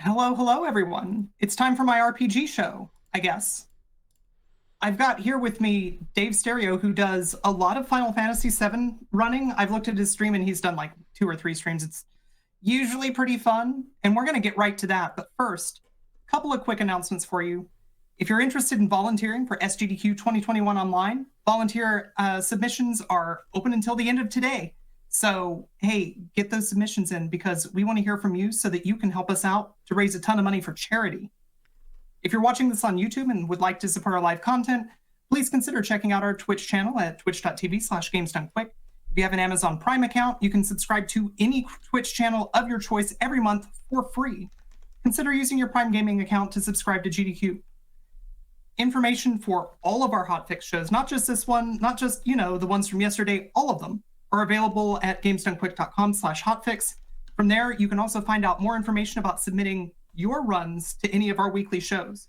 Hello, everyone. It's time for my RPG show, I guess. I've got here with me Dave Stereo, who does a lot of Final Fantasy VII running. I've looked at his stream and he's done like 2 or 3 streams. It's usually pretty fun, and we're going to get right to that. But first, a couple of quick announcements for you. If you're interested in volunteering for SGDQ 2021 online, volunteer submissions are open until the end of today. So, hey, get those submissions in because we want to hear from you so that you can help us out to raise a ton of money for charity. If you're watching this on YouTube and would like to support our live content, please consider checking out our Twitch channel at twitch.tv/gamesdonequick. If you have an Amazon Prime account, you can subscribe to any Twitch channel of your choice every month for free. Consider using your Prime Gaming account to subscribe to GDQ. Information for all of our hotfix shows, not just this one, not just, the ones from yesterday, all of them are available at gamesdonequick.com/hotfix. From there, you can also find out more information about submitting your runs to any of our weekly shows.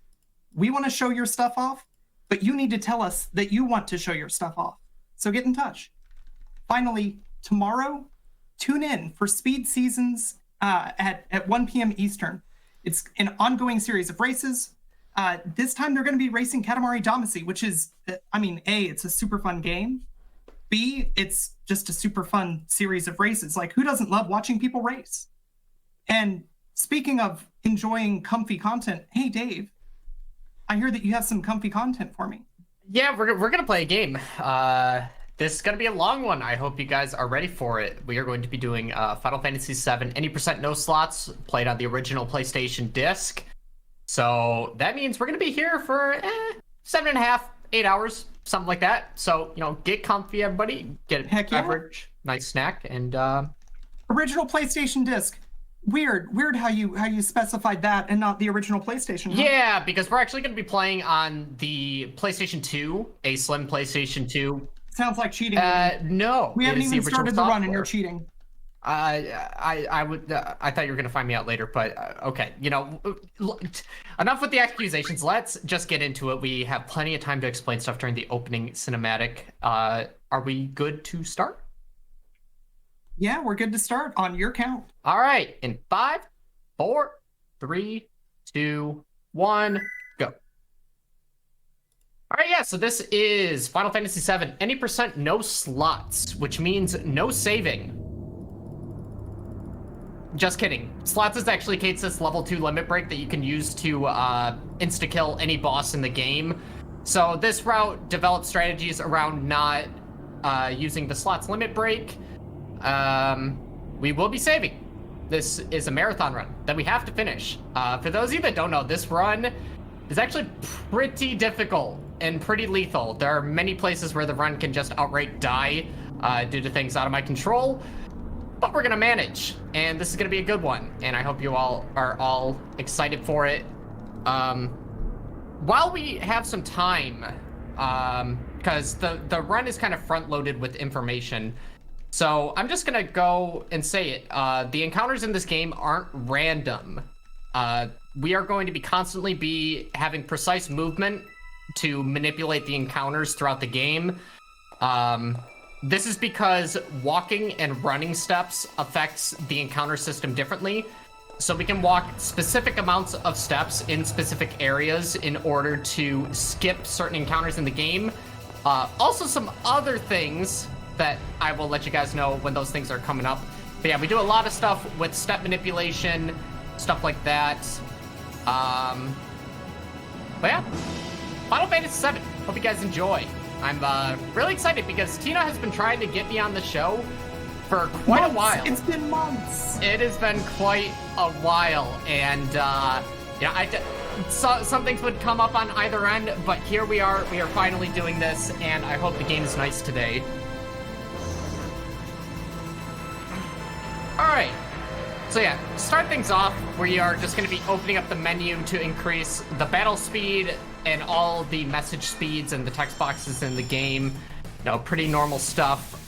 We want to show your stuff off, but you need to tell us that you want to show your stuff off. So get in touch. Finally, tomorrow, tune in for Speed Seasons at 1 p.m. Eastern. It's an ongoing series of races. This time they're going to be racing Katamari Damacy, which is, A, it's a super fun game. B, it's just a super fun series of races. Like, who doesn't love watching people race? And speaking of enjoying comfy content, hey, Dave, I hear that you have some comfy content for me. Yeah, we're going to play a game. This is going to be a long one. I hope you guys are ready for it. We are going to be doing Final Fantasy VII, any percent no slots, played on the original PlayStation disc. So that means we're going to be here for 7.5, 8 hours, something like that. So, get comfy, everybody. Get a beverage, nice snack, and original PlayStation disc. Weird how you specified that and not the original PlayStation. Huh? Yeah, because we're actually going to be playing on the PlayStation 2, a slim PlayStation 2. Sounds like cheating. No, we haven't even started the run, and you're cheating. I thought you were gonna find me out later, but okay. Enough with the accusations. Let's just get into it. We have plenty of time to explain stuff during the opening cinematic. Are we good to start? Yeah, we're good to start on your count. All right, in 5, 4, 3, 2, 1, go. All right, yeah, so this is Final Fantasy VII, any percent no slots, which means no saving. Just kidding. Slots is actually Kate's level 2 limit break that you can use to insta-kill any boss in the game. So this route develops strategies around not using the slots limit break. We will be saving. This is a marathon run that we have to finish. For those of you that don't know, this run is actually pretty difficult and pretty lethal. There are many places where the run can just outright die due to things out of my control. But we're gonna manage, and this is gonna be a good one, and I hope you all are excited for it. While we have some time, because the run is kind of front-loaded with information, so I'm just gonna go and say it. The encounters in this game aren't random. We are going to be constantly having precise movement to manipulate the encounters throughout the game. This is because walking and running steps affects the encounter system differently. So we can walk specific amounts of steps in specific areas in order to skip certain encounters in the game. Also some other things that I will let you guys know when those things are coming up. But yeah, we do a lot of stuff with step manipulation, stuff like that. But yeah, Final Fantasy VII. Hope you guys enjoy. I'm really excited because Tina has been trying to get me on the show for quite a while. It's been months. It has been quite a while, and some things would come up on either end, but here we are. We are finally doing this, and I hope the game is nice today. All right. So yeah, to start things off, we are just going to be opening up the menu to increase the battle speed and all the message speeds and the text boxes in the game. Pretty normal stuff.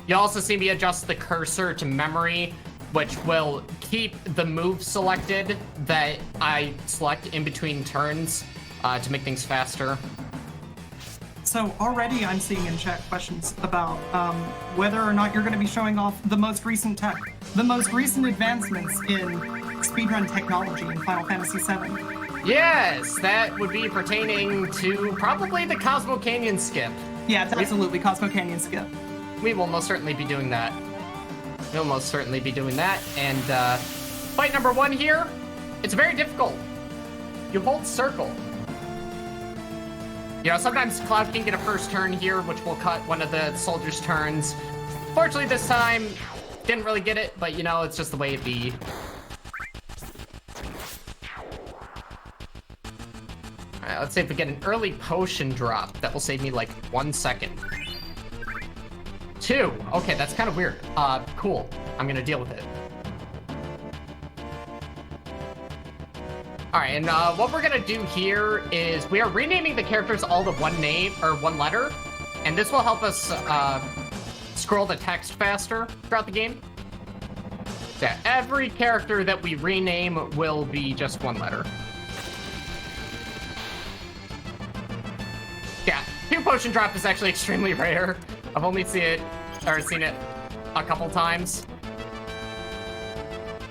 You'll also see me adjust the cursor to memory, which will keep the move selected that I select in between turns to make things faster. So already I'm seeing in chat questions about whether or not you're going to be showing off the most recent tech, the most recent advancements in speedrun technology in Final Fantasy VII? Yes, that would be pertaining to probably the Cosmo Canyon skip. Yeah, it's absolutely Cosmo Canyon skip. We will most certainly be doing that. We'll most certainly be doing that. And fight number 1 here, it's very difficult. You hold circle. You know, sometimes Cloud can get a first turn here, which will cut one of the soldiers' turns. Fortunately, this time, didn't really get it, but you know, it's just the way it be. Alright, let's see if we get an early potion drop. That will save me like 1 second. 2. Okay, that's kind of weird. Cool. I'm gonna deal with it. All right, and what we're gonna do here is we are renaming the characters all to one name or one letter, and this will help us scroll the text faster throughout the game. So yeah, every character that we rename will be just one letter. Yeah, 2 potion drop is actually extremely rare. I've only seen it a couple times.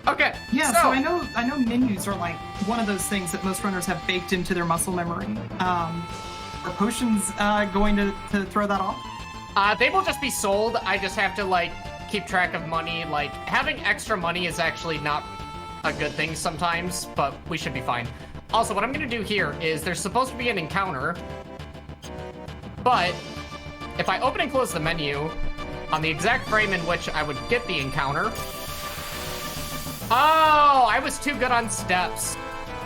Okay. Yeah, so I know menus are like one of those things that most runners have baked into their muscle memory. Are potions going to throw that off? They will just be sold. I just have to like keep track of money. Like having extra money is actually not a good thing sometimes, but we should be fine. Also, what I'm gonna do here is there's supposed to be an encounter, but if I open and close the menu on the exact frame in which I would get the encounter. Oh, I was too good on steps.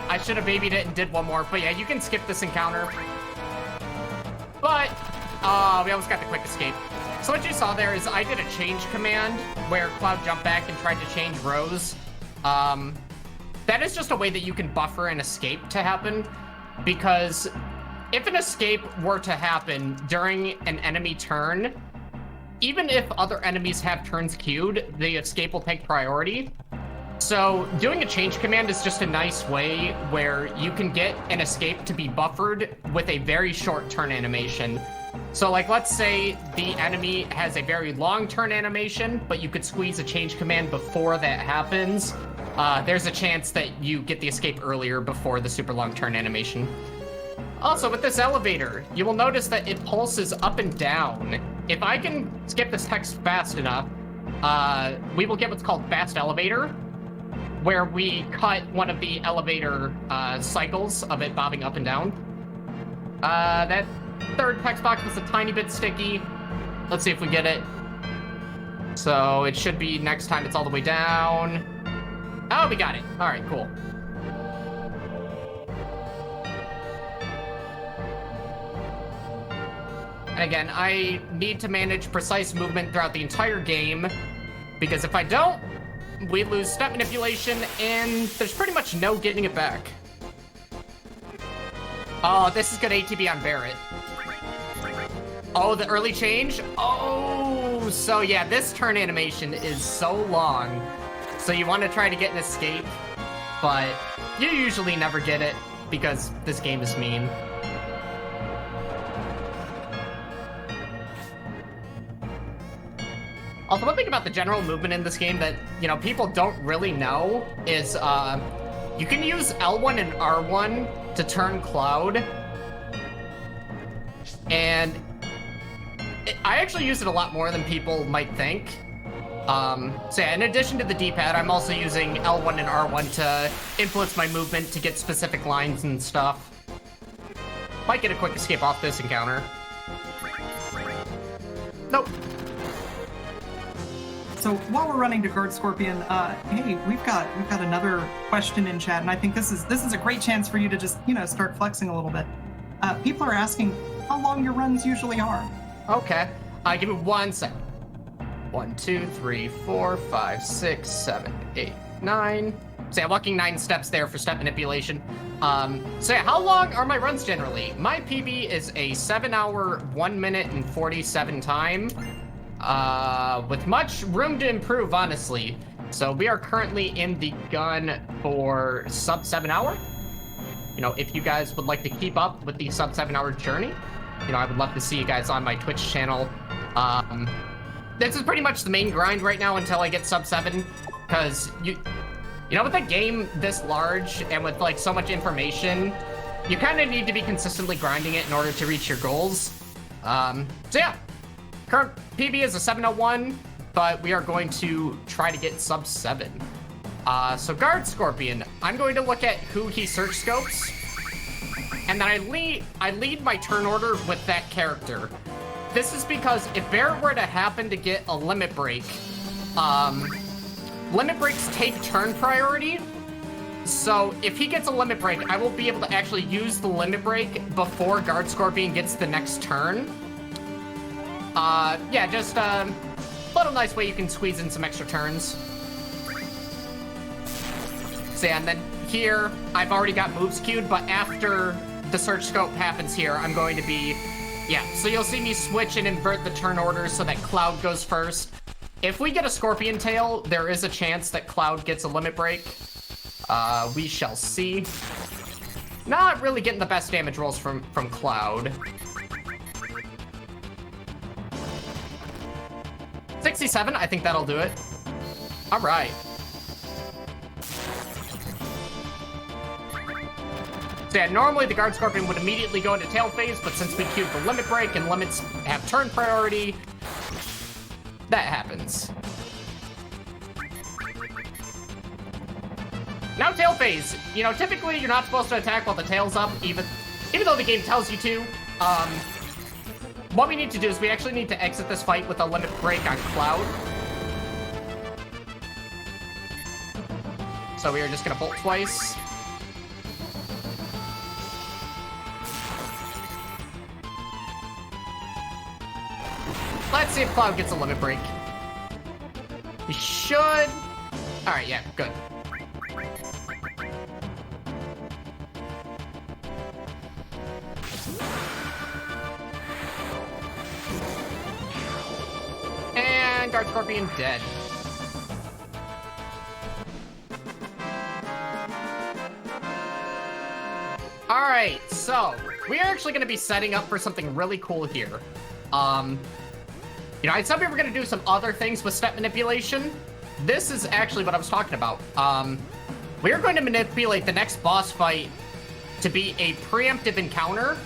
I should have babied it and did one more. But yeah, you can skip this encounter. But, we almost got the quick escape. So what you saw there is I did a change command where Cloud jumped back and tried to change rows. That is just a way that you can buffer an escape to happen. Because if an escape were to happen during an enemy turn, even if other enemies have turns queued, the escape will take priority. So doing a change command is just a nice way where you can get an escape to be buffered with a very short turn animation. So like, let's say the enemy has a very long turn animation, but you could squeeze a change command before that happens. There's a chance that you get the escape earlier before the super long turn animation. Also, with this elevator, you will notice that it pulses up and down. If I can skip this text fast enough, we will get what's called fast elevator, where we cut one of the elevator cycles of it bobbing up and down. That third text box was a tiny bit sticky. Let's see if we get it. So it should be next time it's all the way down. Oh, we got it. All right, cool. And again, I need to manage precise movement throughout the entire game, because if I don't, we lose step manipulation, and there's pretty much no getting it back. Oh, this is good ATB on Barrett. Oh, the early change? Oh, so yeah, this turn animation is so long. So you want to try to get an escape, but you usually never get it because this game is mean. Also, one thing about the general movement in this game that, you know, people don't really know is you can use L1 and R1 to turn Cloud. And I actually use it a lot more than people might think. So yeah, in addition to the D-pad, I'm also using L1 and R1 to influence my movement to get specific lines and stuff. Might get a quick escape off this encounter. Nope. So while we're running to guard Scorpion, hey, we've got another question in chat, and I think this is a great chance for you to just, you know, start flexing a little bit. People are asking how long your runs usually are. Okay. Give me 1 second. 1, 2, 3, 4, 5, 6, 7, 8, 9. So yeah, walking 9 steps there for step manipulation. So yeah, how long are my runs generally? My PB is a 7-hour, 1 minute and 47 time. With much room to improve, honestly. So we are currently in the gun for sub 7 hour. You know, if you guys would like to keep up with the sub 7 hour journey, you know, I would love to see you guys on my Twitch channel. This is pretty much the main grind right now until I get sub 7, because You know, with a game this large and with like so much information, you kind of need to be consistently grinding it in order to reach your goals. So yeah, current PB is a 701, but we are going to try to get sub 7. So Guard Scorpion, I'm going to look at who he search scopes, and then I lead my turn order with that character. This is because if Barrett were to happen to get a limit break, limit breaks take turn priority. So if he gets a limit break, I will be able to actually use the limit break before Guard Scorpion gets the next turn. Yeah, just a little nice way you can squeeze in some extra turns. So yeah, and then here, I've already got moves queued, but after the search scope happens here, I'm going to be, yeah, so you'll see me switch and invert the turn order so that Cloud goes first. If we get a Scorpion Tail, there is a chance that Cloud gets a limit break. We shall see. Not really getting the best damage rolls from Cloud. 67, I think that'll do it. All right. So yeah, normally the Guard Scorpion would immediately go into tail phase, but since we queued the limit break and limits have turn priority, that happens. Now tail phase. You know, typically you're not supposed to attack while the tail's up, even though the game tells you to. What we need to do is we actually need to exit this fight with a limit break on Cloud. So we are just gonna bolt twice. Let's see if Cloud gets a limit break. He should. All right, yeah, good. And Guard Scorpion dead. All right, so we are actually going to be setting up for something really cool here. You know, I said we were going to do some other things with step manipulation. This is actually what I was talking about. We're going to manipulate the next boss fight to be a preemptive encounter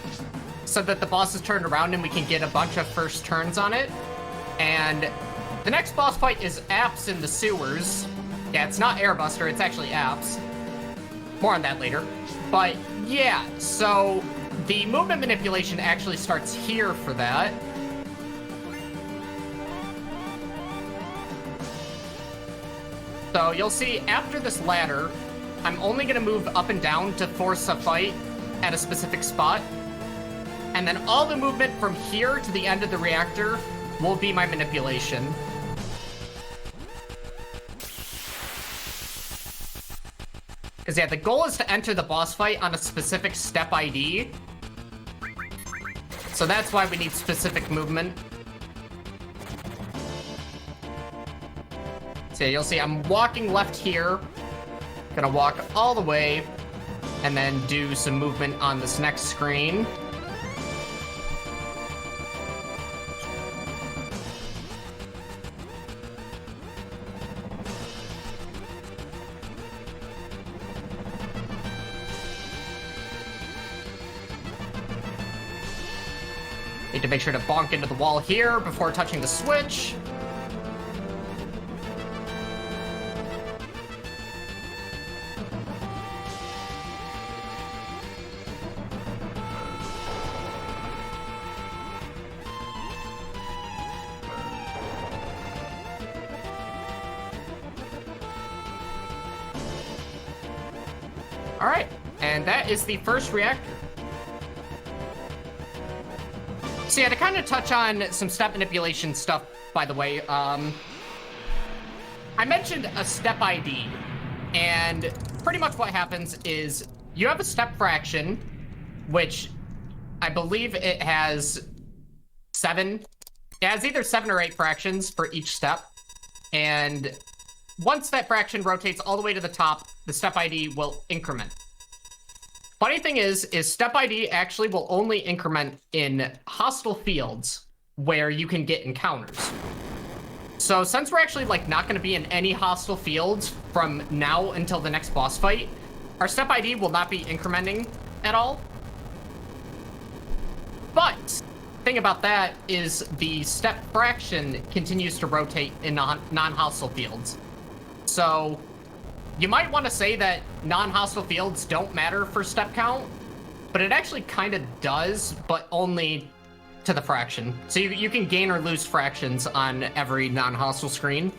so that the boss is turned around and we can get a bunch of first turns on it. And the next boss fight is Apps in the Sewers. Yeah, it's not Airbuster, it's actually Apps. More on that later. But yeah, so the movement manipulation actually starts here for that. So you'll see after this ladder, I'm only going to move up and down to force a fight at a specific spot. And then all the movement from here to the end of the reactor will be my manipulation. Because yeah, the goal is to enter the boss fight on a specific step ID. So that's why we need specific movement. So you'll see I'm walking left here. Gonna walk all the way and then do some movement on this next screen. Need to make sure to bonk into the wall here before touching the switch. All right, and that is the first reactor. So yeah, to kind of touch on some step manipulation stuff, by the way, I mentioned a step ID, and pretty much what happens is you have a step fraction, which I believe it has 7. It has either 7 or 8 fractions for each step, and once that fraction rotates all the way to the top, the step ID will increment. Funny thing is step ID actually will only increment in hostile fields where you can get encounters. So since we're actually like not going to be in any hostile fields from now until the next boss fight, our step ID will not be incrementing at all. But thing about that is the step fraction continues to rotate in non-hostile fields. So you might want to say that non-hostile fields don't matter for step count, but it actually kind of does, but only to the fraction. So you can gain or lose fractions on every non-hostile screen.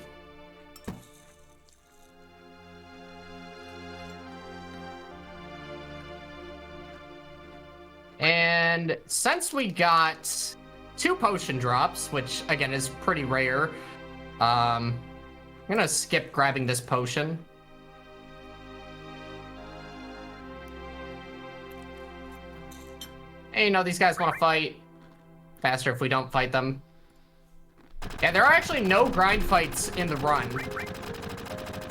And since we got 2 potion drops, which again is pretty rare, I'm gonna skip grabbing this potion. Hey, you know, these guys want to fight faster if we don't fight them. Yeah, there are actually no grind fights in the run.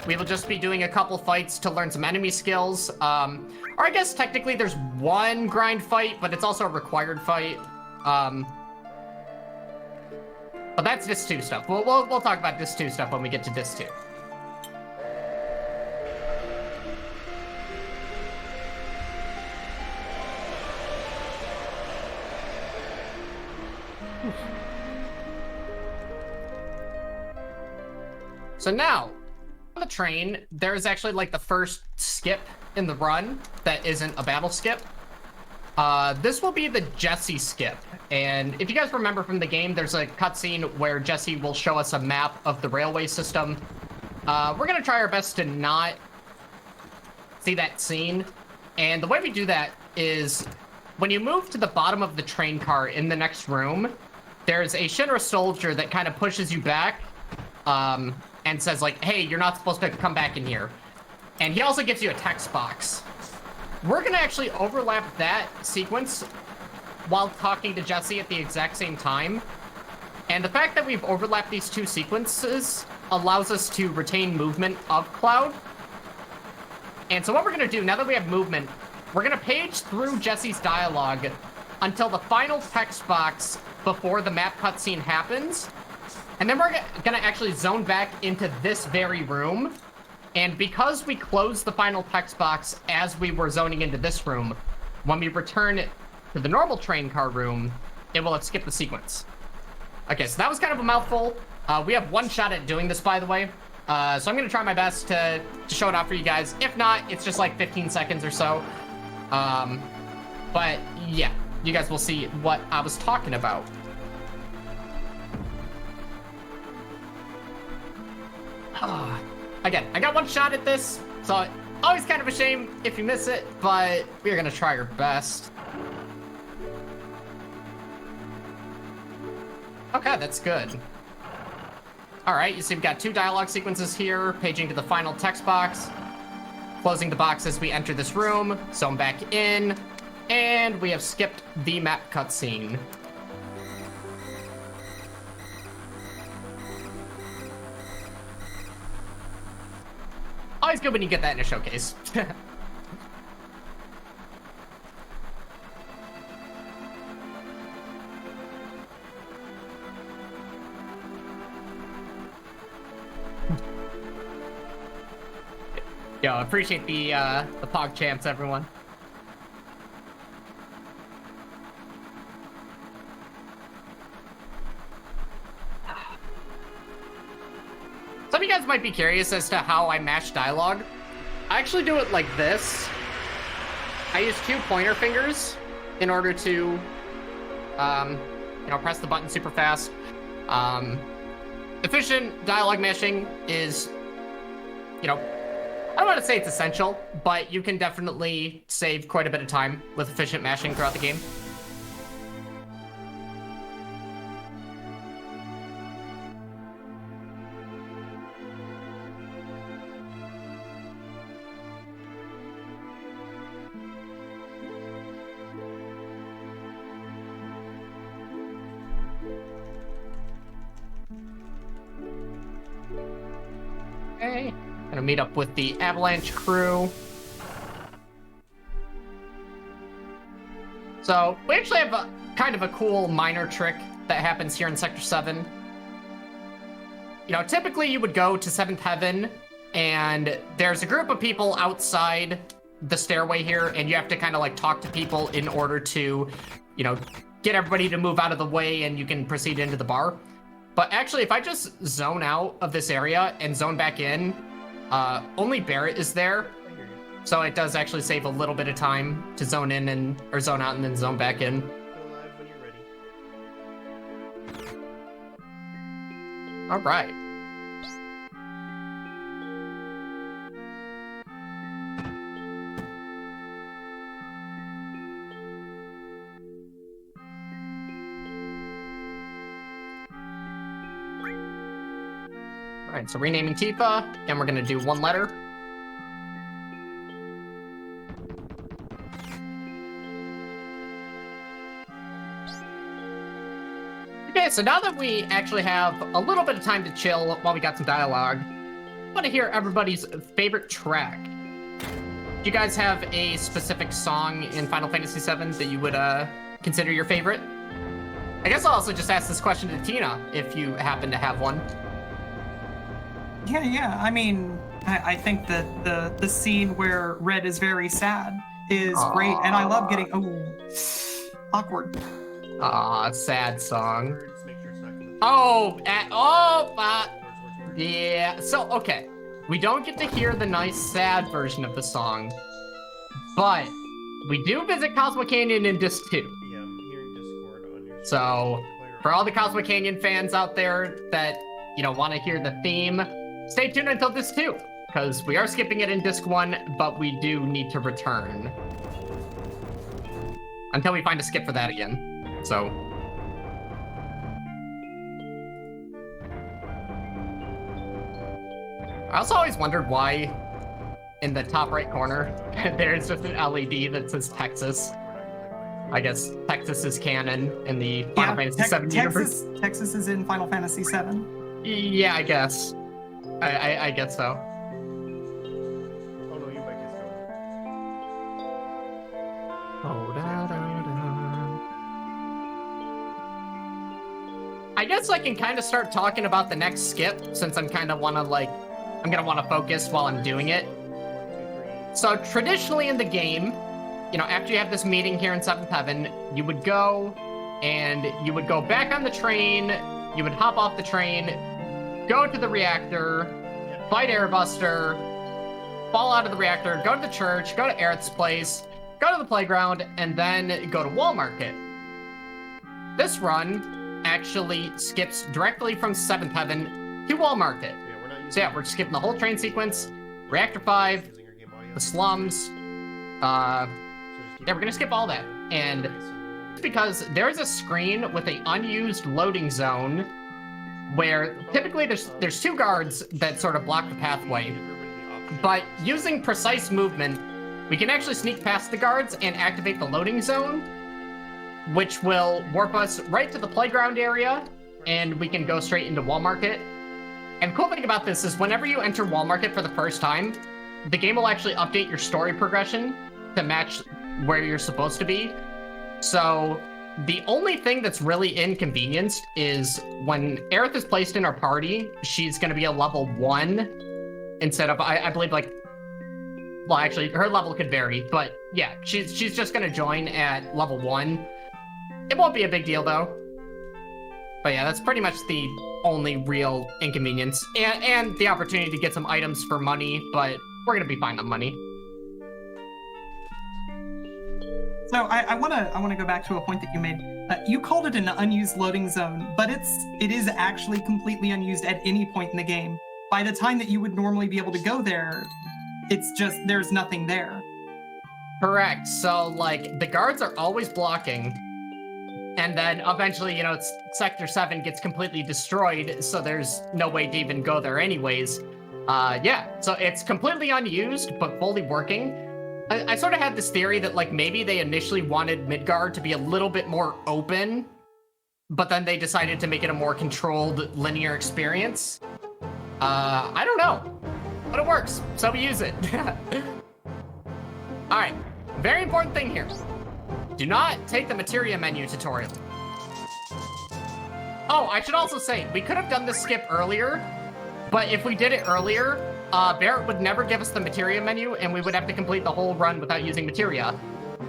We will just be doing a couple fights to learn some enemy skills. Or I guess technically there's 1 grind fight, but it's also a required fight. But that's Disc 2 stuff. We'll talk about Disc 2 stuff when we get to Disc 2. So now, on the train, there's actually like the first skip in the run that isn't a battle skip. This will be the Jesse skip. And if you guys remember from the game, there's a cutscene where Jesse will show us a map of the railway system. We're gonna try our best to not see that scene. And the way we do that is when you move to the bottom of the train car in the next room, there's a Shinra soldier that kind of pushes you back. And says like, hey, you're not supposed to come back in here. And he also gives you a text box. We're gonna actually overlap that sequence while talking to Jesse at the exact same time. And the fact that we've overlapped these 2 sequences allows us to retain movement of Cloud. And so what we're gonna do, now that we have movement, we're gonna page through Jesse's dialogue until the final text box before the map cutscene happens. And then we're gonna actually zone back into this very room. And because we closed the final text box as we were zoning into this room, when we return to the normal train car room, it will have skipped the sequence. Okay, so that was kind of a mouthful. We have 1 shot at doing this, by the way. So I'm gonna try my best to show it off for you guys. If not, it's just like 15 seconds or so. But yeah, you guys will see what I was talking about. Again, I got 1 shot at this, so always kind of a shame if you miss it, but we're gonna try our best. Okay, that's good. All right, you see we've got 2 dialogue sequences here, paging to the final text box, closing the box as we enter this room, zone back in, and we have skipped the map cutscene. Always good when you get that in a showcase. Yo, appreciate the Pog champs, everyone. Some of you guys might be curious as to how I match dialogue. I actually do it like this. I use 2 pointer fingers in order to, you know, press the button super fast. Efficient dialogue mashing is, you know, I don't want to say it's essential, but you can definitely save quite a bit of time with efficient mashing throughout the game. Okay, gonna meet up with the Avalanche crew. So we actually have a kind of a cool minor trick that happens here in Sector 7. typically you would go to 7th Heaven, and there's a group of people outside the stairway here, and you have to kind of like talk to people in order to, get everybody to move out of the way, and you can proceed into the bar. But actually, if I just zone out of this area and zone back in, only Barrett is there. So it does actually save a little bit of time to zone in or zone out and then zone back in. Go live when you're ready. All right. All right, so renaming Tifa, and we're gonna do one letter. Okay, so now that we actually have a little bit of time to chill while we got some dialogue, I want to hear everybody's favorite track. Do you guys have a specific song in Final Fantasy VII that you would consider your favorite? I guess I'll also just ask this question to Tina, if you happen to have one. Yeah. I mean, I think that the scene where Red is very sad is great, and I love getting awkward. Sad song. Words, make sure it's not gonna... Yeah. So okay, we don't get to hear the nice sad version of the song, but we do visit Cosmo Canyon in Disc 2. Yeah, I'm hearing Discord on your... So for all the Cosmo Canyon fans out there that want to hear the theme, stay tuned until Disc 2, because we are skipping it in Disc 1, but we do need to return until we find a skip for that again. So I also always wondered why in the top right corner there's just an LED that says Texas. I guess Texas is canon in the Final Fantasy VII universe. Texas is in Final Fantasy VII. Yeah, I guess. I guess so. Oh no, your mic is going. I guess I can kind of start talking about the next skip, since I'm gonna want to focus while I'm doing it. 1, 2, 3. So traditionally in the game, after you have this meeting here in 7th Heaven, you would go back on the train, you would hop off the train, go to the reactor, fight Airbuster, fall out of the reactor, go to the church, go to Aerith's place, go to the playground, and then go to Wall Market. This run actually skips directly from 7th Heaven to Wall Market. Yeah, we're not using... So yeah, we're skipping the whole train sequence, Reactor 5, using our game audio. the slums, So just keep... we're gonna skip all that. And it's because there's a screen with an unused loading zone where typically there's 2 guards that sort of block the pathway. But using precise movement, we can actually sneak past the guards and activate the loading zone, which will warp us right to the playground area, and we can go straight into Wall Market. And the cool thing about this is whenever you enter Wall Market for the first time, the game will actually update your story progression to match where you're supposed to be. So the only thing that's really inconvenienced is when Aerith is placed in our party, she's going to be a level 1 instead of, I believe, well, actually, her level could vary, but yeah, she's just going to join at level 1. It won't be a big deal, though. But yeah, that's pretty much the only real inconvenience. And the opportunity to get some items for money, but we're going to be fine on money. So I want to go back to a point that you made. You called it an unused loading zone, but it is actually completely unused at any point in the game. By the time that you would normally be able to go there, it's just there's nothing there. Correct. So like the guards are always blocking, and then eventually, Sector 7 gets completely destroyed, so there's no way to even go there anyways. Yeah, so it's completely unused, but fully working. I sort of had this theory that like maybe they initially wanted Midgard to be a little bit more open, but then they decided to make it a more controlled linear experience. I don't know, but it works, so we use it. All right, very important thing here. Do not take the materia menu tutorial. Oh, I should also say, we could have done this skip earlier, but if we did it earlier, Barrett would never give us the materia menu, and we would have to complete the whole run without using materia.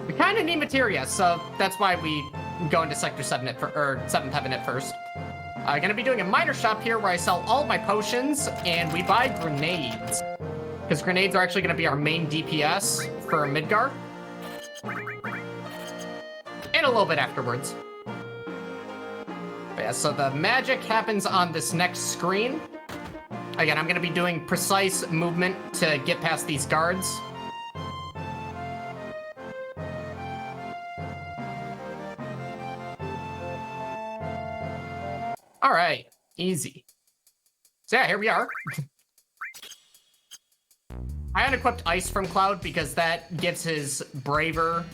We kind of need materia, so that's why we go into Sector 7 or 7th Heaven at first. I'm gonna be doing a minor shop here where I sell all my potions, and we buy grenades. Because grenades are actually gonna be our main DPS for Midgar. And a little bit afterwards. But yeah, so the magic happens on this next screen. Again, I'm gonna be doing precise movement to get past these guards. All right, easy. So yeah, here we are. I unequipped Ice from Cloud because that gives his Braver,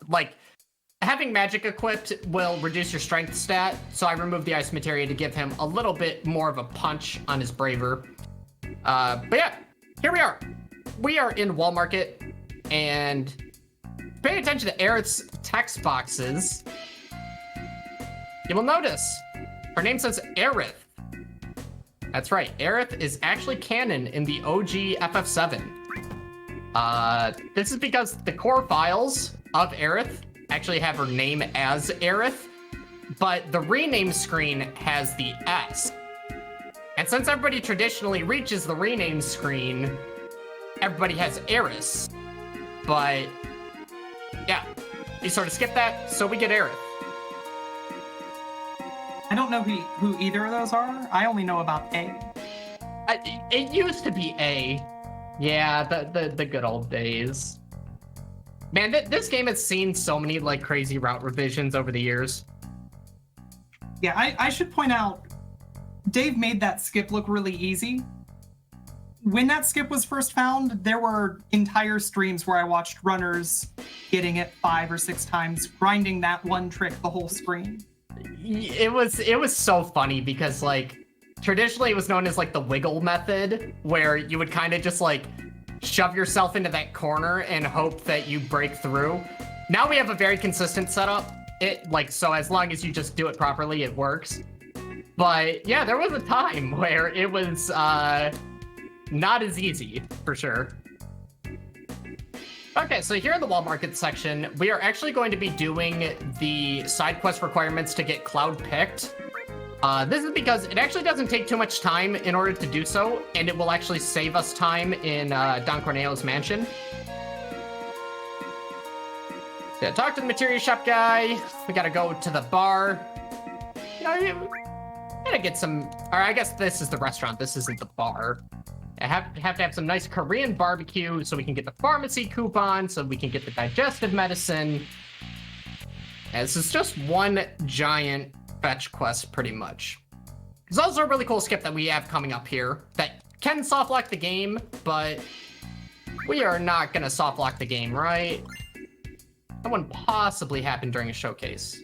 like, having magic equipped will reduce your strength stat, so I removed the Ice Materia to give him a little bit more of a punch on his Braver. But yeah, here we are. We are in Wall Market, and pay attention to Aerith's text boxes. You will notice her name says Aerith. That's right, Aerith is actually canon in the OG FF7. This is because the core files of Aerith actually have her name as Aerith, but the rename screen has the S. And since everybody traditionally reaches the rename screen, everybody has Aeris. But yeah, you sort of skip that, so we get Aerith. I don't know who either of those are. I only know about A. It used to be A. Yeah, the good old days. Man, this game has seen so many like crazy route revisions over the years. Yeah, I should point out, Dave made that skip look really easy. When that skip was first found, there were entire streams where I watched runners getting it 5 or 6 times, grinding that one trick the whole screen. It was so funny because like traditionally it was known as like the wiggle method, where you would kind of just like shove yourself into that corner and hope that you break through. Now we have a very consistent setup. So as long as you just do it properly, it works. But yeah, there was a time where it was not as easy, for sure. Okay, so here in the Wall Market section, we are actually going to be doing the side quest requirements to get Cloud picked. This is because it actually doesn't take too much time in order to do so, and it will actually save us time in Don Corneo's mansion. So yeah, talk to the materia shop guy. We gotta go to the bar. Gotta get some, or I guess this is the restaurant, this isn't the bar. I have to have some nice Korean barbecue so we can get the pharmacy coupon, so we can get the digestive medicine. And this is just one giant fetch quest, pretty much. There's also a really cool skip that we have coming up here that can soft lock the game, but we are not gonna soft lock the game, right? That wouldn't possibly happen during a showcase.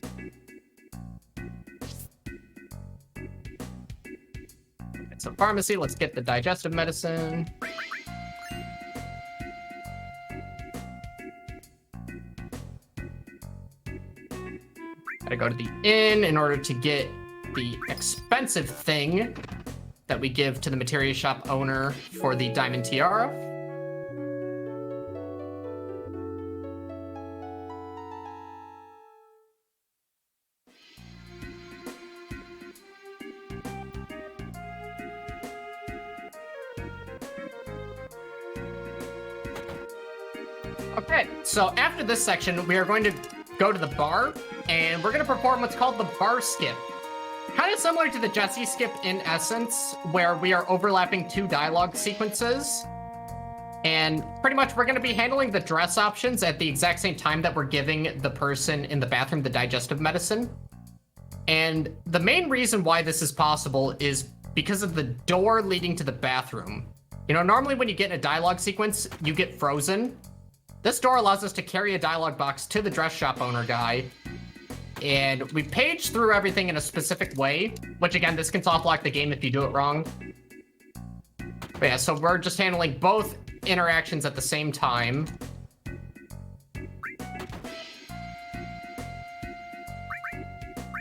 So pharmacy, let's get the digestive medicine. Gotta go to the inn in order to get the expensive thing that we give to the materia shop owner for the diamond tiara. Okay, so after this section, we are going to go to the bar, and we're going to perform what's called the bar skip. Kind of similar to the Jesse skip in essence, where we are overlapping 2 dialogue sequences. And pretty much we're going to be handling the dress options at the exact same time that we're giving the person in the bathroom the digestive medicine. And the main reason why this is possible is because of the door leading to the bathroom. You know, normally when you get in a dialogue sequence, you get frozen. This door allows us to carry a dialogue box to the dress shop owner guy, and we page through everything in a specific way, which again, this can soft lock the game if you do it wrong. But yeah, so we're just handling both interactions at the same time.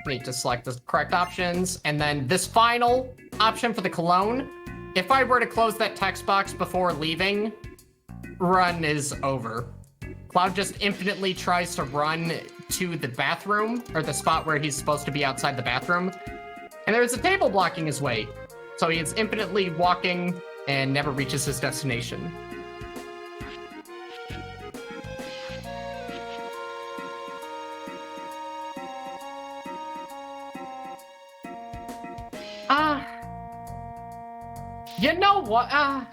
Need to select the correct options. And then this final option for the cologne, if I were to close that text box before leaving, run is over. Cloud just infinitely tries to run to the bathroom, or the spot where he's supposed to be outside the bathroom. And there's a table blocking his way. So he is infinitely walking and never reaches his destination. You know what?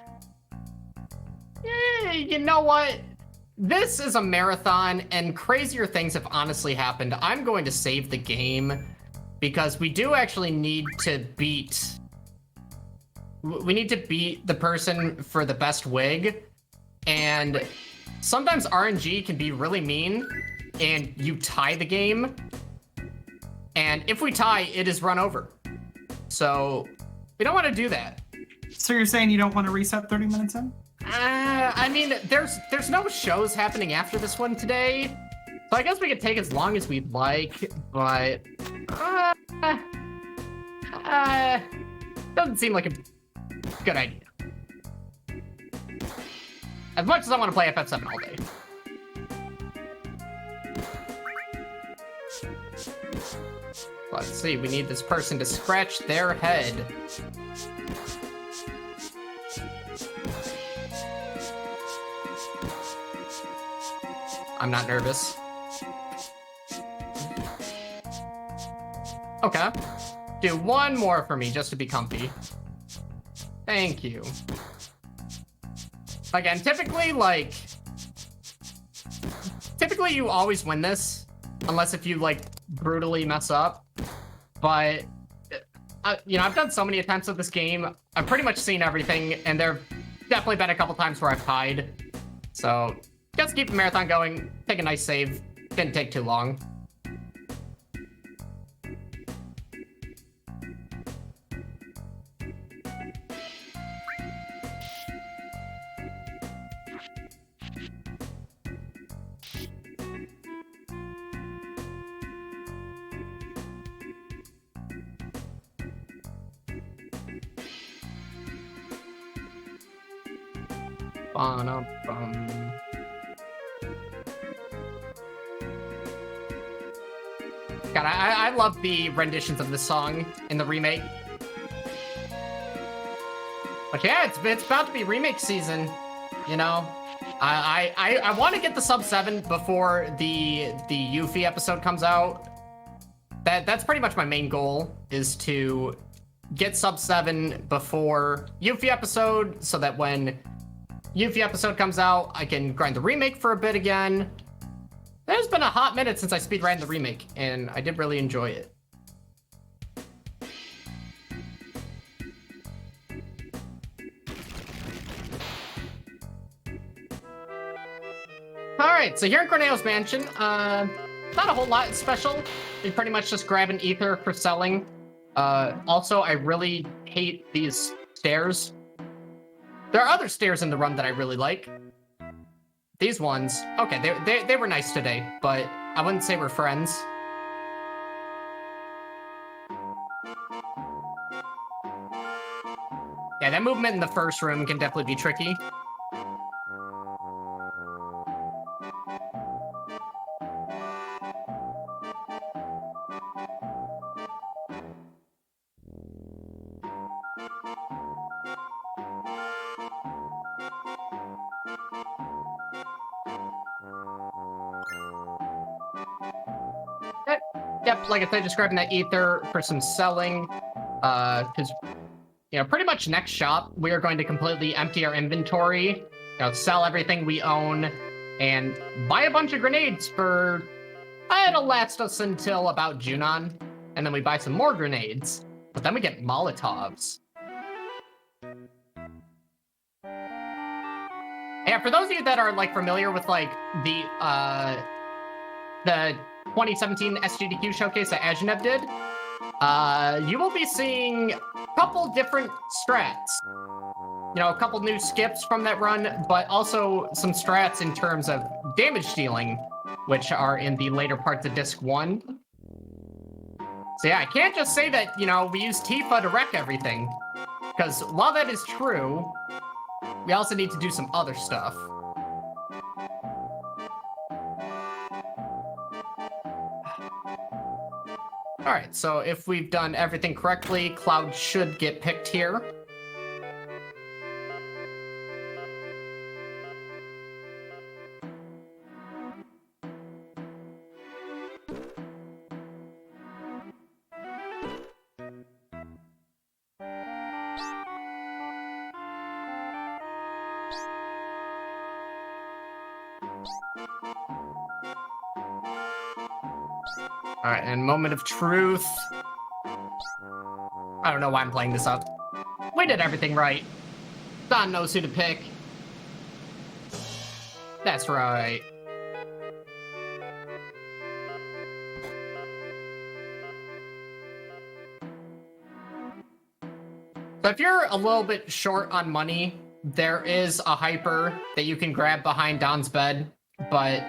You know what? This is a marathon, and crazier things have honestly happened. I'm going to save the game because we do actually need to beat... We need to beat the person for the best wig, and sometimes RNG can be really mean, and you tie the game, and if we tie, it is run over. So we don't want to do that. So you're saying you don't want to reset 30 minutes in? I mean, there's no shows happening after this one today, so I guess we could take as long as we'd like, but doesn't seem like a good idea. As much as I want to play FF7 all day. Let's see, we need this person to scratch their head. I'm not nervous. Okay. Do one more for me just to be comfy. Thank you. Again, typically you always win this, unless if you, like, brutally mess up. But, you know, I've done so many attempts at this game. I've pretty much seen everything, and there have definitely been a couple times where I've tied. So, just keep the marathon going. Take a nice save. Didn't take too long. Ba-na-bum. God, I love the renditions of this song in the remake. But yeah, it's about to be remake season, you know? I want to get the sub 7 before the Yuffie episode comes out. That's pretty much my main goal, is to get sub 7 before Yuffie episode, so that when Yuffie episode comes out, I can grind the remake for a bit again. There's been a hot minute since I speedran the remake, and I did really enjoy it. Alright, so here in Corneo's mansion, not a whole lot special. You pretty much just grab an ether for selling. Also, I really hate these stairs. There are other stairs in the run that I really like. These ones, okay, they were nice today, but I wouldn't say we're friends. Yeah, that movement in the first room can definitely be tricky. Yep, like I said, just grabbing that ether for some selling. Because, you know, pretty much next shop, we are going to completely empty our inventory, you know, sell everything we own, and buy a bunch of grenades for... it'll last us until about Junon, and then we buy some more grenades, but then we get Molotovs. Yeah, for those of you that are, like, familiar with, like, the 2017 SGDQ showcase that Ajanev did, you will be seeing a couple different strats. You know, a couple new skips from that run, but also some strats in terms of damage dealing, which are in the later parts of Disc 1. So yeah, I can't just say that, we use Tifa to wreck everything. Because while that is true, we also need to do some other stuff. Alright, so if we've done everything correctly, Cloud should get picked here. Alright, and moment of truth. I don't know why I'm playing this up. We did everything right. Don knows who to pick. That's right. So if you're a little bit short on money, there is a hyper that you can grab behind Don's bed, but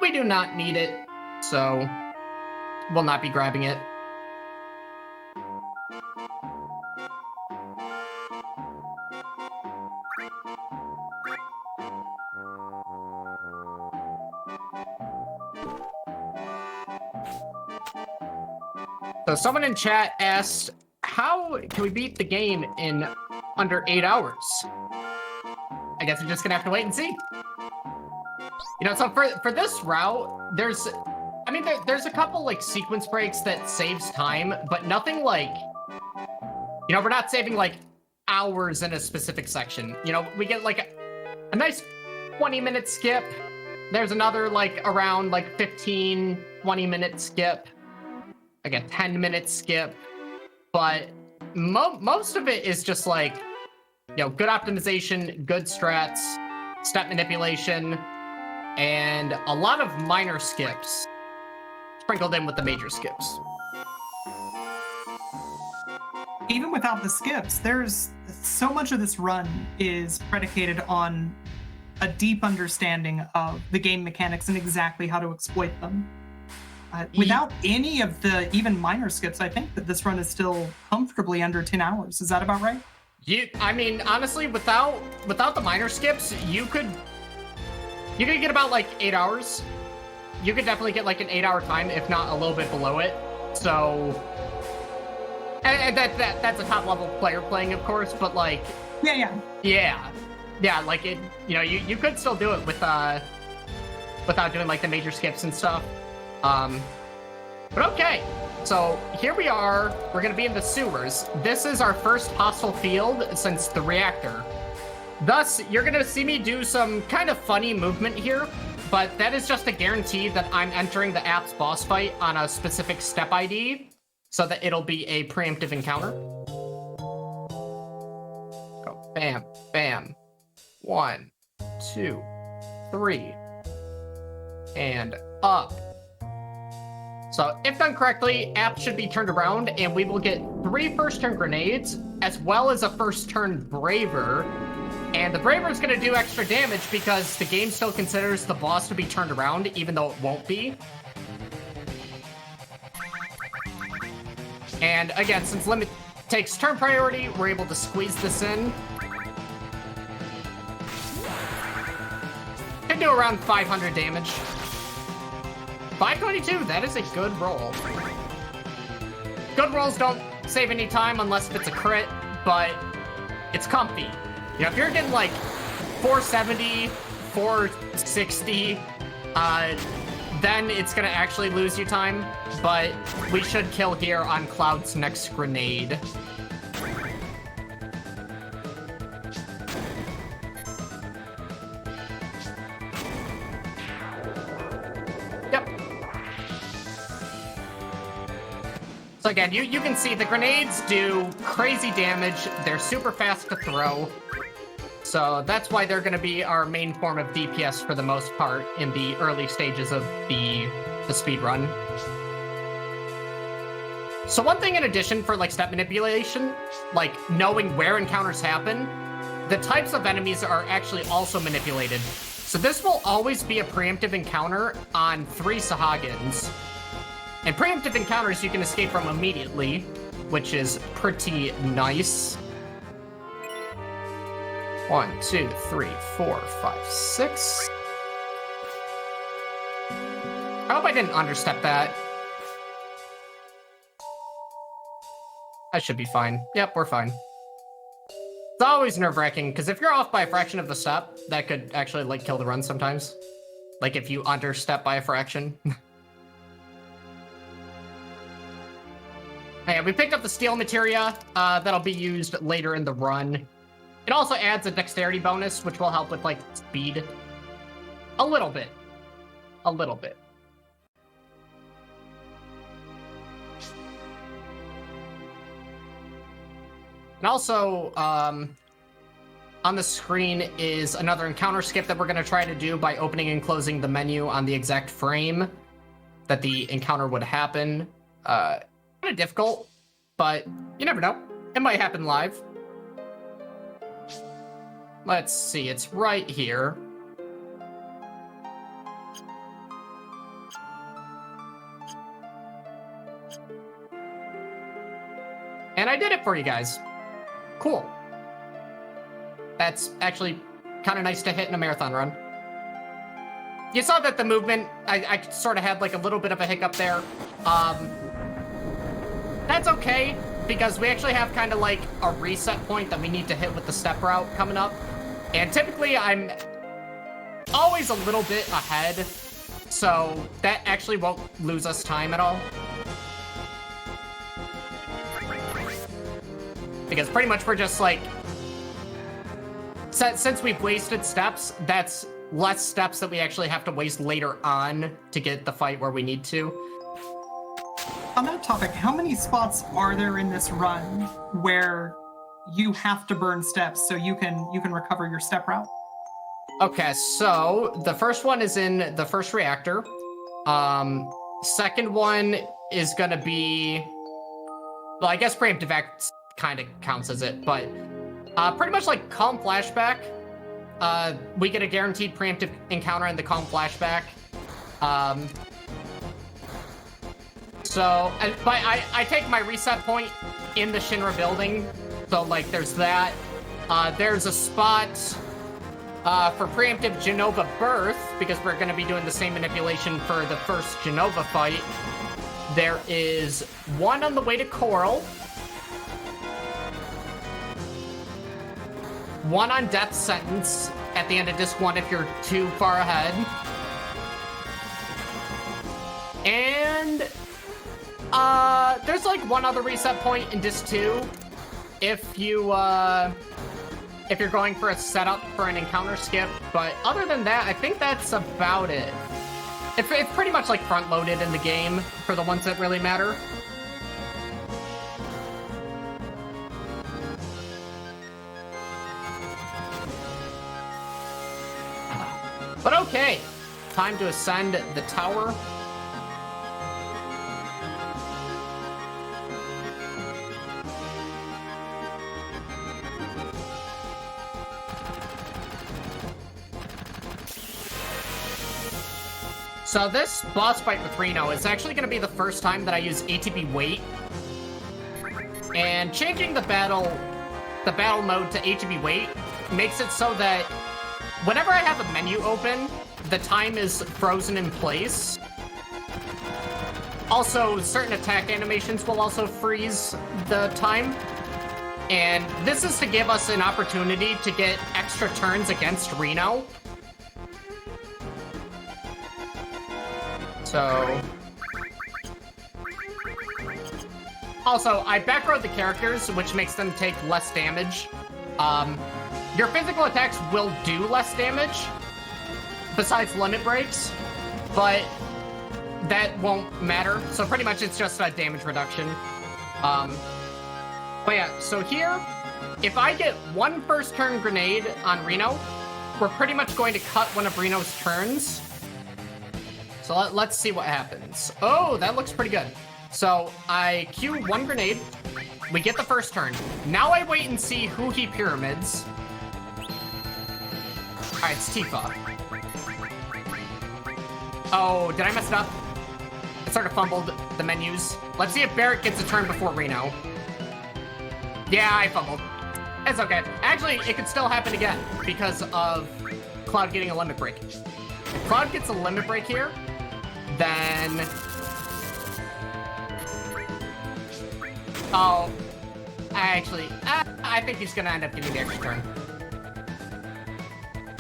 we do not need it, so we'll not be grabbing it. So someone in chat asked, how can we beat the game in under 8 hours? I guess we're just gonna have to wait and see. So for this route, there's a couple like sequence breaks that saves time, but nothing like, we're not saving like hours in a specific section. We get like a nice 20-minute skip. There's another like around like 15, 20-minute skip, like a 10-minute skip. But most of it is just like, good optimization, good strats, step manipulation, and a lot of minor skips sprinkled in with the major skips. Even without the skips, there's so much of this run is predicated on a deep understanding of the game mechanics and exactly how to exploit them. Without any of the even minor skips, I think that this run is still comfortably under 10 hours. Is that about right? Honestly, without the minor skips, you could get about like 8 hours. You could definitely get like an 8-hour time, if not a little bit below it. So, and that's a top level player playing, of course. But like, yeah, like it, you could still do it without doing like the major skips and stuff. But okay, so here we are. We're gonna be in the sewers. This is our first hostile field since the reactor. Thus, you're gonna see me do some kind of funny movement here, but that is just a guarantee that I'm entering the app's boss fight on a specific step ID, so that it'll be a preemptive encounter. Go bam, bam. 1, 2, 3. And up. So if done correctly, app should be turned around and we will get 3 first turn grenades as well as a first turn braver. And the braver is going to do extra damage because the game still considers the boss to be turned around even though it won't be. And again, since limit takes turn priority, we're able to squeeze this in. Can do around 500 damage. 522, that is a good roll. Good rolls don't save any time unless if it's a crit, but it's comfy. If you're getting like 470, 460, then it's gonna actually lose you time, but we should kill here on Cloud's next grenade. So again, you can see the grenades do crazy damage. They're super fast to throw. So that's why they're going to be our main form of DPS for the most part in the early stages of the speed run. So one thing in addition for like step manipulation, like knowing where encounters happen, the types of enemies are actually also manipulated. So this will always be a preemptive encounter on 3 Sahagins. And preemptive encounters you can escape from immediately, which is pretty nice. 1, 2, 3, 4, 5, 6. I hope I didn't understep that. I should be fine. Yep, we're fine. It's always nerve-wracking, because if you're off by a fraction of the step, that could actually, like, kill the run sometimes. Like, if you understep by a fraction. Yeah, we picked up the steel materia. That'll be used later in the run. It also adds a dexterity bonus, which will help with, like, speed. A little bit. A little bit. And also, on the screen is another encounter skip that we're going to try to do by opening and closing the menu on the exact frame that the encounter would happen. Kind of difficult, but you never know. It might happen live. Let's see, it's right here. And I did it for you guys. Cool. That's actually kind of nice to hit in a marathon run. You saw that the movement, I sort of had like a little bit of a hiccup there. That's okay, because we actually have kind of like a reset point that we need to hit with the step route coming up. And typically I'm always a little bit ahead, so that actually won't lose us time at all. Because pretty much we're just like, since we've wasted steps, that's less steps that we actually have to waste later on to get the fight where we need to. On that topic, how many spots are there in this run where you have to burn steps so you can recover your step route? Okay, so the first one is in the first reactor. Second one is gonna be, well, I guess preemptive act kind of counts as it, but pretty much like calm flashback. We get a guaranteed preemptive encounter in the calm flashback. But I take my reset point in the Shinra building, so like there's that. There's a spot for preemptive Genova birth, because we're going to be doing the same manipulation for the first Genova fight. There is one on the way to Coral. One on death sentence at the end of disc 1 if you're too far ahead. And there's like one other reset point in disc 2 if you're going for a setup for an encounter skip. But other than that, I think that's about it. It's pretty much like front loaded in the game for the ones that really matter. But okay, time to ascend the tower. So this boss fight with Reno is actually going to be the first time that I use ATB weight. And changing the battle mode to ATB weight makes it so that whenever I have a menu open, the time is frozen in place. Also, certain attack animations will also freeze the time. And this is to give us an opportunity to get extra turns against Reno. So... Also, I backrode the characters, which makes them take less damage. Your physical attacks will do less damage, besides limit breaks, but that won't matter. So pretty much it's just a damage reduction. But yeah, so here, if I get one first turn grenade on Reno, we're pretty much going to cut one of Reno's turns. So let's see what happens. Oh, that looks pretty good. So I queue one grenade, we get the first turn. Now I wait and see who he pyramids. All right, it's Tifa. Oh, did I mess it up? sort of fumbled the menus. Let's see if Barrett gets a turn before Reno. Yeah, I fumbled. It's okay. Actually, it could still happen again because of Cloud getting a limit break. If Cloud gets a limit break here, then... Oh, actually, I think he's gonna end up getting the extra turn.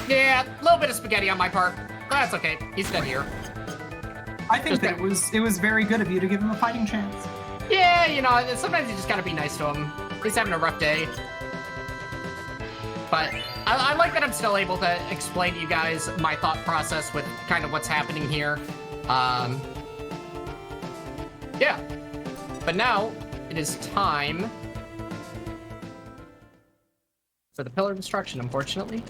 Yeah, a little bit of spaghetti on my part. That's okay. He's dead here. I think that it was very good of you to give him a fighting chance. Yeah, you know, sometimes you just gotta be nice to him. He's having a rough day. But I like that I'm still able to explain to you guys my thought process with kind of what's happening here. Yeah. But now, it is time for the Pillar of Destruction, unfortunately.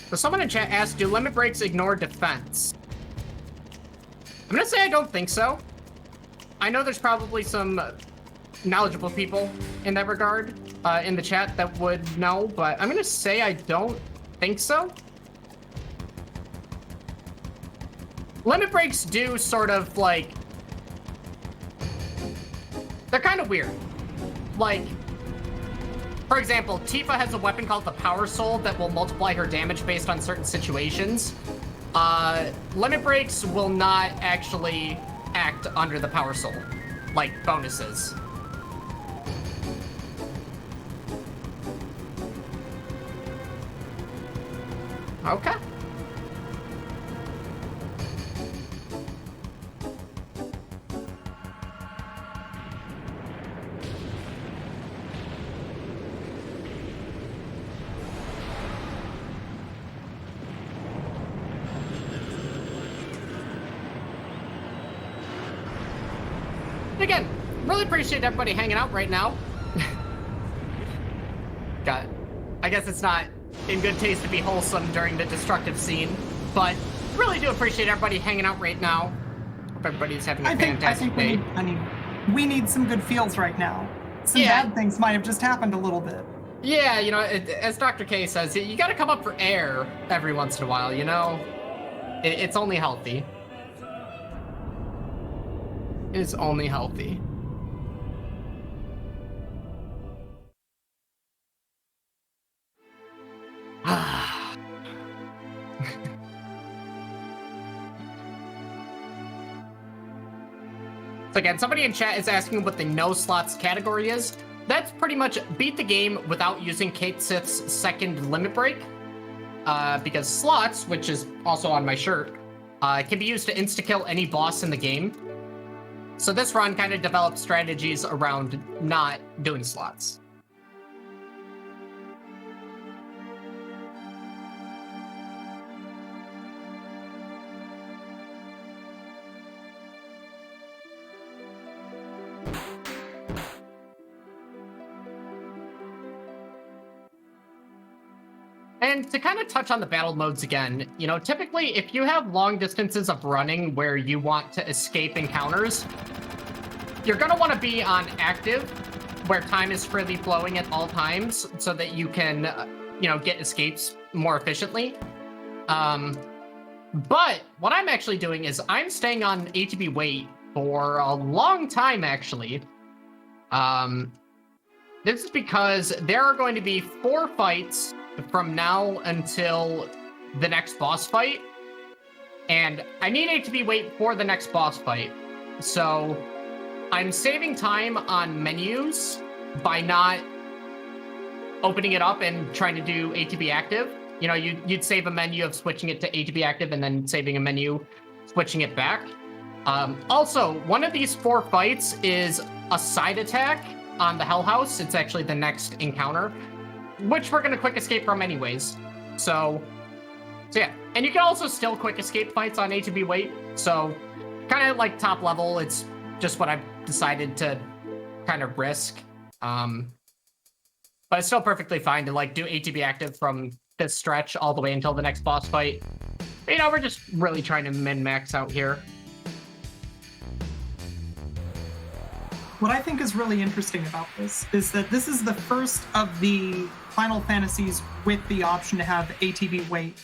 So someone in chat asked, do limit breaks ignore defense? I'm gonna say I don't think so. I know there's probably some knowledgeable people in that regard in the chat that would know, but I'm gonna say I don't think so. Limit breaks do sort of like... They're kind of weird. Like... For example, Tifa has a weapon called the Power Soul that will multiply her damage based on certain situations. Limit breaks will not actually act under the Power Soul, like bonuses. Okay. Again, really appreciate everybody hanging out right now. I guess it's not in good taste to be wholesome during the destructive scene, but really do appreciate everybody hanging out right now. Hope everybody's having a fantastic day. We need some good feels right now. Some bad things might have just happened a little bit. Yeah, you know, as Dr. K says, you gotta come up for air every once in a while, you know? It's only healthy. It's only healthy. So again, somebody in chat is asking what the no slots category is. That's pretty much beat the game without using Kate Sith's second limit break. Because slots, which is also on my shirt, can be used to insta-kill any boss in the game. So this run kind of developed strategies around not doing slots. And to kind of touch on the battle modes again, you know, typically if you have long distances of running where you want to escape encounters, you're going to want to be on active, where time is freely flowing at all times, so that you can, you know, get escapes more efficiently. But what I'm actually doing is I'm staying on ATB wait for a long time, actually. This is because there are going to be 4 fights from now until the next boss fight, and I need ATB wait for the next boss fight. So I'm saving time on menus by not opening it up and trying to do ATB active. You know, you'd save a menu of switching it to ATB active and then saving a menu, switching it back. Also, one of these 4 fights is a side attack on the Hell House. It's actually the next encounter, which we're going to quick escape from anyways. So yeah. And you can also still quick escape fights on ATB wait. So kind of like top level, it's just what I've decided to kind of risk. But it's still perfectly fine to like do ATB active from this stretch all the way until the next boss fight. You know, we're just really trying to min-max out here. What I think is really interesting about this is that this is the first of the Final Fantasies with the option to have ATB wait,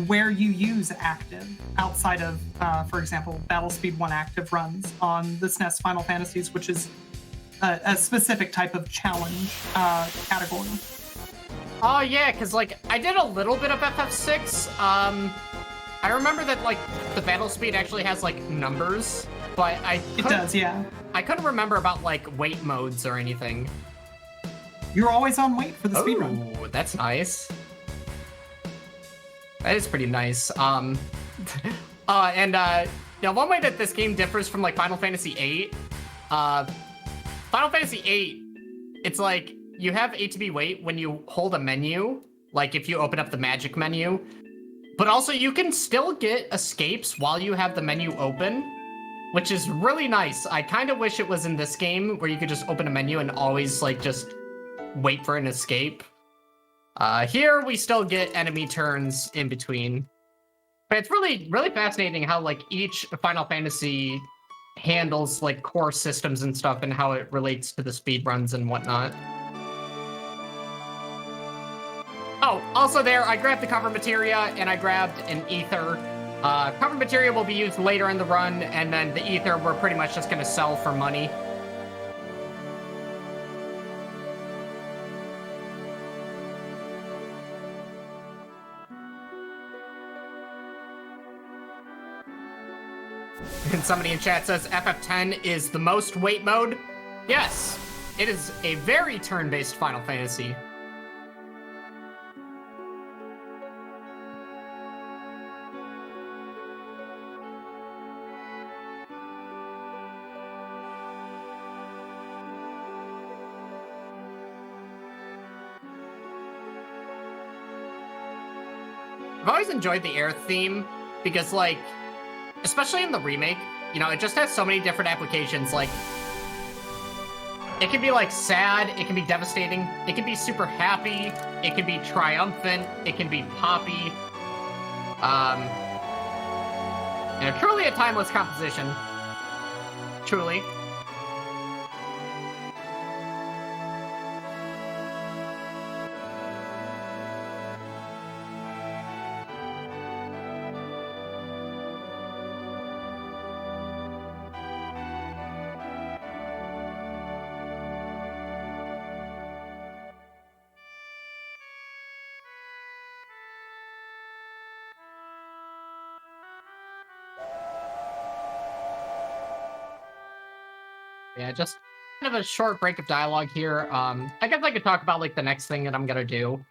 where you use active outside of, for example, Battle Speed 1 active runs on the SNES Final Fantasies, which is a specific type of challenge category. Oh yeah, because like I did a little bit of FF6. I remember that like the battle speed actually has like numbers, but it does, yeah. I couldn't remember about like wait modes or anything. You're always on wait for the speedrun. Oh, that's nice. That is pretty nice. And one way that this game differs from like Final Fantasy VIII, Final Fantasy VIII, it's like you have ATB wait when you hold a menu, like if you open up the magic menu, but also you can still get escapes while you have the menu open, which is really nice. I kind of wish it was in this game where you could just open a menu and always like just wait for an escape. Here we still get enemy turns in between. But it's really, really fascinating how like each Final Fantasy handles like core systems and stuff and how it relates to the speedruns and whatnot. Oh, also there, I grabbed the cover materia and I grabbed an ether. Cover materia will be used later in the run, and then the ether we're pretty much just gonna sell for money. And somebody in chat says FF10 is the most wait mode. Yes, it is a very turn-based Final Fantasy. I've always enjoyed the air theme because, like, especially in the remake, you know, it just has so many different applications. Like, it can be, like, sad, it can be devastating, it can be super happy, it can be triumphant, it can be poppy. You know, truly a timeless composition. Truly. Yeah, just kind of a short break of dialogue here. I guess I could talk about like the next thing that I'm gonna do.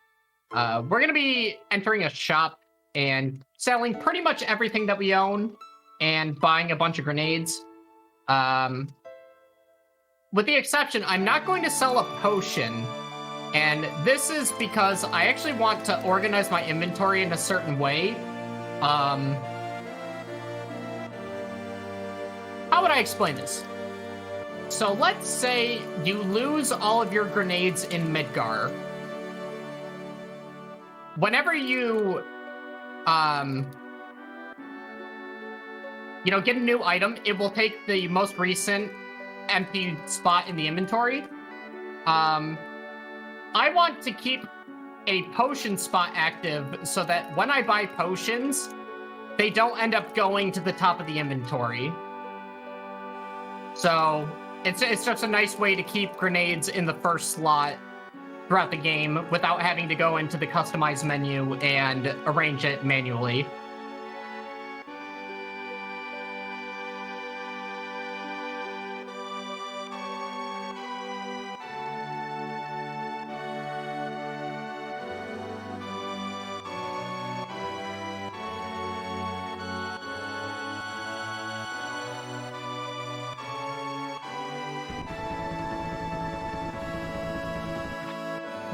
We're gonna be entering a shop and selling pretty much everything that we own and buying a bunch of grenades. With the exception, I'm not going to sell a potion. And this is because I actually want to organize my inventory in a certain way. How would I explain this? So let's say you lose all of your grenades in Midgar. Whenever you, get a new item, it will take the most recent empty spot in the inventory. I want to keep a potion spot active so that when I buy potions, they don't end up going to the top of the inventory. So it's just a nice way to keep grenades in the first slot throughout the game without having to go into the customize menu and arrange it manually.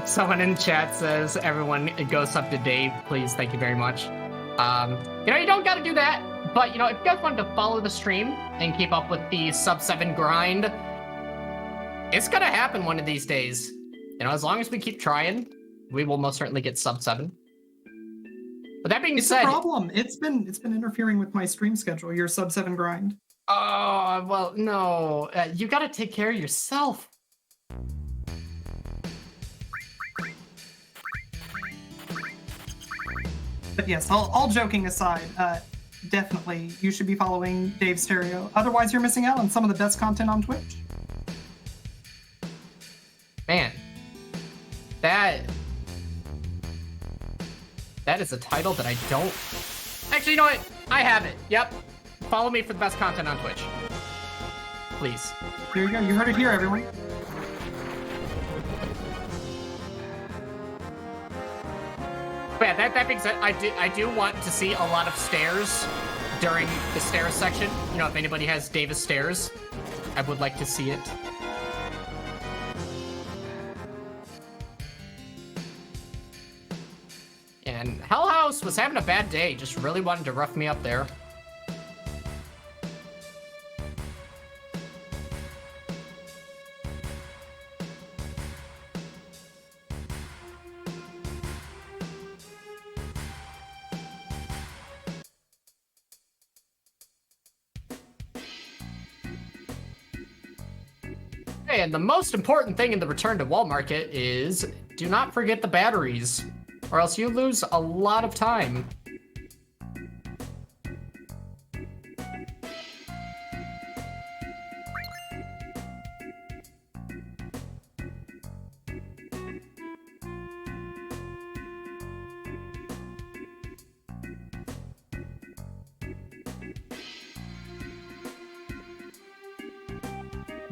Someone in chat says, everyone, goes up to Dave, please. Thank you very much. You don't gotta do that, but, if you guys wanted to follow the stream and keep up with the sub-7 grind, it's gonna happen one of these days. As long as we keep trying, we will most certainly get sub-7. But that being said... It's a problem. It's been interfering with my stream schedule, your sub-7 grind. Oh, well, no. You gotta take care of yourself. But yes, all joking aside, definitely you should be following Dave Stereo. Otherwise, you're missing out on some of the best content on Twitch. Man, that is a title that I don't... Actually, you know what? I have it. Yep. Follow me for the best content on Twitch. Please. There you go. You heard it here, everyone. But yeah, that being said, I do want to see a lot of stairs during the stairs section. You know, if anybody has Davis stairs, I would like to see it. And Hell House was having a bad day, just really wanted to rough me up there. Hey, and the most important thing in the return to wall market is do not forget the batteries, or else you lose a lot of time.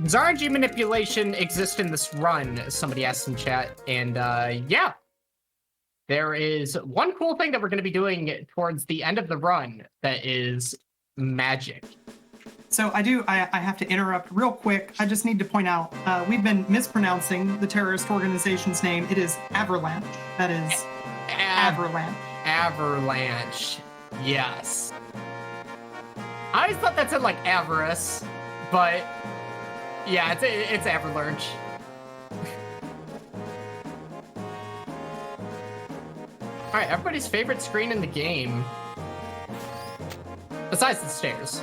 Does RNG manipulation exist in this run? Somebody asked in chat, and yeah. There is one cool thing that we're going to be doing towards the end of the run that is magic. So I have to interrupt real quick. I just need to point out, we've been mispronouncing the terrorist organization's name. It is Avalanche. That is Avalanche. Avalanche. Yes. I always thought that said like avarice, but yeah, it's Avalanche. All right, everybody's favorite screen in the game, besides the stairs.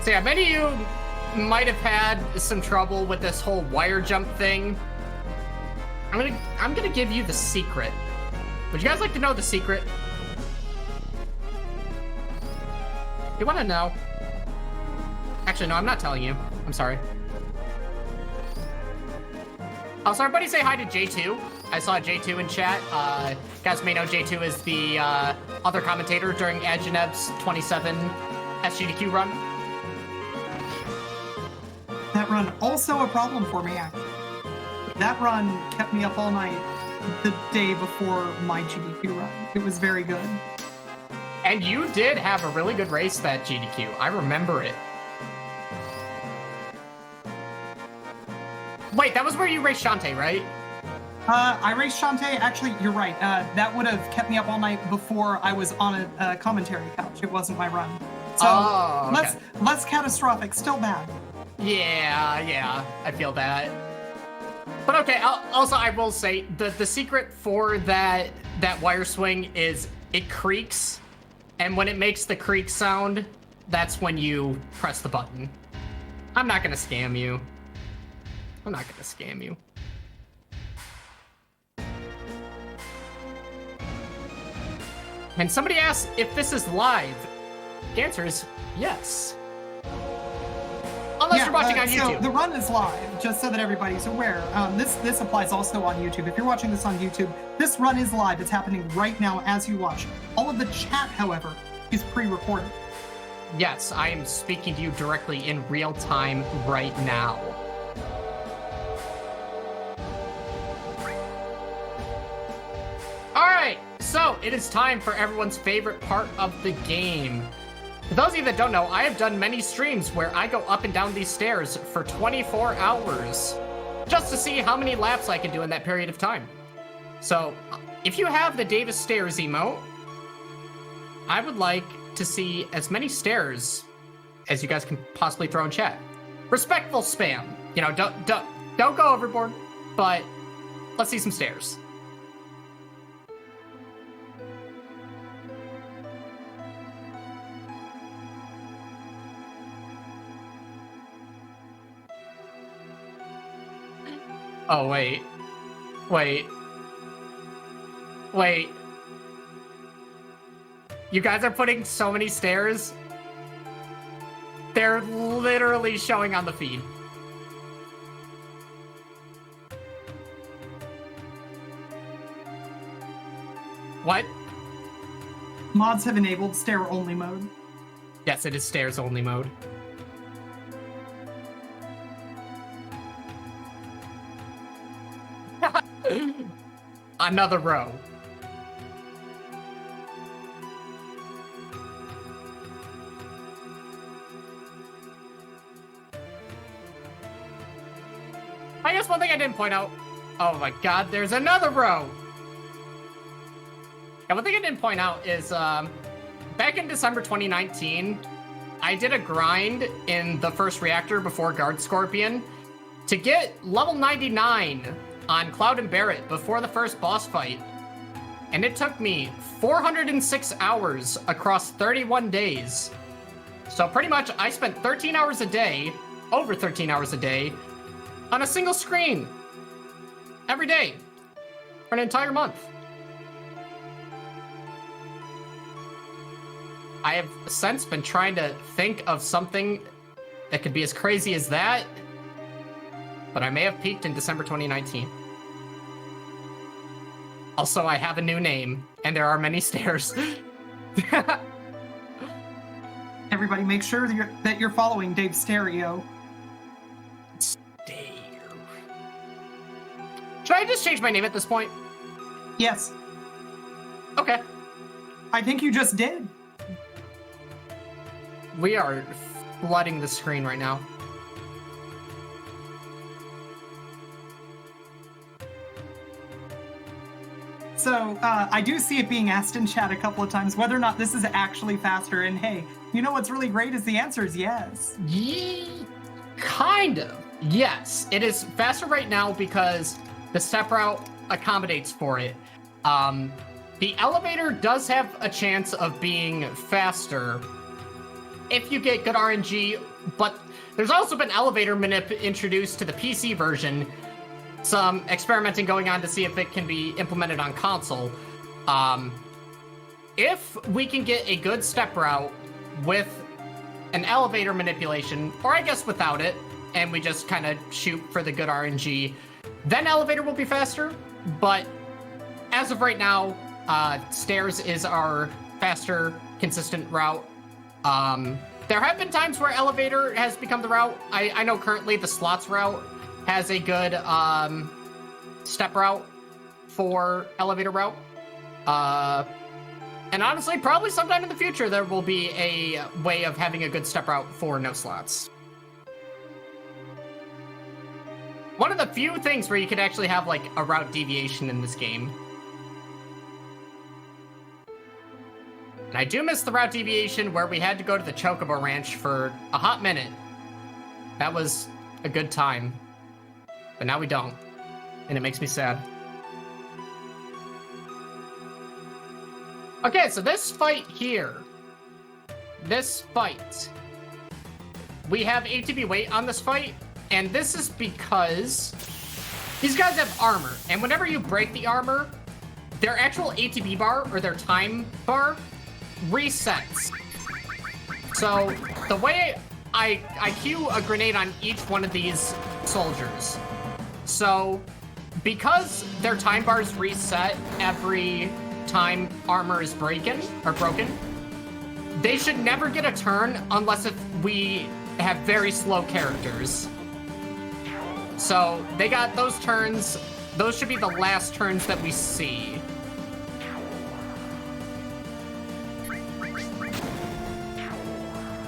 So yeah, many of you might have had some trouble with this whole wire jump thing. I'm gonna give you the secret. Would you guys like to know the secret? You want to know? Actually, no, I'm not telling you. I'm sorry. Also, everybody say hi to J2. I saw J2 in chat. You guys may know J2 is the other commentator during Adjanev's 27 SGDQ run. That run also a problem for me, actually. That run kept me up all night the day before my GDQ run. It was very good. And you did have a really good race that GDQ. I remember it. Wait, that was where you raced Shantae, right? I raced Shantae. Actually, you're right. That would have kept me up all night before I was on a commentary couch. It wasn't my run. So okay. less catastrophic. Still bad. Yeah, I feel that. But okay, also I will say, the secret for that wire swing is it creaks, and when it makes the creak sound, that's when you press the button. I'm not gonna scam you. I'm not gonna scam you. And somebody asked if this is live. The answer is yes. Unless you're watching on YouTube. So the run is live, just so that everybody's aware. This applies also on YouTube. If you're watching this on YouTube, this run is live. It's happening right now as you watch. All of the chat, however, is pre-recorded. Yes, I am speaking to you directly in real time right now. All right, so it is time for everyone's favorite part of the game. For those of you that don't know, I have done many streams where I go up and down these stairs for 24 hours just to see how many laps I can do in that period of time. So if you have the Davis Stairs emote, I would like to see as many stairs as you guys can possibly throw in chat. Respectful spam. you know, don't go overboard, but let's see some stairs. Oh, wait. You guys are putting so many stairs. They're literally showing on the feed. What? Mods have enabled stair-only mode. Yes, it is stairs-only mode. Another row. I guess one thing I didn't point out. Oh my god, there's another row! Yeah, one thing I didn't point out is, back in December 2019, I did a grind in the first reactor before Guard Scorpion to get level 99 on Cloud and Barret before the first boss fight. And it took me 406 hours across 31 days. So pretty much I spent 13 hours a day, over 13 hours a day, on a single screen. Every day. For an entire month. I have since been trying to think of something that could be as crazy as that, but I may have peaked in December 2019. Also, I have a new name, and there are many stairs. Everybody make sure that you're following Dave Stereo. Should I just change my name at this point? Yes. Okay. I think you just did. We are flooding the screen right now. So, I do see it being asked in chat a couple of times whether or not this is actually faster, and hey, you know what's really great is the answer is yes. Kind of. Yes, it is faster right now because the step route accommodates for it. The elevator does have a chance of being faster if you get good RNG, but there's also been elevator manip introduced to the PC version. Some experimenting going on to see if it can be implemented on console. If we can get a good step route with an elevator manipulation, or I guess without it, and we just kind of shoot for the good RNG, then elevator will be faster. But as of right now, stairs is our faster, consistent route. There have been times where elevator has become the route. I know currently the slots route has a good step route for elevator route. And honestly, probably sometime in the future, there will be a way of having a good step route for no slots. One of the few things where you could actually have like a route deviation in this game. And I do miss the route deviation where we had to go to the Chocobo Ranch for a hot minute. That was a good time. But now we don't. And it makes me sad. Okay, so this fight here. This fight. We have ATB weight on this fight. And this is because these guys have armor. And whenever you break the armor, their actual ATB bar, or their time bar, resets. So the way I cue a grenade on each one of these soldiers. So because their time bars reset every time armor is broken, they should never get a turn unless if we have very slow characters. So they got those turns. Those should be the last turns that we see.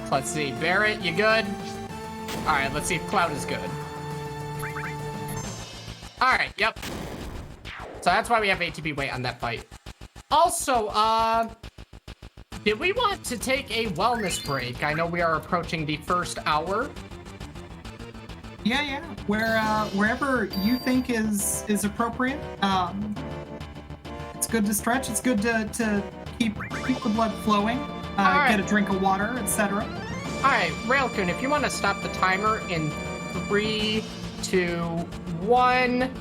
Let's see, Barret, you good? All right, let's see if Cloud is good. All right, yep. So that's why we have ATB weight on that fight. Also, did we want to take a wellness break? I know we are approaching the first hour. Yeah. Wherever you think is appropriate. It's good to stretch. It's good to keep the blood flowing. right. Get a drink of water, etc. All right, Railcoon, if you want to stop the timer in 3, 2, 1.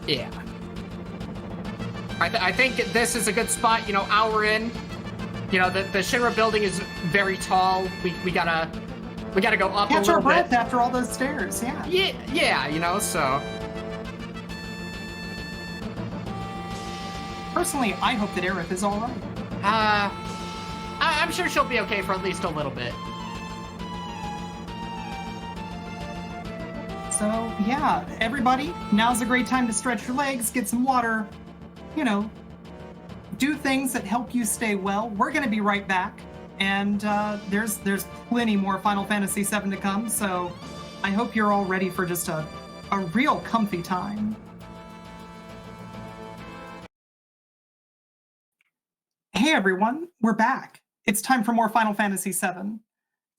Yeah. I think this is a good spot. You know, hour in. You know, the Shinra building is very tall. We gotta go up Catch a our little breath bit. after all those stairs. Yeah. Yeah. You know, so. Personally, I hope that Aerith is all right. I'm sure she'll be okay for at least a little bit. So yeah, everybody, now's a great time to stretch your legs, get some water, you know, do things that help you stay well. We're going to be right back, and there's plenty more Final Fantasy VII to come, so I hope you're all ready for just a real comfy time. Hey everyone, we're back. It's time for more Final Fantasy VII.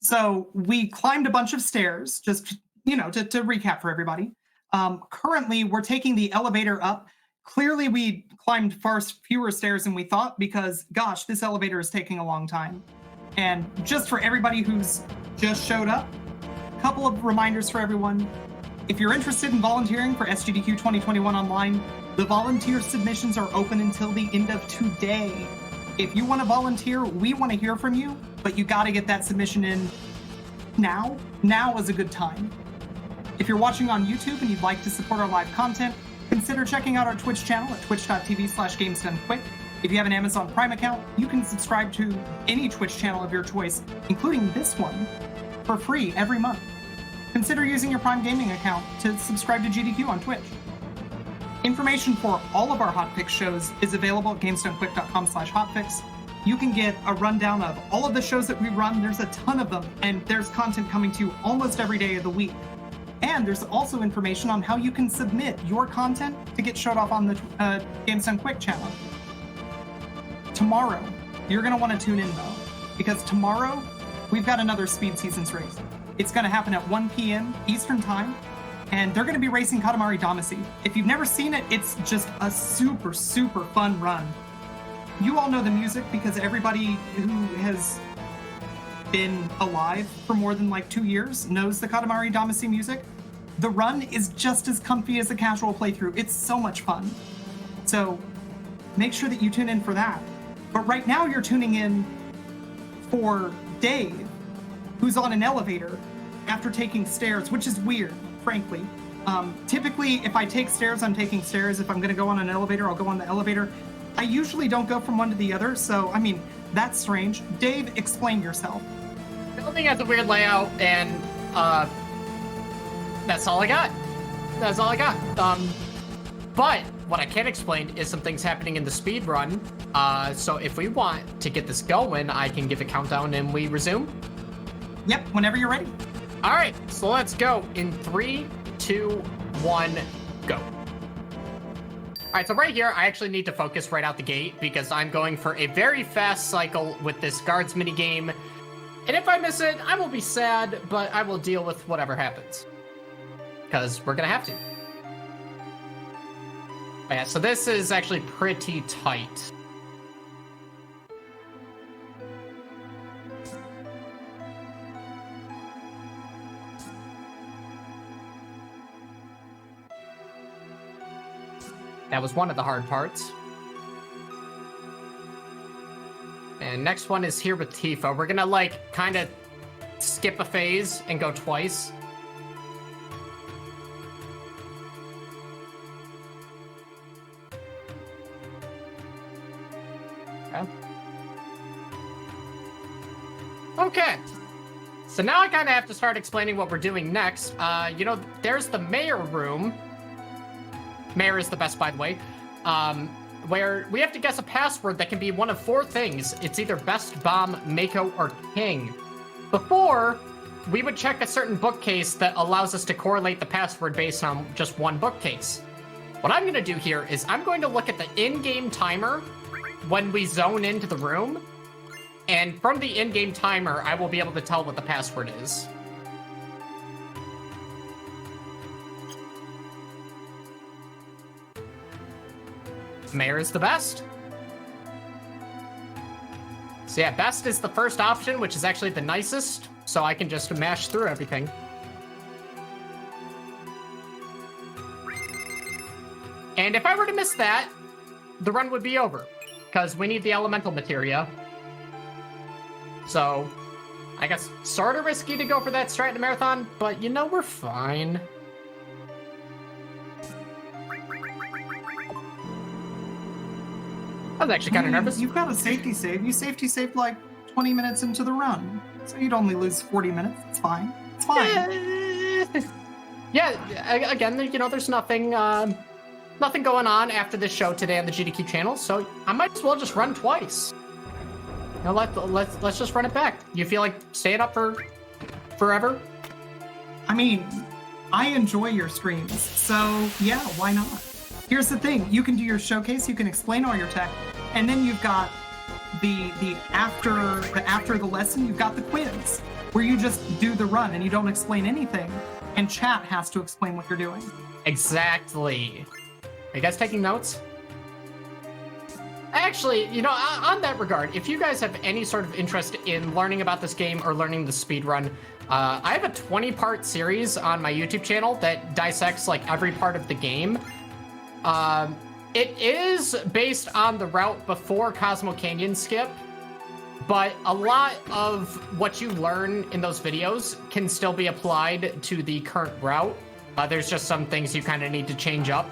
So we climbed a bunch of stairs, just, you know, to recap for everybody. Currently, we're taking the elevator up. Clearly, we climbed far fewer stairs than we thought because, gosh, this elevator is taking a long time. And just for everybody who's just showed up, a couple of reminders for everyone. If you're interested in volunteering for SGDQ 2021 online, the volunteer submissions are open until the end of today. If you want to volunteer, we want to hear from you, but you got to get that submission in now. Now is a good time. If you're watching on YouTube and you'd like to support our live content, consider checking out our Twitch channel at twitch.tv/GamesDoneQuick. If you have an Amazon Prime account, you can subscribe to any Twitch channel of your choice, including this one, for free every month. Consider using your Prime Gaming account to subscribe to GDQ on Twitch. Information for all of our Hotfix shows is available at GamesDoneQuick.com/hotfix. You can get a rundown of all of the shows that we run. There's a ton of them, and there's content coming to you almost every day of the week. And there's also information on how you can submit your content to get showed off on the Games Done Quick channel. Tomorrow, you're going to want to tune in, though, because tomorrow, we've got another Speed Seasons race. It's going to happen at 1 p.m. Eastern Time, and they're going to be racing Katamari Damacy. If you've never seen it, it's just a super, super fun run. You all know the music because everybody who has been alive for more than like 2 years knows the Katamari Damacy music. The run is just as comfy as a casual playthrough. It's so much fun. So make sure that you tune in for that. But right now you're tuning in for Dave, who's on an elevator after taking stairs, which is weird, frankly. Typically, if I take stairs, I'm taking stairs. If I'm going to go on an elevator, I'll go on the elevator. I usually don't go from one to the other, so, I mean, that's strange. Dave, explain yourself. The building has a weird layout, and, that's all I got. That's all I got. But what I can explain is some things happening in the speed run. So if we want to get this going, I can give a countdown and we resume. Yep, whenever you're ready. All right, so let's go in 3, 2, 1, go. All right, so right here, I actually need to focus right out the gate because I'm going for a very fast cycle with this guards minigame. And if I miss it, I will be sad, but I will deal with whatever happens. Because we're gonna have to. Yeah, so this is actually pretty tight. That was one of the hard parts. And next one is here with Tifa. We're gonna, like, kind of skip a phase and go twice. Okay. So now I kind of have to start explaining what we're doing next. You know, there's the mayor room. Mayor is the best, by the way. Where we have to guess a password that can be one of 4 things. It's either best, bomb, Mako, or king. Before, we would check a certain bookcase that allows us to correlate the password based on just one bookcase. What I'm going to do here is I'm going to look at the in-game timer when we zone into the room. And from the in-game timer, I will be able to tell what the password is. Mayor is the best. So yeah, best is the first option, which is actually the nicest, so I can just mash through everything. And if I were to miss that, the run would be over, because we need the elemental materia. So, I guess sort of risky to go for that strat in a marathon, but you know, we're fine. I was actually kind of nervous. You've got a safety save. You safety saved like 20 minutes into the run, so you'd only lose 40 minutes. It's fine. It's fine. Yeah, again, you know, there's nothing going on after this show today on the GDQ channel, so I might as well just run twice. You know, let's just run it back. You feel like staying up for forever? I mean, I enjoy your streams, so yeah, why not? Here's the thing: you can do your showcase, you can explain all your tech, and then you've got the after the lesson, you've got the quiz, where you just do the run and you don't explain anything, and chat has to explain what you're doing. Exactly. Are you guys taking notes? Actually, you know, on that regard, if you guys have any sort of interest in learning about this game or learning the speedrun, I have a 20-part series on my YouTube channel that dissects like every part of the game. It is based on the route before Cosmo Canyon skip, but a lot of what you learn in those videos can still be applied to the current route. There's just some things you kind of need to change up.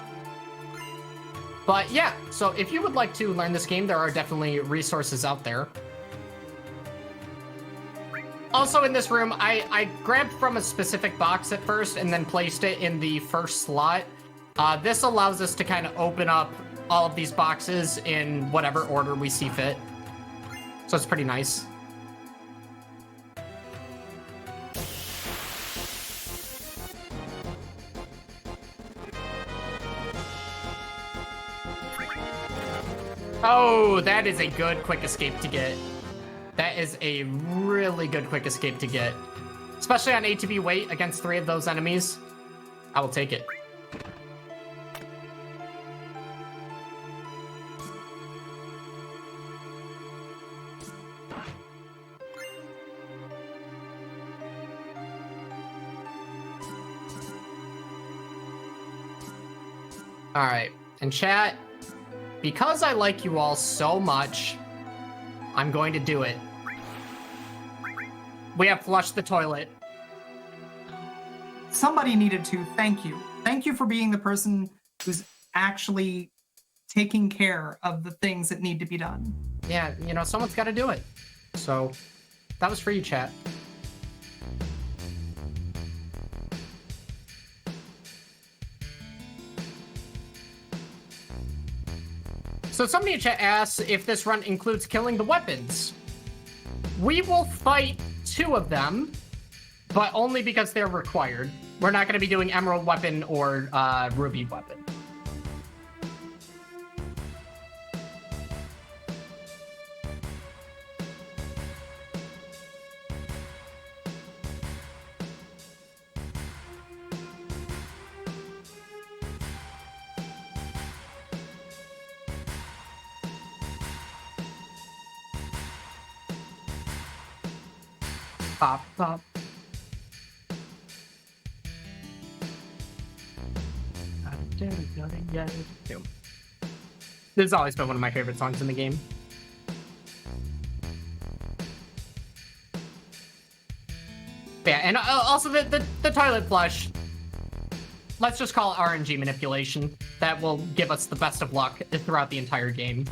But yeah, so if you would like to learn this game, there are definitely resources out there. Also in this room, I grabbed from a specific box at first and then placed it in the first slot. This allows us to kind of open up all of these boxes in whatever order we see fit. So it's pretty nice. Oh, that is a good quick escape to get. That is a really good quick escape to get. Especially on ATB weight against 3 of those enemies. I will take it. All right, and chat, because I like you all so much, I'm going to do it. We have flushed the toilet. Somebody needed to. Thank you. Thank you for being the person who's actually taking care of the things that need to be done. Yeah, you know, someone's got to do it. So, that was for you, chat. So somebody in chat asks if this run includes killing the weapons. We will fight 2 of them, but only because they're required. We're not going to be doing Emerald Weapon or Ruby Weapon. Pop, pop. This has always been one of my favorite songs in the game. Yeah, and also the toilet flush. Let's just call it RNG manipulation. That will give us the best of luck throughout the entire game.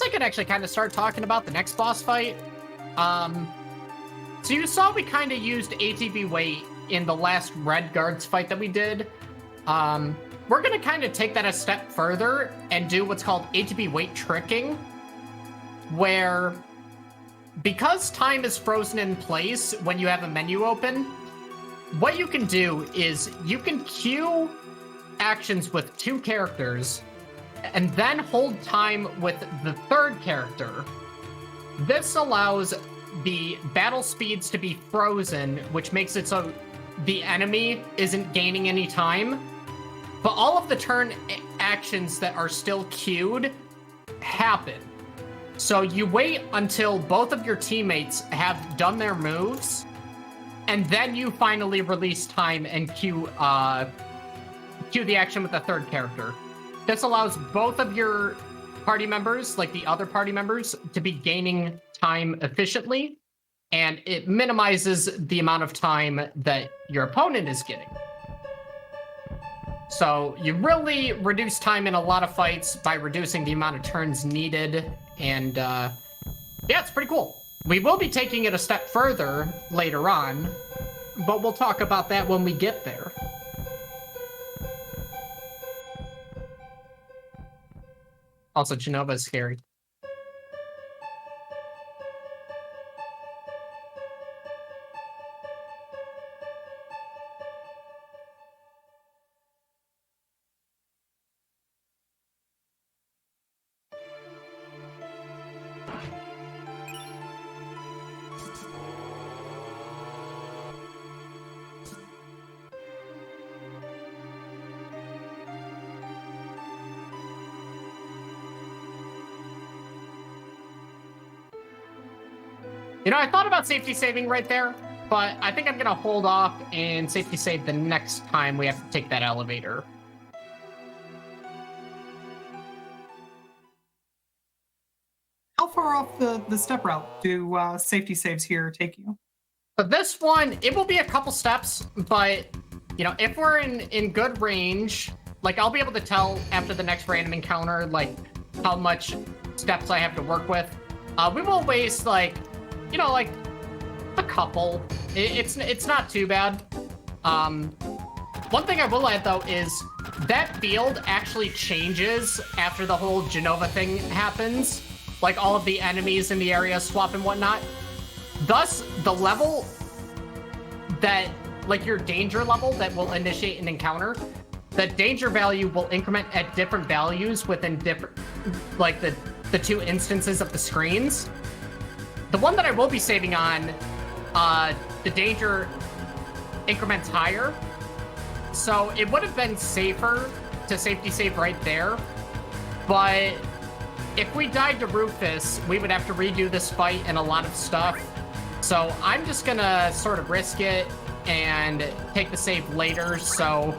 I could actually kind of start talking about the next boss fight. So you saw we kind of used ATB weight in the last Red Guards fight that we did. We're going to kind of take that a step further and do what's called ATB weight tricking, where because time is frozen in place when you have a menu open, what you can do is you can queue actions with 2 characters and then hold time with the 3rd character. This allows the battle speeds to be frozen, which makes it so the enemy isn't gaining any time, but all of the turn actions that are still queued happen. So you wait until both of your teammates have done their moves, and then you finally release time and queue the action with the 3rd character. This allows both of your party members, like the other party members, to be gaining time efficiently, and it minimizes the amount of time that your opponent is getting. So you really reduce time in a lot of fights by reducing the amount of turns needed, and yeah, it's pretty cool. We will be taking it a step further later on, but we'll talk about that when we get there. Also, Genova is scary. You know, I thought about safety saving right there, but I think I'm going to hold off and safety save the next time we have to take that elevator. How far off the step route do safety saves here take you? For this one, it will be a couple steps, but, you know, if we're in good range, like, I'll be able to tell after the next random encounter, like, how much steps I have to work with. We will waste, like, you know, like a couple. It's not too bad. One thing I will add though is that field actually changes after the whole Genova thing happens. Like all of the enemies in the area swap and whatnot. Thus, the level that, like your danger level that will initiate an encounter, the danger value will increment at different values within different, like the 2 instances of the screens. The one that I will be saving on, the danger increments higher. So it would have been safer to safety save right there. But if we died to Rufus, we would have to redo this fight and a lot of stuff. So I'm just gonna sort of risk it and take the save later. So,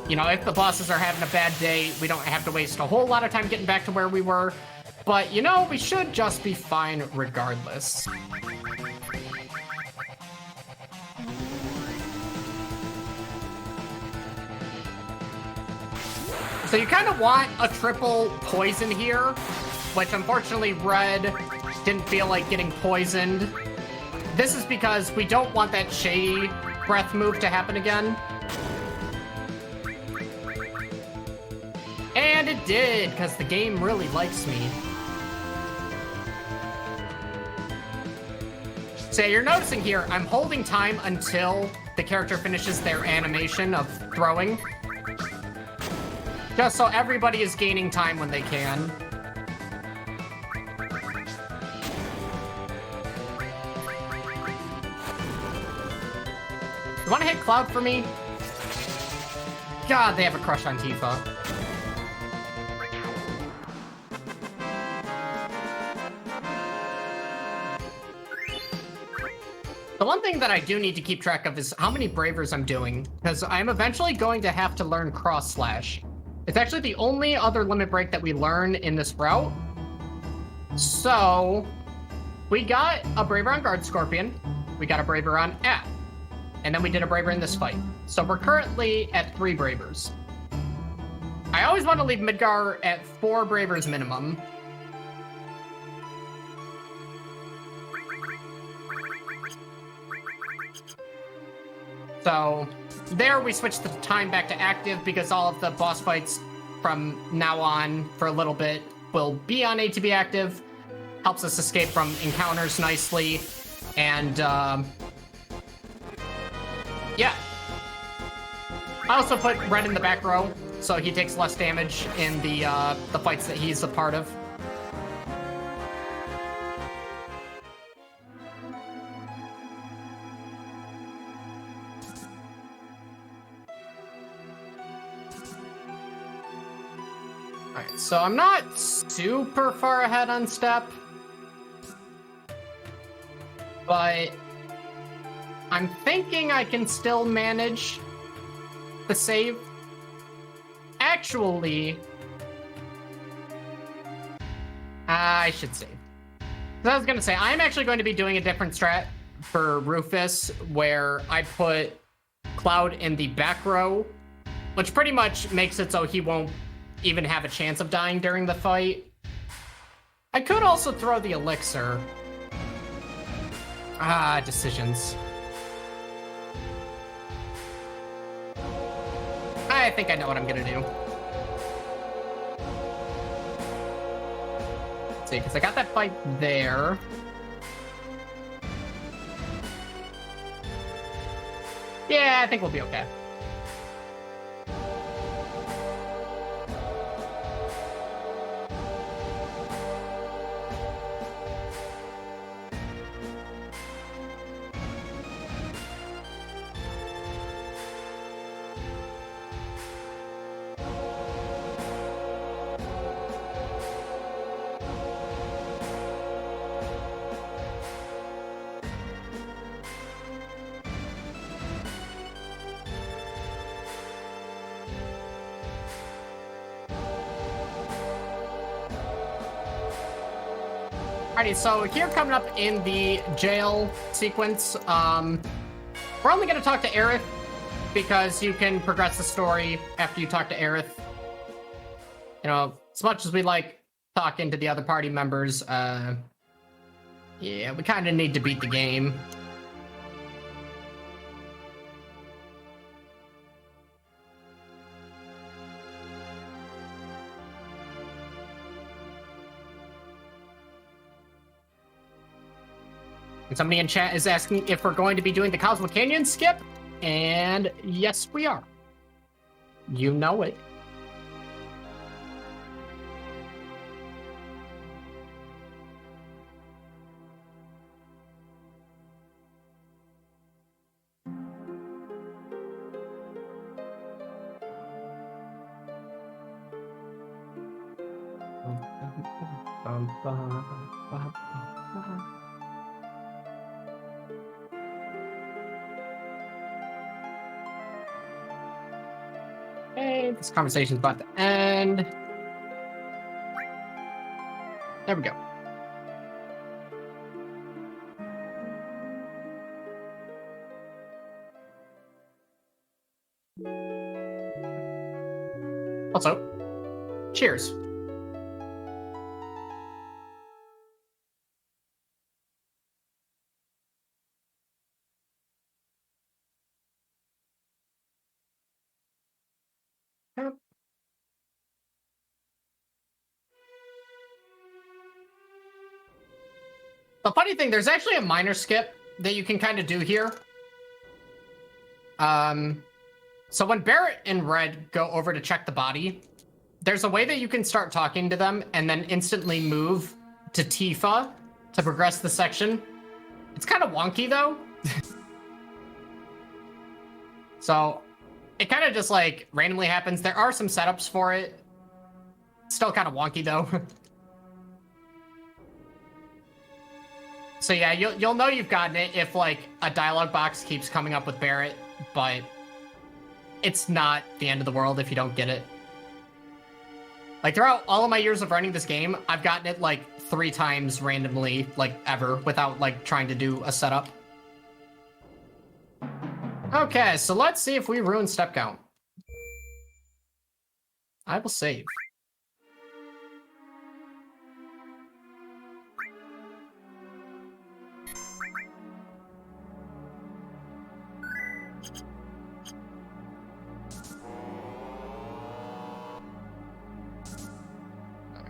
you know, if the bosses are having a bad day, we don't have to waste a whole lot of time getting back to where we were. But, you know, we should just be fine regardless. So you kind of want a triple poison here, which unfortunately Red didn't feel like getting poisoned. This is because we don't want that shady breath move to happen again. And it did, because the game really likes me. So you're noticing here, I'm holding time until the character finishes their animation of throwing. Just so everybody is gaining time when they can. You want to hit Cloud for me? God, they have a crush on Tifa. The one thing that I do need to keep track of is how many Bravers I'm doing, because I'm eventually going to have to learn Cross Slash. It's actually the only other limit break that we learn in this route. So, we got a Braver on Guard Scorpion, we got a Braver on At, and then we did a Braver in this fight. So we're currently at 3 Bravers. I always want to leave Midgar at 4 Bravers minimum, So there we switch the time back to active because all of the boss fights from now on for a little bit will be on ATB active. Helps us escape from encounters nicely. And yeah. I also put Red in the back row so he takes less damage in the fights that he's a part of. Alright, so I'm not super far ahead on step, but I'm thinking I can still manage the save. Actually, I should save. So I was gonna say, I'm actually going to be doing a different strat for Rufus, where I put Cloud in the back row, which pretty much makes it so he won't even have a chance of dying during the fight. I could also throw the elixir. Decisions. I think I know what I'm gonna do. Let's see, because I got that fight there. Yeah, I think we'll be okay. Alrighty, so here coming up in the jail sequence, we're only going to talk to Aerith because you can progress the story after you talk to Aerith. You know, as much as we like talking to the other party members, yeah, we kind of need to beat the game. And somebody in chat is asking if we're going to be doing the Cosmic Canyon skip, and yes, we are. You know it. Okay, this conversation's about to end. There we go. What's up? Cheers. The funny thing, there's actually a minor skip that you can kind of do here. So when Barrett and Red go over to check the body, there's a way that you can start talking to them and then instantly move to Tifa to progress the section. It's kind of wonky though. So it kind of just like randomly happens. There are some setups for it. Still kind of wonky though. So yeah, you'll know you've gotten it if like a dialogue box keeps coming up with Barrett, but it's not the end of the world if you don't get it. Like throughout all of my years of running this game, I've gotten it like 3 times randomly, like ever, without like trying to do a setup. Okay, so let's see if we ruin step count. I will save.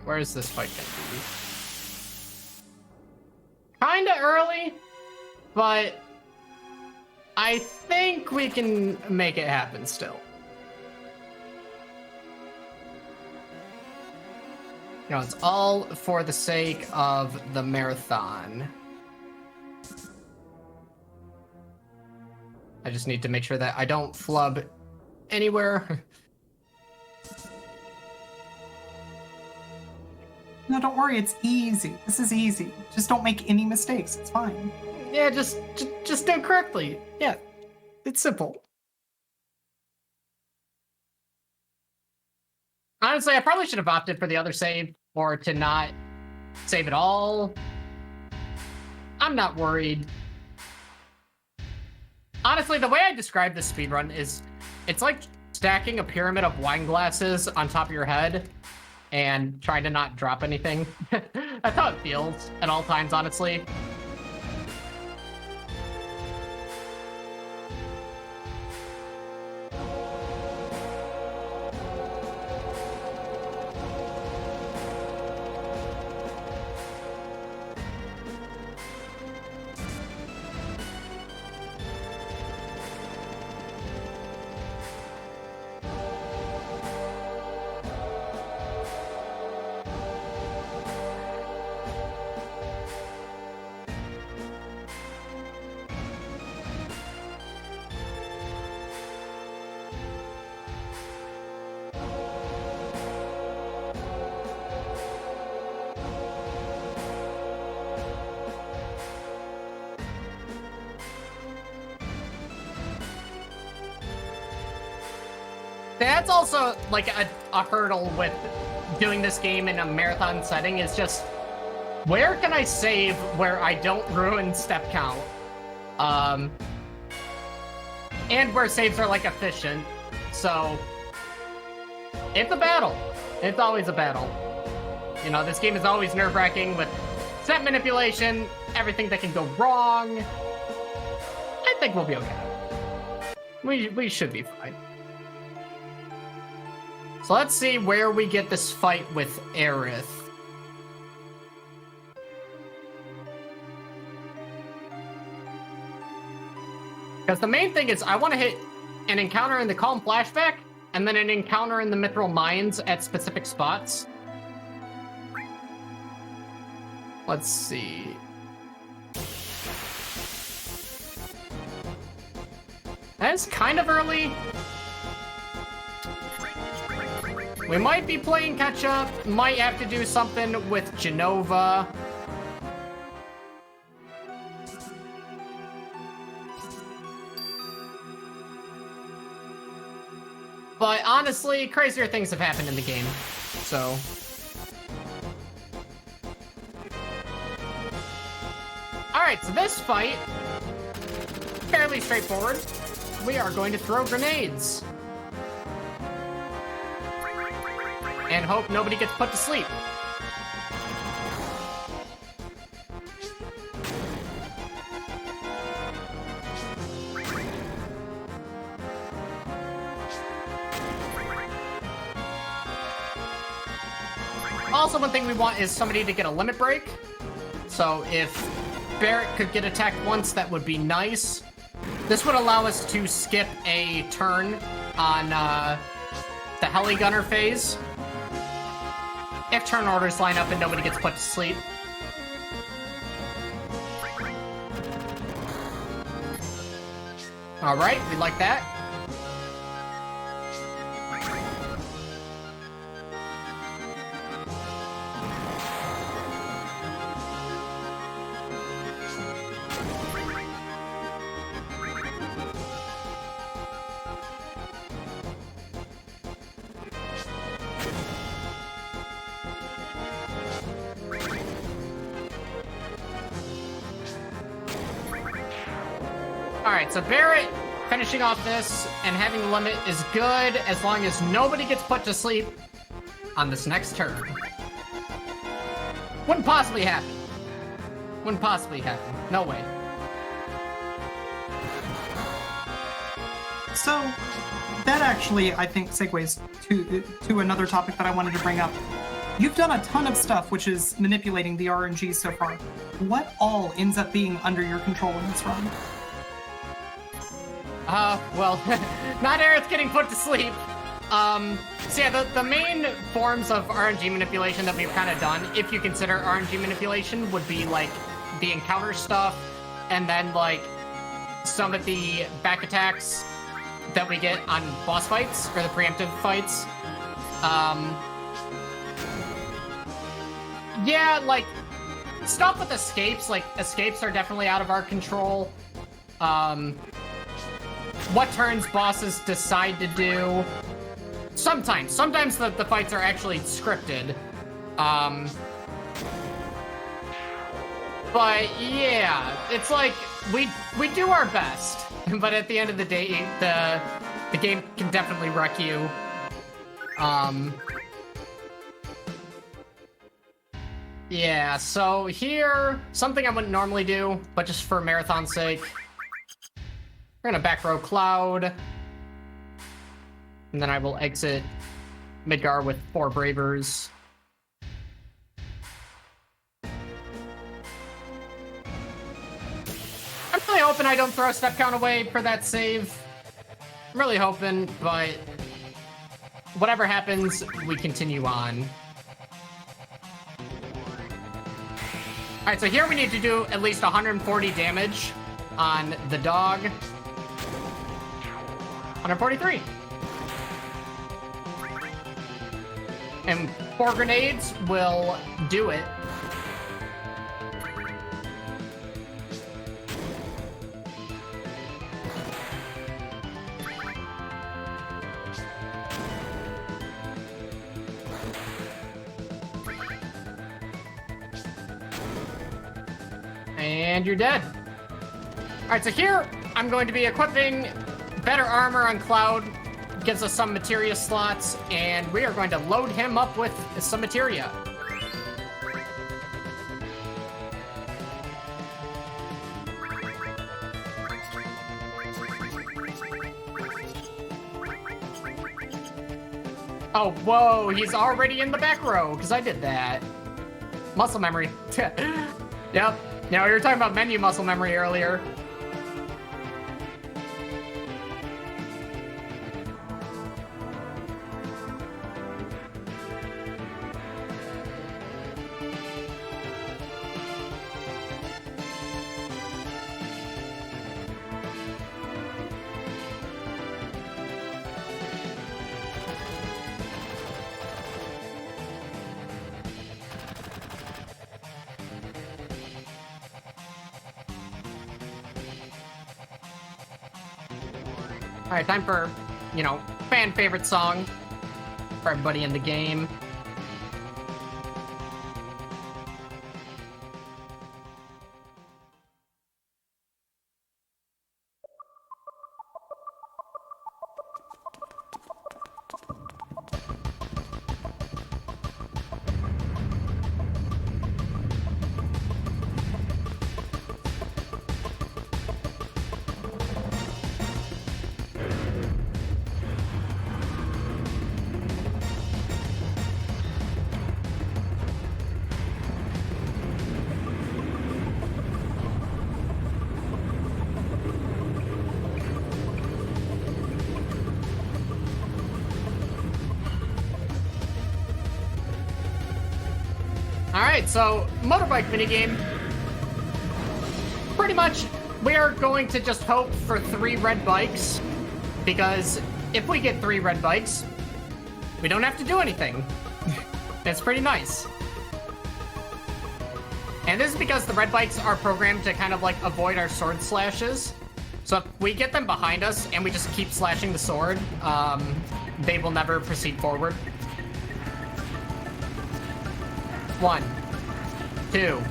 Where is this fight gonna be? Kinda early, but I think we can make it happen still. You know, it's all for the sake of the marathon. I just need to make sure that I don't flub anywhere. No, don't worry, it's easy. This is easy. Just don't make any mistakes. It's fine. Yeah, just do it correctly. Yeah, it's simple. Honestly, I probably should have opted for the other save or to not save at all. I'm not worried. Honestly, the way I describe this speedrun is it's like stacking a pyramid of wine glasses on top of your head and trying to not drop anything. That's how it feels at all times, honestly. That's also like a hurdle with doing this game in a marathon setting is just where can I save where I don't ruin step count? And where saves are like efficient. So it's a battle. It's always a battle. You know, this game is always nerve-wracking with set manipulation, everything that can go wrong. I think we'll be okay. We should be fine. So let's see where we get this fight with Aerith. Because the main thing is I want to hit an encounter in the Calm Flashback and then an encounter in the Mithril Mines at specific spots. Let's see. That's kind of early. We might be playing catch up, might have to do something with Genova. But honestly, crazier things have happened in the game, so. Alright, so this fight, fairly straightforward. We are going to throw grenades. And hope nobody gets put to sleep. Also, one thing we want is somebody to get a limit break. So if Barrett could get attacked once, that would be nice. This would allow us to skip a turn on the Heli Gunner phase. If turn orders line up and nobody gets put to sleep. All right, we like that. Alright, so Barrett finishing off this and having the limit is good as long as nobody gets put to sleep on this next turn. Wouldn't possibly happen. Wouldn't possibly happen. No way. So that actually, I think, segues to another topic that I wanted to bring up. You've done a ton of stuff which is manipulating the RNG so far. What all ends up being under your control in this run? Well, not Aerith getting put to sleep. So yeah, the main forms of RNG manipulation that we've kind of done, if you consider RNG manipulation, would be like the encounter stuff, and then like some of the back attacks that we get on boss fights, or the preemptive fights. Yeah, like, stuff with escapes, like, escapes are definitely out of our control. What turns bosses decide to do. Sometimes the fights are actually scripted. But yeah, it's like, we do our best. But at the end of the day, the game can definitely wreck you. Yeah, so here, something I wouldn't normally do, but just for marathon's sake. We're gonna back row Cloud. And then I will exit Midgar with 4 Bravers. I'm really hoping I don't throw a step count away for that save. I'm really hoping, but whatever happens, we continue on. Alright, so here we need to do at least 140 damage on the dog. 143. And 4 grenades will do it. And you're dead. Alright, so here I'm going to be equipping better armor on Cloud. Gives us some materia slots, and we are going to load him up with some materia. Oh, whoa, he's already in the back row, because I did that. Muscle memory. Yep. Now, we were talking about menu muscle memory earlier. All right, time for, you know, fan favorite song for everybody in the game. Alright, so motorbike minigame. Pretty much, we are going to just hope for 3 red bikes, because if we get 3 red bikes, we don't have to do anything. That's pretty nice. And this is because the red bikes are programmed to kind of like avoid our sword slashes. So if we get them behind us and we just keep slashing the sword, they will never proceed forward. 1, 2,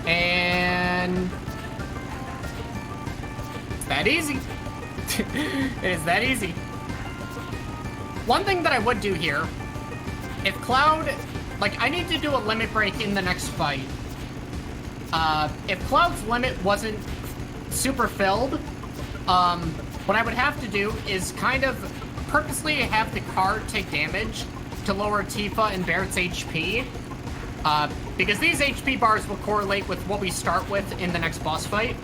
and it's that easy. It is that easy. One thing that I would do here, if Cloud, like, I need to do a limit break in the next fight. If Cloud's limit wasn't super filled, what I would have to do is kind of purposely have the card take damage to lower Tifa and Barrett's HP, because these HP bars will correlate with what we start with in the next boss fight.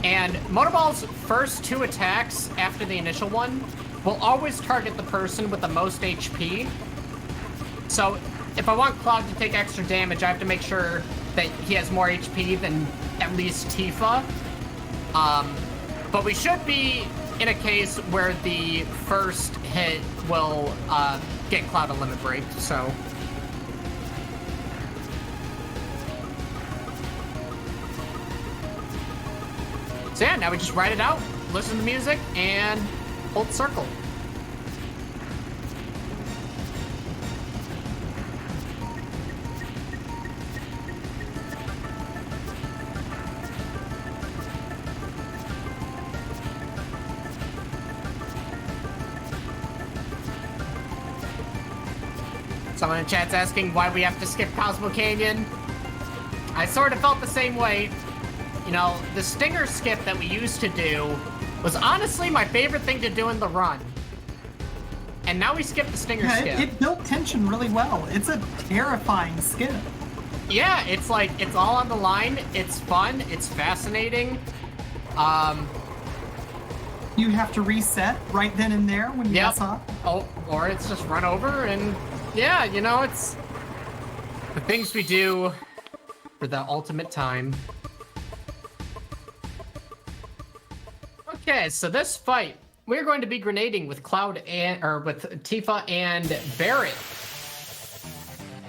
And Motorball's first 2 attacks after the initial one will always target the person with the most HP. So if I want Cloud to take extra damage, I have to make sure that he has more HP than at least Tifa. But we should be in a case where the first hit will get Cloud a limit break, so... So yeah, now we just write it out, listen to music, and hold circle. Someone in chat's asking why we have to skip Cosmo Canyon. I sort of felt the same way. You know, the stinger skip that we used to do was honestly my favorite thing to do in the run. And now we skip the stinger skip. It built tension really well. It's a terrifying skip. Yeah, it's like, it's all on the line. It's fun. It's fascinating. You have to reset right then and there when you mess up. Oh, or it's just run over and... Yeah, you know, it's the things we do for the ultimate time. Okay, so this fight, we're going to be grenading with with Tifa and Barrett.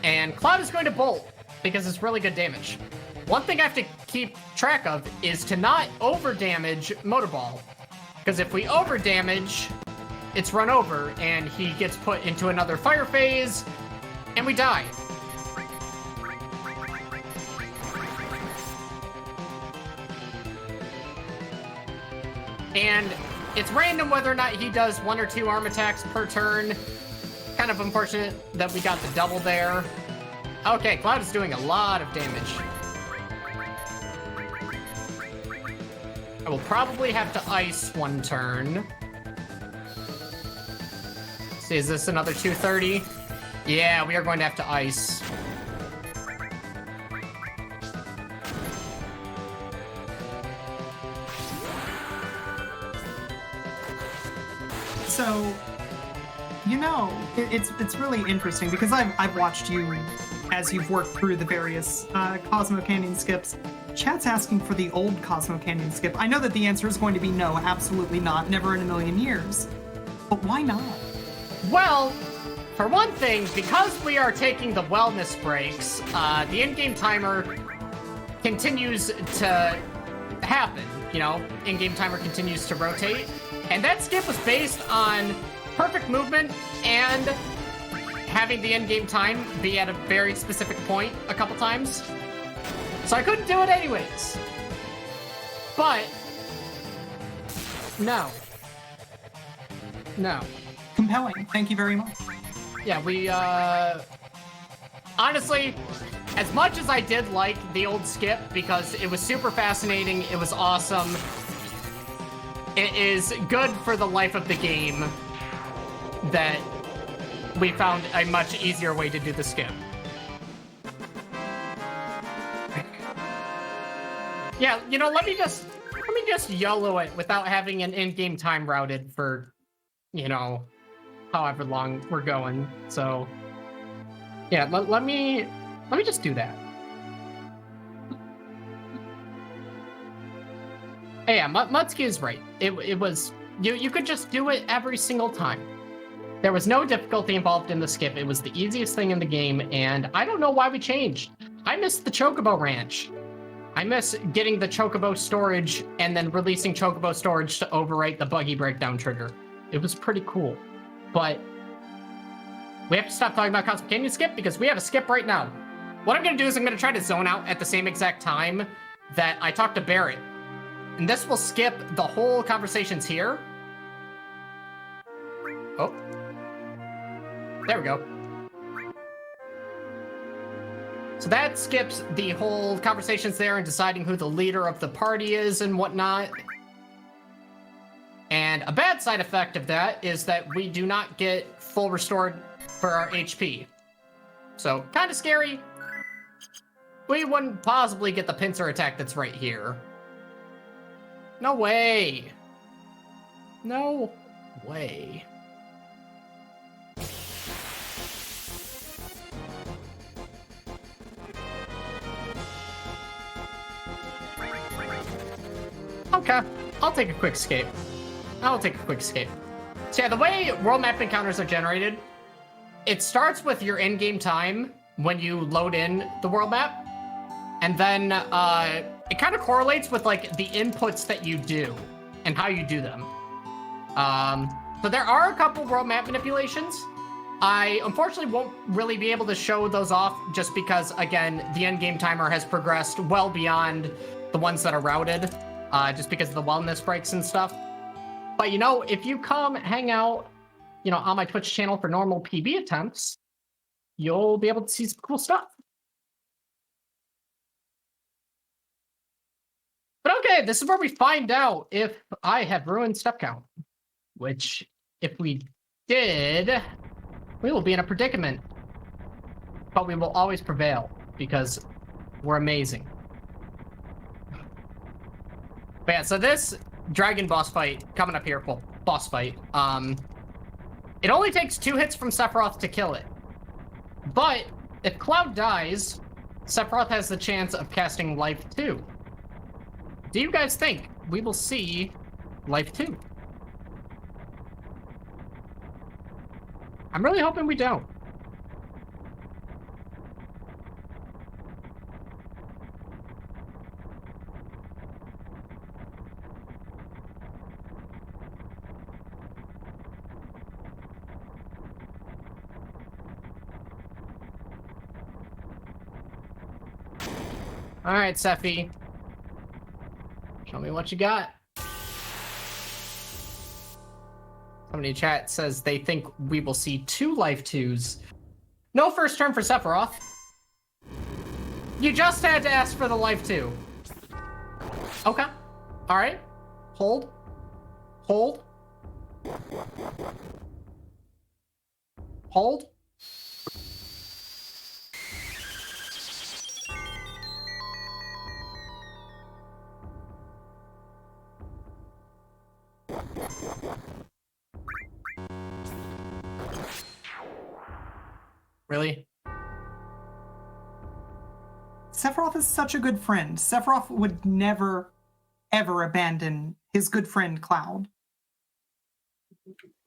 And Cloud is going to bolt because it's really good damage. One thing I have to keep track of is to not over-damage Motorball. Because if we over-damage, it's run over, and he gets put into another fire phase, and we die. And it's random whether or not he does 1 or 2 arm attacks per turn. Kind of unfortunate that we got the double there. Okay, Cloud is doing a lot of damage. I will probably have to ice 1 turn. See, is this another 230? Yeah, we are going to have to ice. So, you know, it's really interesting because I've watched you as you've worked through the various Cosmo Canyon skips. Chat's asking for the old Cosmo Canyon skip. I know that the answer is going to be no, absolutely not, never in a million years. But why not? Well, for one thing, because we are taking the wellness breaks, the in-game timer continues to happen. You know, in-game timer continues to rotate. And that skip was based on perfect movement and having the in-game time be at a very specific point a couple times. So I couldn't do it anyways. But, no. No. Compelling. Thank you very much. Yeah, we, honestly, as much as I did like the old skip because it was super fascinating, it was awesome, it is good for the life of the game that we found a much easier way to do the skip. Yeah, you know, let me just YOLO it without having an in-game time routed for, you know, however long we're going. So, yeah, let me just do that. Hey, yeah, Mutsuki is right. It was you could just do it every single time. There was no difficulty involved in the skip. It was the easiest thing in the game, and I don't know why we changed. I miss the Chocobo Ranch. I miss getting the Chocobo storage and then releasing Chocobo storage to overwrite the buggy breakdown trigger. It was pretty cool. But we have to stop talking about Cosmo Canyon skip because we have a skip right now. What I'm going to do is I'm going to try to zone out at the same exact time that I talk to Barrett. And this will skip the whole conversations here. Oh. There we go. So that skips the whole conversations there and deciding who the leader of the party is and whatnot. And And a bad side effect of that is that we do not get full restored for our HP. So, kind of scary. We wouldn't possibly get the pincer attack that's right here. No way. No way. Okay, I'll take a quick escape. I'll take a quick escape. So yeah, the way world map encounters are generated, it starts with your in-game time when you load in the world map, and then it kind of correlates with like the inputs that you do and how you do them. So there are a couple world map manipulations. I unfortunately won't really be able to show those off just because, again, the end-game timer has progressed well beyond the ones that are routed, just because of the wellness breaks and stuff. But, you know, if you come hang out, you know, on my Twitch channel for normal PB attempts, you'll be able to see some cool stuff. But okay, this is where we find out if I have ruined step count. Which, if we did, we will be in a predicament. But we will always prevail, because we're amazing. But yeah, so this dragon boss fight coming up here, well, boss fight, it only takes 2 hits from Sephiroth to kill it. But if Cloud dies, Sephiroth has the chance of casting Life 2. Do you guys think we will see Life 2? I'm really hoping we don't. All right, Sephi. Show me what you got. Somebody in chat says they think we will see 2 Life 2s. No first turn for Sephiroth. You just had to ask for the Life 2. Okay. All right. Hold. Hold. Hold. Really? Sephiroth is such a good friend. Sephiroth would never, ever abandon his good friend Cloud.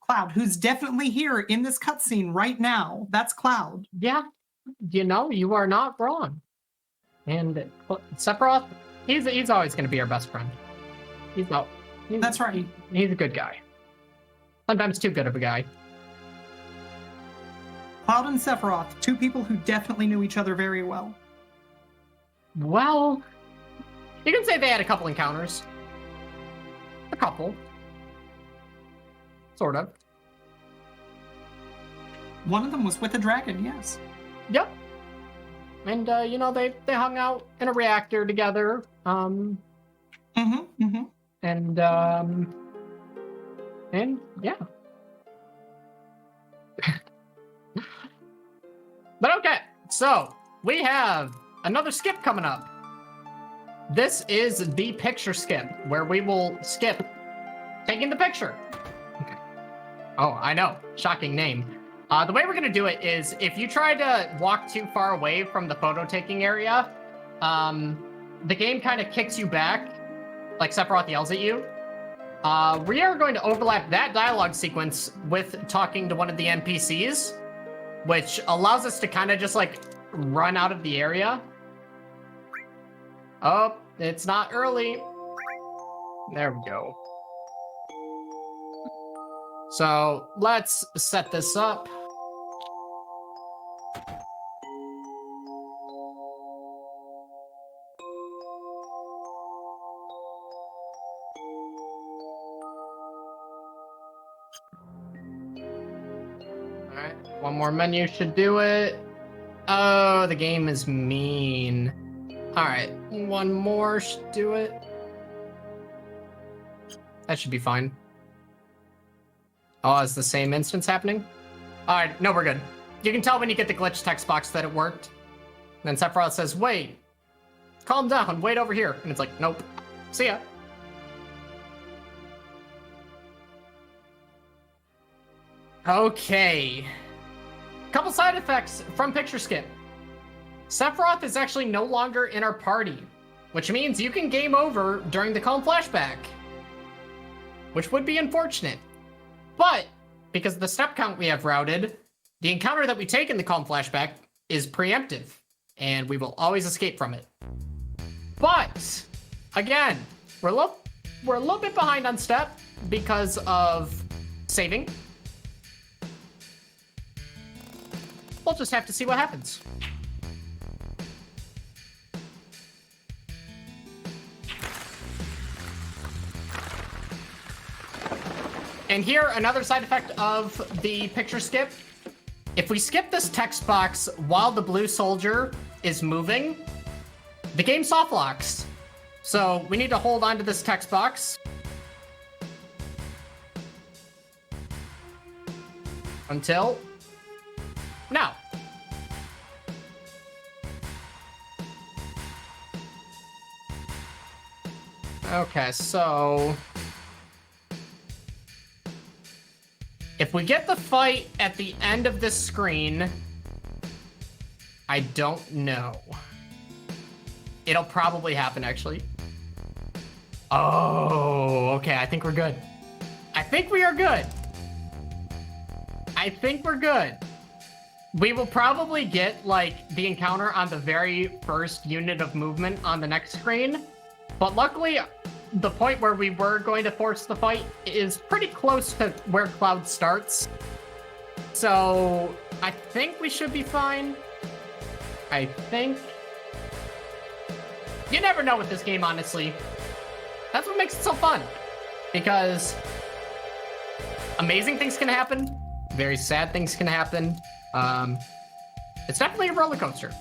Cloud, who's definitely here in this cutscene right now. That's Cloud. Yeah. You know, you are not wrong. And Sephiroth, he's always going to be our best friend. That's right. He's a good guy. Sometimes too good of a guy. Cloud and Sephiroth, 2 people who definitely knew each other very well. Well, you can say they had a couple encounters. A couple. Sort of. One of them was with a dragon, yes. Yep. And, you know, they hung out in a reactor together. And yeah. But okay, so we have another skip coming up. This is the picture skip, where we will skip taking the picture. Okay. Oh, I know, shocking name. The way we're gonna do it is if you try to walk too far away from the photo taking area, the game kind of kicks you back, like Sephiroth yells at you. We are going to overlap that dialogue sequence with talking to one of the NPCs, which allows us to kind of just like run out of the area. Oh, it's not early. There we go. So let's set this up. One more menu should do it. Oh, the game is mean. All right, one more should do it. That should be fine. Oh, is the same instance happening? All right, no, we're good. You can tell when you get the glitch text box that it worked. And then Sephiroth says, wait, calm down, wait over here. And it's like, nope, see ya. Okay. Couple side effects from picture skip. Sephiroth is actually no longer in our party, which means you can game over during the calm flashback, which would be unfortunate. But because of the step count we have routed, the encounter that we take in the calm flashback is preemptive, and we will always escape from it. But again, we're a little bit behind on step because of saving. We'll just have to see what happens. And here, another side effect of the picture skip. If we skip this text box while the blue soldier is moving, the game soft locks. So we need to hold on to this text box until now. Okay, so if we get the fight at the end of this screen, I don't know. It'll probably happen, actually. Oh, okay, I think we're good. I think we are good. I think we're good. We will probably get, like, the encounter on the very first unit of movement on the next screen. But luckily, the point where we were going to force the fight is pretty close to where Cloud starts. So I think we should be fine. I think. You never know with this game, honestly. That's what makes it so fun. Because amazing things can happen. Very sad things can happen. It's definitely a roller coaster.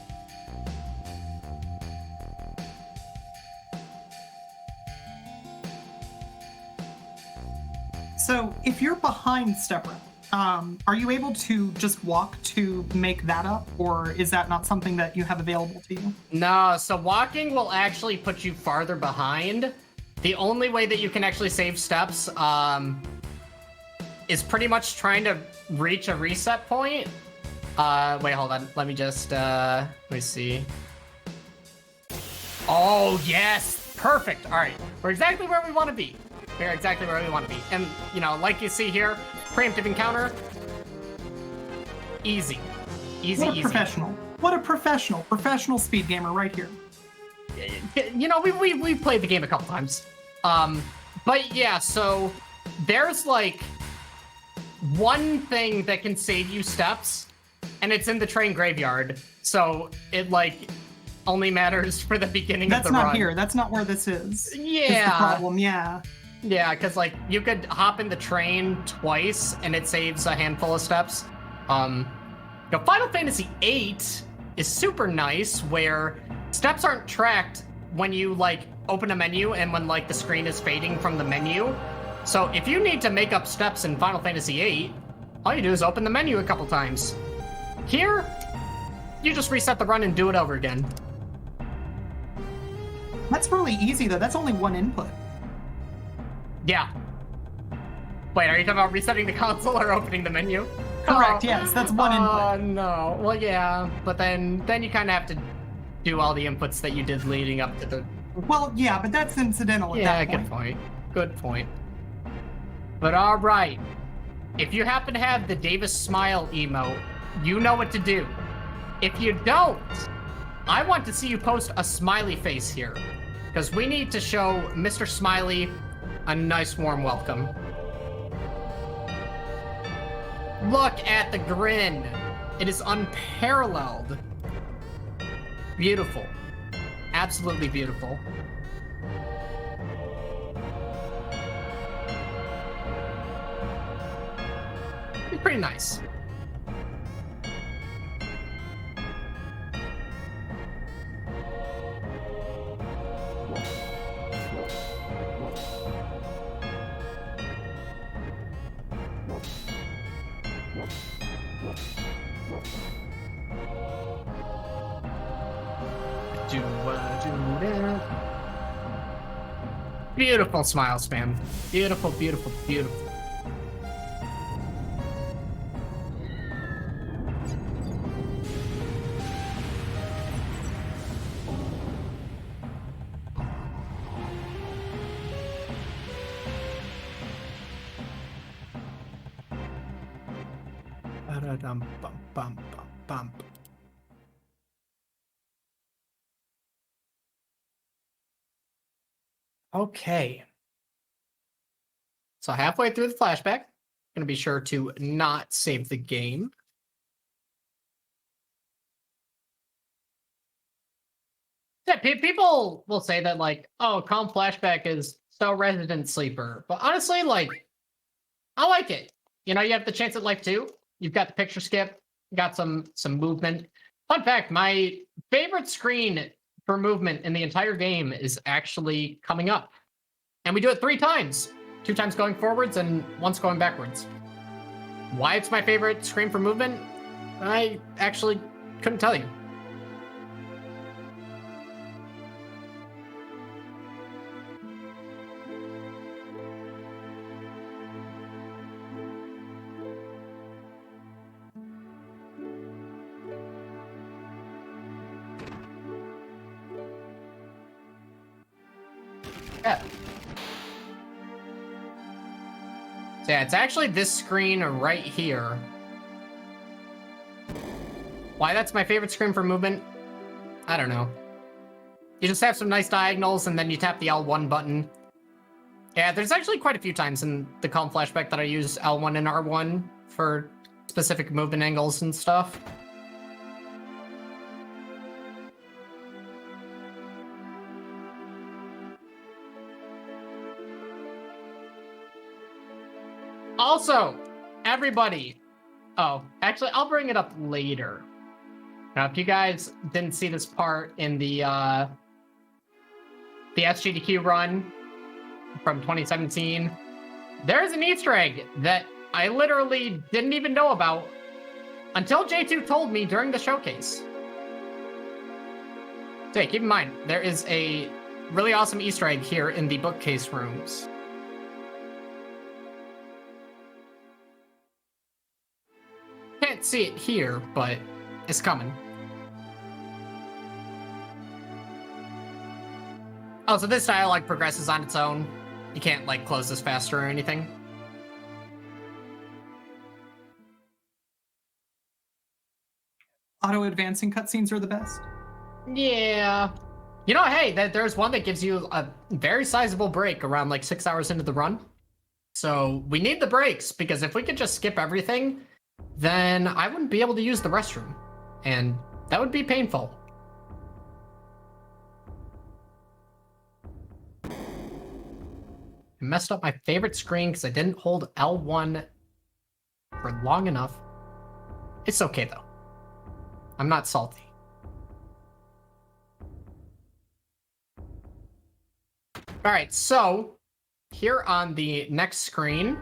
So if you're behind step run, are you able to just walk to make that up, or is that not something that you have available to you? No, so walking will actually put you farther behind. The only way that you can actually save steps is pretty much trying to reach a reset point. Wait, hold on. Let me just, let me see. Oh, yes. Perfect. All right. We're exactly where we want to be. We're exactly where we want to be. And, you know, like you see here, preemptive encounter. Easy. Easy, what a professional. What a professional speed gamer right here. You know, we've played the game a couple times. But yeah, so there's like one thing that can save you steps, and it's in the train graveyard. So it like only matters for the beginning of the run. That's not here. That's not where this is. Yeah. Is the problem, yeah. Yeah, because like you could hop in the train twice and it saves a handful of steps. You know, Final Fantasy VIII is super nice where steps aren't tracked when you like open a menu and when like the screen is fading from the menu. So if you need to make up steps in Final Fantasy VIII, all you do is open the menu a couple times. Here, you just reset the run and do it over again. That's really easy though. That's only one input. Yeah. Wait, are you talking about resetting the console or opening the menu? Correct, yes, that's one input. Oh, no. Well, yeah, but then you kind of have to do all the inputs that you did leading up to the... Well, yeah, but that's incidental at that point. Yeah, good point. Good point. But all right. If you happen to have the Davis Smile emote, you know what to do. If you don't, I want to see you post a smiley face here, because we need to show Mr. Smiley a nice warm welcome. Look at the grin. It is unparalleled. Beautiful. Absolutely beautiful. It's pretty nice. Beautiful smile spam. Beautiful, beautiful, beautiful. Okay. So halfway through the flashback, gonna be sure to not save the game. Yeah, people will say that like, oh, Calm Flashback is so Resident Sleeper, but honestly, like, I like it. You know, you have the chance at life too. You've got the picture skip, got some movement. Fun fact: my favorite screen for movement in the entire game is actually coming up, and we do it 3 times. 2 times going forwards and once going backwards. Why it's my favorite screen for movement, I actually couldn't tell you. Yeah. So yeah, it's actually this screen right here. Why that's my favorite screen for movement? I don't know. You just have some nice diagonals and then you tap the L1 button. Yeah, there's actually quite a few times in the Calm Flashback that I use L1 and R1 for specific movement angles and stuff. Also, everybody. Oh, actually, I'll bring it up later. Now, if you guys didn't see this part in the SGDQ run from 2017, there's an Easter egg that I literally didn't even know about until J2 told me during the showcase. So hey, keep in mind, there is a really awesome Easter egg here in the bookcase rooms. Can't see it here, but it's coming. Oh, so this dialogue progresses on its own. You can't, like, close this faster or anything. Auto-advancing cutscenes are the best. Yeah. You know, hey, there's one that gives you a very sizable break around, like, 6 hours into the run. So we need the breaks, because if we could just skip everything, then I wouldn't be able to use the restroom. And that would be painful. I messed up my favorite screen because I didn't hold L1 for long enough. It's okay, though. I'm not salty. All right, so here on the next screen,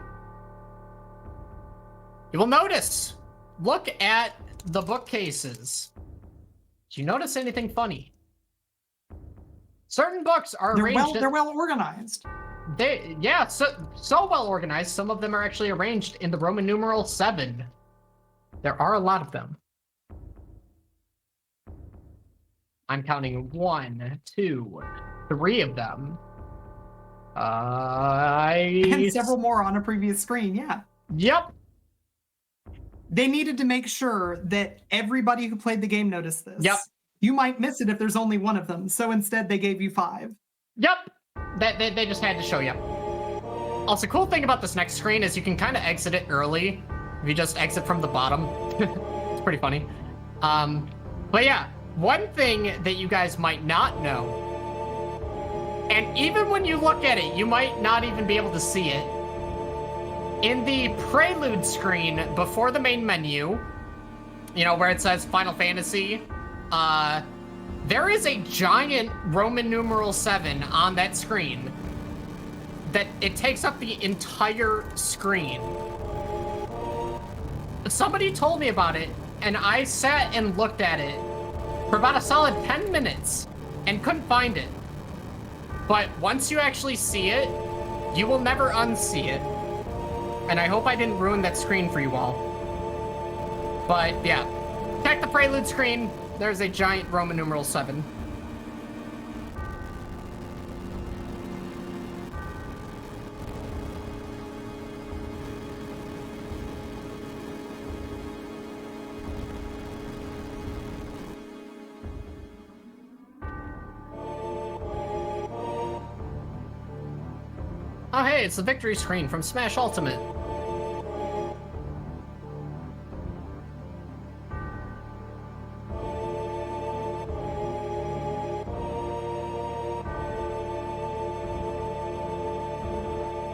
you will notice, look at the bookcases. Do you notice anything funny? Certain books are arranged. They're well organized. Yeah, so well organized. Some of them are actually arranged in the Roman numeral 7. There are a lot of them. I'm counting 1, 2, 3 of them. And several more on a previous screen, yeah. Yep. They needed to make sure that everybody who played the game noticed this. Yep. You might miss it if there's only one of them, so instead they gave you 5. Yep. They just had to show you. Also, cool thing about this next screen is you can kind of exit it early. If you just exit from the bottom. It's pretty funny. But yeah, one thing that you guys might not know, and even when you look at it, you might not even be able to see it. In the prelude screen before the main menu, you know, where it says Final Fantasy, there is a giant Roman numeral 7 on that screen that it takes up the entire screen. Somebody told me about it, and I sat and looked at it for about a solid 10 minutes and couldn't find it. But once you actually see it, you will never unsee it. And I hope I didn't ruin that screen for you all. But yeah, check the prelude screen. There's a giant Roman numeral 7. Oh hey, it's the victory screen from Smash Ultimate.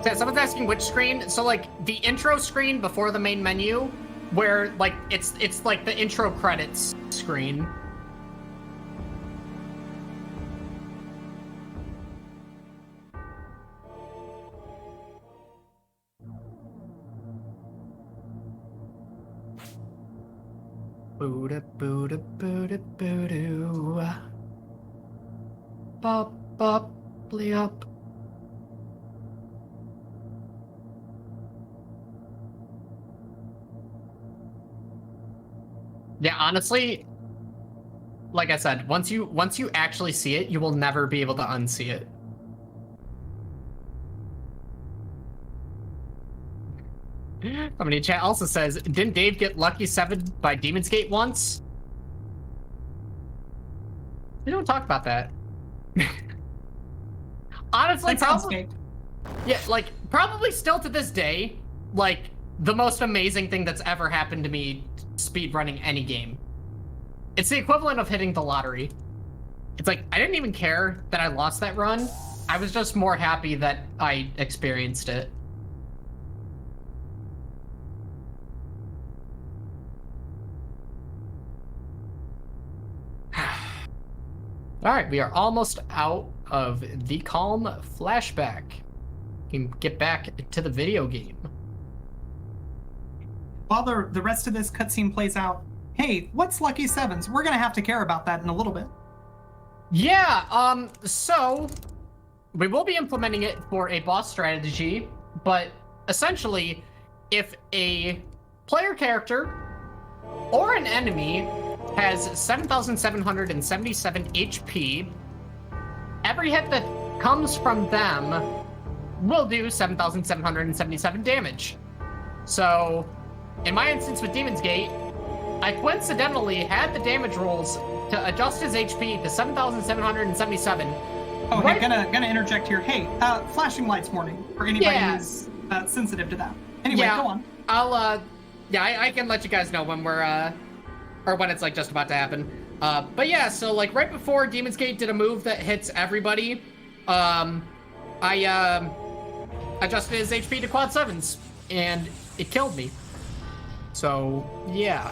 Yeah, someone's asking which screen. So like the intro screen before the main menu, where like it's like the intro credits screen. Booda booda booda boodoo. Bop bop bleop. Yeah, honestly, like I said, once you actually see it, you will never be able to unsee it. Somebody in chat also says, didn't Dave get Lucky 7 by Demon's Gate once? We don't talk about that. Honestly, probably, yeah, like probably still to this day, like the most amazing thing that's ever happened to me speedrunning any game. It's the equivalent of hitting the lottery. It's like, I didn't even care that I lost that run. I was just more happy that I experienced it. All right, we are almost out of the calm flashback. We can get back to the video game. While the rest of this cutscene plays out, hey, what's Lucky Sevens? We're gonna have to care about that in a little bit. Yeah, so we will be implementing it for a boss strategy, but essentially, if a player character or an enemy has 7,777 HP, every hit that comes from them will do 7,777 damage. So, in my instance with Demon's Gate, I coincidentally had the damage rolls to adjust his HP to 7,777. Oh, right. Hey, gonna interject here. Hey, flashing lights warning for anybody who's sensitive to that. Anyway, go on. I'll, I can let you guys know when we're, or when it's like just about to happen. But yeah, so like right before Demon's Gate did a move that hits everybody, I adjusted his HP to quad 7s, and it killed me. So, yeah.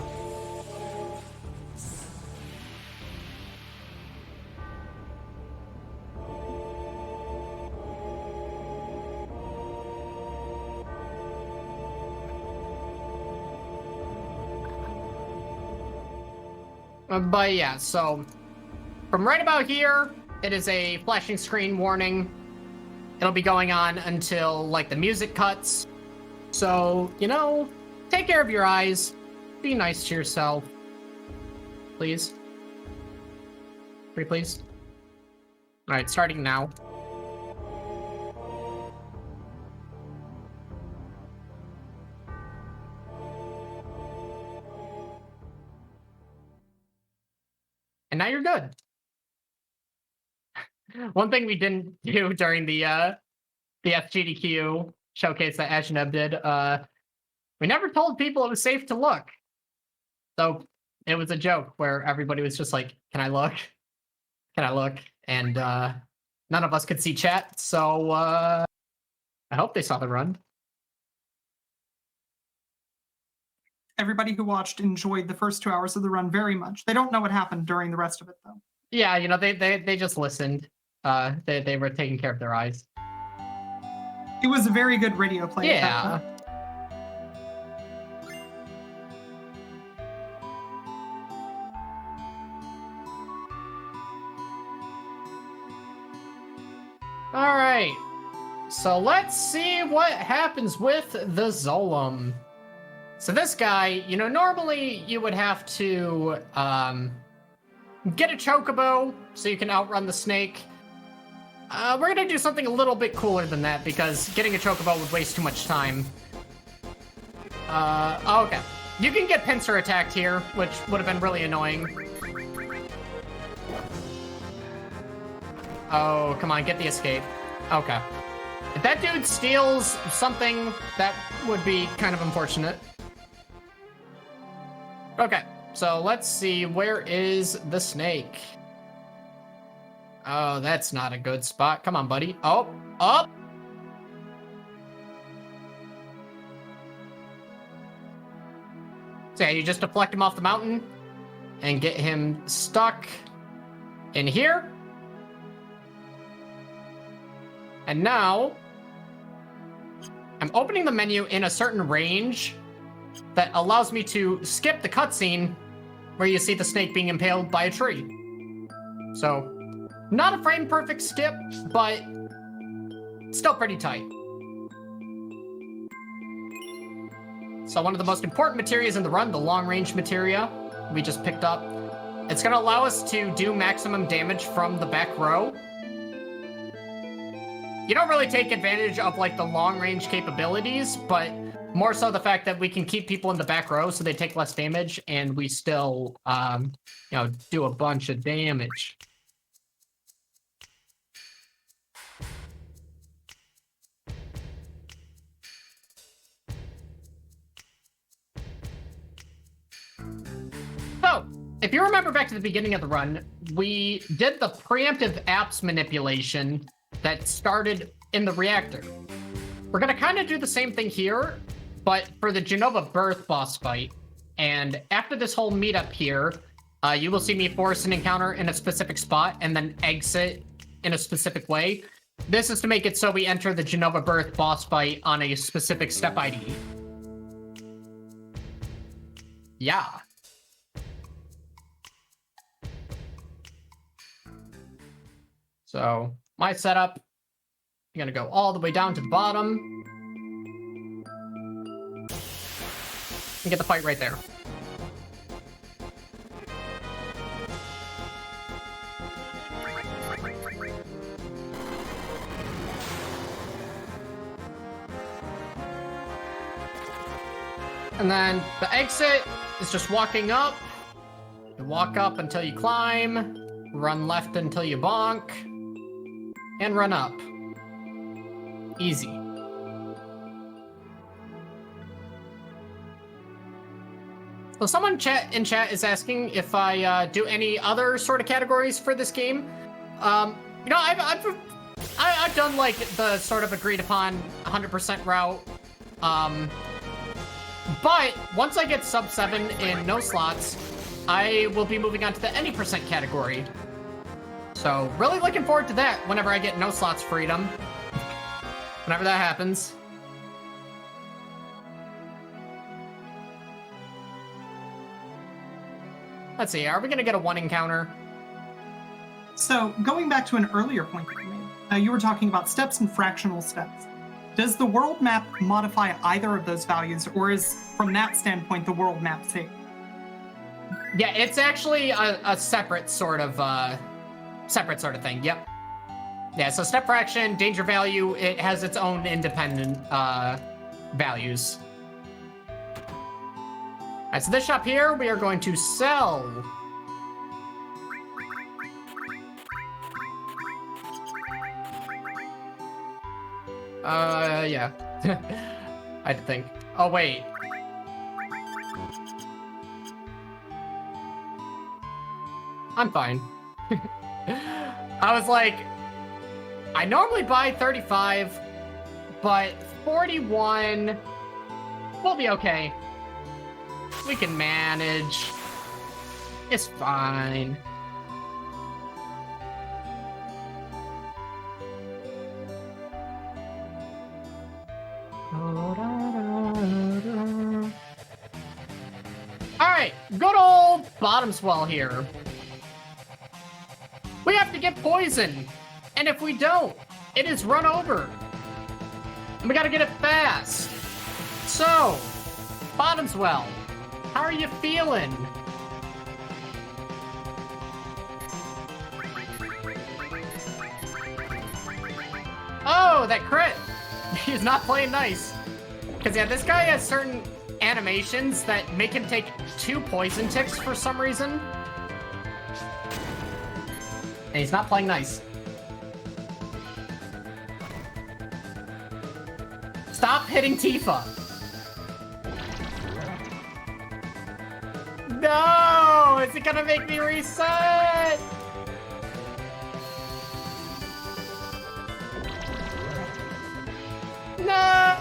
But yeah, so from right about here, it is a flashing screen warning. It'll be going on until like the music cuts. So, you know, take care of your eyes. Be nice to yourself. Please. Pretty please. All right, starting now. And now you're good. One thing we didn't do during the FGDQ showcase that Ashneb did, we never told people it was safe to look. So it was a joke where everybody was just like, can I look? Can I look? And none of us could see chat, so I hope they saw the run. Everybody who watched enjoyed the first 2 hours of the run very much. They don't know what happened during the rest of it, though. Yeah, you know, they just listened. They were taking care of their eyes. It was a very good radio play. Yeah. All right. So let's see what happens with the Zolom. So this guy, you know, normally you would have to get a chocobo so you can outrun the snake. We're gonna do something a little bit cooler than that because getting a chocobo would waste too much time. Okay. You can get pincer attacked here, which would have been really annoying. Oh, come on, get the escape. Okay. If that dude steals something, that would be kind of unfortunate. Okay, so let's see, where is the snake? Oh, that's not a good spot. Come on, buddy. Oh, up! So yeah, you just deflect him off the mountain and get him stuck in here. And now, I'm opening the menu in a certain range that allows me to skip the cutscene where you see the snake being impaled by a tree. So, not a frame-perfect skip, but still pretty tight. So one of the most important materials in the run, the long-range materia we just picked up, it's going to allow us to do maximum damage from the back row. You don't really take advantage of, like, the long-range capabilities, but more so the fact that we can keep people in the back row so they take less damage, and we still, you know, do a bunch of damage. So, if you remember back to the beginning of the run, we did the preemptive apps manipulation that started in the reactor. We're going to kind of do the same thing here, but for the Genova Birth boss fight. And after this whole meetup here, you will see me force an encounter in a specific spot and then exit in a specific way. This is to make it so we enter the Genova Birth boss fight on a specific step ID. Yeah. So, my setup, I'm gonna go all the way down to the bottom. And get the fight right there. And then the exit is just walking up. You walk up until you climb, run left until you bonk, and run up. Easy. So someone in chat is asking if I do any other sort of categories for this game. You know, I've done like the sort of agreed upon 100% route. But once I get sub 7 in no slots, I will be moving on to the any percent category. So really looking forward to that whenever I get no slots freedom. Whenever that happens. Let's see, are we gonna get a 1 encounter? So, going back to an earlier point that you made, you were talking about steps and fractional steps. Does the world map modify either of those values, or is, from that standpoint, the world map safe? Yeah, it's actually a separate sort of thing, yep. Yeah, so step fraction, danger value, it has its own independent values. Alright, so this shop here, we are going to sell. Yeah. I had to think. Oh, wait. I'm fine. I was like, I normally buy 35, but 41 will be okay. We can manage. It's fine. Alright, good old bottom swell here. We have to get poison. And if we don't, It is run over. And we gotta get it fast. So, Bottomswell, how are you feeling? Oh, that crit! He's not playing nice. Because, yeah, this guy has certain animations that make him take 2 poison ticks for some reason. And he's not playing nice. Stop hitting Tifa. No! Is it gonna make me reset? No!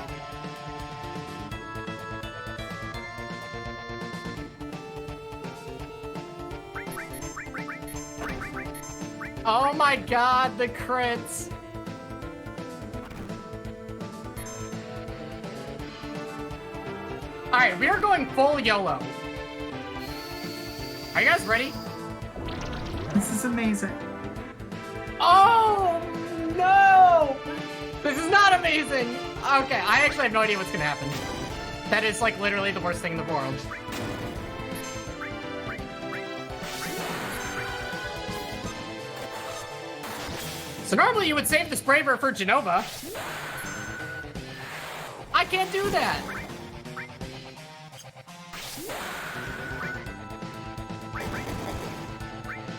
Oh my god, the crits. Alright, we are going full YOLO. Are you guys ready? This is amazing. Oh, no! This is not amazing! Okay, I actually have no idea what's gonna happen. That is, like, literally the worst thing in the world. So normally you would save this Braver for Genova. I can't do that!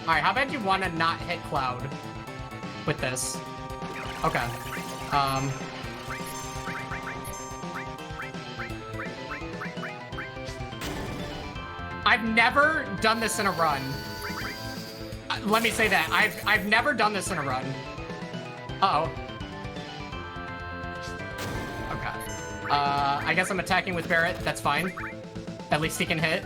Alright, how about you want to not hit Cloud with this? Okay. I've never done this in a run. Let me say that. I've never done this in a run. Uh-oh. Okay. I guess I'm attacking with Barret. That's fine. At least he can hit.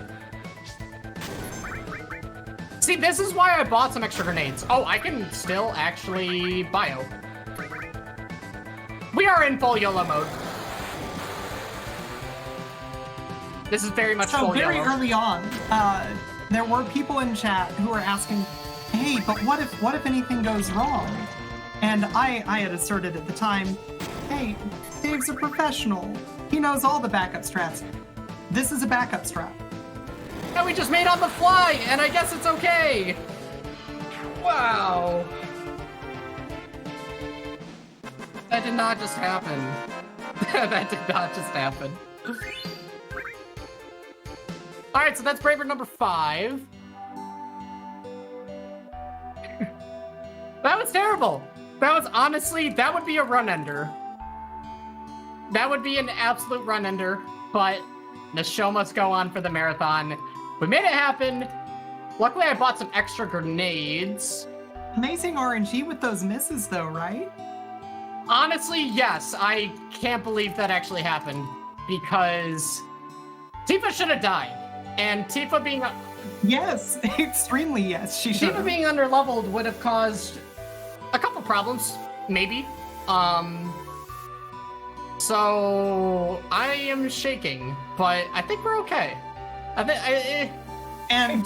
See, this is why I bought some extra grenades. Oh, I can still actually bio. We are in full YOLO mode. This is very much full So very YOLO. early on, there were people in chat who were asking, hey, but what if anything goes wrong? And I had asserted at the time, hey, Dave's a professional. He knows all the backup strats. This is a backup strat. And we just made on the fly, and I guess it's okay. Wow. That did not just happen. That did not just happen. All right, so that's Braver number 5. That was terrible. That was honestly, that would be a run ender. That would be an absolute run ender, but the show must go on for the marathon. We made it happen. Luckily, I bought some extra grenades. Amazing RNG with those misses though, right? Honestly, yes. I can't believe that actually happened because Tifa should have died. And Tifa being... Yes, extremely yes, she should. Tifa being underleveled would have caused a couple problems, maybe. So I am shaking, but I think we're okay. And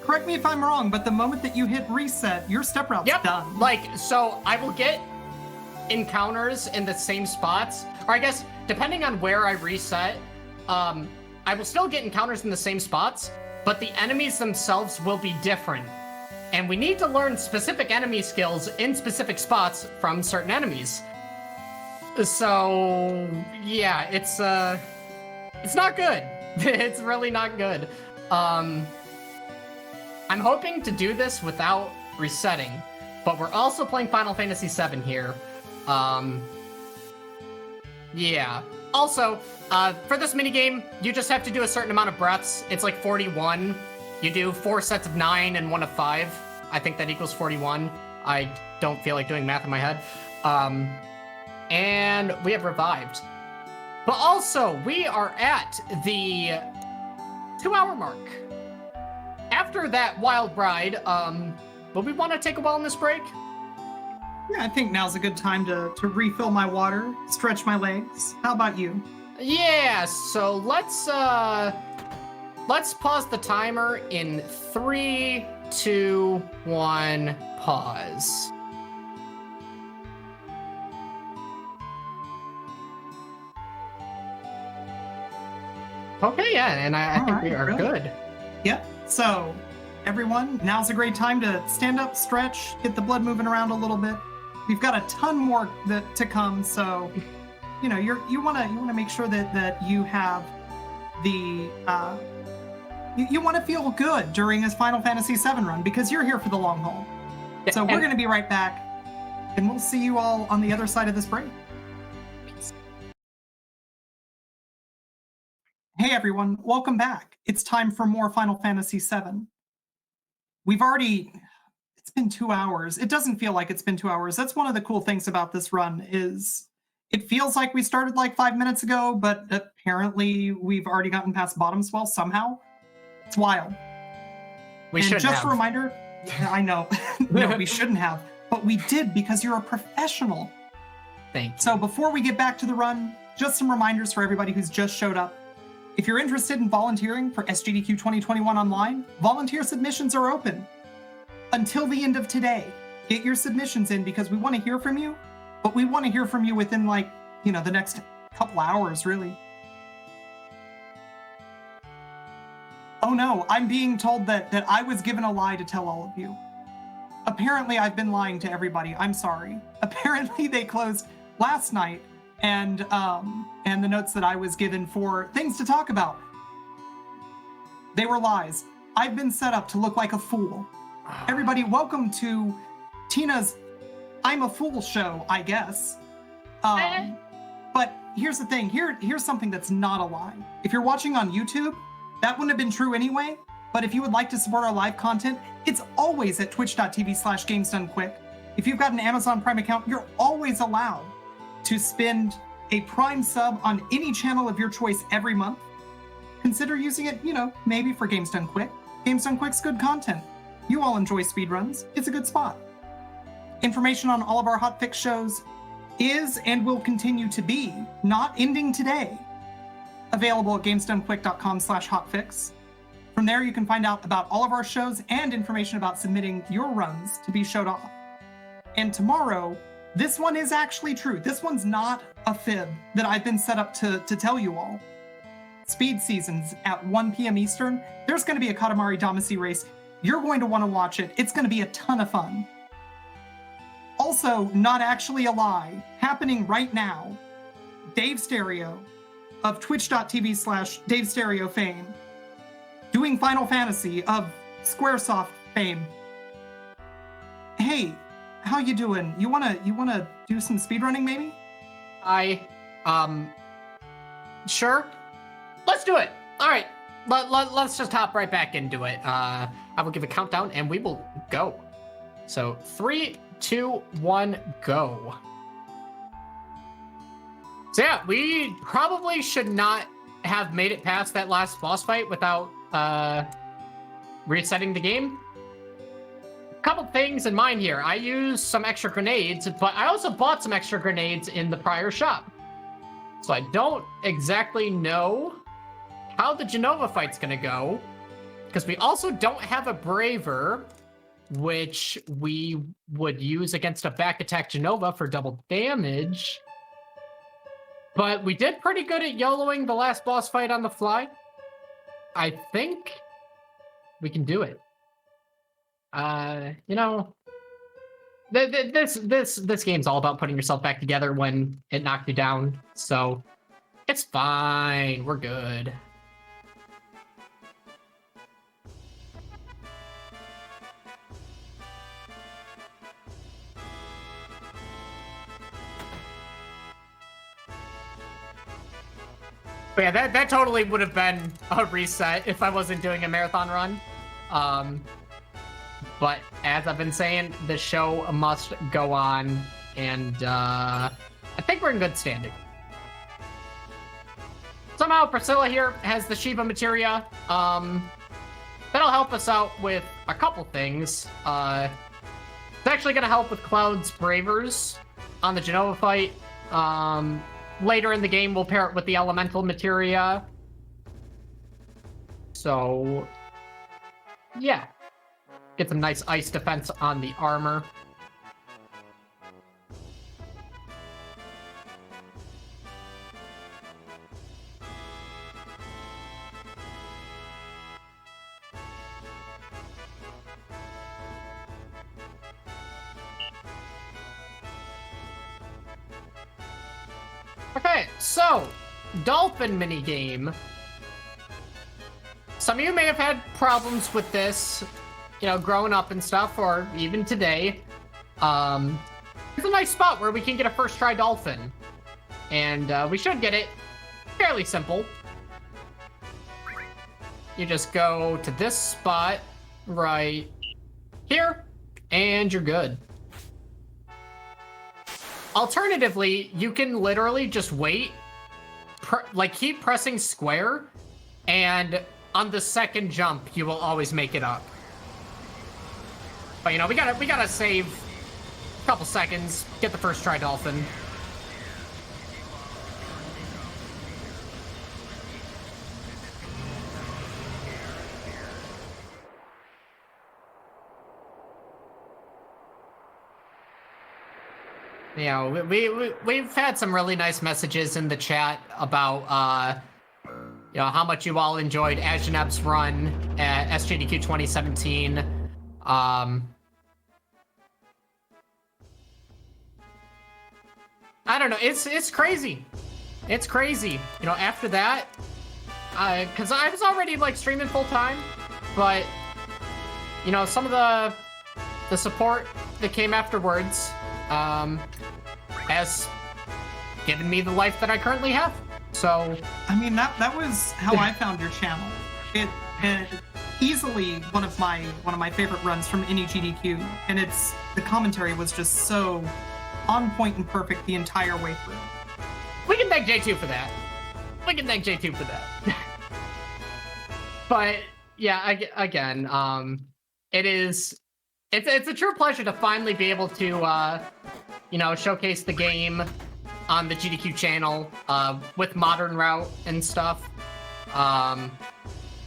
correct me if I'm wrong, but the moment that you hit reset, your step route's done. Like, so I will get encounters in the same spots, or I guess depending on where I reset, I will still get encounters in the same spots, but the enemies themselves will be different. And we need to learn specific enemy skills in specific spots from certain enemies. So, yeah, it's not good. It's really not good. I'm hoping to do this without resetting, but we're also playing Final Fantasy VII here. Yeah. Also, for this minigame, you just have to do a certain amount of breaths. It's like 41. You do 4 sets of 9 and 1 of 5. I think that equals 41. I don't feel like doing math in my head. And we have revived. But also, we are at the 2-hour mark. After that wild ride, will we want to take a wellness break? Yeah, I think now's a good time to refill my water, stretch my legs. How about you? Yeah, so let's pause the timer in 3, 2, 1, pause. Okay, yeah, and I think we right, are brilliant. good. Yep. So, everyone, now's a great time to stand up, stretch, get the blood moving around a little bit. We've got a ton more to come, so you want to make sure that you have the you want to feel good during this Final Fantasy VII run because you're here for the long haul. So we're going to be right back, and we'll see you all on the other side of this break. Hey everyone, welcome back. It's time for more Final Fantasy VII. It's been 2 hours. It doesn't feel like it's been 2 hours. That's one of the cool things about this run is it feels like we started like 5 minutes ago, but apparently we've already gotten past bottom swell somehow. It's wild. We should just have. a reminder, I know, no, we shouldn't have, but we did because you're a professional. Thank you. So before we get back to the run, just some reminders for everybody who's just showed up. If you're interested in volunteering for SGDQ 2021 online, volunteer submissions are open until the end of today. Get your submissions in because we want to hear from you, but we want to hear from you within the next couple hours, really. Oh no, I'm being told that I was given a lie to tell all of you. Apparently I've been lying to everybody. I'm sorry. Apparently they closed last night and the notes that I was given for things to talk about, they were lies. I've been set up to look like a fool. Everybody, welcome to Tina's I'm a Fool show, I guess. But here's the thing. Here's something that's not a lie. If you're watching on YouTube, that wouldn't have been true anyway. But if you would like to support our live content, it's always at twitch.tv/gamesdonequick. If you've got an Amazon Prime account, you're always allowed to spend a Prime sub on any channel of your choice every month. Consider using it, maybe for Games Done Quick. Games Done Quick's good content. You all enjoy speedruns. It's a good spot. Information on all of our hotfix shows is and will continue to be, not ending today, available at gamesdonequick.com/hotfix. From there, you can find out about all of our shows and information about submitting your runs to be showed off. And tomorrow, this one is actually true. This one's not a fib that I've been set up to tell you all. Speed Seasons at 1 p.m. Eastern. There's going to be a Katamari Damacy race. You're going to want to watch it. It's going to be a ton of fun. Also, not actually a lie, happening right now, Dave Stereo of twitch.tv/Dave Stereo fame, doing Final Fantasy of Squaresoft fame. Hey, how you doing? You wanna do some speedrunning maybe? Sure. Let's do it. All right. Let's just hop right back into it. I will give a countdown and we will go. So 3, 2, 1, go. So yeah, we probably should not have made it past that last boss fight without resetting the game. Couple things in mind here. I used some extra grenades, but I also bought some extra grenades in the prior shop. So I don't exactly know how the Genova fight's gonna go, because we also don't have a Braver, which we would use against a back attack Genova for double damage. But we did pretty good at YOLOing the last boss fight on the fly. I think we can do it. This game's all about putting yourself back together when it knocked you down, so it's fine. We're good. But yeah, that totally would have been a reset if I wasn't doing a marathon run. But as I've been saying, the show must go on, and I think we're in good standing. Somehow Priscilla here has the Shiva materia. That'll help us out with a couple things. It's actually going to help with Cloud's Bravers on the Genova fight. Later in the game, we'll pair it with the Elemental materia. So, yeah. Get some nice ice defense on the armor. So, dolphin minigame. Some of you may have had problems with this, you know, growing up and stuff, or even today. It's a nice spot where we can get a first try dolphin. And we should get it fairly simple. You just go to this spot right here, and you're good. Alternatively, you can literally just wait, keep pressing square, and on the second jump, you will always make it up. But you know, we gotta save a couple seconds, get the first try dolphin. You know, we've had some really nice messages in the chat about, you know, how much you all enjoyed Azjaneb's run at SJDQ 2017. I don't know, it's crazy. It's crazy. You know, after that, because I was already, like, streaming full-time, but, you know, some of the support that came afterwards, has given me the life that I currently have. So I mean, that was how I found your channel. It easily one of my favorite runs from any GDQ, and the commentary was just so on point and perfect the entire way through. We can thank J2 for that. We can thank J2 for that. But yeah, again, it's a true pleasure to finally be able to you know, showcase the game on the GDQ channel with Modern Route and stuff. Yeah,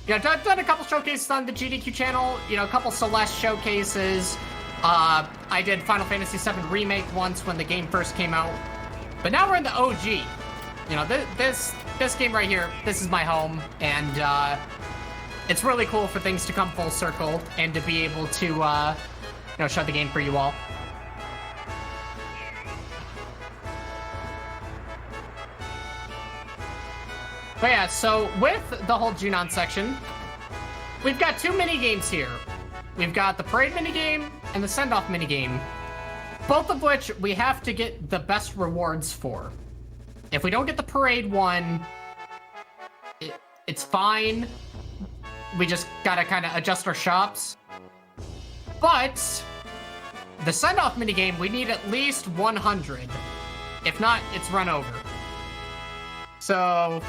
I've done a couple showcases on the GDQ channel, you know, a couple Celeste showcases. I did Final Fantasy VII Remake once when the game first came out. But now we're in the OG. You know, this game right here, this is my home, and it's really cool for things to come full circle and to be able to, you know, show the game for you all. But yeah, so with the whole Junon section, we've got two mini-games here. We've got the parade minigame and the send-off minigame, both of which we have to get the best rewards for. If we don't get the parade one, it's fine. We just gotta kind of adjust our shops. But the send-off minigame, we need at least 100. If not, it's run over. So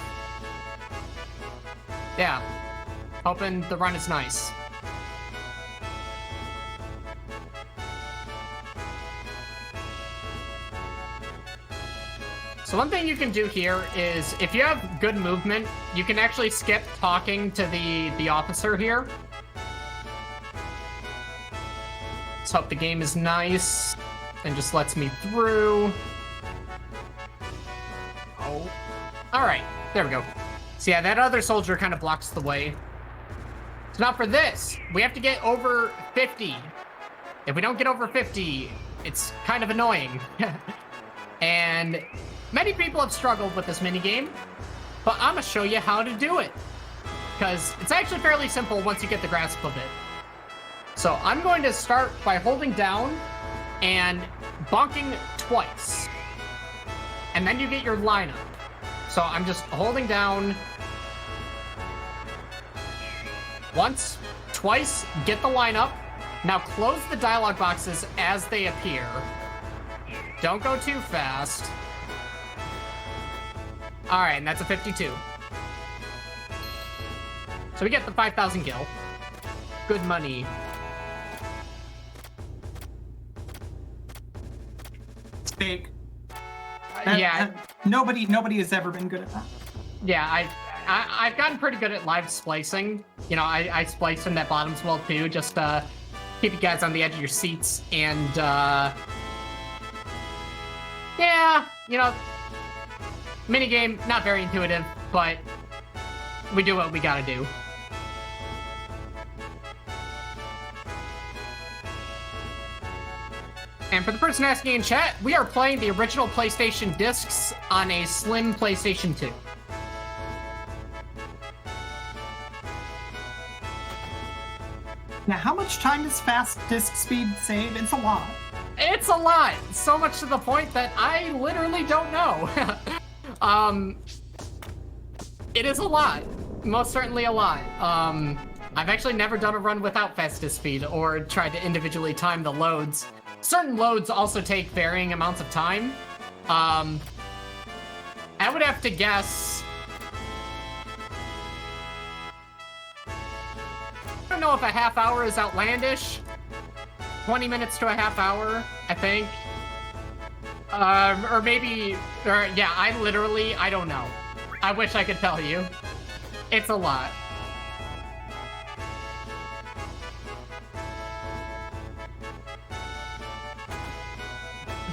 yeah, hoping the run is nice. So one thing you can do here is, if you have good movement, you can actually skip talking to the officer here. Let's hope the game is nice and just lets me through. Oh, all right, there we go. So yeah, that other soldier kind of blocks the way. So now for this, we have to get over 50. If we don't get over 50, it's kind of annoying. And many people have struggled with this minigame, but I'm gonna show you how to do it, because it's actually fairly simple once you get the grasp of it. So I'm going to start by holding down and bonking twice, and then you get your lineup. So I'm just holding down once, twice, get the lineup. Now close the dialogue boxes as they appear. Don't go too fast. All right, and that's a 52. So we get the 5,000 gil. Good money. It's fake. Yeah. Nobody has ever been good at that. Yeah, I've gotten pretty good at live splicing. You know, I splice in that bottoms well too, just to keep you guys on the edge of your seats. And yeah, you know, minigame, not very intuitive, but we do what we gotta do. And for the person asking in chat, we are playing the original PlayStation discs on a slim PlayStation 2. Now, how much time does fast disk speed save? It's a lot. It's a lot. So much to the point that I literally don't know. It is a lot. Most certainly a lot. I've actually never done a run without fast disk speed or tried to individually time the loads. Certain loads also take varying amounts of time. I would have to guess... I don't know if a half hour is outlandish. 20 minutes to a half hour, I think. Or maybe... yeah, I don't know. I wish I could tell you. It's a lot.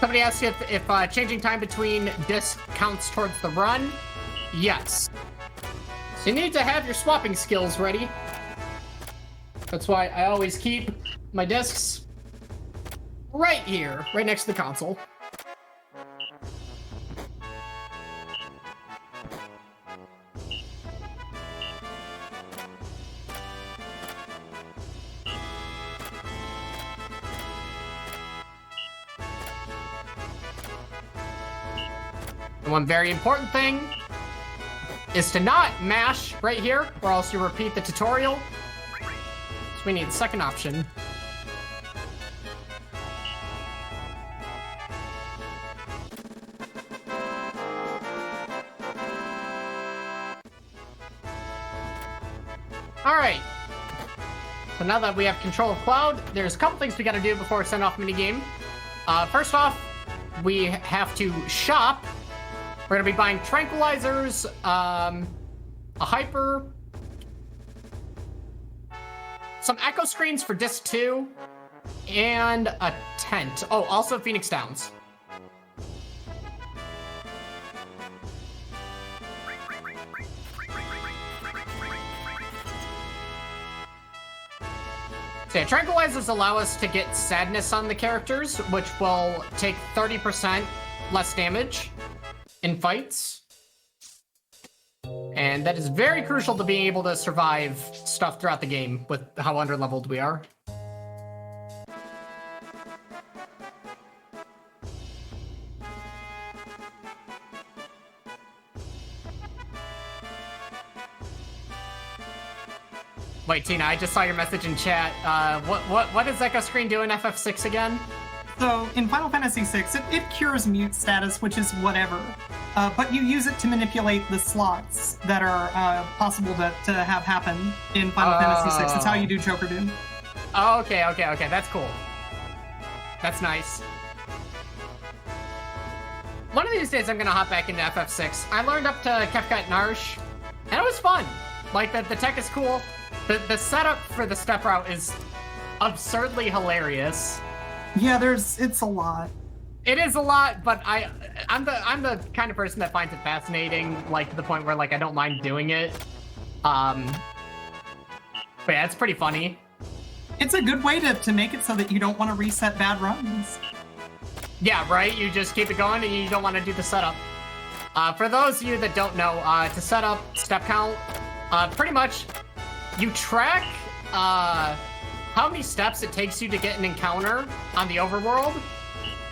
Somebody asked if changing time between discs counts towards the run. Yes. So you need to have your swapping skills ready. That's why I always keep my discs right here, right next to the console. And one very important thing is to not mash right here, or else you repeat the tutorial. So we need the second option. All right. So now that we have control of Cloud, there's a couple things we got to do before we send off minigame. First off, we have to shop. We're gonna be buying tranquilizers, a hyper, some echo screens for disc 2, and a tent. Oh, also Phoenix Downs. So yeah, tranquilizers allow us to get sadness on the characters, which will take 30% less damage in fights. And that is very crucial to being able to survive stuff throughout the game with how underleveled we are. Wait, Tina, I just saw your message in chat. What does Echo Screen do in FF6 again? So in Final Fantasy VI, it cures mute status, which is whatever. But you use it to manipulate the slots that are possible to have happen in Final Fantasy VI. It's how you do Joker Doom. Oh, okay. That's cool. That's nice. One of these days, I'm gonna hop back into FF6. I learned up to Kefka Narsh, and it was fun. Like, the tech is cool. The setup for the step route is absurdly hilarious. Yeah, it's a lot. It is a lot, but I'm the kind of person that finds it fascinating, like to the point where like I don't mind doing it. But yeah, it's pretty funny. It's a good way to make it so that you don't want to reset bad runs. Yeah, right? You just keep it going and you don't want to do the setup. For those of you that don't know, to set up step count, pretty much you track how many steps it takes you to get an encounter on the overworld,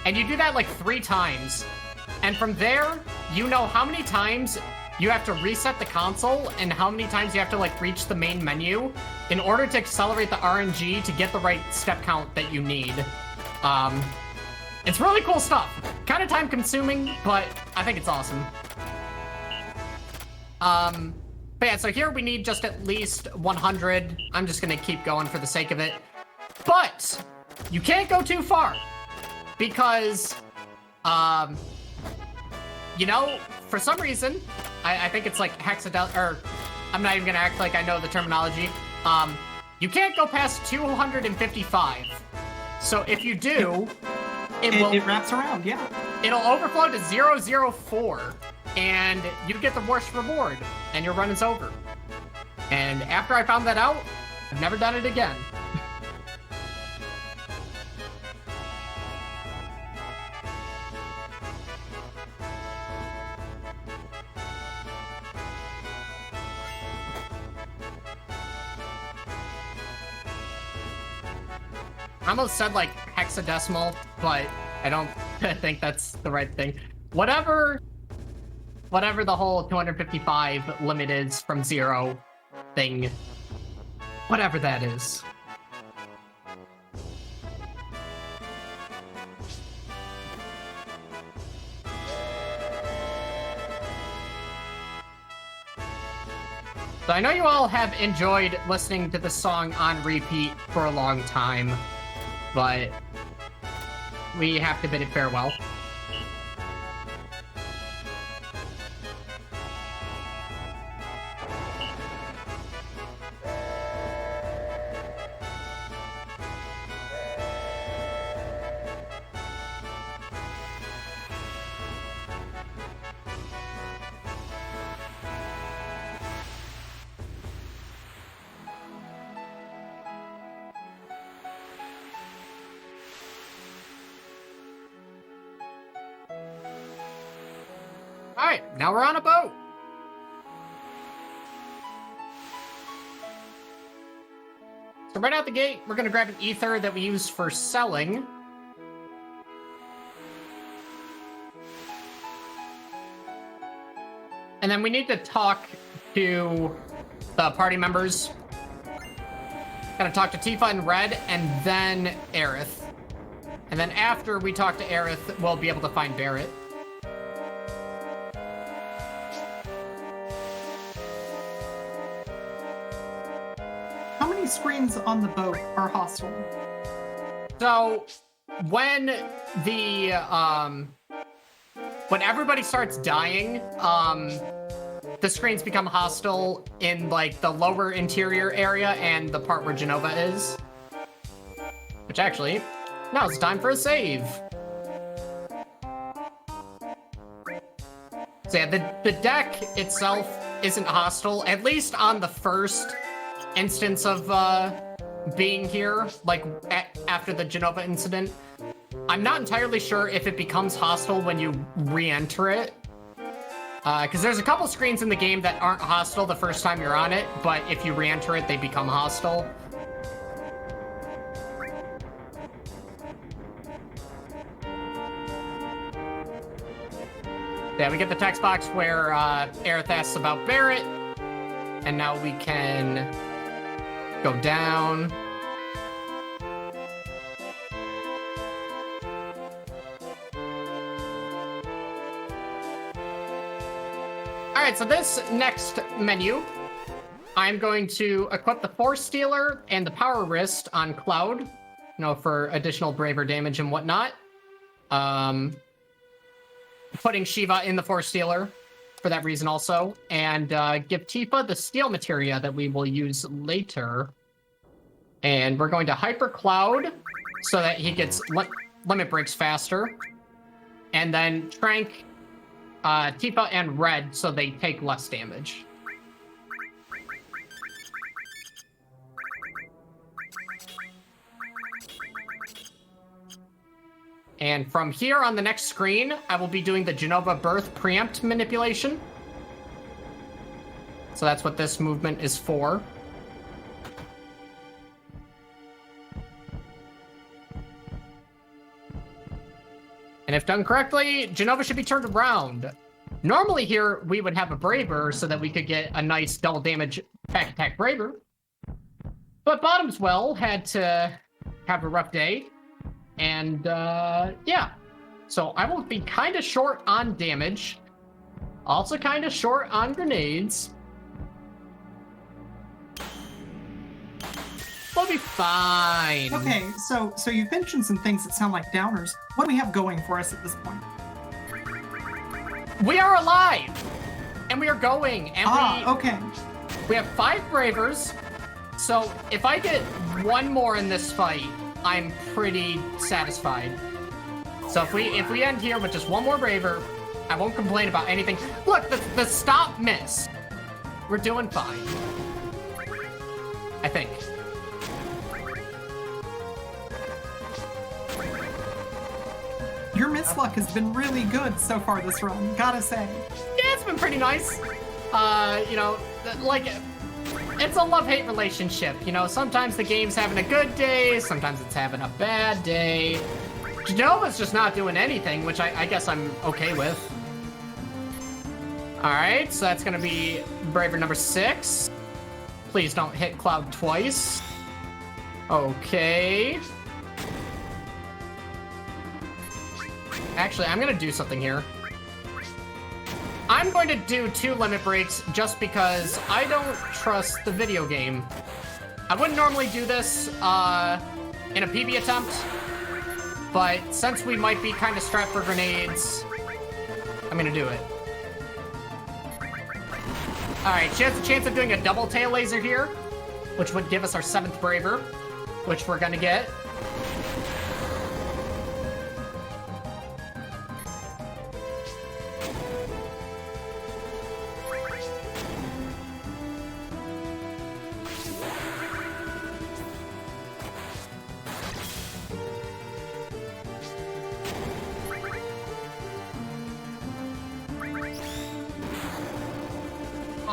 and you do that like 3 times. And from there, you know how many times you have to reset the console and how many times you have to like reach the main menu in order to accelerate the RNG to get the right step count that you need. It's really cool stuff. Kind of time consuming, but I think it's awesome. But yeah, so here we need just at least 100. I'm just gonna keep going for the sake of it. But you can't go too far because, you know, for some reason, I think it's like hexadecimal, or I'm not even gonna act like I know the terminology. You can't go past 255. So if you do, it wraps around, yeah. It'll overflow to 004. And you get the worst reward, and your run is over. And after I found that out, I've never done it again. I almost said like hexadecimal, but I don't think that's the right thing. Whatever the whole 255 limit is from 0 thing, whatever that is. So I know you all have enjoyed listening to the song on repeat for a long time, but we have to bid it farewell. Alright, now we're on a boat. So right out the gate, we're gonna grab an ether that we use for selling. And then we need to talk to the party members. Gotta talk to Tifa and Red, and then Aerith. And then after we talk to Aerith, we'll be able to find Barrett. How many screens on the boat are hostile? So when the when everybody starts dying, the screens become hostile in like the lower interior area and the part where Genova is. Which actually, now it's time for a save. So yeah, the deck itself isn't hostile, at least on the first instance of being here, like after the Genova incident. I'm not entirely sure if it becomes hostile when you re-enter it. Because there's a couple screens in the game that aren't hostile the first time you're on it, but if you re-enter it, they become hostile. Yeah, we get the text box where Aerith asks about Barrett, and now we can go down. Alright, so this next menu, I'm going to equip the Force Stealer and the Power Wrist on Cloud, you know, for additional braver damage and whatnot. Putting Shiva in the Force Stealer for that reason also, and give Tifa the Steel Materia that we will use later. And we're going to Hyper Cloud so that he gets limit breaks faster. And then Trank Tifa and Red so they take less damage. And from here on the next screen, I will be doing the Genova Birth preempt manipulation. So that's what this movement is for. And if done correctly, Genova should be turned around. Normally here, we would have a Braver so that we could get a nice double damage back attack Braver. But Bottomswell had to have a rough day. And, yeah. So I will be kind of short on damage. Also kind of short on grenades. We'll be fine. Okay, so you've mentioned some things that sound like downers. What do we have going for us at this point? We are alive! And we are going, and okay. We have 5 Bravers. So if I get one more in this fight, I'm pretty satisfied. So if we end here with just one more Braver, I won't complain about anything. Look, the stop miss. We're doing fine. I think. Your miss luck has been really good so far this run, gotta say. Yeah, it's been pretty nice. You know, like, it's a love-hate relationship. You know, sometimes the game's having a good day, sometimes it's having a bad day. Genova's just not doing anything, which I guess I'm okay with. All right, so that's gonna be Braver number 6. Please don't hit Cloud twice. Okay. Actually, I'm gonna do something here. I'm going to do 2 limit breaks just because I don't trust the video game. I wouldn't normally do this in a PB attempt, but since we might be kind of strapped for grenades, I'm gonna do it. All right, she has a chance of doing a double tail laser here, which would give us our 7th Braver, which we're gonna get.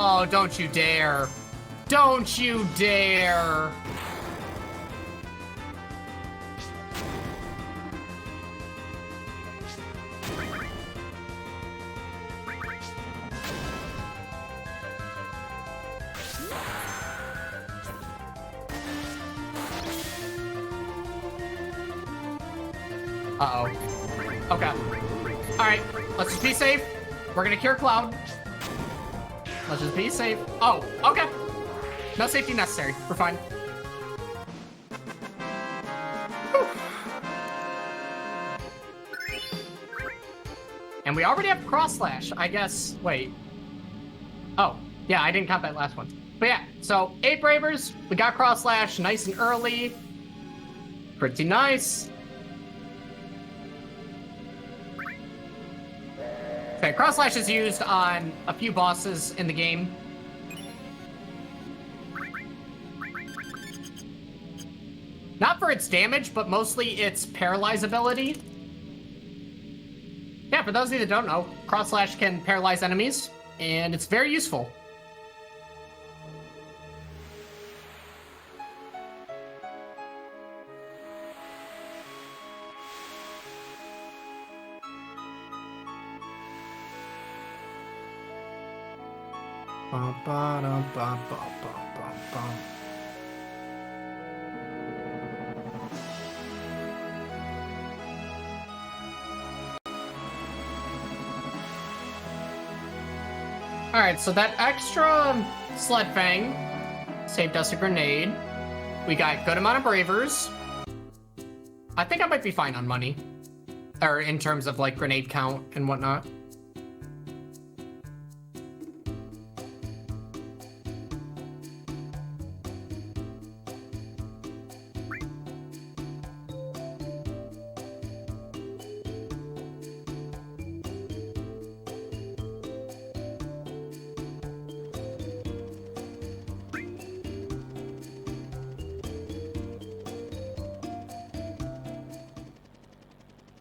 Oh, don't you dare. Don't you dare. Uh-oh. Okay. All right, let's just be safe. We're gonna cure Cloud. Let's just be safe. Oh, okay. No safety necessary. We're fine. Whew. And we already have cross slash, I guess. Wait. Oh, yeah, I didn't count that last one. But yeah, so 8 Bravers. We got cross slash nice and early. Pretty nice. Okay, cross slash is used on a few bosses in the game. Not for its damage, but mostly its paralyze ability. Yeah, for those of you that don't know, cross slash can paralyze enemies, and it's very useful. Alright, so that extra sled fang saved us a grenade. We got a good amount of bravers. I think I might be fine on money. Or in terms of like grenade count and whatnot.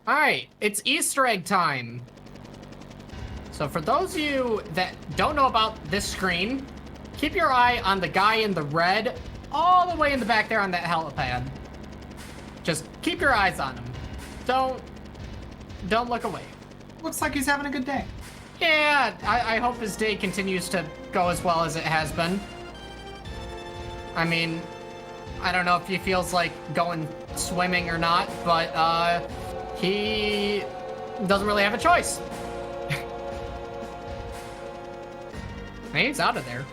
Alright, it's Easter egg time. So for those of you that don't know about this screen, keep your eye on the guy in the red all the way in the back there on that helipad. Just keep your eyes on him. Don't look away. Looks like he's having a good day. Yeah, I hope his day continues to go as well as it has been. I mean, I don't know if he feels like going swimming or not, but he doesn't really have a choice. Maybe he's out of there.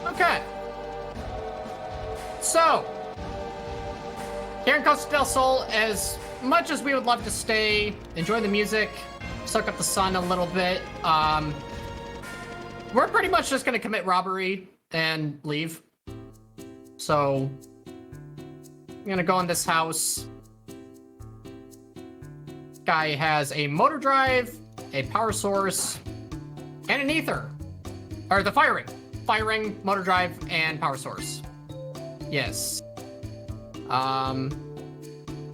Okay. So, here in Costa del Sol, as much as we would love to stay, enjoy the music, soak up the sun a little bit, we're pretty much just gonna commit robbery and leave. So, I'm gonna go in this house. Guy has a motor drive, a power source, and an ether. Or the firing. Firing, motor drive, and power source. Yes.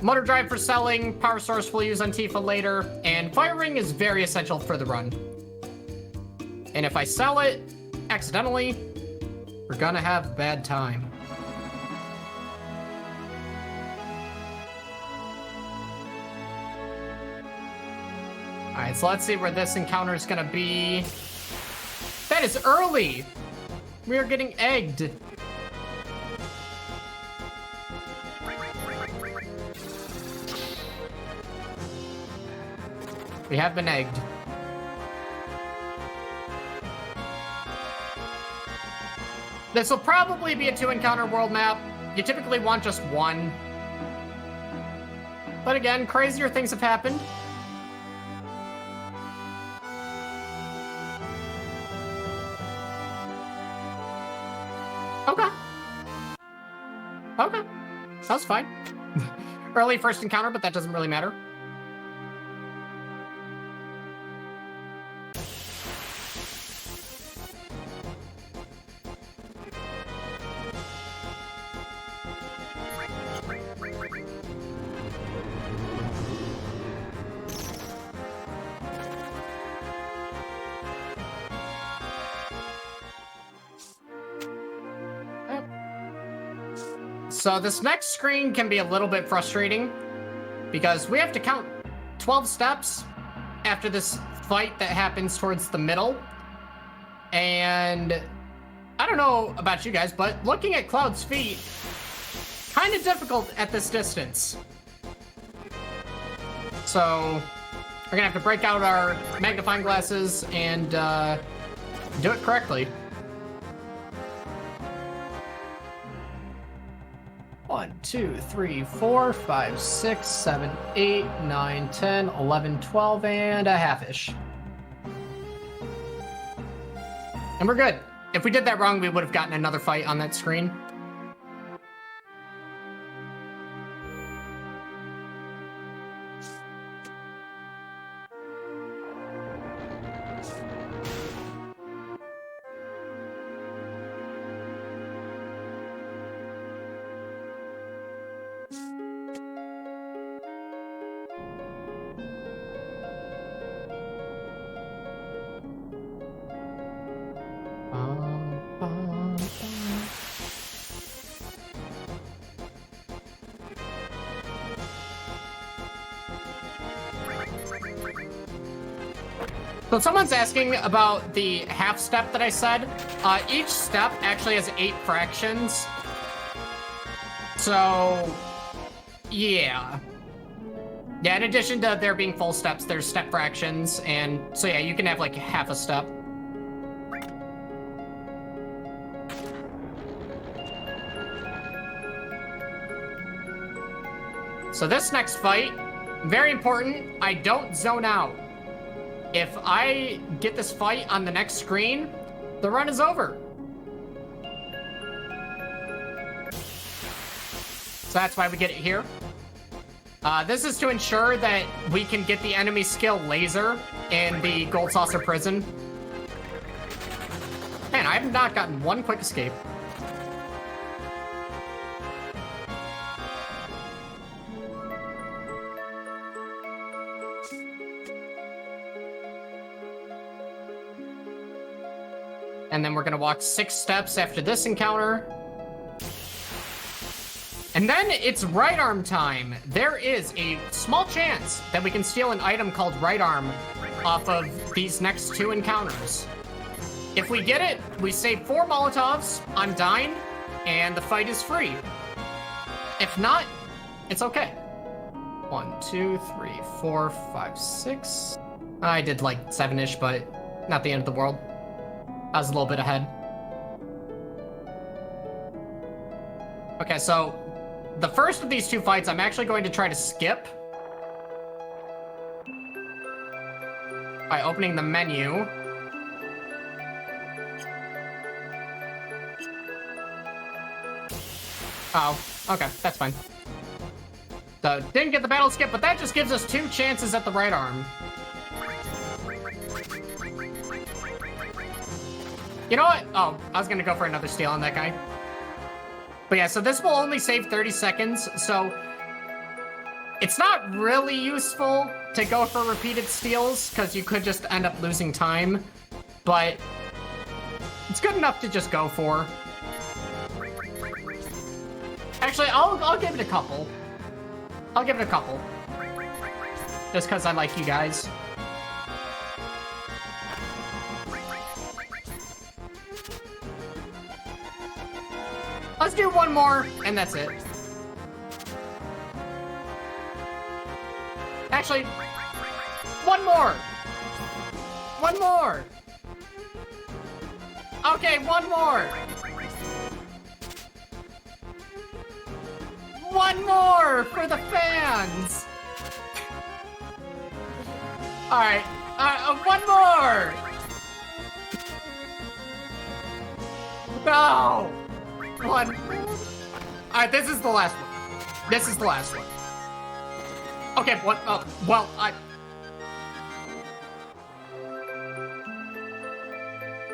Motor drive for selling, power source we'll use on Tifa later, and firing is very essential for the run. And if I sell it accidentally, we're gonna have a bad time. Alright, so let's see where this encounter is gonna be. That is early! We are getting egged. We have been egged. This will probably be a 2-encounter world map. You typically want just one. But again, crazier things have happened. Okay. Okay. Sounds fine. Early first encounter, but that doesn't really matter. So this next screen can be a little bit frustrating because we have to count 12 steps after this fight that happens towards the middle. And I don't know about you guys, but looking at Cloud's feet, kind of difficult at this distance. So we're gonna have to break out our magnifying glasses and do it correctly. 1, 2, 3, 4, 5, 6, 7, 8, 9, 10, 11, 12, and a half-ish. And we're good. If we did that wrong, we would have gotten another fight on that screen. So someone's asking about the half step that I said. Each step actually has 8 fractions. So, yeah. Yeah, in addition to there being full steps, there's step fractions. And so yeah, you can have like half a step. So this next fight, very important, I don't zone out. If I get this fight on the next screen, the run is over. So that's why we get it here. This is to ensure that we can get the enemy skill Laser in the Gold Saucer Prison. Man, I have not gotten one quick escape. And then we're gonna walk 6 steps after this encounter. And then it's right arm time. There is a small chance that we can steal an item called right arm off of these next 2 encounters. If we get it, we save 4 Molotovs on Dyne, and the fight is free. If not, it's okay. 1, 2, 3, 4, 5, 6. I did like 7-ish, but not the end of the world. I was a little bit ahead. Okay, so the first of these 2 fights, I'm actually going to try to skip by opening the menu. Oh, okay, that's fine. So, didn't get the battle skip, but that just gives us 2 chances at the right arm. You know what? Oh, I was gonna go for another steal on that guy. But yeah, so this will only save 30 seconds, so it's not really useful to go for repeated steals, because you could just end up losing time, but it's good enough to just go for. Actually, I'll give it a couple. I'll give it a couple. Just because I like you guys. Let's do one more, and that's it. Actually, one more. One more. Okay, one more. One more for the fans. All right, one more. No. One. All right, this is the last one. This is the last one. Okay, what? Well,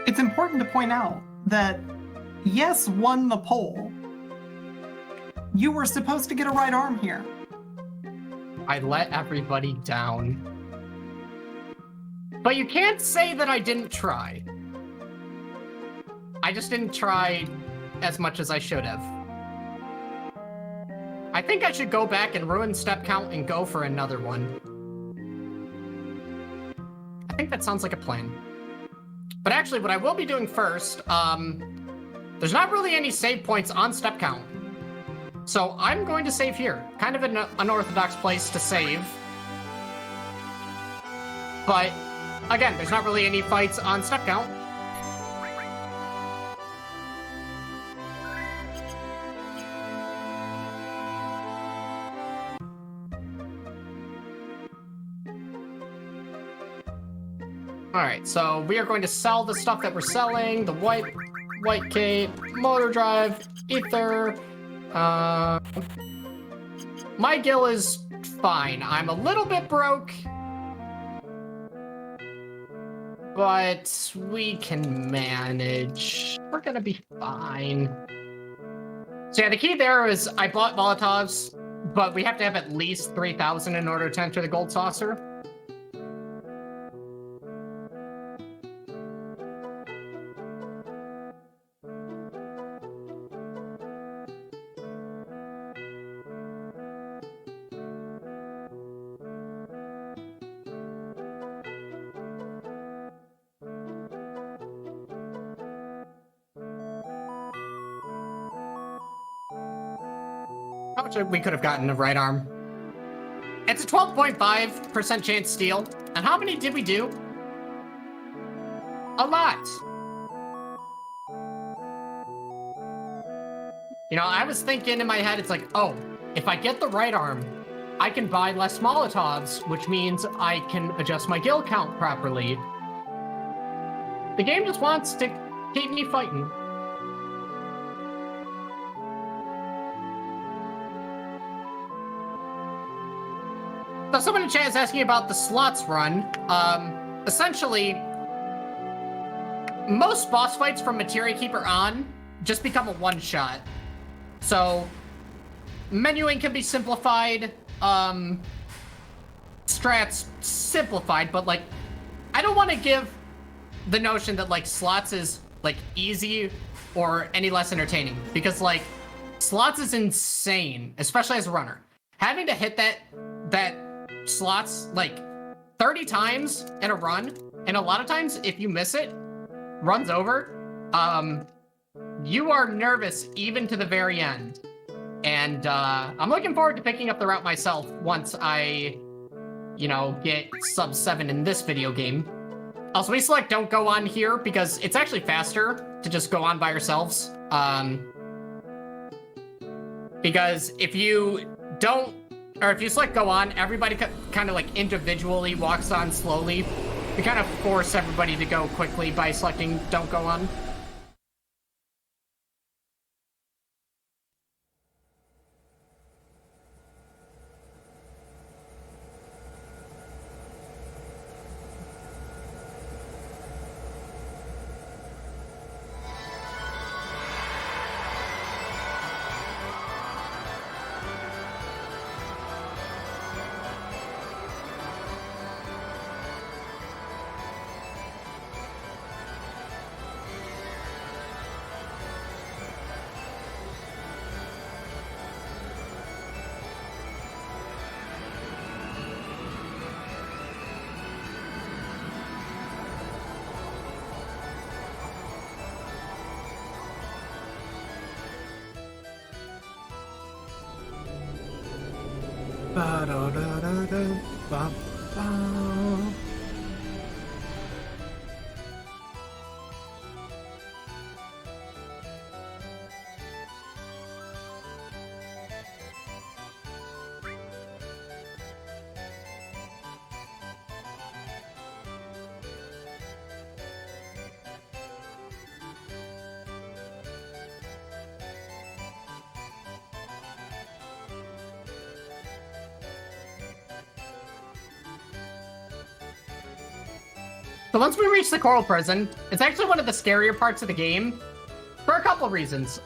It's important to point out that Yes won the poll. You were supposed to get a right arm here. I let everybody down. But you can't say that I didn't try. I just didn't try as much as I should have. I think I should go back and ruin step count and go for another one. I think that sounds like a plan. But actually, what I will be doing first, there's not really any save points on step count. So I'm going to save here. Kind of an unorthodox place to save. But again, there's not really any fights on step count. Alright, so we are going to sell the stuff that we're selling. The white cape, motor drive, ether. My gill is fine. I'm a little bit broke. But we can manage. We're gonna be fine. So yeah, the key there is I bought Molotovs, but we have to have at least 3,000 in order to enter the gold saucer. How much we could have gotten a right arm? It's a 12.5% chance steal. And how many did we do? A lot. You know, I was thinking in my head, it's like, oh, if I get the right arm, I can buy less Molotovs, which means I can adjust my gill count properly. The game just wants to keep me fighting. So someone in chat is asking about the slots run. Essentially, most boss fights from Materia Keeper on just become a one-shot. So, menuing can be simplified, strats simplified, but like, I don't want to give the notion that like slots is like easy or any less entertaining, because like, slots is insane, especially as a runner. Having to hit that slots like 30 times in a run, and a lot of times if you miss it, run's over. You are nervous even to the very end. And I'm looking forward to picking up the route myself once I, you know, get sub 7 in this video game. Also, we select don't go on here because it's actually faster to just go on by yourselves. Because if you don't, or if you select go on, everybody kind of like individually walks on slowly. We kind of force everybody to go quickly by selecting don't go on. So once we reach the coral prison, it's actually one of the scarier parts of the game for a couple reasons.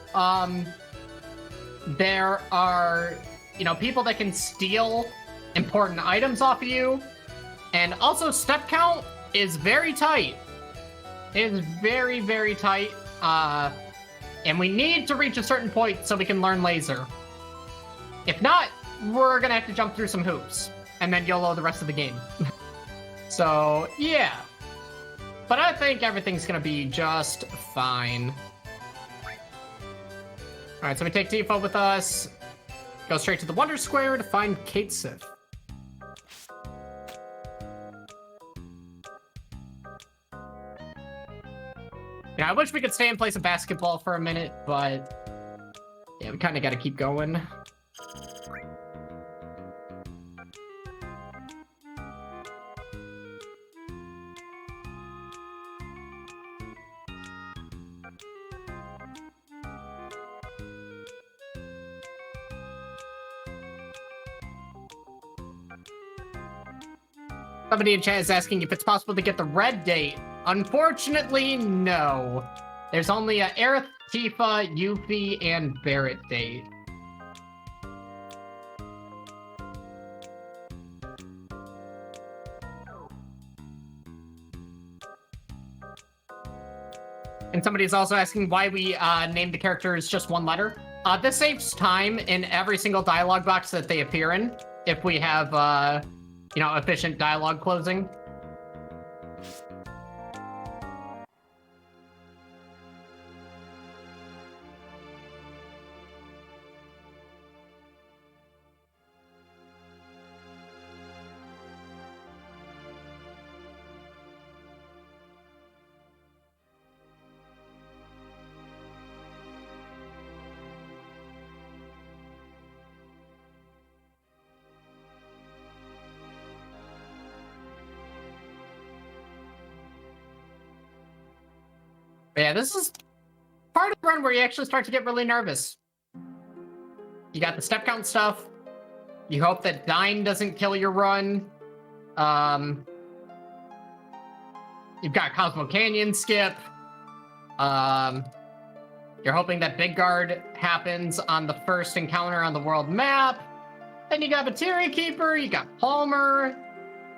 There are, people that can steal important items off of you, and also step count is very tight. It is very, very tight, and we need to reach a certain point so we can learn laser. If not, we're gonna have to jump through some hoops, and then YOLO the rest of the game. So, yeah. But I think everything's gonna be just fine. Alright, so we take Tifa with us, go straight to the Wonder Square to find Kate Sith. Yeah, I wish we could stay and play some basketball for a minute, but yeah, we kind of got to keep going. Somebody in chat is asking if it's possible to get the red date. Unfortunately, no. There's only a Aerith, Tifa, Yuffie, and Barret date. And somebody's also asking why we named the characters just one letter. This saves time in every single dialogue box that they appear in, if we have, efficient dialogue closing. Yeah, this is part of the run where you actually start to get really nervous. You got the step count stuff. You hope that dying doesn't kill your run. You've got Cosmo Canyon skip. You're hoping that Big Guard happens on the first encounter on the world map. Then you got Materia Keeper, you got Palmer,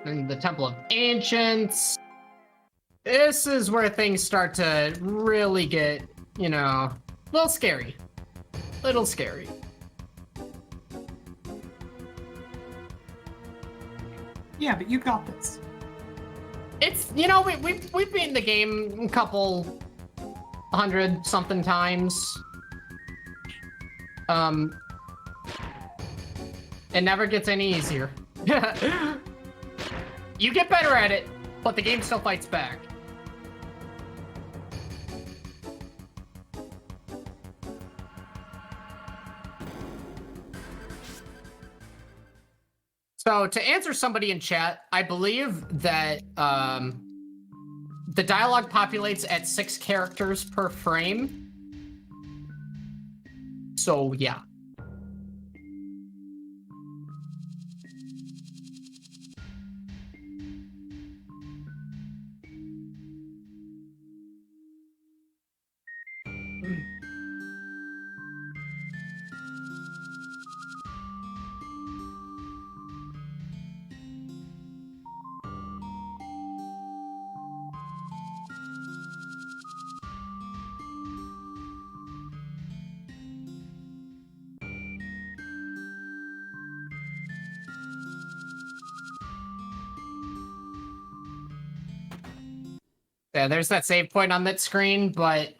and the Temple of Ancients. This is where things start to really get, a little scary. Little scary. Yeah, but you got this. It's, we've beaten the game a couple 100-something times. It never gets any easier. You get better at it, but the game still fights back. So to answer somebody in chat, I believe that the dialogue populates at 6 characters per frame. So, yeah. Yeah, there's that save point on that screen, but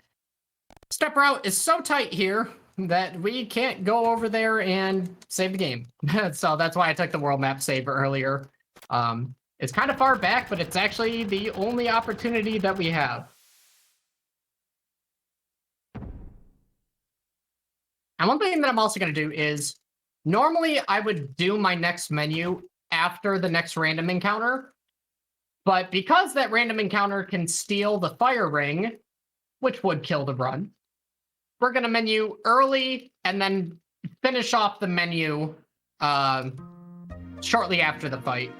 step route is so tight here that we can't go over there and save the game. So that's why I took the world map save earlier. It's kind of far back, but it's actually the only opportunity that we have. And one thing that I'm also going to do is, normally I would do my next menu after the next random encounter, but because that random encounter can steal the fire ring, which would kill the run, we're going to menu early and then finish off the menu shortly after the fight.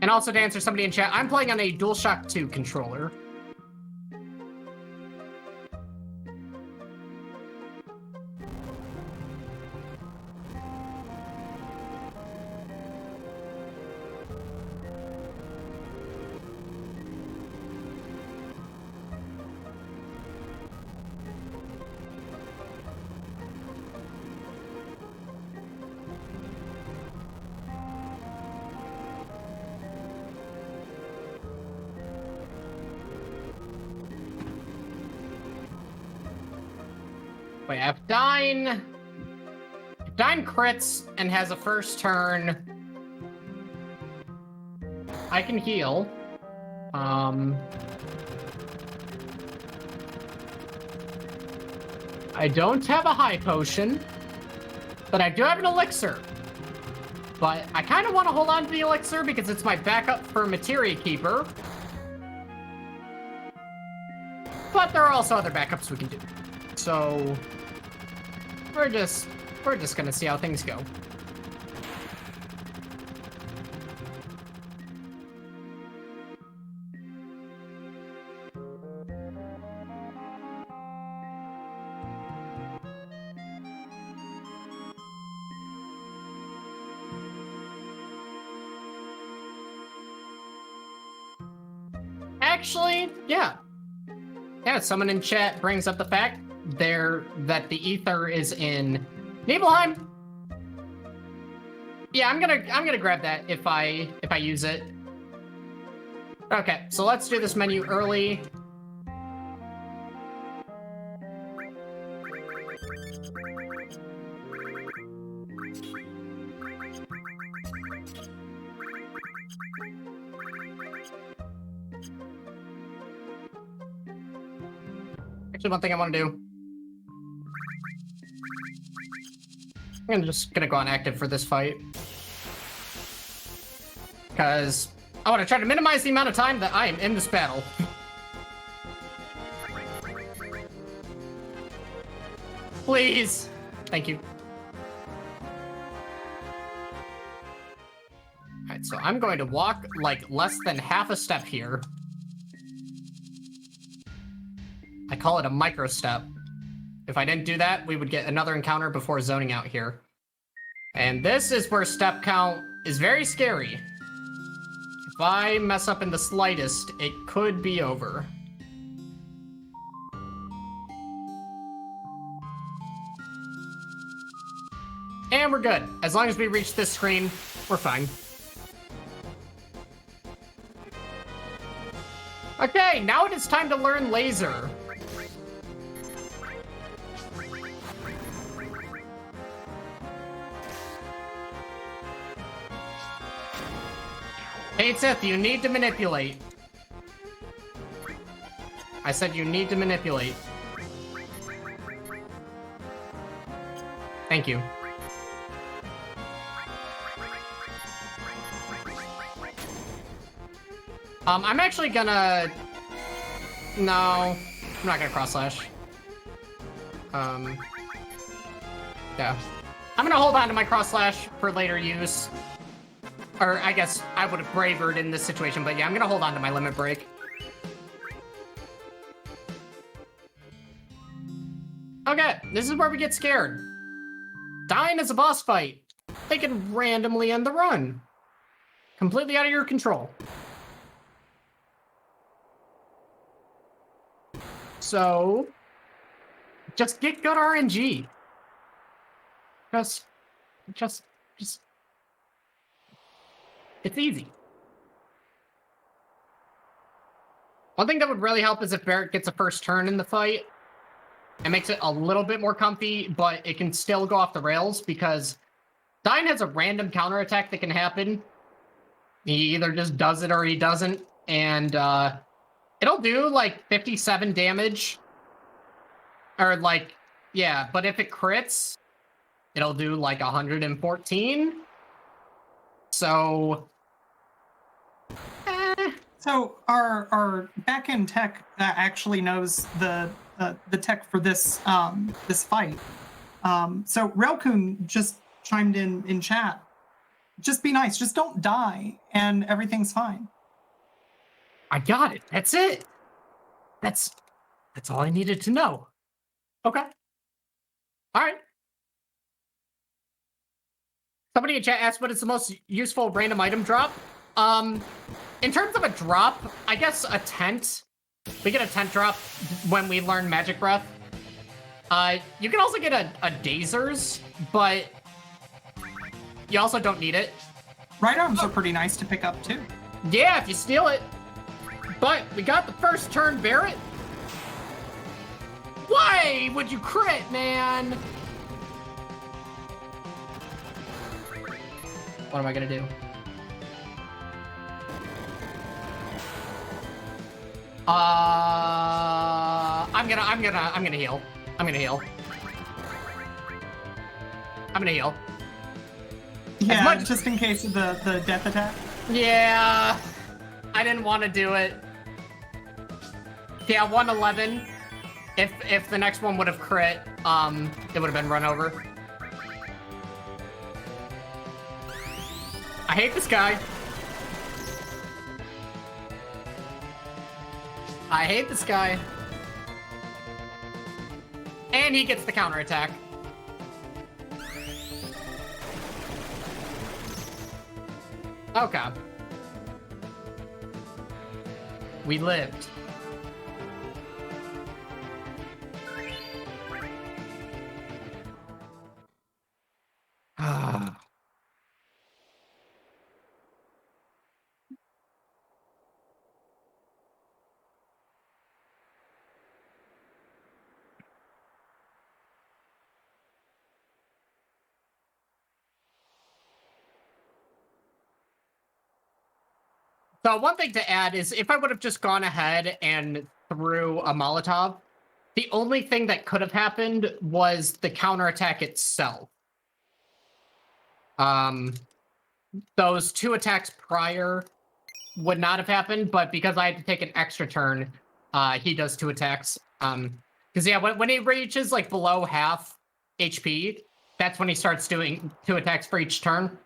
And also to answer somebody in chat, I'm playing on a DualShock 2 controller. Wait, if Dine crits and has a first turn, I can heal. I don't have a high potion, but I do have an elixir. But I kind of want to hold on to the elixir because it's my backup for Materia Keeper. But there are also other backups we can do. So we're just gonna see how things go. Actually, yeah. Yeah, someone in chat brings up the fact that the ether is in Nibelheim. Yeah, I'm gonna grab that if I use it. Okay, so let's do this menu early. Actually, one thing I want to do. I'm just gonna go on active for this fight. Because I want to try to minimize the amount of time that I am in this battle. Please. Thank you. Alright, so I'm going to walk like less than half a step here. I call it a micro step. If I didn't do that, we would get another encounter before zoning out here. And this is where step count is very scary. If I mess up in the slightest, it could be over. And we're good. As long as we reach this screen, we're fine. Okay, now it is time to learn laser. Hey, Seth, you need to manipulate. I said you need to manipulate. Thank you. I'm actually gonna... No, I'm not gonna cross slash. Yeah. I'm gonna hold on to my cross slash for later use. Or I guess I would have bravered in this situation, but yeah, I'm gonna hold on to my limit break. Okay, this is where we get scared. Dying is a boss fight. They can randomly end the run. Completely out of your control. So, just get good RNG. Just, it's easy. One thing that would really help is if Barrett gets a first turn in the fight. It makes it a little bit more comfy, but it can still go off the rails because Dyne has a random counterattack that can happen. He either just does it or he doesn't, and it'll do like 57 damage. Or like, yeah, but if it crits, it'll do like 114. So, So our backend tech actually knows the tech for this this fight. So Railcoon just chimed in chat. Just be nice. Just don't die, and everything's fine. I got it. That's it. That's all I needed to know. Okay. All right. Somebody in chat asked what is the most useful random item drop. In terms of a drop, I guess a tent. We get a tent drop when we learn Magic Breath. You can also get a Dazers, but you also don't need it. Right arms are pretty nice to pick up too. Yeah, if you steal it. But we got the first turn Barrett. Why would you crit, man? What am I gonna do? I'm gonna heal. I'm gonna heal. I'm gonna heal. Yeah, just in case of the death attack. Yeah, I didn't want to do it. Yeah, 111. If the next one would have crit, it would have been run over. I hate this guy. I hate this guy. And he gets the counterattack. Okay. We lived. Ah. So one thing to add is if I would have just gone ahead and threw a Molotov, the only thing that could have happened was the counterattack itself. Those two attacks prior would not have happened, but because I had to take an extra turn, he does two attacks. Because yeah, when he reaches like below half HP, that's when he starts doing two attacks for each turn.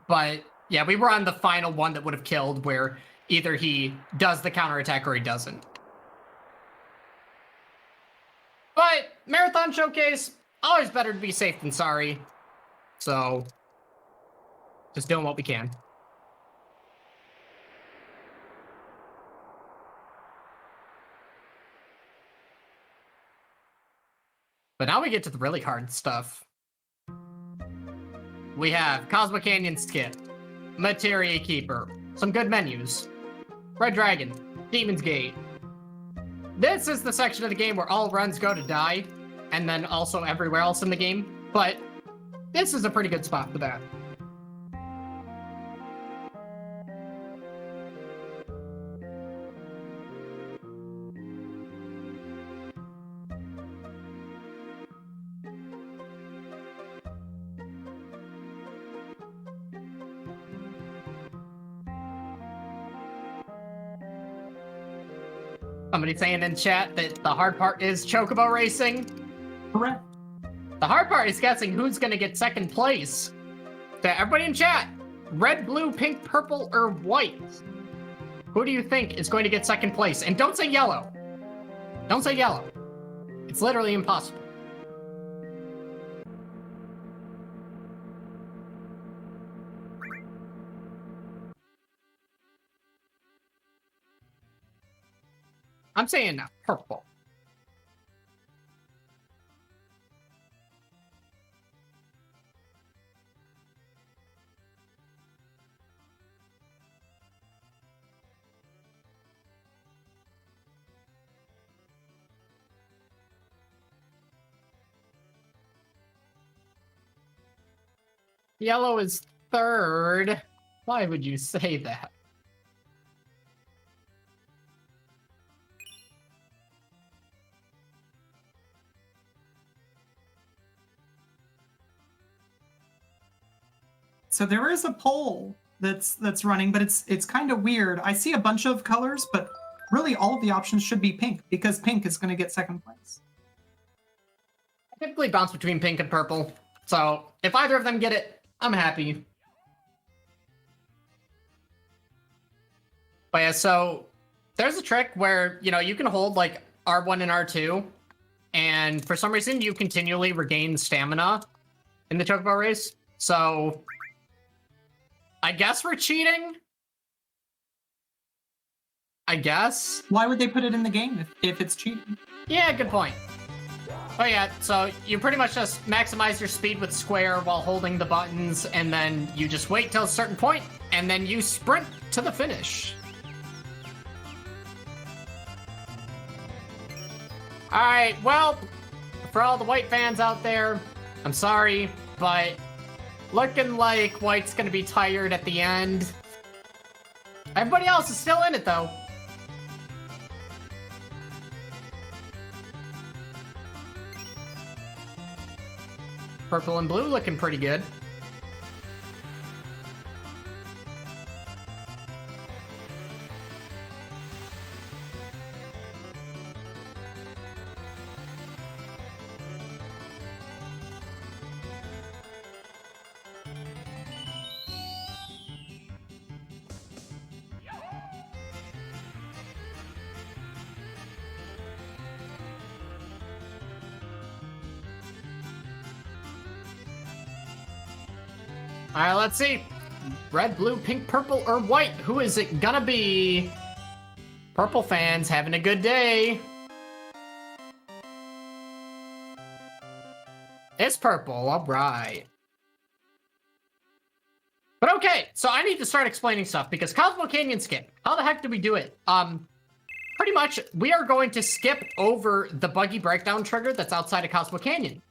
But yeah, we were on the final one that would have killed, where either he does the counterattack or he doesn't. But Marathon Showcase, always better to be safe than sorry. So, just doing what we can. But now we get to the really hard stuff. We have Cosmo Canyon Skip, Materia Keeper, some good menus, Red Dragon, Demon's Gate. This is the section of the game where all runs go to die, and then also everywhere else in the game, but this is a pretty good spot for that. Somebody saying in chat that the hard part is chocobo racing. Correct. The hard part is guessing who's gonna get second place. So everybody in chat, red, blue, pink, purple, or white? Who do you think is going to get second place? And don't say yellow. Don't say yellow. It's literally impossible. I'm saying purple. Yellow is third. Why would you say that? So there is a poll that's running, but it's kind of weird. I see a bunch of colors, but really all of the options should be pink because pink is going to get second place. I typically bounce between pink and purple. So if either of them get it, I'm happy. But yeah, so there's a trick where, you know, you can hold like R1 and R2, and for some reason you continually regain stamina in the chocobo race. So I guess we're cheating. I guess. Why would they put it in the game if it's cheating? Yeah, good point. Oh yeah, so you pretty much just maximize your speed with square while holding the buttons, and then you just wait till a certain point, and then you sprint to the finish. Alright, well, for all the white fans out there, I'm sorry, but looking like white's gonna be tired at the end. Everybody else is still in it, though. Purple and blue looking pretty good. All right, let's see. Red, blue, pink, purple, or white? Who is it gonna be? Purple fans having a good day. It's purple, all right. But okay, so I need to start explaining stuff because Cosmo Canyon skip. How the heck do we do it? Pretty much, we are going to skip over the buggy breakdown trigger that's outside of Cosmo Canyon.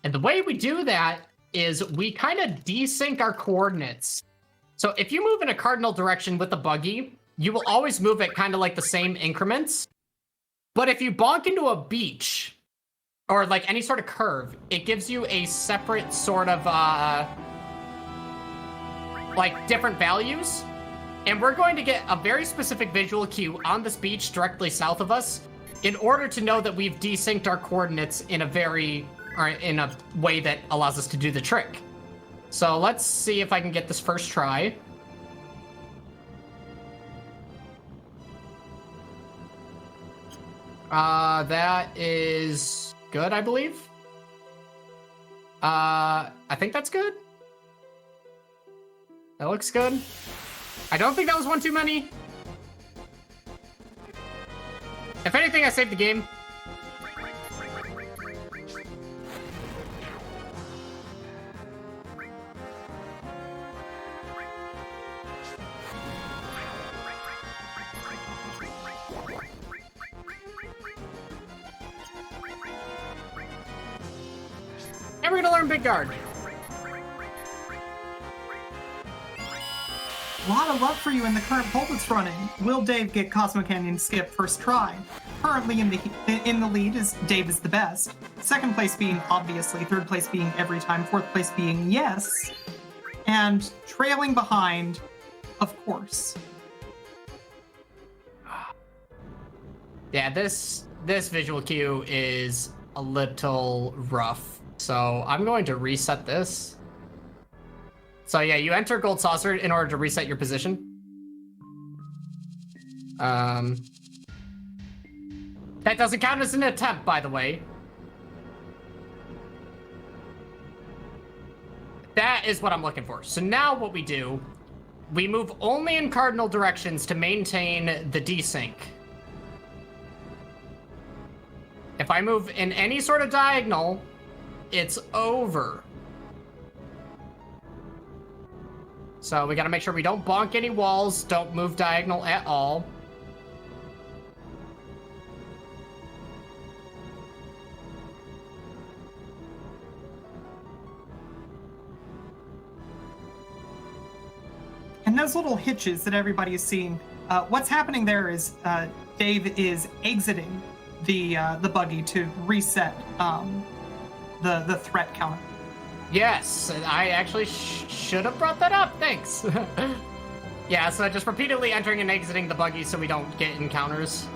And the way we do that is we kind of desync our coordinates. So if you move in a cardinal direction with the buggy, you will always move at kind of like the same increments. But if you bonk into a beach or like any sort of curve, it gives you a separate sort of like different values. And we're going to get a very specific visual cue on this beach directly south of us in order to know that we've desynced our coordinates in a way that allows us to do the trick. So let's see if I can get this first try. That is good, I believe. I think that's good. That looks good. I don't think that was one too many. If anything, I saved the game. And we're gonna learn Big Guard. A lot of love for you in the current poll that's running. Will Dave get Cosmo Canyon skip first try? Currently in the lead is Dave is the best. Second place being obviously, third place being every time, fourth place being yes, and trailing behind, of course. Yeah, this visual cue is a little rough. So I'm going to reset this. So yeah, you enter gold saucer in order to reset your position. That doesn't count as an attempt, by the way. That is what I'm looking for. So now what we do, we move only in cardinal directions to maintain the desync. If I move in any sort of diagonal, it's over. So we gotta make sure we don't bonk any walls, don't move diagonal at all. And those little hitches that everybody is seeing, what's happening there is Dave is exiting the buggy to reset the threat counter. Yes, I actually should have brought that up. Thanks. Yeah, so just repeatedly entering and exiting the buggy so we don't get encounters.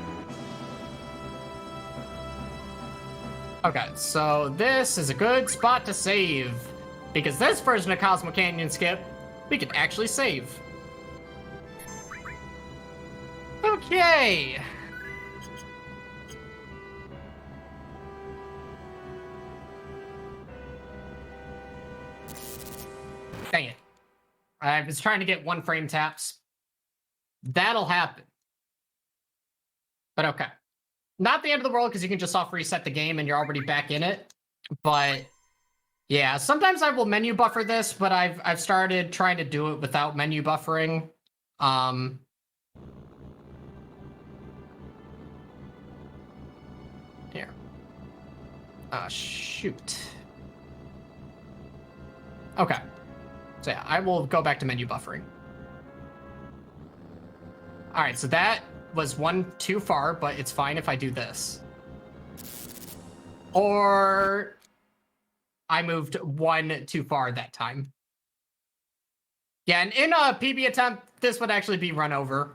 Okay, so this is a good spot to save. Because this version of Cosmo Canyon Skip, we can actually save. Okay. Dang it. I was trying to get 1 frame taps. That'll happen. But okay. Not the end of the world because you can just soft reset the game and you're already back in it. But yeah, sometimes I will menu buffer this, but I've started trying to do it without menu buffering. Here. Shoot. Okay. So yeah, I will go back to menu buffering. All right, so that was 1 too far, but it's fine if I do this. Or I moved 1 too far that time. Yeah, and in a PB attempt, this would actually be run over.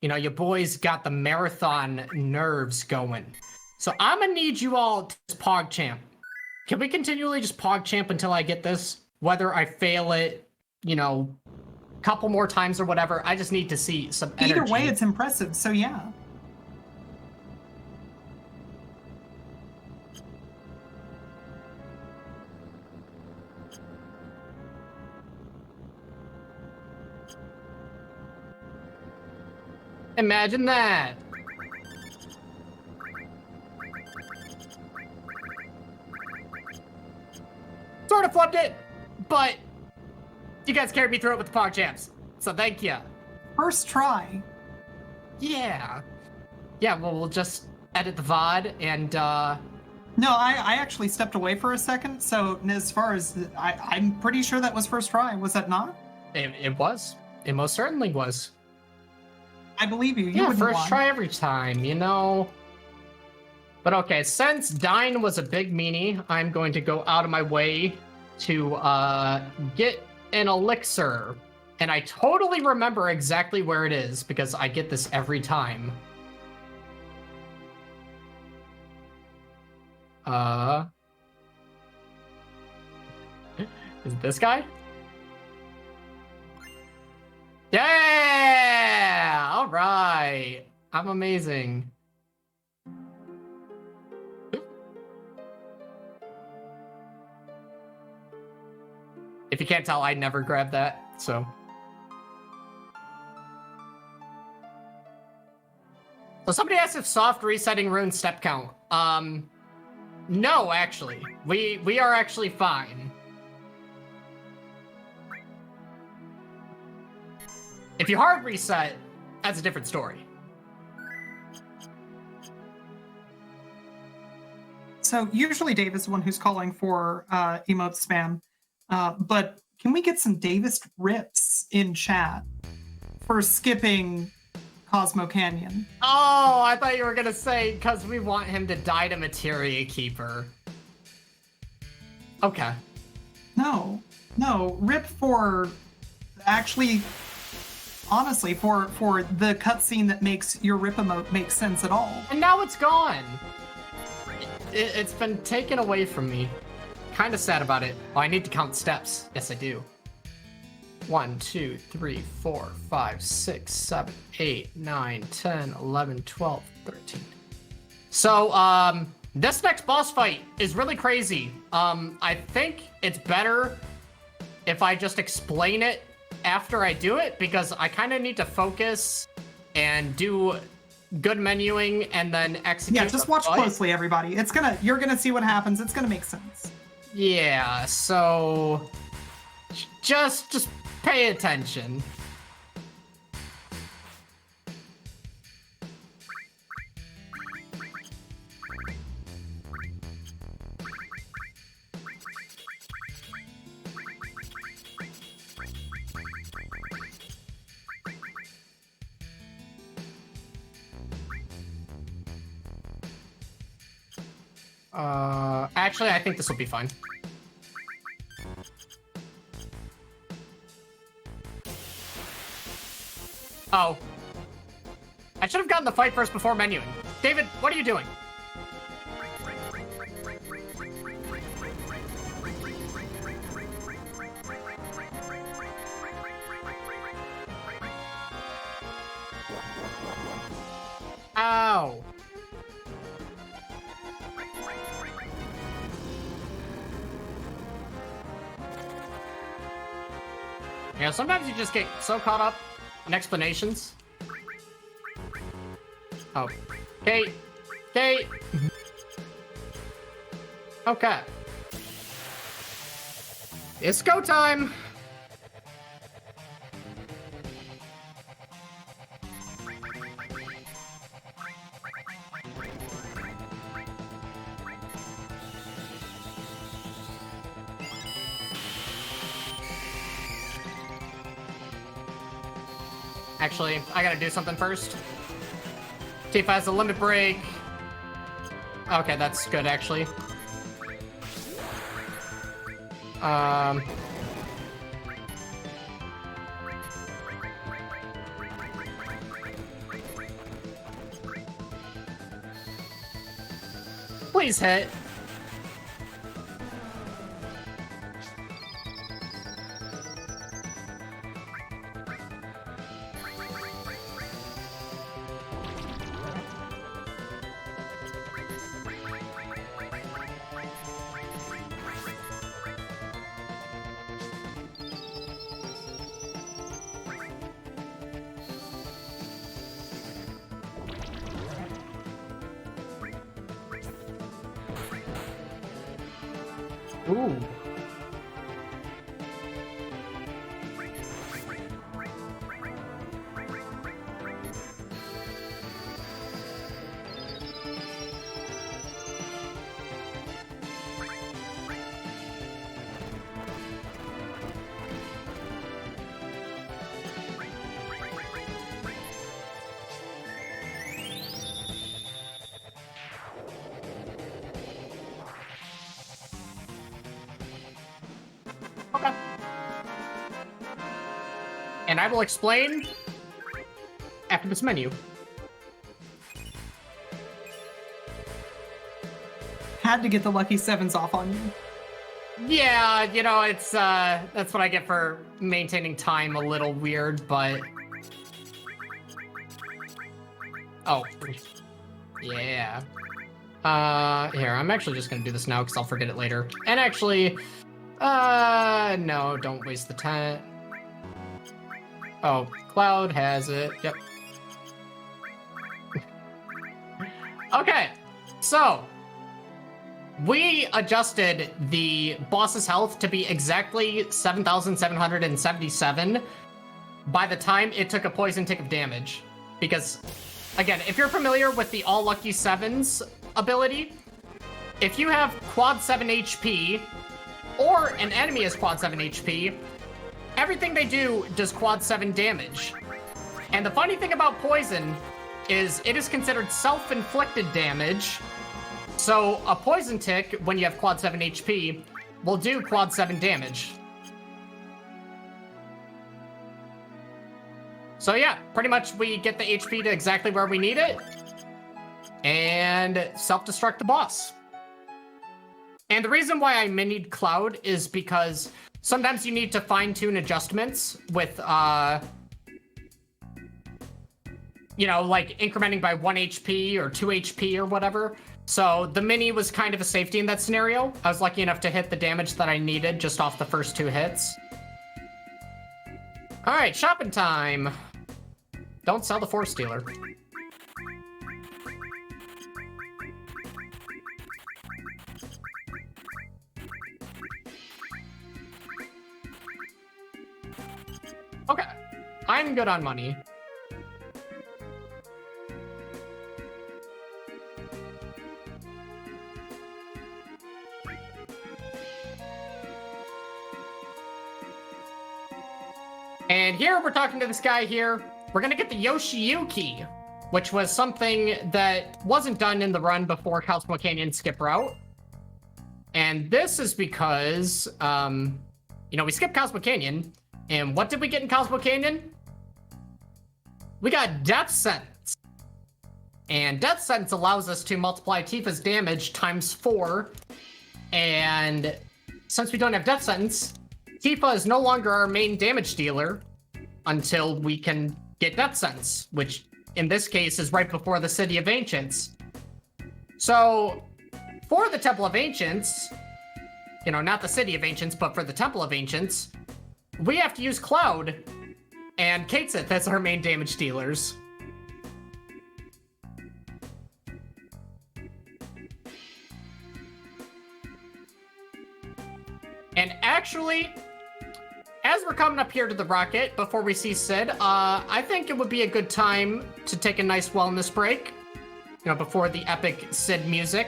You know, your boys got the marathon nerves going. So I'm gonna need you all to just PogChamp. Can we continually just PogChamp until I get this? Whether I fail it, you know, a couple more times or whatever, I just need to see some energy. Either way, it's impressive, so yeah. Imagine that. Sort of flubbed it, but you guys carried me through it with the PogChamps, so thank you. First try. Yeah. Yeah, well, we'll just edit the VOD and, No, I actually stepped away for a second, so as far as, I'm pretty sure that was first try, was that not? It was. It most certainly was. I believe you. Yeah, first try every time, you know. But okay, since Dine was a big meanie, I'm going to go out of my way to get an elixir. And I totally remember exactly where it is because I get this every time. Is it this guy? Yeah! All right. I'm amazing. If you can't tell, I never grabbed that, so. So somebody asked if soft resetting runes step count. No, actually. We are actually fine. If you hard reset, that's a different story. So usually Dave is the one who's calling for emote spam, but can we get some Davist rips in chat for skipping Cosmo Canyon? Oh, I thought you were gonna say because we want him to die to Materia Keeper. Okay. No, rip for actually honestly, for the cutscene that makes your rip emote make sense at all. And now it's gone. It's been taken away from me. Kind of sad about it. Oh, I need to count steps. Yes, I do. 1, 2, 3, 4, 5, 6, 7, 8, 9, 10, 11, 12, 13. So, this next boss fight is really crazy. I think it's better if I just explain it after I do it, because I kind of need to focus and do good menuing and then execute. Yeah, just watch closely, everybody. You're gonna see what happens. It's gonna make sense. Yeah, so just pay attention. Actually, I think this will be fine. Oh. I should have gotten the fight first before menuing. David, what are you doing? Ow. Yeah, sometimes you just get so caught up in explanations. Oh. Okay. Okay. Okay. It's go time! Actually, I gotta do something first. Tifa has a limit break. Okay, that's good, actually. Please hit. Ooh. Okay. And I will explain after this menu. Had to get the lucky sevens off on you. Yeah, you know, it's that's what I get for maintaining time a little weird, but oh. Yeah. Here, I'm actually just gonna do this now because I'll forget it later. And actually, no, don't waste the time. Oh, Cloud has it. Yep. Okay, so we adjusted the boss's health to be exactly 7,777 by the time it took a poison tick of damage. Because, again, if you're familiar with the All Lucky Sevens ability, if you have quad 7 HP, or an enemy has quad 7 HP, everything they do does quad 7 damage. And the funny thing about poison is it is considered self-inflicted damage. So a poison tick, when you have quad 7 HP, will do quad 7 damage. So yeah, pretty much we get the HP to exactly where we need it, and self-destruct the boss. And the reason why I minied Cloud is because sometimes you need to fine-tune adjustments with, you know, like incrementing by 1 HP or 2 HP or whatever. So the mini was kind of a safety in that scenario. I was lucky enough to hit the damage that I needed just off the first 2 hits. All right, shopping time. Don't sell the Force Stealer. Okay, I'm good on money. And here we're talking to this guy here. We're gonna get the Yoshiyuki, which was something that wasn't done in the run before Cosmo Canyon skip route. And this is because, you know, we skipped Cosmo Canyon, and what did we get in Cosmo Canyon? We got Death Sentence. And Death Sentence allows us to multiply Tifa's damage times 4. And since we don't have Death Sentence, Tifa is no longer our main damage dealer until we can get Death Sentence, which in this case is right before the City of Ancients. So for the Temple of Ancients, you know, not the City of Ancients, but for the Temple of Ancients, we have to use Cloud and Katesith as our main damage dealers. And actually, as we're coming up here to the rocket, before we see Sid, I think it would be a good time to take a nice wellness break, you know, before the epic Sid music.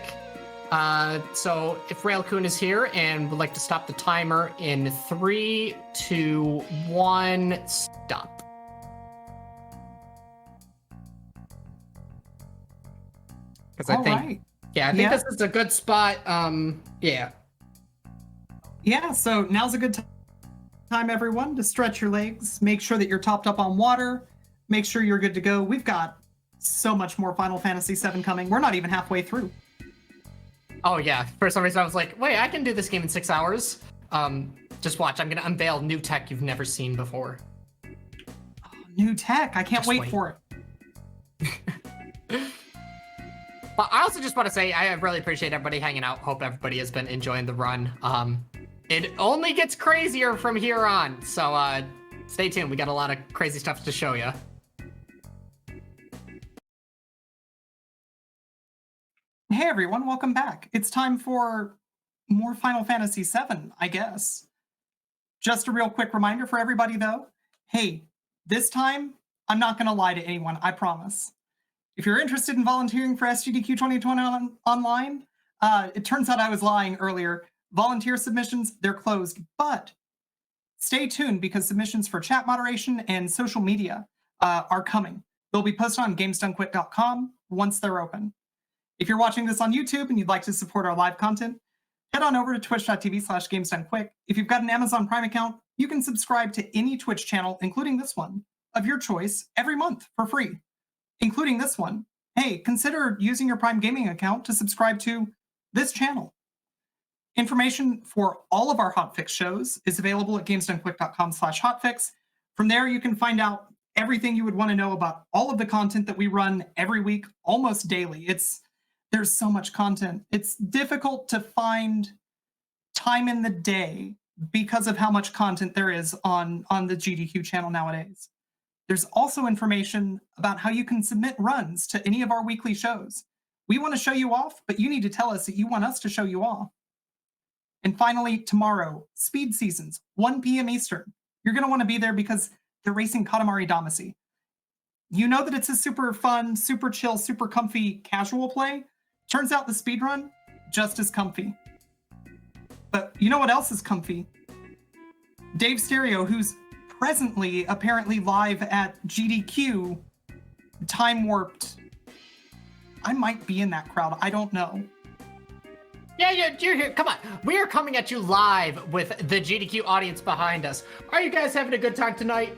So if Railcoon is here and would like to stop the timer in 3, 2, 1, stop. Because I think, yeah, I think this is a good spot. Yeah. Yeah, so now's a good time, everyone, to stretch your legs. Make sure that you're topped up on water. Make sure you're good to go. We've got so much more Final Fantasy VII coming. We're not even halfway through. Oh, yeah. For some reason, I was like, wait, I can do this game in 6 hours. Just watch. I'm going to unveil new tech you've never seen before. Oh, new tech. I can't wait for it. But I also just want to say, I really appreciate everybody hanging out. Hope everybody has been enjoying the run. It only gets crazier from here on. So stay tuned. We got a lot of crazy stuff to show you. Hey everyone, welcome back. It's time for more Final Fantasy VII, I guess. Just a real quick reminder for everybody though. Hey, this time, I'm not gonna lie to anyone, I promise. If you're interested in volunteering for SGDQ 2020 online, it turns out I was lying earlier. Volunteer submissions, they're closed, but stay tuned because submissions for chat moderation and social media are coming. They'll be posted on gamesdonequick.com once they're open. If you're watching this on YouTube and you'd like to support our live content, head on over to twitch.tv/gamesdonequick. If you've got an Amazon Prime account, you can subscribe to any Twitch channel, including this one, of your choice every month for free, including this one. Hey, consider using your Prime Gaming account to subscribe to this channel. Information for all of our hotfix shows is available at gamesdonequick.com/hotfix. From there, you can find out everything you would want to know about all of the content that we run every week, almost daily. There's so much content. It's difficult to find time in the day because of how much content there is on the GDQ channel nowadays. There's also information about how you can submit runs to any of our weekly shows. We want to show you off, but you need to tell us that you want us to show you off. And finally, tomorrow, Speed Seasons, 1 p.m. Eastern. You're going to want to be there because they're racing Katamari Damacy. You know that it's a super fun, super chill, super comfy casual play. Turns out the speedrun, just as comfy. But you know what else is comfy? Dave Stereo, who's presently apparently live at GDQ, time warped. I might be in that crowd, I don't know. Yeah, you're here. Come on. We are coming at you live with the GDQ audience behind us. Are you guys having a good time tonight?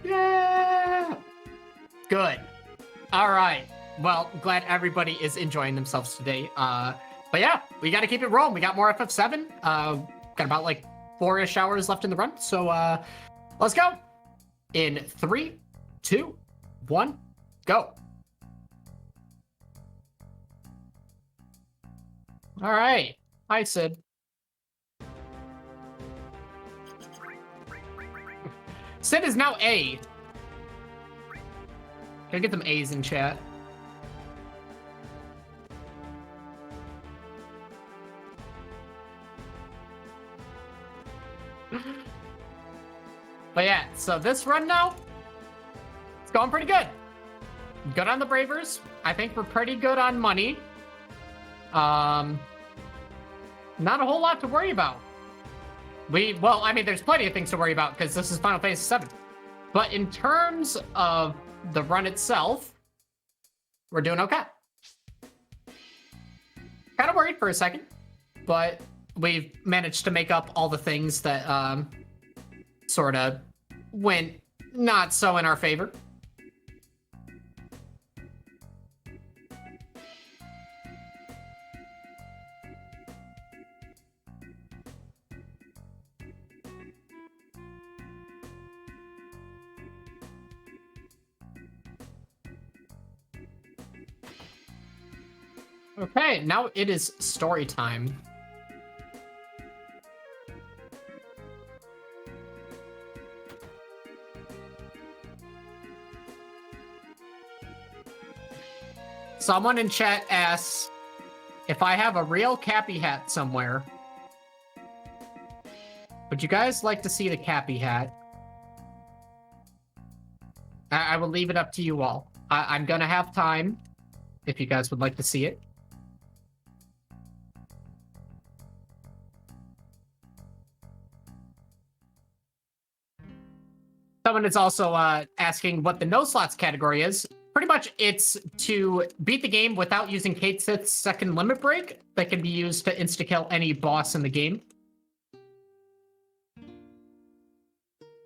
Yeah. Good. All right. Well, glad everybody is enjoying themselves today. But yeah, we got to keep it rolling. We got more FF7. Got about like 4-ish hours left in the run. So let's go. In 3, 2, 1, go. All right. Hi, Sid. Sid is now A. Gotta get them A's in chat. But yeah, so this run now, it's going pretty good. Good on the Bravers. I think we're pretty good on money. Not a whole lot to worry about. Well, I mean, there's plenty of things to worry about because this is Final Fantasy VII. But in terms of the run itself, we're doing okay. Kind of worried for a second, but we've managed to make up all the things that sort of went not so in our favor. Okay, now it is story time. Someone in chat asks if I have a real Cappy hat somewhere. Would you guys like to see the Cappy hat? I will leave it up to you all. I'm gonna have time if you guys would like to see it. Someone is also asking what the no slots category is. Pretty much it's to beat the game without using Kate Sith's second limit break that can be used to insta-kill any boss in the game.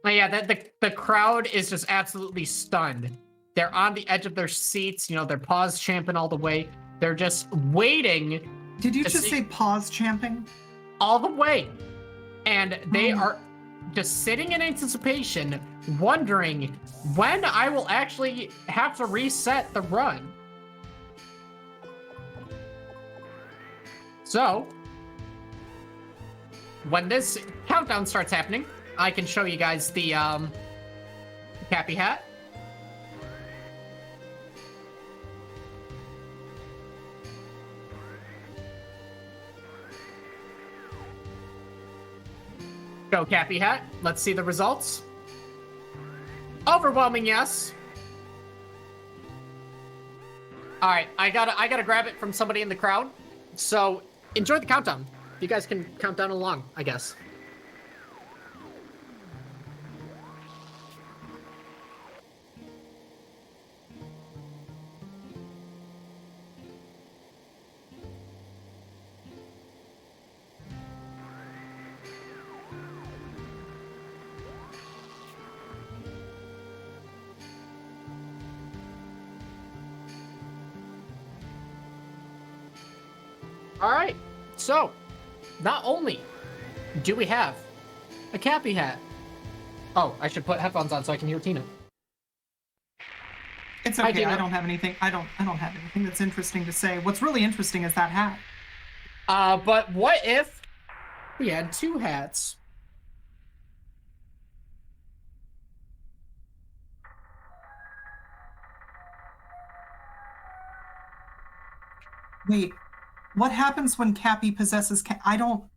Oh yeah, the crowd is just absolutely stunned. They're on the edge of their seats, you know, their paws champing all the way. They're just waiting. Did you just say pause champing? All the way. And they are just sitting in anticipation, wondering when I will actually have to reset the run. So, when this countdown starts happening, I can show you guys the Cappy hat. Go Cappy hat. Let's see the results. Overwhelming yes. All right, I gotta grab it from somebody in the crowd. So enjoy the countdown. You guys can count down along, I guess. All right, so not only do we have a Cappy hat. Oh, I should put headphones on so I can hear Tina. It's okay. I don't have anything. I don't have anything that's interesting to say. What's really interesting is that hat. But what if we had two hats? Wait, what happens when Cappy possesses I don't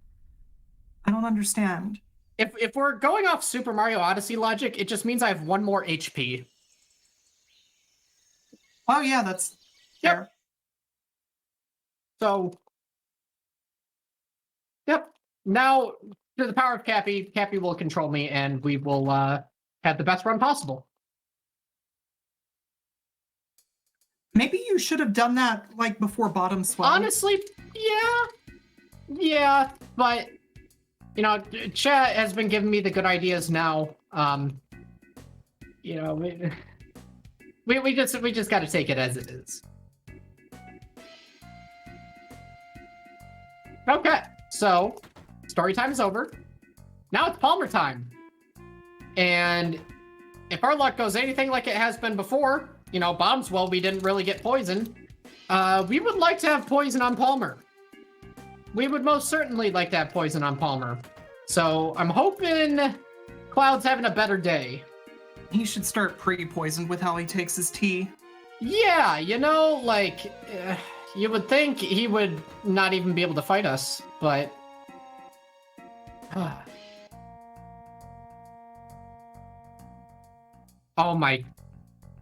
understand. If we're going off Super Mario Odyssey logic, it just means I have 1 more HP. Oh yeah, that's fair. So, yep. Now, through the power of Cappy, Cappy will control me, and we will have the best run possible. Maybe you should have done that like before bottom swell. Honestly, yeah, but you know, chat has been giving me the good ideas now. You know, We just got to take it as it is. Okay, so story time is over. Now it's Palmer time. And if our luck goes anything like it has been before, you know, bombs, well, we didn't really get poisoned. We would like to have poison on Palmer. We would most certainly like to have poison on Palmer. So I'm hoping Cloud's having a better day. He should start pre-poisoned with how he takes his tea. Yeah, you know, like, you would think he would not even be able to fight us, but... Oh my...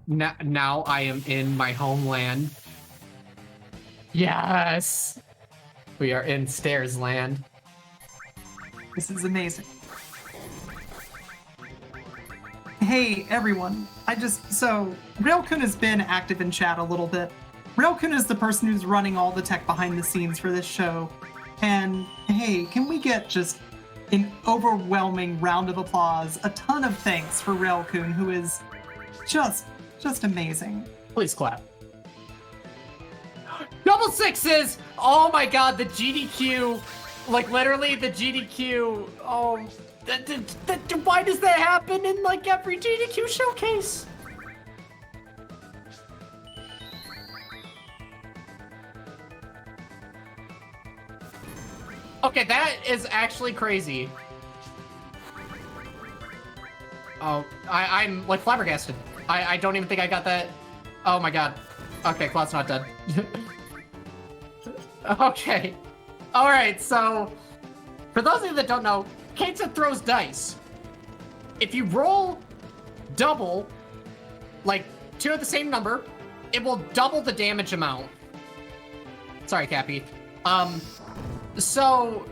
Now I am in my homeland. Yes! We are in Stairs Land. This is amazing. Hey, everyone. So, Railkun has been active in chat a little bit. Railkun is the person who's running all the tech behind the scenes for this show. And, hey, can we get just an overwhelming round of applause, a ton of thanks for Railkun, who is just amazing. Please clap. Double sixes! Oh my god, the GDQ. Like, literally, the GDQ. Oh, why does that happen in, like, every GDQ showcase? Okay, that is actually crazy. Oh, I'm, like, flabbergasted. I don't even think I got that. Oh my god. Okay, Cloud's not dead. Okay. Alright, so... For those of you that don't know, Keita throws dice. If you roll double, like, two of the same number, it will double the damage amount. Sorry, Cappy. So...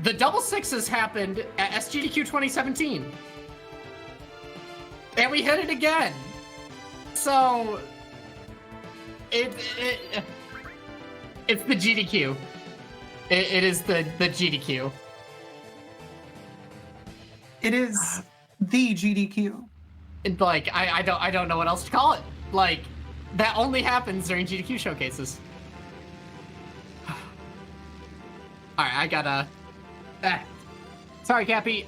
The double sixes happened at SGDQ 2017. And we hit it again. So... It's the GDQ. It is the GDQ. It is the GDQ. Like, I don't know what else to call it. Like, that only happens during GDQ showcases. Alright, I gotta... Sorry, Cappy.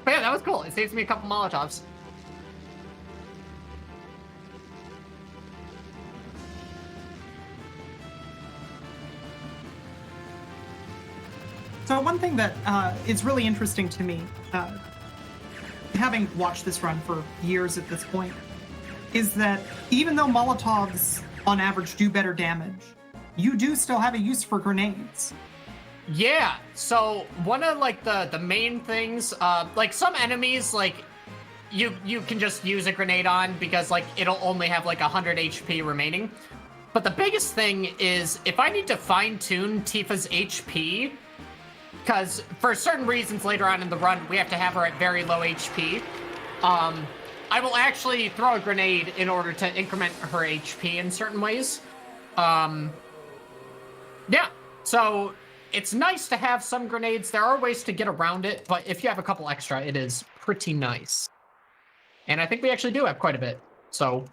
But yeah, that was cool. It saves me a couple Molotovs. So one thing that is really interesting to me, having watched this run for years at this point, is that even though Molotovs on average do better damage, you do still have a use for grenades. Yeah, so one of, like, the main things, like, some enemies, like, you can just use a grenade on because, like, it'll only have, like, 100 HP remaining. But the biggest thing is, if I need to fine-tune Tifa's HP, because for certain reasons later on in the run, we have to have her at very low HP, I will actually throw a grenade in order to increment her HP in certain ways. Yeah, so it's nice to have some grenades. There are ways to get around it, but if you have a couple extra, it is pretty nice. And I think we actually do have quite a bit, so...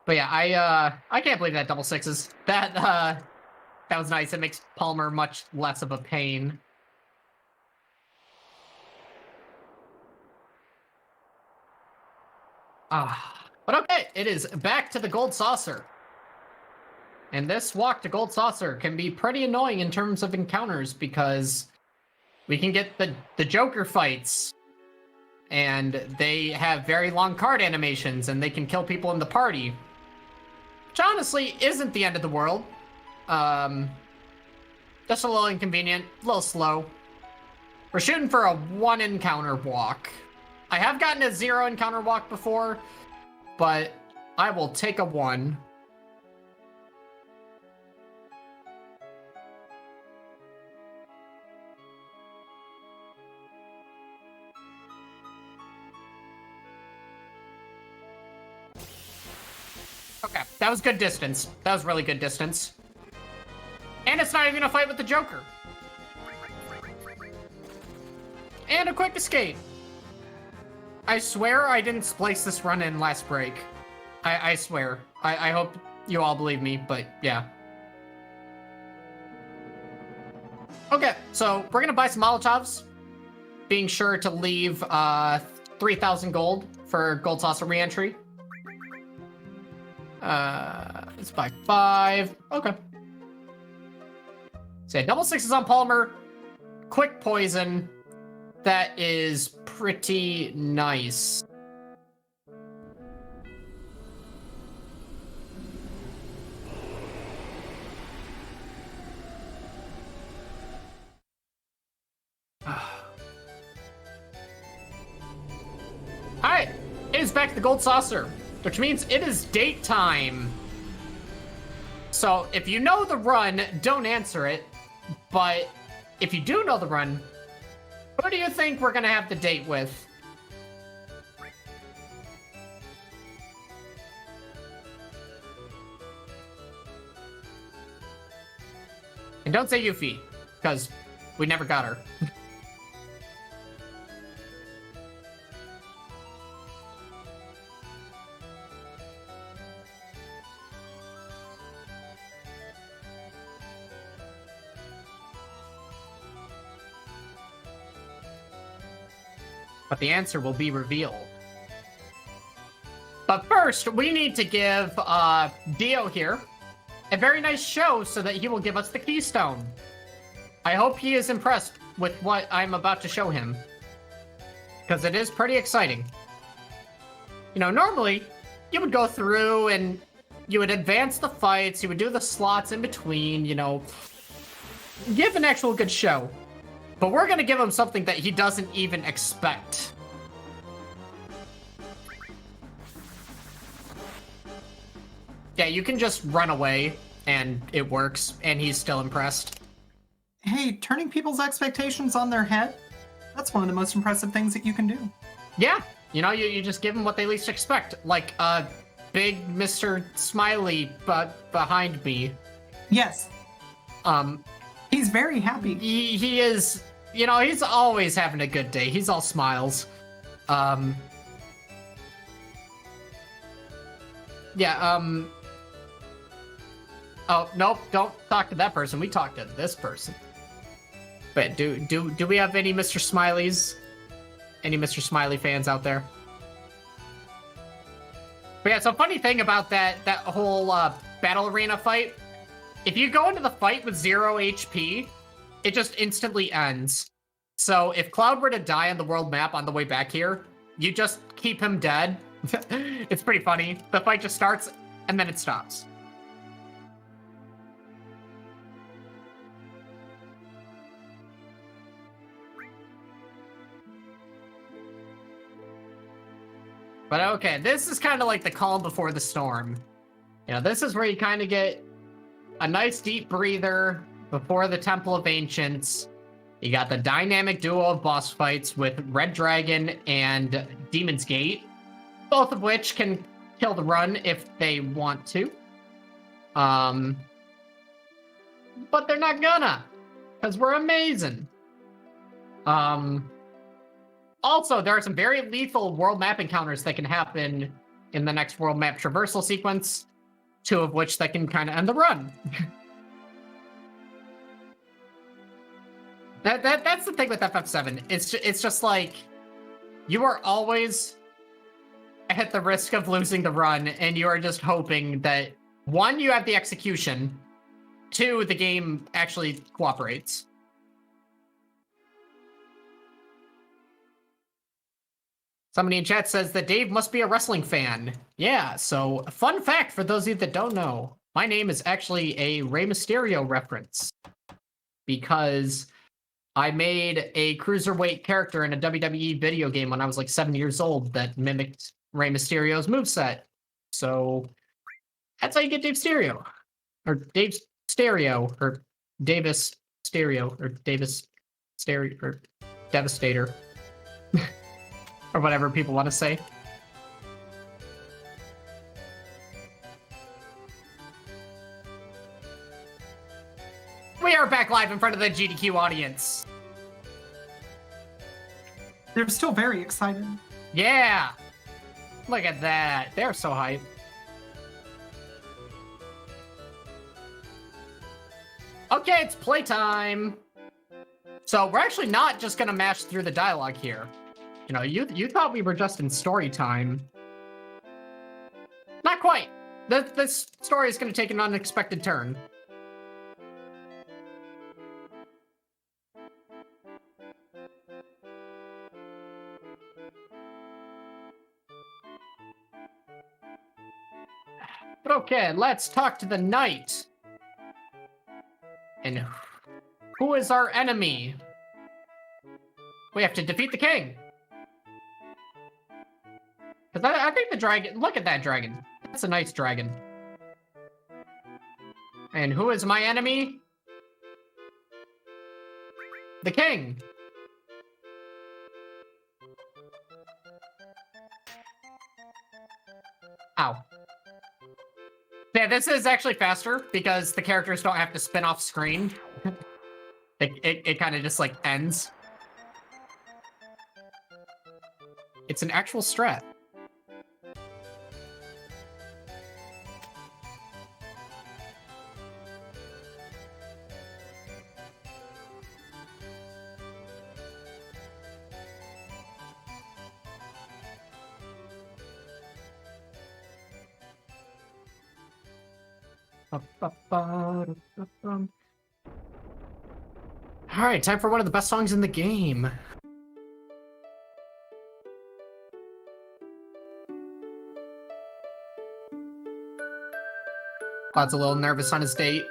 But yeah, I can't believe that double sixes. That was nice. It makes Palmer much less of a pain. But okay, it is back to the Gold Saucer. And this walk to Gold Saucer can be pretty annoying in terms of encounters because we can get the Joker fights. And they have very long card animations and they can kill people in the party. Which honestly isn't the end of the world. Just a little inconvenient, a little slow. We're shooting for a 1 encounter walk. I have gotten a 0 encounter walk before, but I will take a 1. Okay, that was good distance. That was really good distance. And it's not even a fight with the Joker. And a quick escape. I swear I didn't splice this run in last break. I swear. I hope you all believe me, but yeah. Okay, so we're gonna buy some Molotovs. Being sure to leave 3,000 gold for Gold Saucer re-entry. Let's buy 5. Okay. So yeah, double 6s on Palmer. Quick poison. That is pretty nice. Alright, it is back to the Gold Saucer, which means it is date time. So if you know the run, don't answer it. But if you do know the run, who do you think we're gonna have the date with? And don't say Yuffie, because we never got her. But the answer will be revealed. But first, we need to give Dio here a very nice show so that he will give us the keystone. I hope he is impressed with what I'm about to show him, because it is pretty exciting. You know, normally, you would go through and you would advance the fights, you would do the slots in between, you know, give an actual good show. But we're gonna give him something that he doesn't even expect. Yeah, you can just run away, and it works, and he's still impressed. Hey, turning people's expectations on their head, that's one of the most impressive things that you can do. Yeah, you know, you just give them what they least expect. Like, big Mr. Smiley behind me. Yes. He's very happy. He is, you know, he's always having a good day. He's all smiles. Yeah, oh, nope, don't talk to that person. We talk to this person. But do we have any Mr. Smileys? Any Mr. Smiley fans out there? But yeah, so funny thing about that whole battle arena fight, if you go into the fight with 0 HP, it just instantly ends. So if Cloud were to die on the world map on the way back here, you just keep him dead. It's pretty funny. The fight just starts, and then it stops. But okay, this is kind of like the calm before the storm. You know, this is where you kind of get a nice deep breather before the Temple of Ancients. You got the dynamic duo of boss fights with Red Dragon and Demon's Gate, both of which can kill the run if they want to. But they're not gonna, because we're amazing. Also, there are some very lethal world map encounters that can happen in the next world map traversal sequence, 2 of which that can kind of end the run. That's the thing with FF7. It's just like, you are always at the risk of losing the run, and you are just hoping that, 1, you have the execution, 2, the game actually cooperates. Somebody in chat says that Dave must be a wrestling fan. Yeah, so fun fact for those of you that don't know, my name is actually a Rey Mysterio reference, because I made a cruiserweight character in a WWE video game when I was like 7 years old that mimicked Rey Mysterio's moveset. So that's how you get Dave Stereo. Or Dave Stereo, or Davis Stereo, or Davis Stereo, or Devastator. Or whatever people want to say. We are back live in front of the GDQ audience. They're still very excited. Yeah! Look at that. They're so hyped. Okay, it's playtime. So we're actually not just gonna mash through the dialogue here. You know, you thought we were just in story time. Not quite. This story is gonna take an unexpected turn. But okay, let's talk to the knight. And who is our enemy? We have to defeat the king. Because I think the dragon... Look at that dragon. That's a nice dragon. And who is my enemy? The king. Ow. Yeah, this is actually faster because the characters don't have to spin off screen. It kind of just like ends. It's an actual strat. All right, time for one of the best songs in the game. Cloud's a little nervous on his date.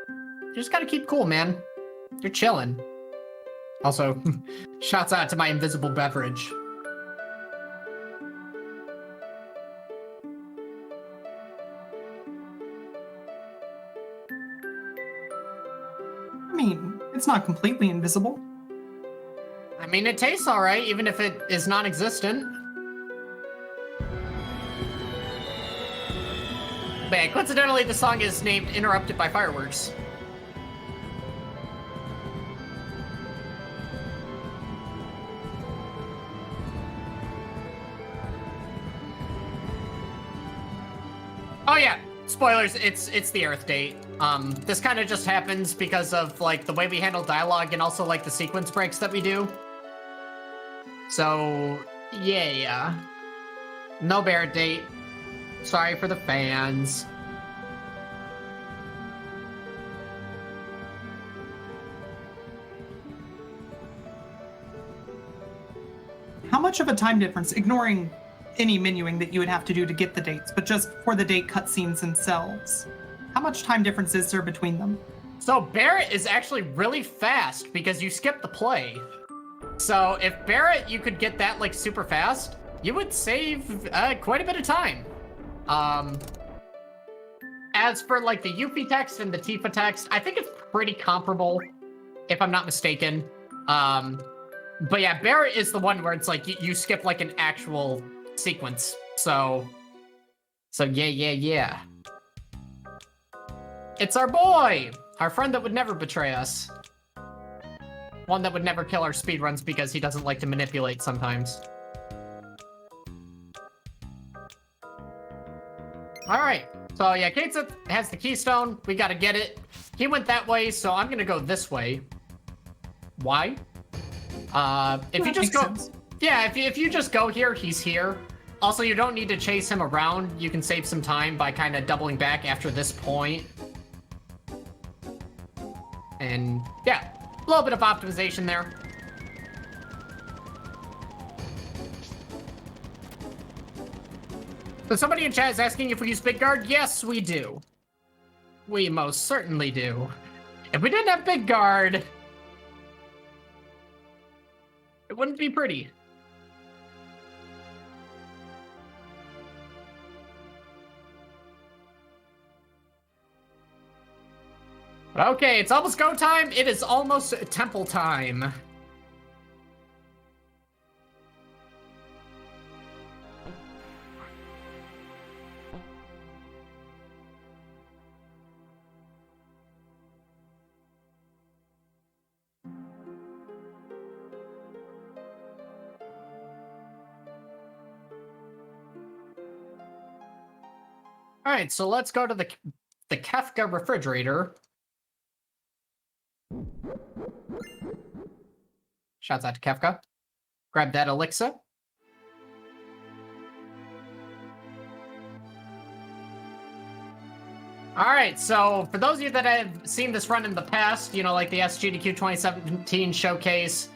You just gotta keep cool, man. You're chilling. Also, shouts out to my invisible beverage. I mean, it's not completely invisible. I mean, it tastes all right, even if it is non-existent. But yeah, coincidentally, the song is named Interrupted by Fireworks. Oh yeah, spoilers, it's the Earth date. This kind of just happens because of like the way we handle dialogue and also like the sequence breaks that we do. So, yeah. No bear date. Sorry for the fans. How much of a time difference, ignoring any menuing that you would have to do to get the dates, but just for the date cutscenes themselves, how much time difference is there between them? So Barrett is actually really fast because you skip the play. So if Barrett, you could get that like super fast, you would save quite a bit of time. As for like the Yuffie text and the Tifa text, I think it's pretty comparable, if I'm not mistaken. But yeah, Barrett is the one where it's like you skip like an actual sequence. So yeah. It's our boy! Our friend that would never betray us. One that would never kill our speedruns because he doesn't like to manipulate sometimes. Alright, so yeah, Kate has the keystone. We gotta get it. He went that way, so I'm gonna go this way. Why? If you just go... Sense. Yeah, if you just go here, he's here. Also, you don't need to chase him around. You can save some time by kind of doubling back after this point. And yeah, a little bit of optimization there. So somebody in chat is asking if we use Big Guard. Yes, we do. We most certainly do. If we didn't have Big Guard, it wouldn't be pretty. Okay, it's almost go time. It is almost temple time. All right, so let's go to the Kefka refrigerator. Shouts out to Kefka. Grab that elixir. All right, so for those of you that have seen this run in the past, you know, like the SGDQ 2017 showcase,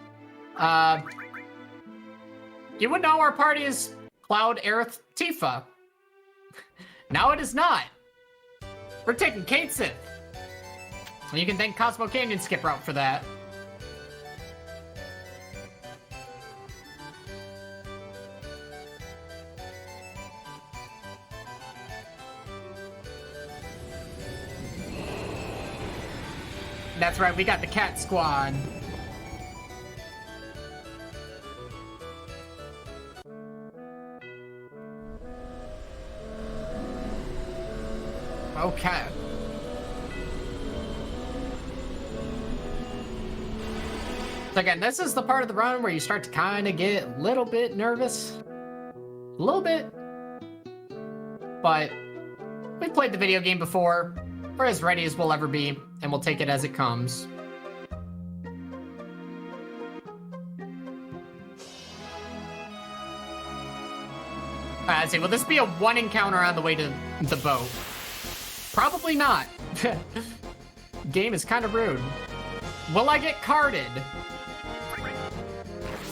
you would know our party is Cloud, Aerith, Tifa. Now it is not. We're taking Kate Sith. You can thank Cosmo Canyon Skip Route for that. That's right, we got the Cat Squad. Okay. So again, this is the part of the run where you start to kind of get a little bit nervous. A little bit. But we've played the video game before. We're as ready as we'll ever be, and we'll take it as it comes. Let's see, will this be a one encounter on the way to the boat? Probably not. Game is kind of rude. Will I get carded?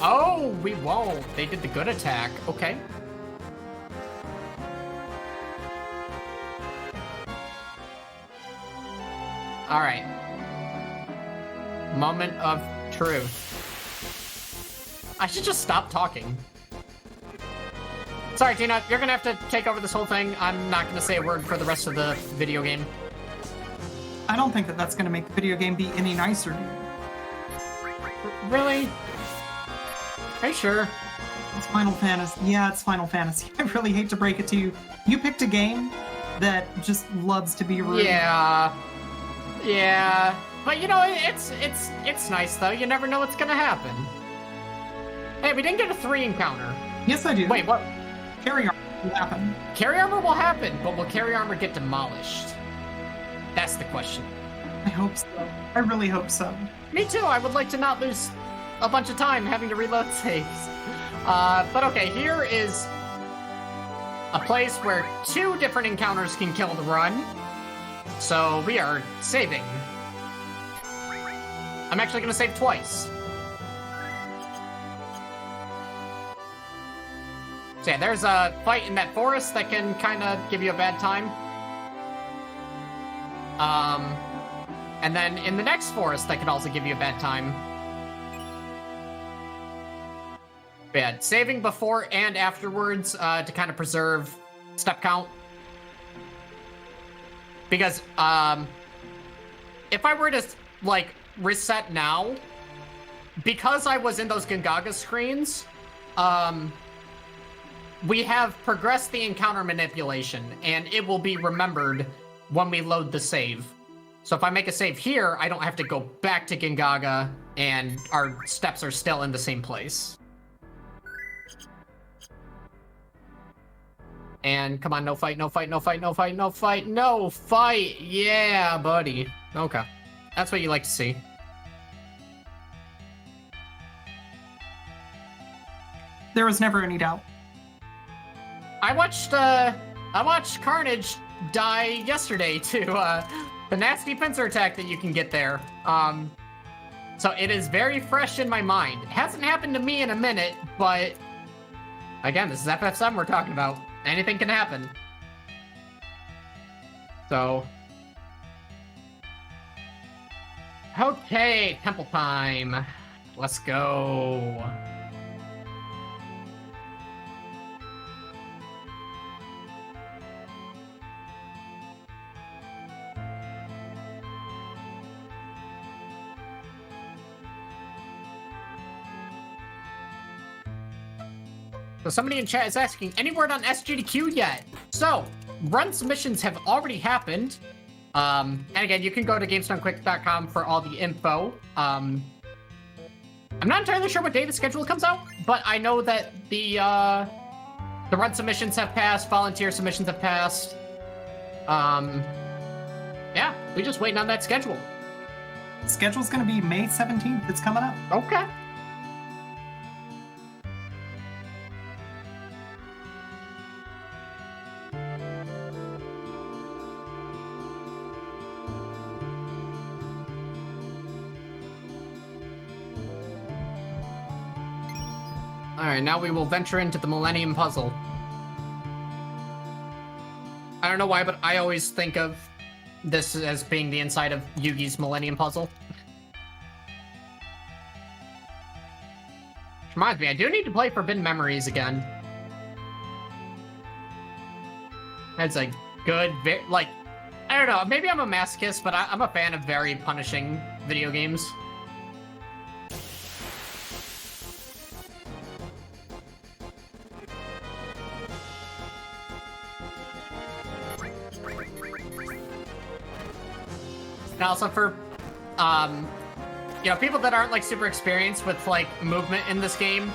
Oh, we won't. They did the good attack. Okay. All right. Moment of truth. I should just stop talking. Sorry, Tina, you're gonna have to take over this whole thing. I'm not gonna say a word for the rest of the video game. I don't think that that's going to make the video game be any nicer. Really? Are you sure? It's Final Fantasy. Yeah, it's Final Fantasy. I really hate to break it to you. You picked a game that just loves to be rude. Yeah. Yeah. But you know, it's nice though. You never know what's gonna happen. Hey, we didn't get a 3 encounter. Yes, I do. Wait, what? Carry armor will happen. Carry armor will happen, but will carry armor get demolished? That's the question. I hope so. I really hope so. Me too. I would like to not lose a bunch of time having to reload saves. But okay, here is a place where 2 different encounters can kill the run. So we are saving. I'm actually going to save twice. So yeah, there's a fight in that forest that can kind of give you a bad time. And then in the next forest that could also give you a bad time. But yeah, saving before and afterwards to kind of preserve step count. Because if I were to like reset now, because I was in those Gongaga screens, we have progressed the encounter manipulation, and it will be remembered when we load the save. So if I make a save here, I don't have to go back to Gongaga, and our steps are still in the same place. And come on, no fight, no fight, no fight, no fight, no fight, no fight! Yeah, buddy. Okay. That's what you like to see. There was never any doubt. I watched Carnage die yesterday to the nasty pincer attack that you can get there. So it is very fresh in my mind. It hasn't happened to me in a minute, but again, this is FF7 we're talking about. Anything can happen. So okay, temple time. Let's go. So somebody in chat is asking, any word on SGDQ yet? So, run submissions have already happened. And again, you can go to GamesDoneQuick.com for all the info. I'm not entirely sure what day the schedule comes out, but I know that the run submissions have passed, volunteer submissions have passed. Yeah, we just waiting on that schedule. Schedule's gonna be May 17th. It's coming up. Okay. Alright, now we will venture into the Millennium Puzzle. I don't know why, but I always think of this as being the inside of Yugi's Millennium Puzzle. Which reminds me, I do need to play Forbidden Memories again. That's a good, like, I don't know, maybe I'm a masochist, but I'm a fan of very punishing video games. And also for, you know, people that aren't, like, super experienced with, like, movement in this game,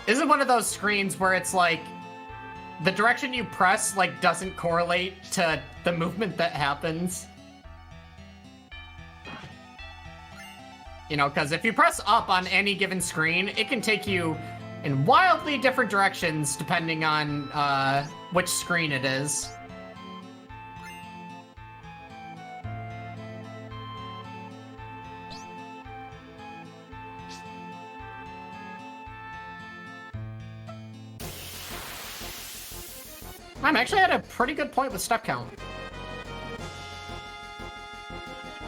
this is one of those screens where it's, like, the direction you press, like, doesn't correlate to the movement that happens. You know, because if you press up on any given screen, it can take you in wildly different directions depending on, which screen it is. I'm actually at a pretty good point with step count.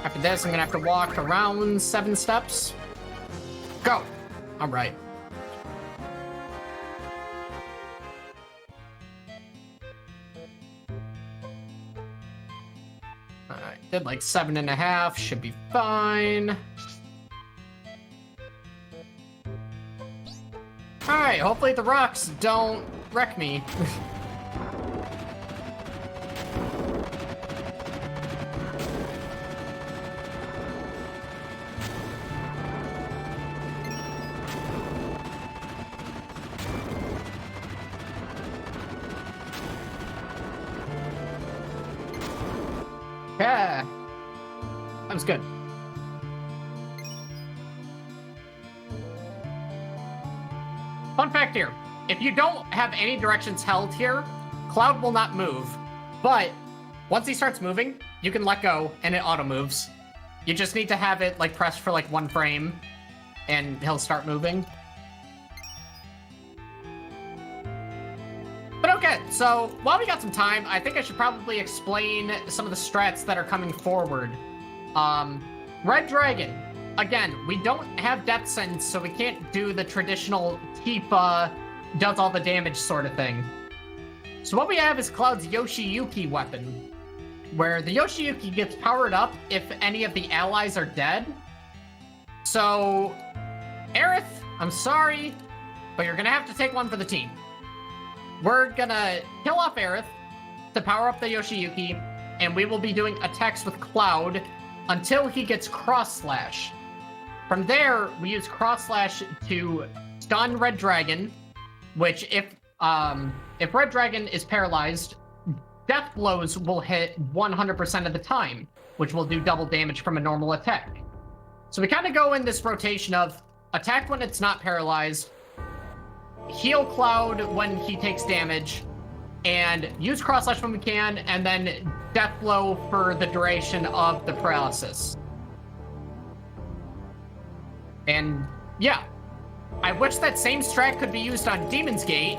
After this, I'm gonna have to walk around 7 steps. Go! All right. All right, did like 7.5, should be fine. All right, hopefully the rocks don't wreck me. Yeah, that was good. Fun fact here, if you don't have any directions held here, Cloud will not move. But once he starts moving, you can let go and it auto moves. You just need to have it like pressed for like 1 frame and he'll start moving. But okay, so while we got some time, I think I should probably explain some of the strats that are coming forward. Red Dragon. Again, we don't have Depth Sense, so we can't do the traditional Tifa does all the damage sort of thing. So what we have is Cloud's Yoshiyuki weapon, where the Yoshiyuki gets powered up if any of the allies are dead. So, Aerith, I'm sorry, but you're gonna have to take one for the team. We're gonna kill off Aerith to power up the Yoshiyuki, and we will be doing attacks with Cloud until he gets Cross Slash. From there, we use Cross Slash to stun Red Dragon, which if Red Dragon is paralyzed, Death Blows will hit 100% of the time, which will do double damage from a normal attack. So we kind of go in this rotation of attack when it's not paralyzed, heal Cloud when he takes damage, and use Cross Slash when we can, and then Death Blow for the duration of the paralysis. And yeah, I wish that same strat could be used on Demon's Gate.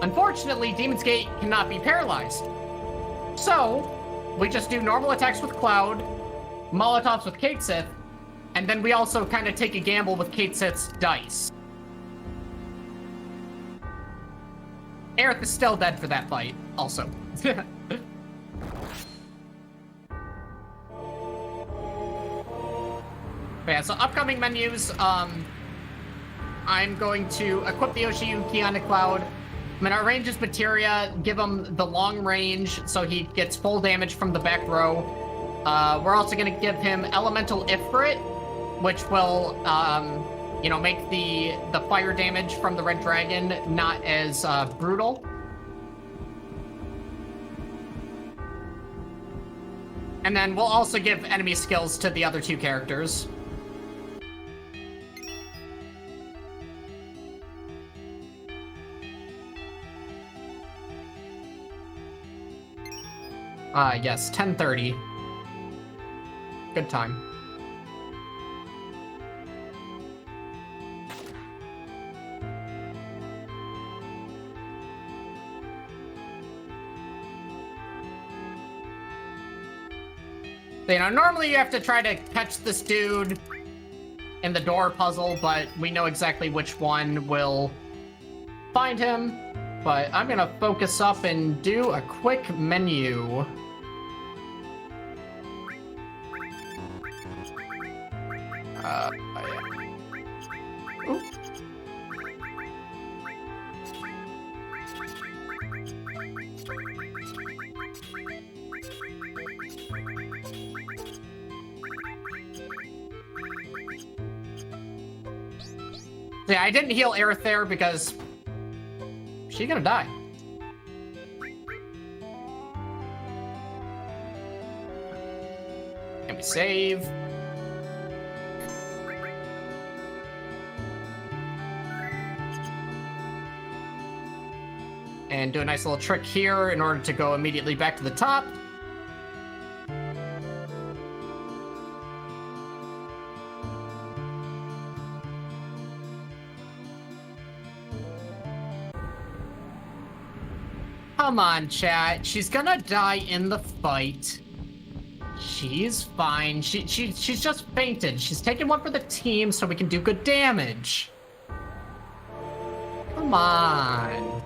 Unfortunately, Demon's Gate cannot be paralyzed. So, we just do normal attacks with Cloud, Molotovs with Kate Sith, and then we also kind of take a gamble with Kate Sith's dice. Aerith is still dead for that fight, also. Yeah, so upcoming menus, I'm going to equip the Yoshiyuki on the Cloud. I'm gonna arrange his materia, give him the long range so he gets full damage from the back row. We're also gonna give him Elemental Ifrit, which will, you know, make the fire damage from the Red Dragon not as brutal. And then we'll also give enemy skills to the other 2 characters. Yes, 10:30. Good time. You know, normally you have to try to catch this dude in the door puzzle, but we know exactly which one will find him. But I'm gonna focus up and do a quick menu. Yeah. Ooh. Yeah, I didn't heal Aerith there because she's gonna die. And we save. And do a nice little trick here in order to go immediately back to the top. Come on, chat. She's gonna die in the fight. She's fine. She's just fainted. She's taking one for the team so we can do good damage. Come on.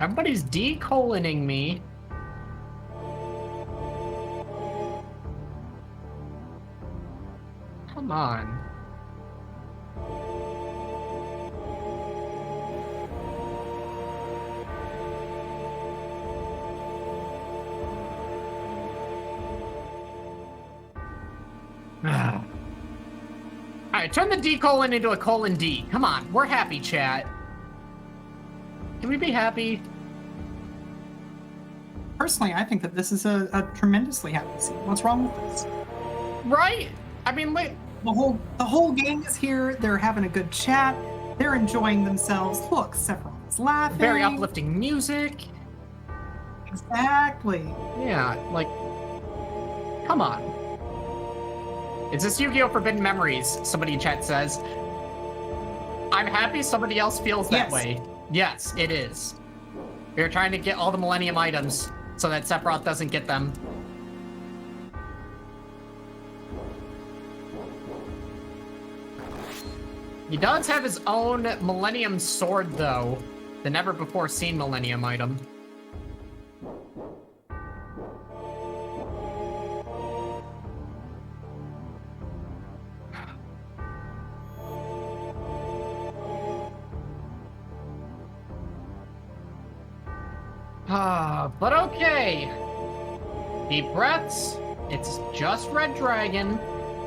Everybody's decoloning me. Come on. Alright, turn the D colon into a colon D. Come on, we're happy, chat. Can we be happy? Personally, I think that this is a tremendously happy scene. What's wrong with this? Right? I mean, wait. The whole gang is here. They're having a good chat. They're enjoying themselves. Look, Sephiroth's laughing. Very uplifting music. Exactly. Yeah, like, come on. Is this Yu-Gi-Oh! Forbidden Memories? Somebody in chat says. I'm happy somebody else feels that way. Yes, it is. We're trying to get all the Millennium items so that Sephiroth doesn't get them. He does have his own Millennium Sword, though. The never-before-seen Millennium item. But okay. Deep breaths. It's just Red Dragon.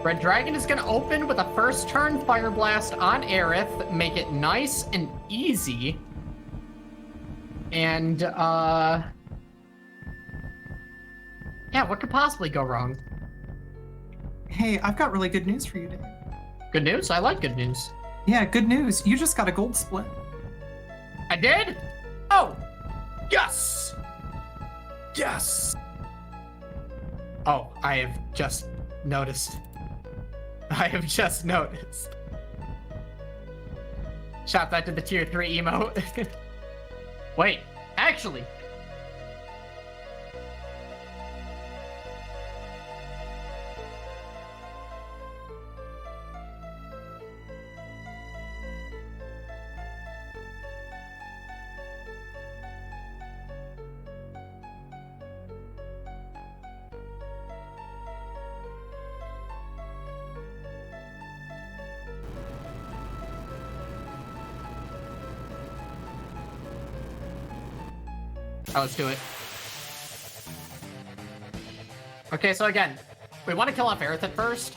Red Dragon is gonna open with a first turn Fire Blast on Aerith, make it nice and easy. And, yeah, what could possibly go wrong? Hey, I've got really good news for you, Dave. Good news? I like good news. Yeah, good news. You just got a gold split. I did? Oh! Yes! Yes! Oh, I have just noticed. I have just noticed. Shout that to the tier 3 emote. Wait, actually. Oh, let's do it. Okay, so again, we want to kill off Aerith at first.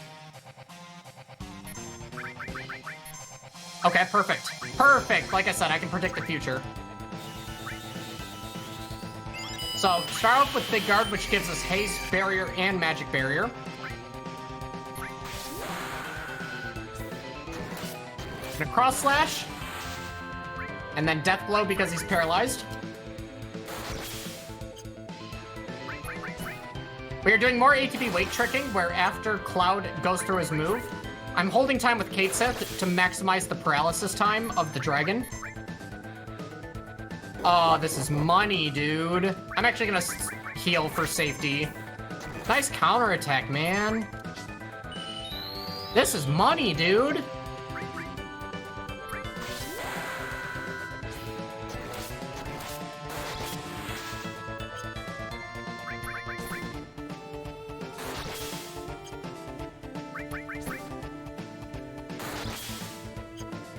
Okay, perfect. Perfect! Like I said, I can predict the future. So So, start off with Big Guard, which gives us Haze Barrier and Magic Barrier. And a Cross Slash. And then Death Blow because he's paralyzed. We are doing more ATB weight tricking, where after Cloud goes through his move, I'm holding time with Kate Sith to maximize the paralysis time of the dragon. Oh, this is money, dude. I'm actually gonna heal for safety. Nice counterattack, man. This is money, dude.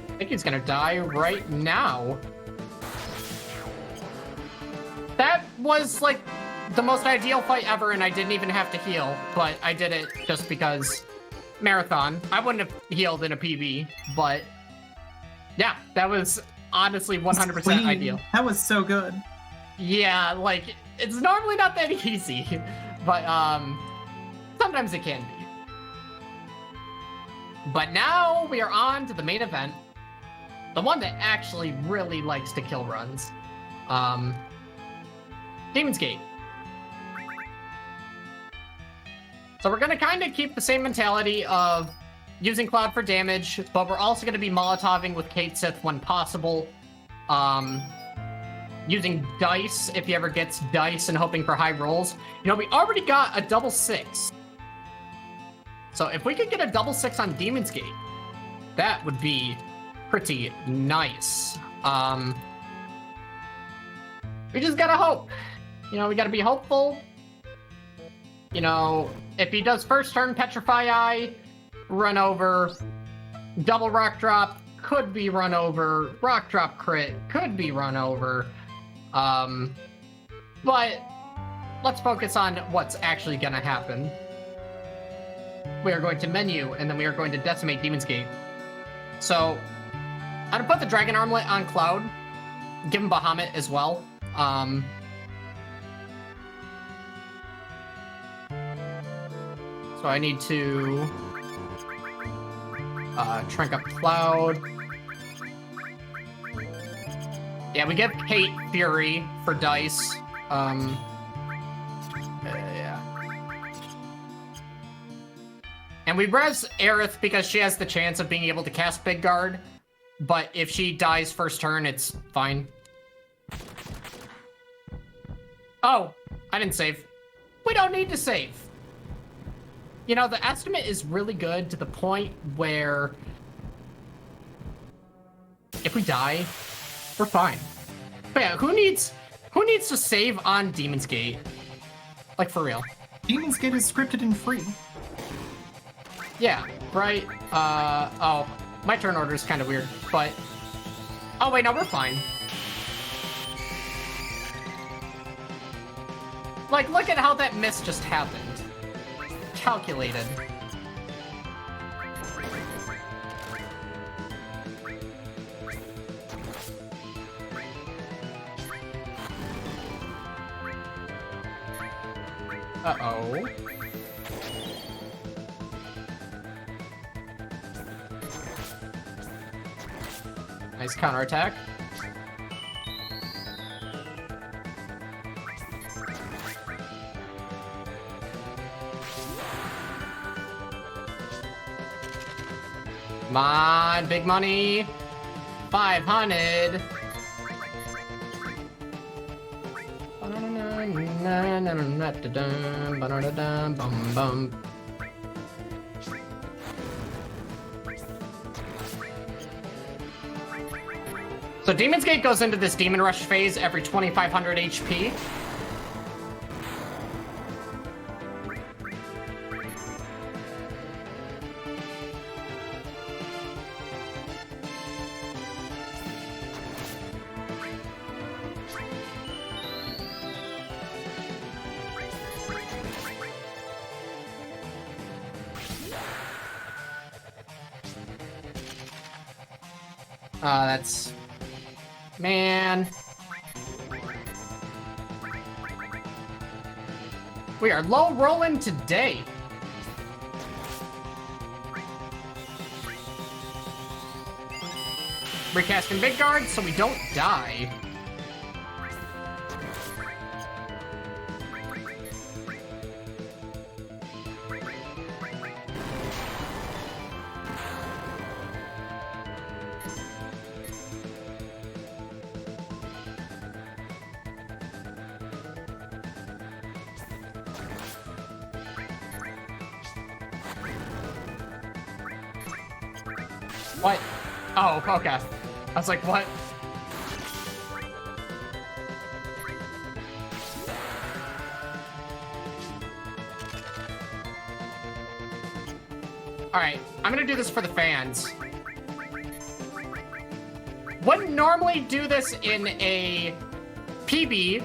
I think he's gonna die right now. That was like the most ideal fight ever, and I didn't even have to heal, but I did it just because marathon. I wouldn't have healed in a PB, but yeah, that was honestly 100% ideal. That was so good. Yeah, like it's normally not that easy, but sometimes it can be. But now we are on to the main event. The one that actually really likes to kill runs. Demon's Gate. So we're gonna kind of keep the same mentality of using Cloud for damage, but we're also gonna be Molotoving with Kate Sith when possible. Using dice if he ever gets dice and hoping for high rolls. You know, we already got a double 6. So if we could get a double 6 on Demon's Gate, that would be pretty nice. We just gotta hope. You know, we gotta be hopeful. You know, if he does first turn Petrify Eye, run over, double Rock Drop, could be run over, Rock Drop crit, could be run over. But let's focus on what's actually gonna happen. We are going to menu, and then we are going to decimate Demon's Gate. So, I'm gonna put the Dragon Armlet on Cloud, give him Bahamut as well. So I need to Trank up Cloud. Yeah, we get Kate Fury for dice. Yeah. And we res Aerith because she has the chance of being able to cast Big Guard. But if she dies first turn, it's fine. Oh, I didn't save. We don't need to save. You know, the estimate is really good to the point where if we die, we're fine. But yeah, who needs to save on Demon's Gate? Like, for real. Demon's Gate is scripted and free. Yeah, right? Oh, my turn order is kind of weird, but... Oh, wait, no, we're fine. Like, look at how that miss just happened. Calculated. Uh-oh. Nice counterattack. Come on, big money. 500. So Demon's Gate goes into this Demon Rush phase every 2500 HP. That's... Man. We are low rolling today. Recasting big guard so we don't die. What? Oh, okay. I was like, what? Alright, I'm gonna do this for the fans. Wouldn't normally do this in a PB,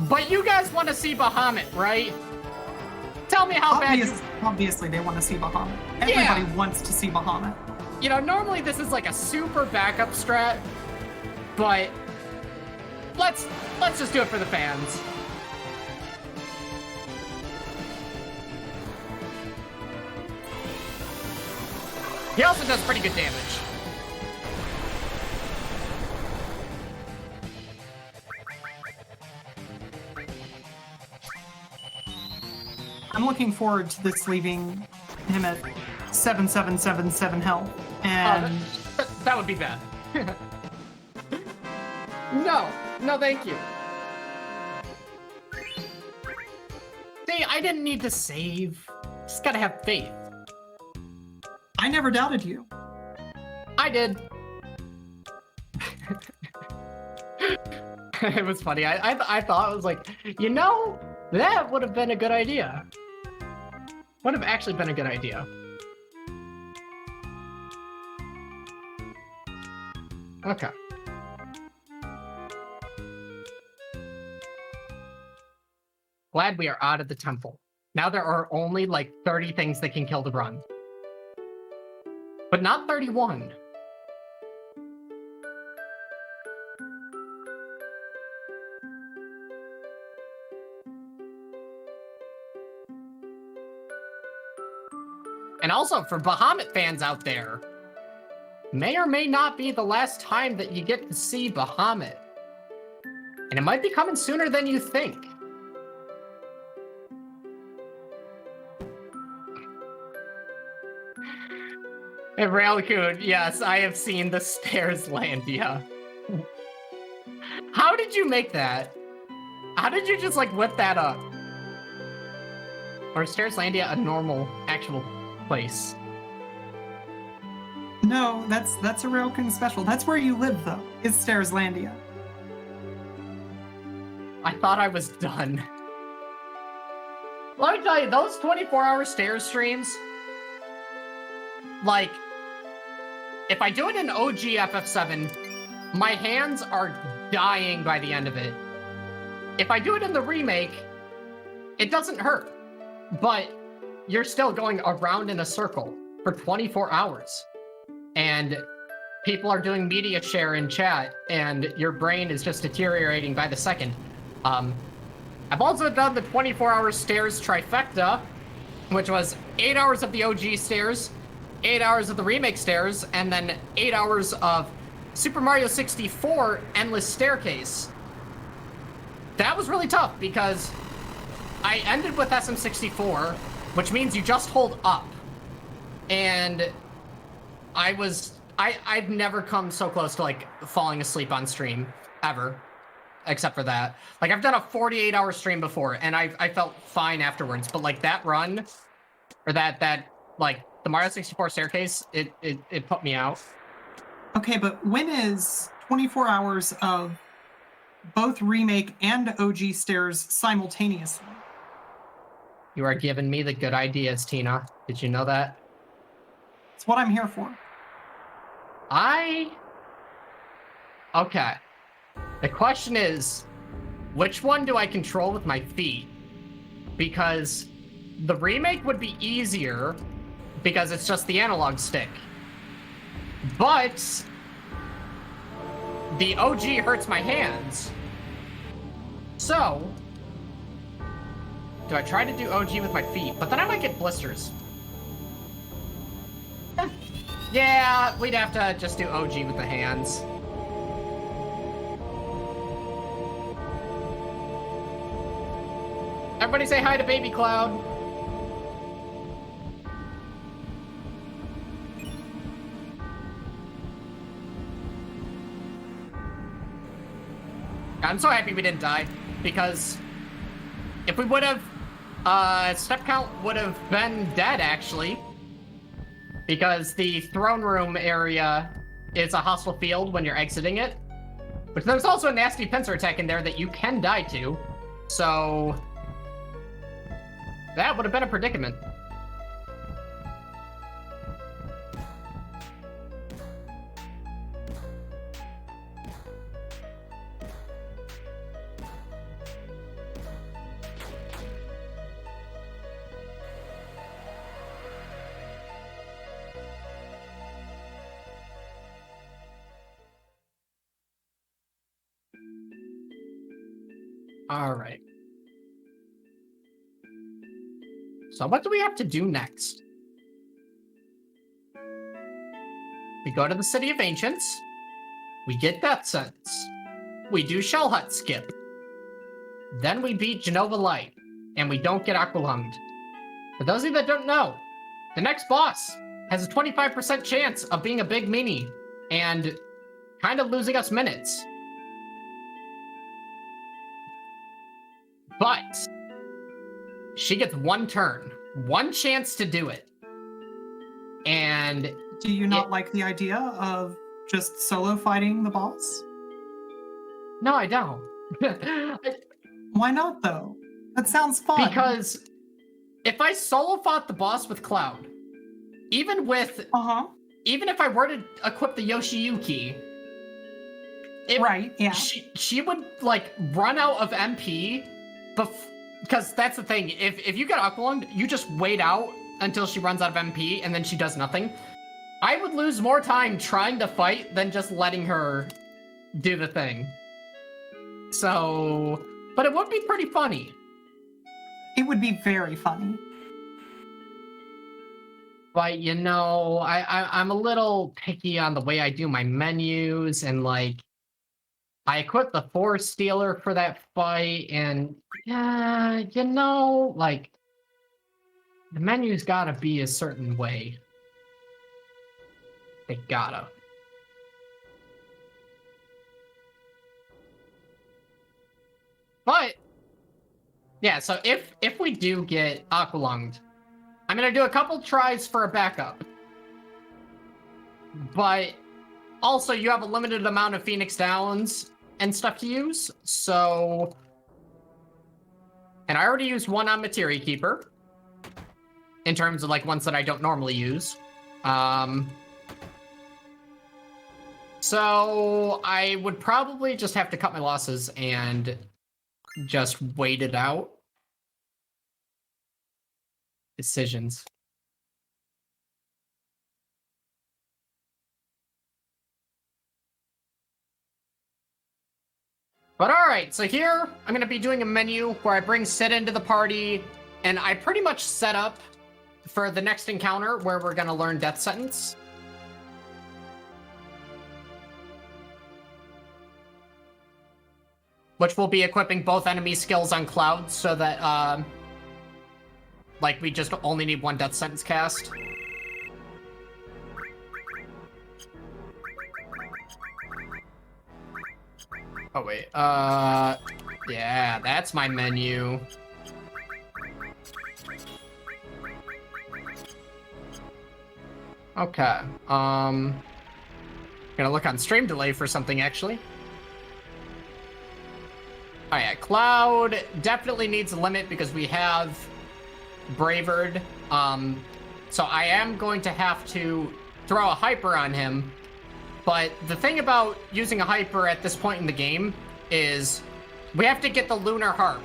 but you guys want to see Bahamut, right? Tell me how bad you... Obviously, they want to see Bahamut. Everybody wants to see Bahamut. You know, normally this is like a super backup strat, but let's just do it for the fans. He also does pretty good damage. I'm looking forward to this leaving him at 7777 health. And that would be bad. No, thank you. See, I didn't need to save. Just gotta have faith. I never doubted you. I did. It was funny. I thought it was like, you know, that would have been a good idea. Would have actually been a good idea. Okay. Glad we are out of the temple. Now there are only like 30 things that can kill the run. But not 31. And also, for Bahamut fans out there, may or may not be the last time that you get to see Bahamut. And it might be coming sooner than you think. Hey, Railcoon, yes, I have seen the Stairs Landia. How did you make that? How did you just, like, whip that up? Or is Stairs Landia a normal, actual place? No, that's a Railcoon special. That's where you live, though, is Stairs Landia. I thought I was done. Let me tell you, those 24-hour Stairs streams, like, if I do it in OG FF7, my hands are dying by the end of it. If I do it in the remake, it doesn't hurt, but you're still going around in a circle for 24 hours. And people are doing media share in chat, and your brain is just deteriorating by the second. I've also done the 24-hour Stairs trifecta, which was 8 hours of the OG Stairs, 8 hours of the remake Stairs, and then 8 hours of Super Mario 64 Endless Staircase. That was really tough because I ended with SM64, which means you just hold up. And I've never come so close to, like, falling asleep on stream, ever. Except for that. Like, I've done a 48-hour stream before, and I felt fine afterwards, but, like, that run, or that, like, the Mario 64 staircase, it put me out. Okay, but when is 24 hours of both remake and OG Stairs simultaneously? You are giving me the good ideas, Tina. Did you know that? It's what I'm here for. Okay. The question is, which one do I control with my feet? Because the remake would be easier because it's just the analog stick. But the OG hurts my hands. So Do I try to do OG with my feet? But then I might get blisters. Yeah, we'd have to just do OG with the hands. Everybody say hi to Baby Cloud. I'm so happy we didn't die, because if we would have, step count would have been dead, actually. Because the throne room area is a hostile field when you're exiting it. But there's also a nasty pincer attack in there that you can die to. So that would have been a predicament. All right. So what do we have to do next? We go to the City of Ancients. We get Death Sentence. We do Shell Hut skip. Then we beat Genova Light. And we don't get Aqualunged. For those of you that don't know, the next boss has a 25% chance of being a big meanie and kind of losing us minutes. But she gets one turn, one chance to do it. And do you not like the idea of just solo fighting the boss? No, I don't. Why not, though? That sounds fun. Because if I solo fought the boss with Cloud, even with even if I were to equip the Yoshiyuki, right, yeah, she would like run out of MP. Because that's the thing, if you get Aqualunged, you just wait out until she runs out of MP and then she does nothing. I would lose more time trying to fight than just letting her do the thing. So, but it would be pretty funny. It would be very funny. But you know, I'm a little picky on the way I do my menus, and like I equipped the Force Stealer for that fight, and yeah, you know, like, the menu's gotta be a certain way. They gotta. But, yeah, so if we do get Aqualunged, I'm gonna do a couple tries for a backup. But, also, you have a limited amount of Phoenix Downs and stuff to use, so... And I already used one on Materia Keeper, in terms of, like, ones that I don't normally use. So I would probably just have to cut my losses and just wait it out. Decisions. But alright, so here I'm going to be doing a menu where I bring Sid into the party, and I pretty much set up for the next encounter where we're going to learn Death Sentence. Which will be equipping both enemy skills on Cloud so that, like, we just only need one Death Sentence cast. Oh, wait. Yeah, that's my menu. Okay. Gonna look on stream delay for something, actually. Oh, yeah. Cloud definitely needs a limit because we have Bravered. So I am going to have to throw a hyper on him. But the thing about using a hyper at this point in the game is we have to get the Lunar Harp.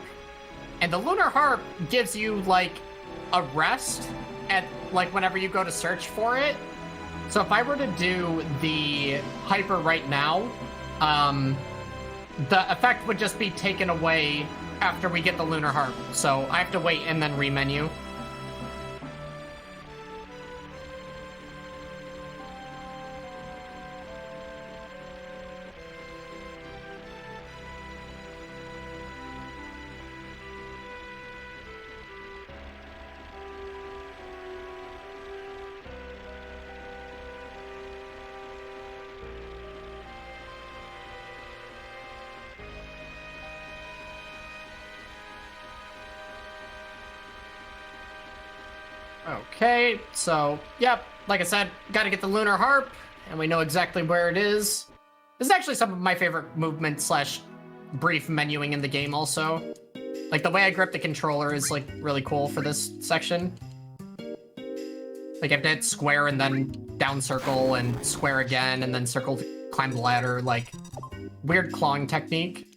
And the Lunar Harp gives you, like, a rest at, like, whenever you go to search for it. So if I were to do the hyper right now, the effect would just be taken away after we get the lunar harp, so I have to wait and then remenu. Okay, so, yep, like I said, gotta get the lunar harp, and we know exactly where it is. This is actually some of my favorite movement slash brief menuing in the game also. Like, the way I grip the controller is, like, really cool for this section. Like, I have to hit square and then down circle and square again, and then circle to climb the ladder, like, weird clawing technique.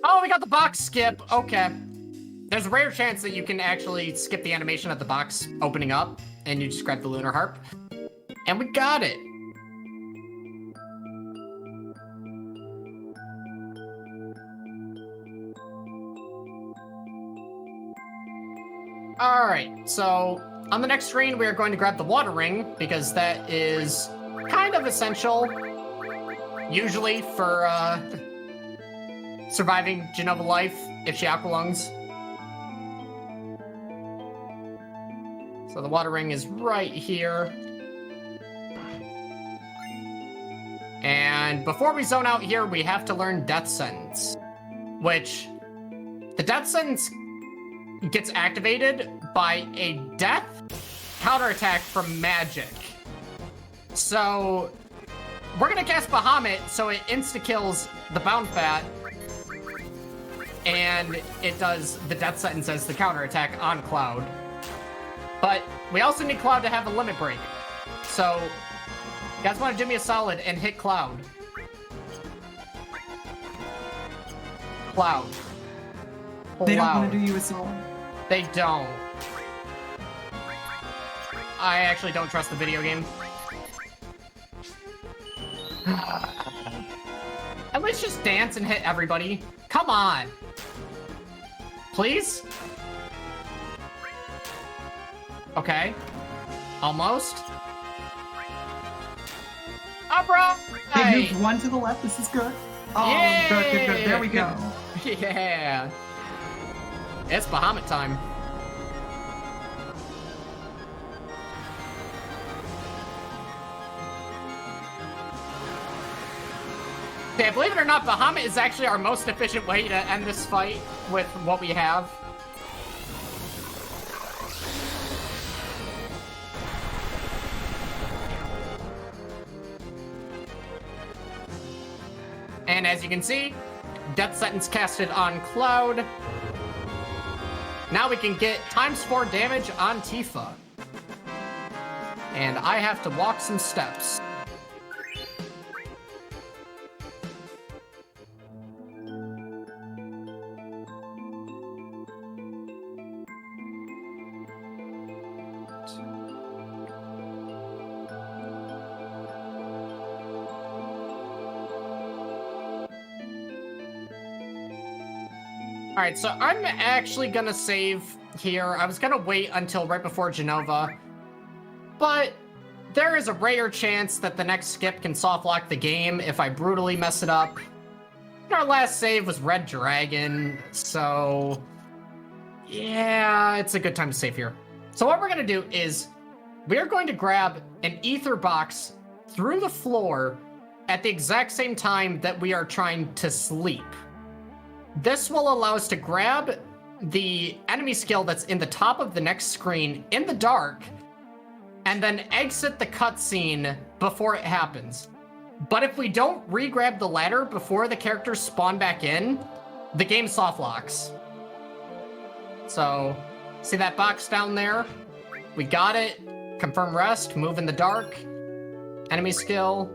Oh, we got the box skip. Okay. There's a rare chance that you can actually skip the animation of the box opening up, and you just grab the lunar harp. And we got it. All right, so on the next screen, we are going to grab the water ring, because that is kind of essential, usually for surviving Genova life if she aqualungs. So the water ring is right here. And before we zone out here, we have to learn Death Sentence, which the Death Sentence gets activated by a death counterattack from magic. So we're gonna cast Bahamut so it insta-kills the Bound Fat, and it does the Death Sentence as the counterattack on Cloud. But we also need Cloud to have a limit break. So, you guys want to do me a solid and hit Cloud. Cloud. They don't want to do you a solid. They don't. I actually don't trust the video game. At least just dance and hit everybody. Come on. Please? Okay. Almost. Up, bro! They moved one to the left. This is good. Oh, yeah! good. There we go. Yeah. It's Bahamut time. Okay, believe it or not, Bahamut is actually our most efficient way to end this fight with what we have. And as you can see, Death Sentence casted on Cloud. Now we can get ×4 damage on Tifa. And I have to walk some steps. Alright, so I'm actually gonna save here. I was gonna wait until right before Genova, but there is a rare chance that the next skip can soft lock the game if I brutally mess it up. Our last save was Red Dragon, so yeah, it's a good time to save here. So what we're gonna do is we're going to grab an ether box through the floor at the exact same time that we are trying to sleep. This will allow us to grab the enemy skill that's in the top of the next screen in the dark, and then exit the cutscene before it happens. But if we don't re-grab the ladder before the characters spawn back in, the game soft locks. So, see that box down there? We got it. Confirm rest, move in the dark, enemy skill.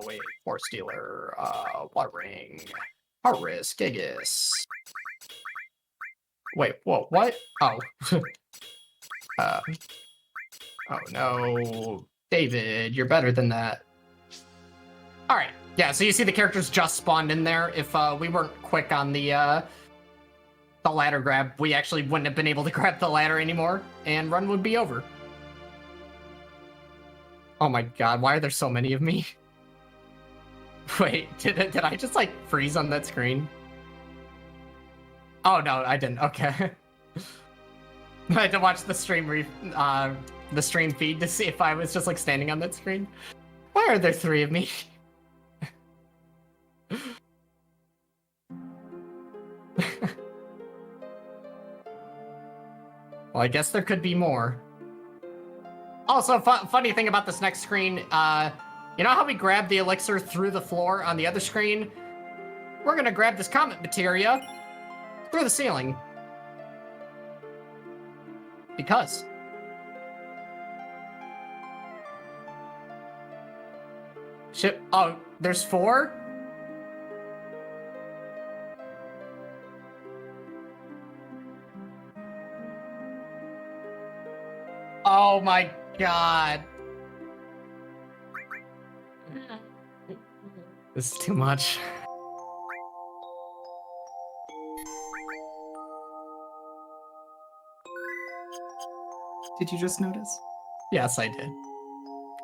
Wait, Force Stealer, Water Ring. Horus Gigas. Wait, whoa, what? Oh. Oh no. David, you're better than that. Alright, yeah, so you see the characters just spawned in there. If we weren't quick on the ladder grab, we actually wouldn't have been able to grab the ladder anymore, and run would be over. Oh my god, why are there so many of me? Wait, did I just, like, freeze on that screen? Oh, no, I didn't. Okay. I had to watch the stream feed to see if I was just, like, standing on that screen. Why are there 3 of me? Well, I guess there could be more. Also, funny thing about this next screen, you know how we grabbed the elixir through the floor on the other screen? We're gonna grab this comet materia through the ceiling. Because. Shit. Oh, there's 4? Oh my god. This is too much. Did you just notice? Yes, I did.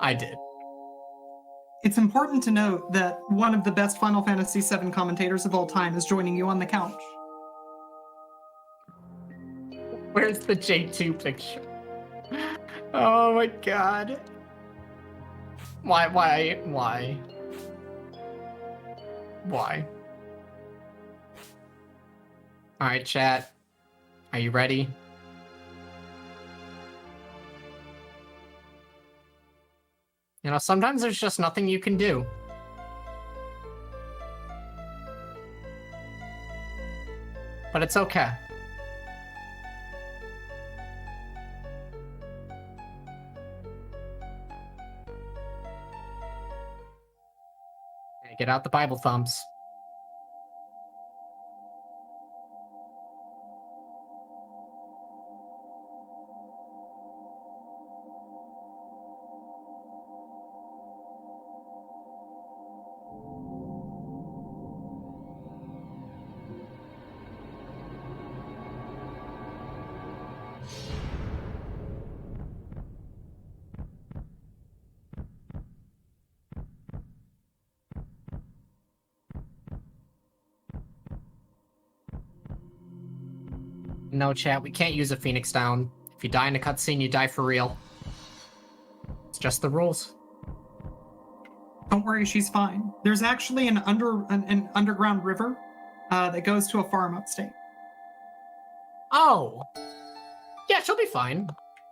I did. It's important to note that one of the best Final Fantasy VII commentators of all time is joining you on the couch. Where's the J2 picture? Oh my god. Why? Alright, chat. Are you ready? You know, sometimes there's just nothing you can do. But it's okay. Get out the Bible thumbs. No, chat, we can't use a Phoenix down. If you die in a cutscene, you die for real. It's just the rules. Don't worry, she's fine. There's actually an underground river that goes to a farm upstate. Oh! Yeah, she'll be fine.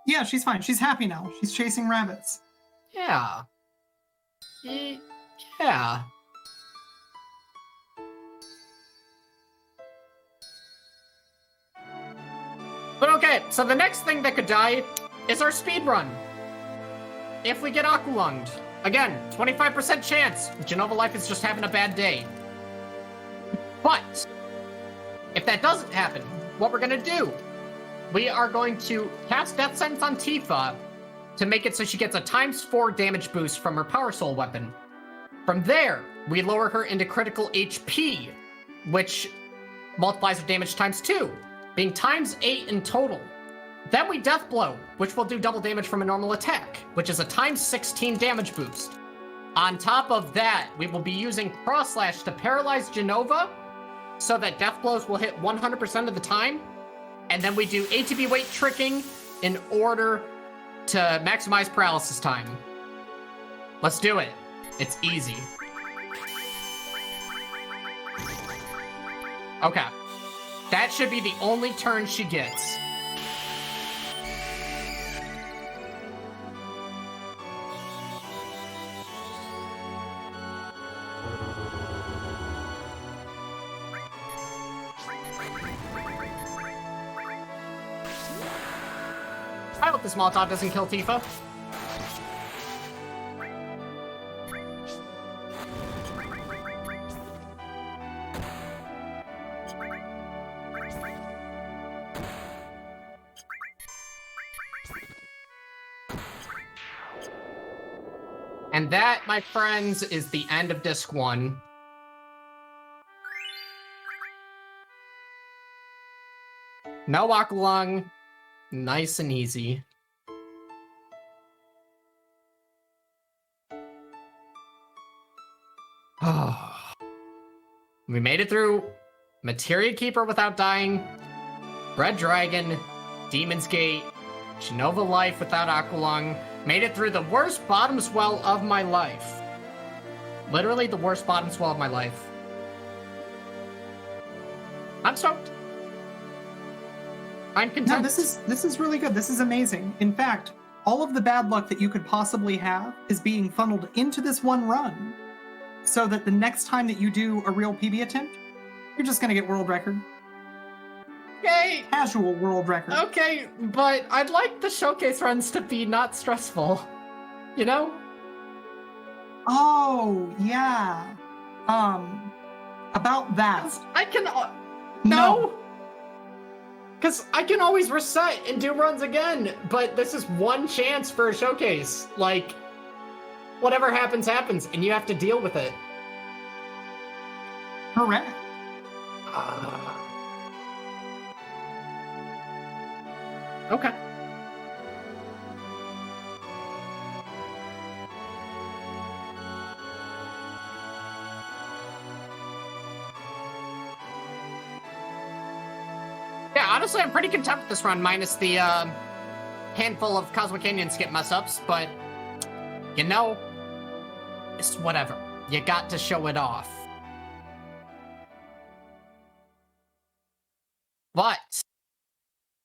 Yeah, she's fine. She's happy now. She's chasing rabbits. Yeah. Yeah. But okay, so the next thing that could die is our speed run. If we get aqualunged. Again, 25% chance. Genova Life is just having a bad day. But if that doesn't happen, what we're gonna do, we are going to cast Death Sentence on Tifa to make it so she gets a ×4 damage boost from her Power Soul weapon. From there, we lower her into critical HP, which multiplies her damage ×2, being ×8 in total. Then we Death Blow, which will do double damage from a normal attack, which is a ×16 damage boost. On top of that, we will be using Cross Slash to paralyze Genova, so that Death Blows will hit 100% of the time. And then we do ATB weight tricking in order to maximize paralysis time. Let's do it. It's easy. Okay. That should be the only turn she gets. I hope this Molotov doesn't kill Tifa. And that, my friends, is the end of Disc 1. No Aqualung. Nice and easy. We made it through Materia Keeper without dying, Red Dragon, Demon's Gate, Genova Life without Aqualung, made it through the worst bottom swell of my life. Literally the worst bottom swell of my life. I'm stoked. I'm content. No, this is really good. This is amazing. In fact, all of the bad luck that you could possibly have is being funneled into this one run, so that the next time that you do a real PB attempt, you're just gonna get world record. Okay. Casual world record. Okay, but I'd like the showcase runs to be not stressful. You know? Oh, yeah. About that. I can... No! Because I can always reset and do runs again, but this is one chance for a showcase. Like, whatever happens, happens, and you have to deal with it. Correct. Okay. Yeah, honestly, I'm pretty content with this run, minus the handful of Cosmic Canyon skip mess-ups, but, you know, it's whatever. You got to show it off. But,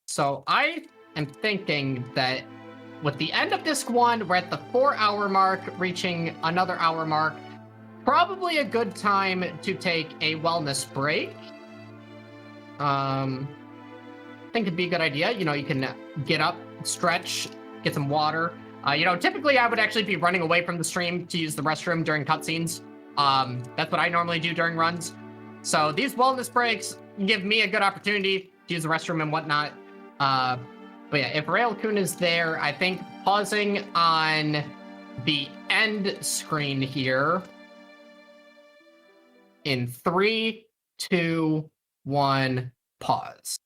so I am thinking that with the end of Disc 1, we're at the 4-hour mark, reaching another hour mark. Probably a good time to take a wellness break. I think it'd be a good idea. You know, you can get up, stretch, get some water. You know, typically I would actually be running away from the stream to use the restroom during cutscenes. That's what I normally do during runs. So these wellness breaks give me a good opportunity to use the restroom and whatnot. But yeah, if Railcoon is there, I think pausing on the end screen here in 3, 2, 1, pause.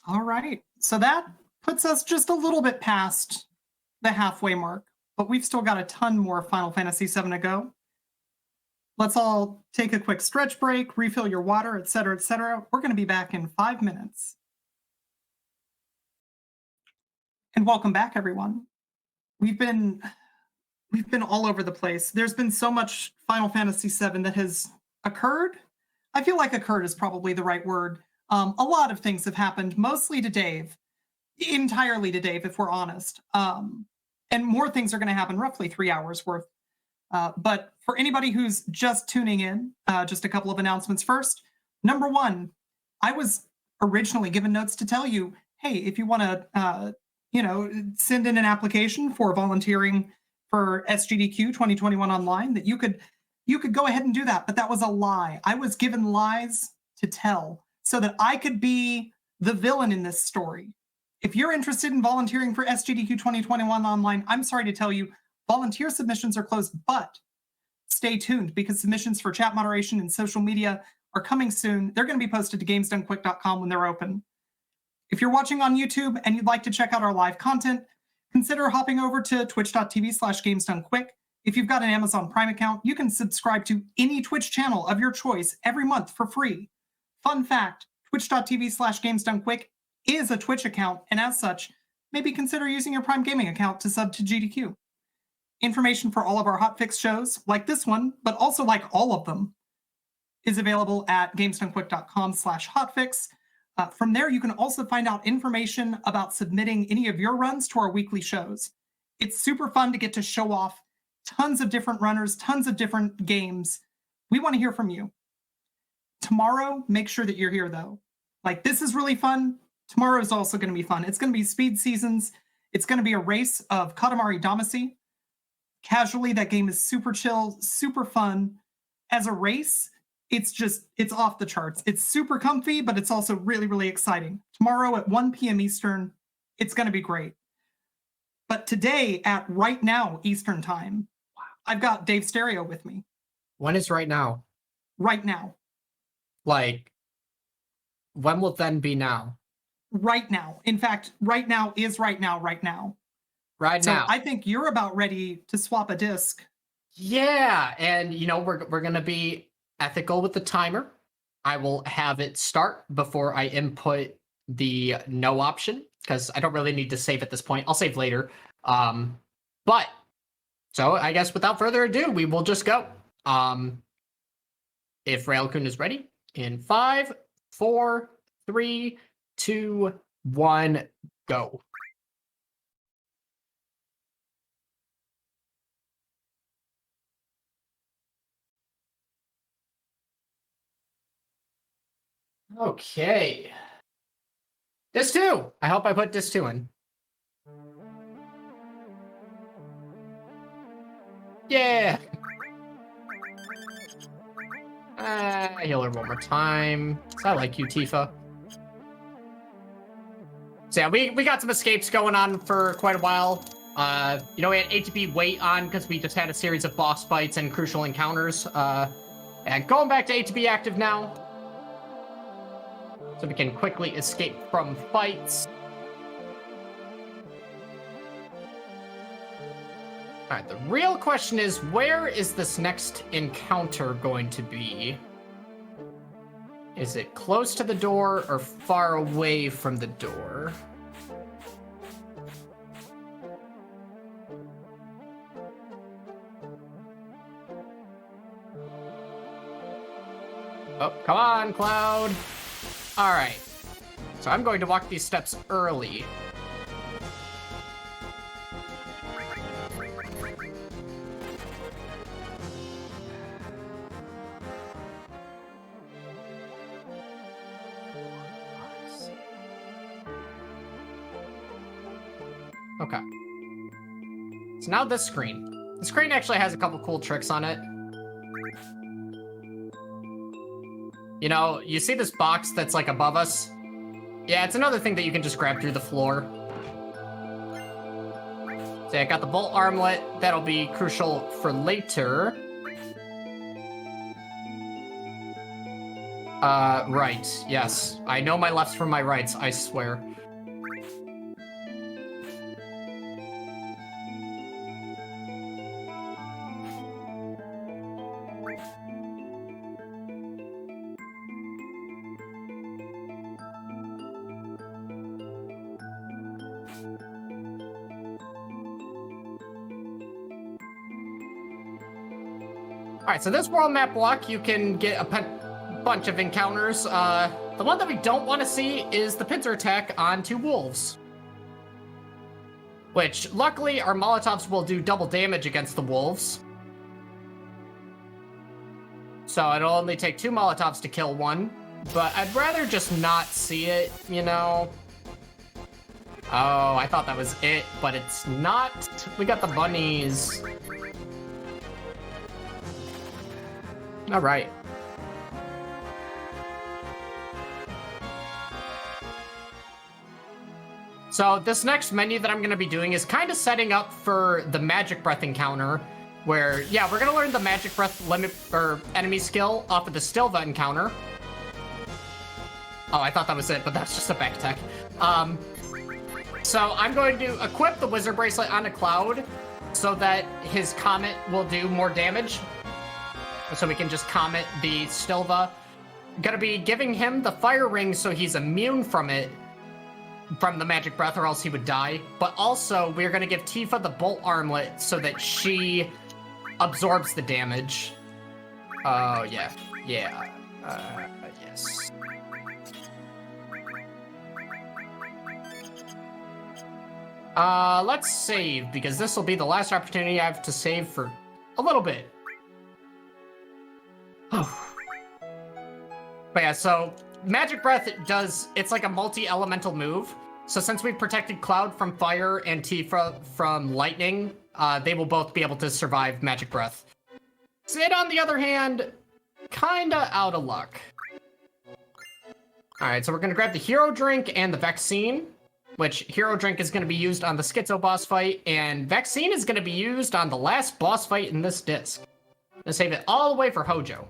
All right. So that puts us just a little bit past the halfway mark, but we've still got a ton more Final Fantasy VII to go. Let's all take a quick stretch break, refill your water, etc., etc. We're going to be back in 5 minutes. And welcome back, everyone. We've been all over the place. There's been so much Final Fantasy VII that has occurred. I feel like occurred is probably the right word. A lot of things have happened, mostly to Dave, entirely to Dave, if we're honest. And more things are going to happen, roughly 3 hours worth. But for anybody who's just tuning in, just a couple of announcements first. Number one, I was originally given notes to tell you, hey, if you want to, send in an application for volunteering for SGDQ 2021 online, that you could go ahead and do that. But that was a lie. I was given lies to tell so that I could be the villain in this story. If you're interested in volunteering for SGDQ 2021 online, I'm sorry to tell you, volunteer submissions are closed, but stay tuned because submissions for chat moderation and social media are coming soon. They're going to be posted to gamesdonequick.com when they're open. If you're watching on YouTube and you'd like to check out our live content, consider hopping over to twitch.tv/gamesdonequick. If you've got an Amazon Prime account, you can subscribe to any Twitch channel of your choice every month for free. Fun fact, twitch.tv/gamesdonequick is a Twitch account, and as such, maybe consider using your Prime Gaming account to sub to GDQ. Information for all of our hotfix shows, like this one, but also like all of them, is available at gamesdonequick.com/hotfix. From there, you can also find out information about submitting any of your runs to our weekly shows. It's super fun to get to show off tons of different runners, tons of different games. We want to hear from you. Tomorrow, make sure that you're here, though. Like, this is really fun. Tomorrow is also going to be fun. It's going to be Speed Seasons. It's going to be a race of Katamari Damacy. Casually, that game is super chill, super fun. As a race, it's off the charts. It's super comfy, but it's also really, really exciting. Tomorrow at 1 p.m. Eastern, it's going to be great. But today at right now Eastern time, I've got Dave Stereo with me. When is right now? Right now. Like, when will then be now? Right now. In fact, right now is right now, right now. Right So now. I think you're about ready to swap a disc. Yeah, and we're gonna be ethical with the timer. I will have it start before I input the no option because I don't really need to save at this point. I'll save later. But so I guess without further ado, we will just go. If Railcoon is ready, in 5, 4, 3, 2, 1, go. Okay. Disc 2. I hope I put Disc 2 in. Yeah. Heal her one more time. I like you, Tifa. So yeah, we got some escapes going on for quite a while. We had ATB wait on because we just had a series of boss fights and crucial encounters. And going back to ATB active now. So we can quickly escape from fights. Alright, the real question is, where is this next encounter going to be? Is it close to the door or far away from the door? Oh, come on, Cloud. All right. So I'm going to walk these steps early. Okay. So now this screen. The screen actually has a couple cool tricks on it. You see this box that's like above us? Yeah, it's another thing that you can just grab through the floor. So yeah, I got the bolt armlet. That'll be crucial for later. Right. Yes. I know my lefts from my rights, I swear. Alright, so this world map block, you can get a bunch of encounters. The one that we don't want to see is the pincer attack on 2 wolves. Which, luckily, our Molotovs will do double damage against the wolves. So it'll only take 2 Molotovs to kill one. But I'd rather just not see it, Oh, I thought that was it, but it's not. We got the bunnies. All right. So this next menu that I'm going to be doing is kind of setting up for the magic breath encounter, where, yeah, we're going to learn the magic breath limit or enemy skill off of the Stilva encounter. Oh, I thought that was it, but that's just a back tech. So I'm going to equip the wizard bracelet on a Cloud so that his comet will do more damage. So we can just comment the Stilva. Gonna be giving him the fire ring so he's immune from it, from the magic breath, or else he would die. But also, we're gonna give Tifa the bolt armlet so that she absorbs the damage. Oh, yeah. Yeah. Yes. Let's save, because this will be the last opportunity I have to save for a little bit. But yeah, so Magic Breath it's like a multi-elemental move. So since we've protected Cloud from fire and Tifa from lightning, they will both be able to survive Magic Breath. Sid, on the other hand, kinda out of luck. Alright, so we're gonna grab the hero drink and the vaccine. which Hero Drink is going to be used on the Schizo boss fight, and Vaccine is going to be used on the last boss fight in this disc. I'm going to save it all the way for Hojo.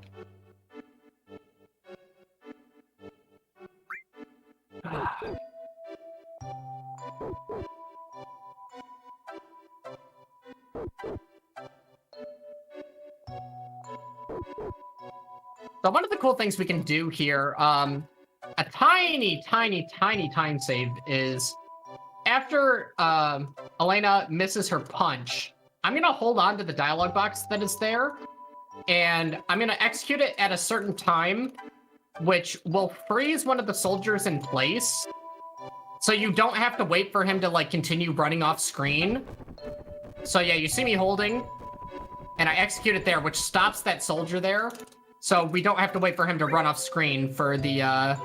So one of the cool things we can do here, a tiny time save is after Elena misses her punch, I'm going to hold on to the dialogue box that is there, and I'm going to execute it at a certain time, which will freeze one of the soldiers in place, so you don't have to wait for him to, like, continue running off screen. So yeah, you see me holding, and I execute it there, which stops that soldier there, so we don't have to wait for him to run off screen for the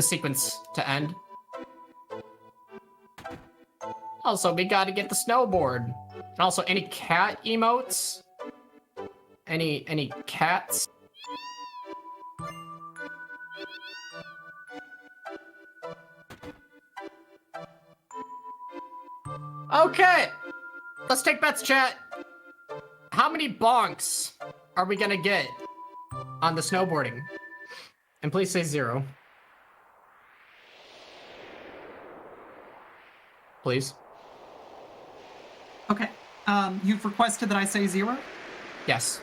sequence to end. Also, we gotta get the snowboard. And also, any cat emotes? Any cats? Okay, let's take bets, chat. How many bonks are we gonna get on the snowboarding? And please say 0. Please. Okay. You've requested that I say 0? Yes.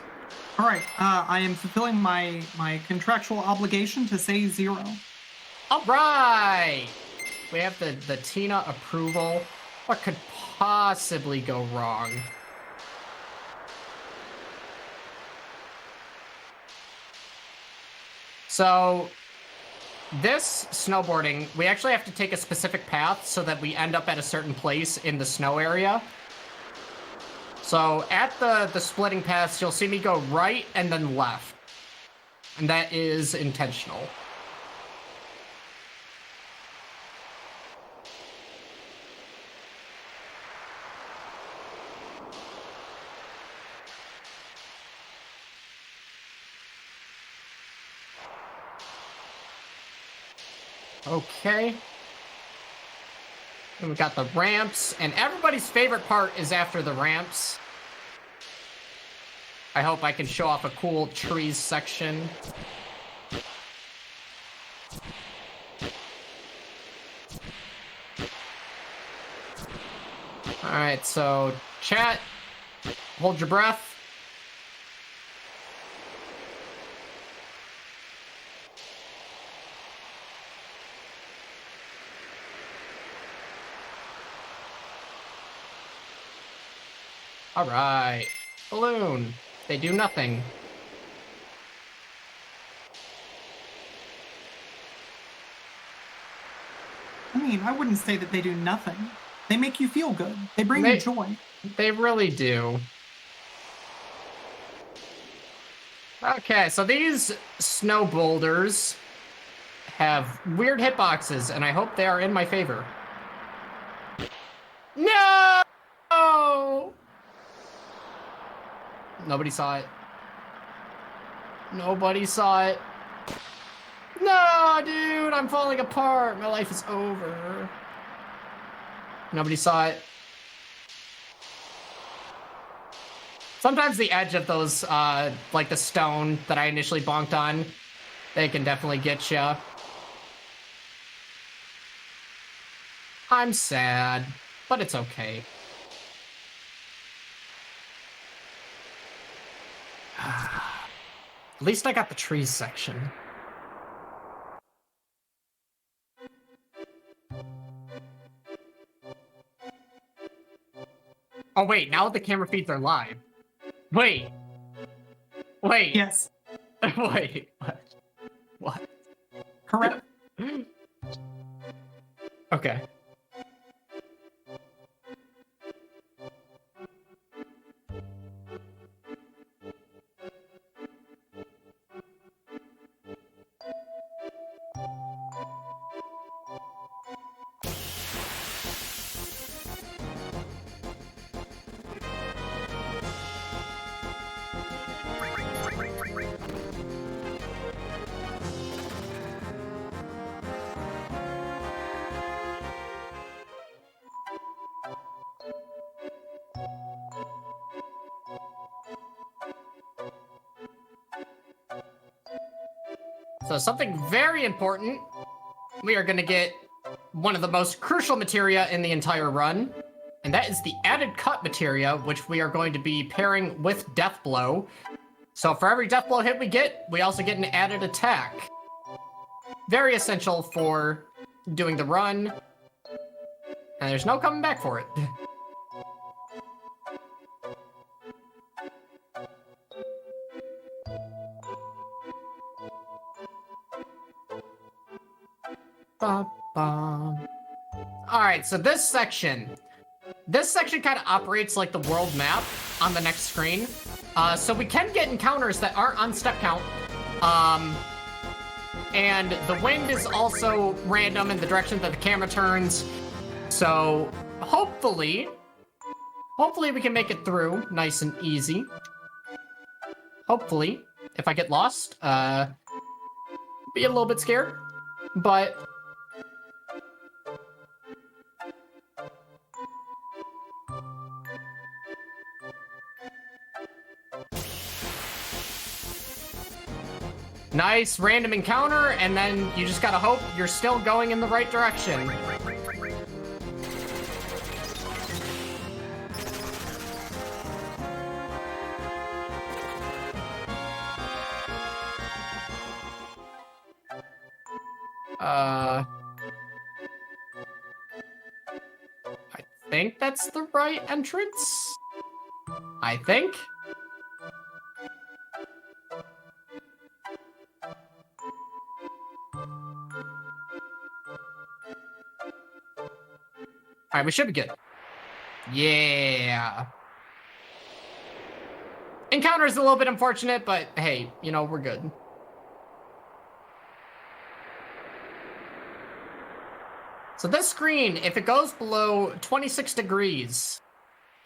All right. I am fulfilling my contractual obligation to say 0. All right. We have the Tina approval. What could possibly go wrong? So, this snowboarding, we actually have to take a specific path so that we end up at a certain place in the snow area. So, at the splitting paths, you'll see me go right and then left. And that is intentional. Okay. And we got the ramps, and everybody's favorite part is after the ramps. I hope I can show off a cool trees section. Alright, so chat, hold your breath. All right, balloon. They do nothing. I mean, I wouldn't say that they do nothing. They make you feel good. They bring you joy. They really do. Okay, so these snow boulders have weird hitboxes, and I hope they are in my favor. No! Nobody saw it. Nobody saw it. No, dude, I'm falling apart. My life is over. Nobody saw it. Sometimes the edge of those, like the stone that I initially bonked on, they can definitely get ya. I'm sad, but it's okay. At least I got the trees section. Oh wait, now the camera feeds are live. Wait. Wait. Yes. Wait. What? Correct. Okay. So something very important. We are gonna get one of the most crucial materia in the entire run, and that is the added cut materia, which we are going to be pairing with Death Blow. So for every Death Blow hit we get, we also get an added attack. Very essential for doing the run, and there's no coming back for it. Alright, so this section kind of operates like the world map on the next screen. So we can get encounters that aren't on step count. And the wind is also random in the direction that the camera turns. So hopefully we can make it through nice and easy. Hopefully, if I get lost, be a little bit scared, but nice random encounter, and then you just gotta hope you're still going in the right direction. I think that's the right entrance. I think. Alright, we should be good. Yeah. Encounter is a little bit unfortunate, but hey, you know, we're good. So this screen, if it goes below 26 degrees,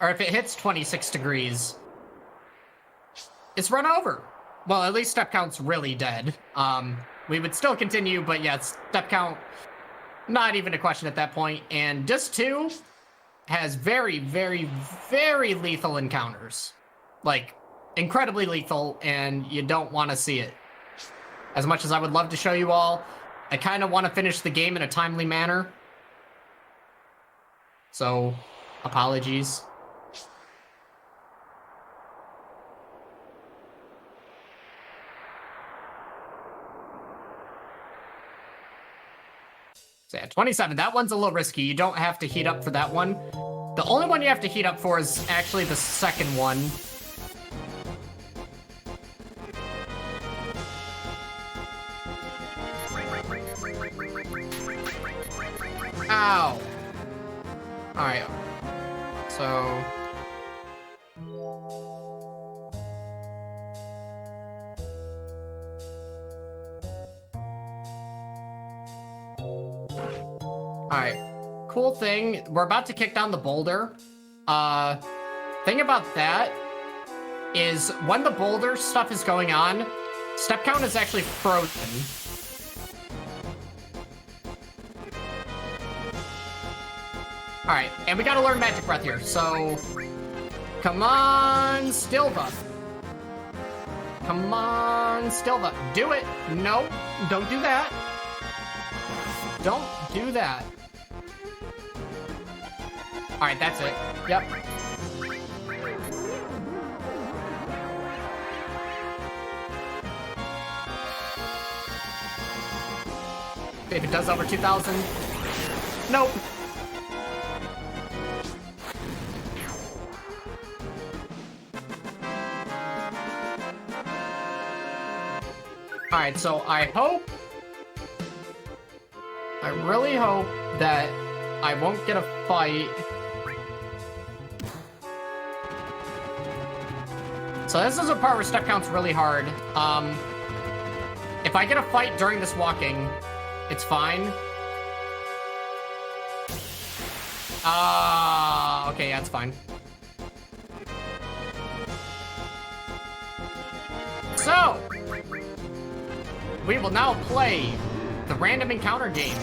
or if it hits 26 degrees, it's run over. Well, at least step count's really dead. We would still continue, but yeah, step count, not even a question at that point. And Disc 2 has very, very, very lethal encounters. Like, incredibly lethal, and you don't want to see it. As much as I would love to show you all, I kind of want to finish the game in a timely manner. So, apologies. So yeah, 27. That one's a little risky. You don't have to heat up for that one. The only one you have to heat up for is actually the second one. Ow. Alright. So... Alright. Cool thing, we're about to kick down the boulder. Thing about that is when the boulder stuff is going on, step count is actually frozen. Alright, and we gotta learn Magic Breath here, so... Come on, Stilva. Come on, Stilva. Do it! No, don't do that. Don't do that. Alright, that's it. Yep. If it does over 2,000. Nope. Alright, so I really hope that I won't get a fight. So this is a part where step count's really hard. If I get a fight during this walking, it's fine. Okay, yeah, it's fine. So, we will now play the random encounter game.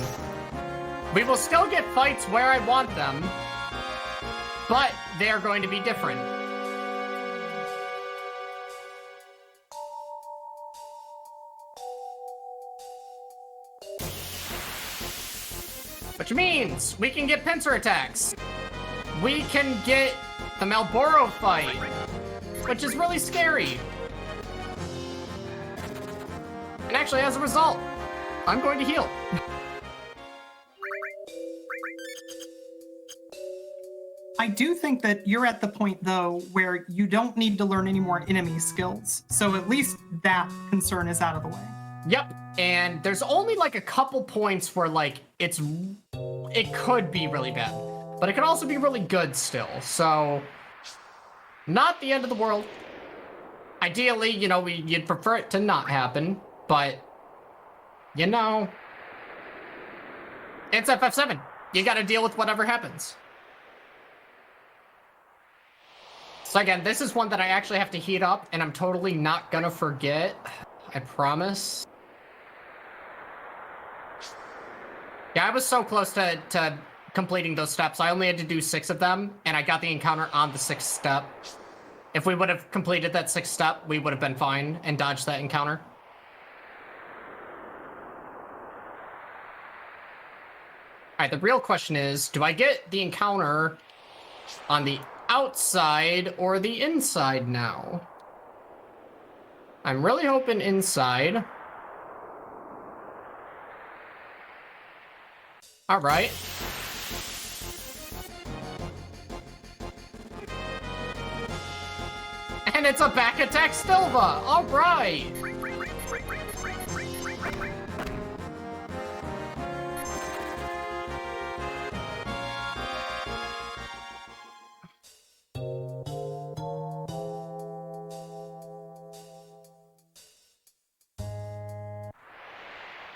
We will still get fights where I want them, but they are going to be different. Which means we can get pincer attacks. We can get the Malboro fight, which is really scary. And actually, as a result, I'm going to heal. I do think that you're at the point, though, where you don't need to learn any more enemy skills. So at least that concern is out of the way. Yep, and there's only like a couple points where like it could be really bad, but it could also be really good still. So not the end of the world. Ideally, you know, you'd prefer it to not happen, but you know, it's FF7. You got to deal with whatever happens. So again, this is one that I actually have to heat up, and I'm totally not gonna forget. I promise. Yeah, I was so close to completing those steps. I only had to do 6 of them, and I got the encounter on the 6th step. If we would have completed that 6th step, we would have been fine and dodged that encounter. Alright, the real question is, do I get the encounter on the outside or the inside now? I'm really hoping inside. All right. And it's a back attack Stilva. All right.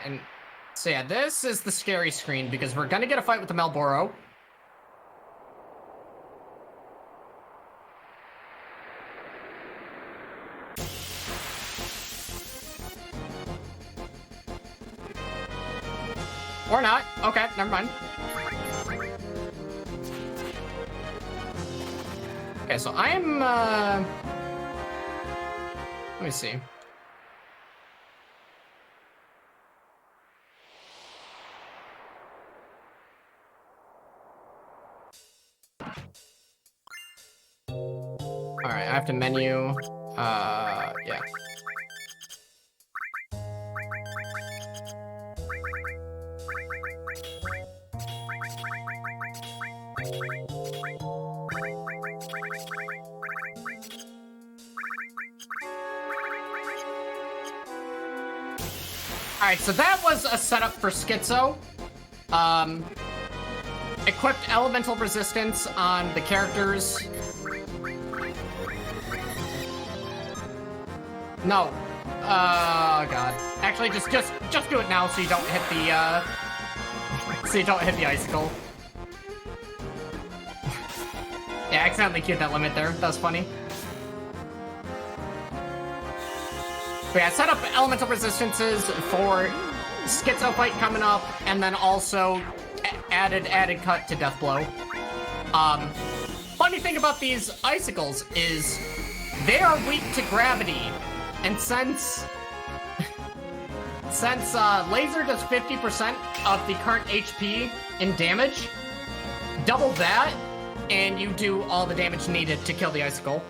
And so yeah, this is the scary screen because we're gonna get a fight with the Malboro. Or not. Okay, never mind. Okay, so I am, let me see. All right, I have to menu, yeah. Alright, so that was a setup for Schizo. Equipped elemental resistance on the characters. No. Oh god. Actually, just do it now so you don't hit the icicle. Yeah, I accidentally queued that limit there. That was funny. But yeah, set up elemental resistances for Schizo fight coming up, and then also added cut to Deathblow. Funny thing about these icicles is they are weak to gravity, and since laser does 50% of the current HP in damage, double that, and you do all the damage needed to kill the icicle.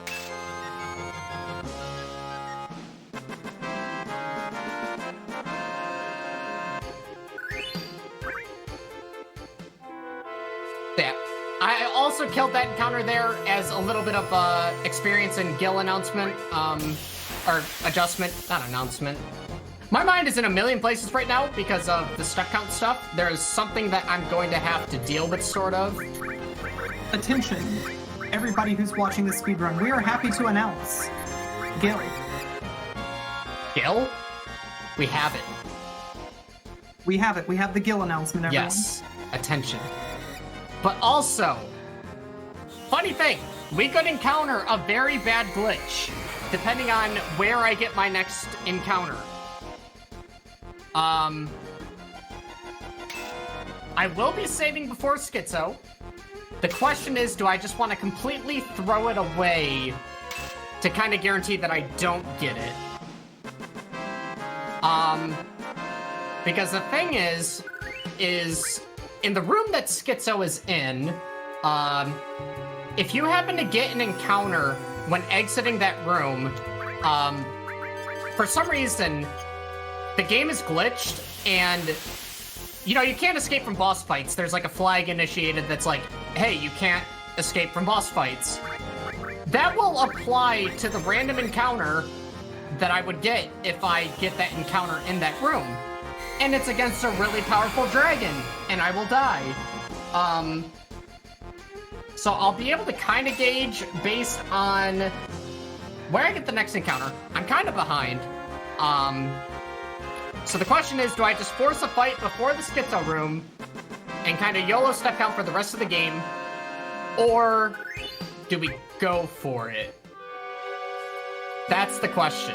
I also killed that encounter there as a little bit of experience in Gil announcement, or adjustment, not announcement. My mind is in a million places right now because of the step count stuff. There's something that I'm going to have to deal with, sort of. Attention, everybody who's watching this speedrun, we are happy to announce Gil. Gil? We have it. We have it. We have the Gil announcement, everyone. Yes. Attention. But also, funny thing, we could encounter a very bad glitch, depending on where I get my next encounter. I will be saving before Schizo. The question is, do I just want to completely throw it away to kind of guarantee that I don't get it? Because the thing is in the room that Schizo is in, if you happen to get an encounter when exiting that room, for some reason, the game is glitched, and, you know, you can't escape from boss fights. There's like a flag initiated that's like, hey, you can't escape from boss fights. That will apply to the random encounter that I would get if I get that encounter in that room. And it's against a really powerful dragon, and I will die. So I'll be able to kind of gauge based on where I get the next encounter. I'm kind of behind. So the question is, do I just force a fight before the Schizo room and kind of YOLO step count for the rest of the game? Or do we go for it? That's the question.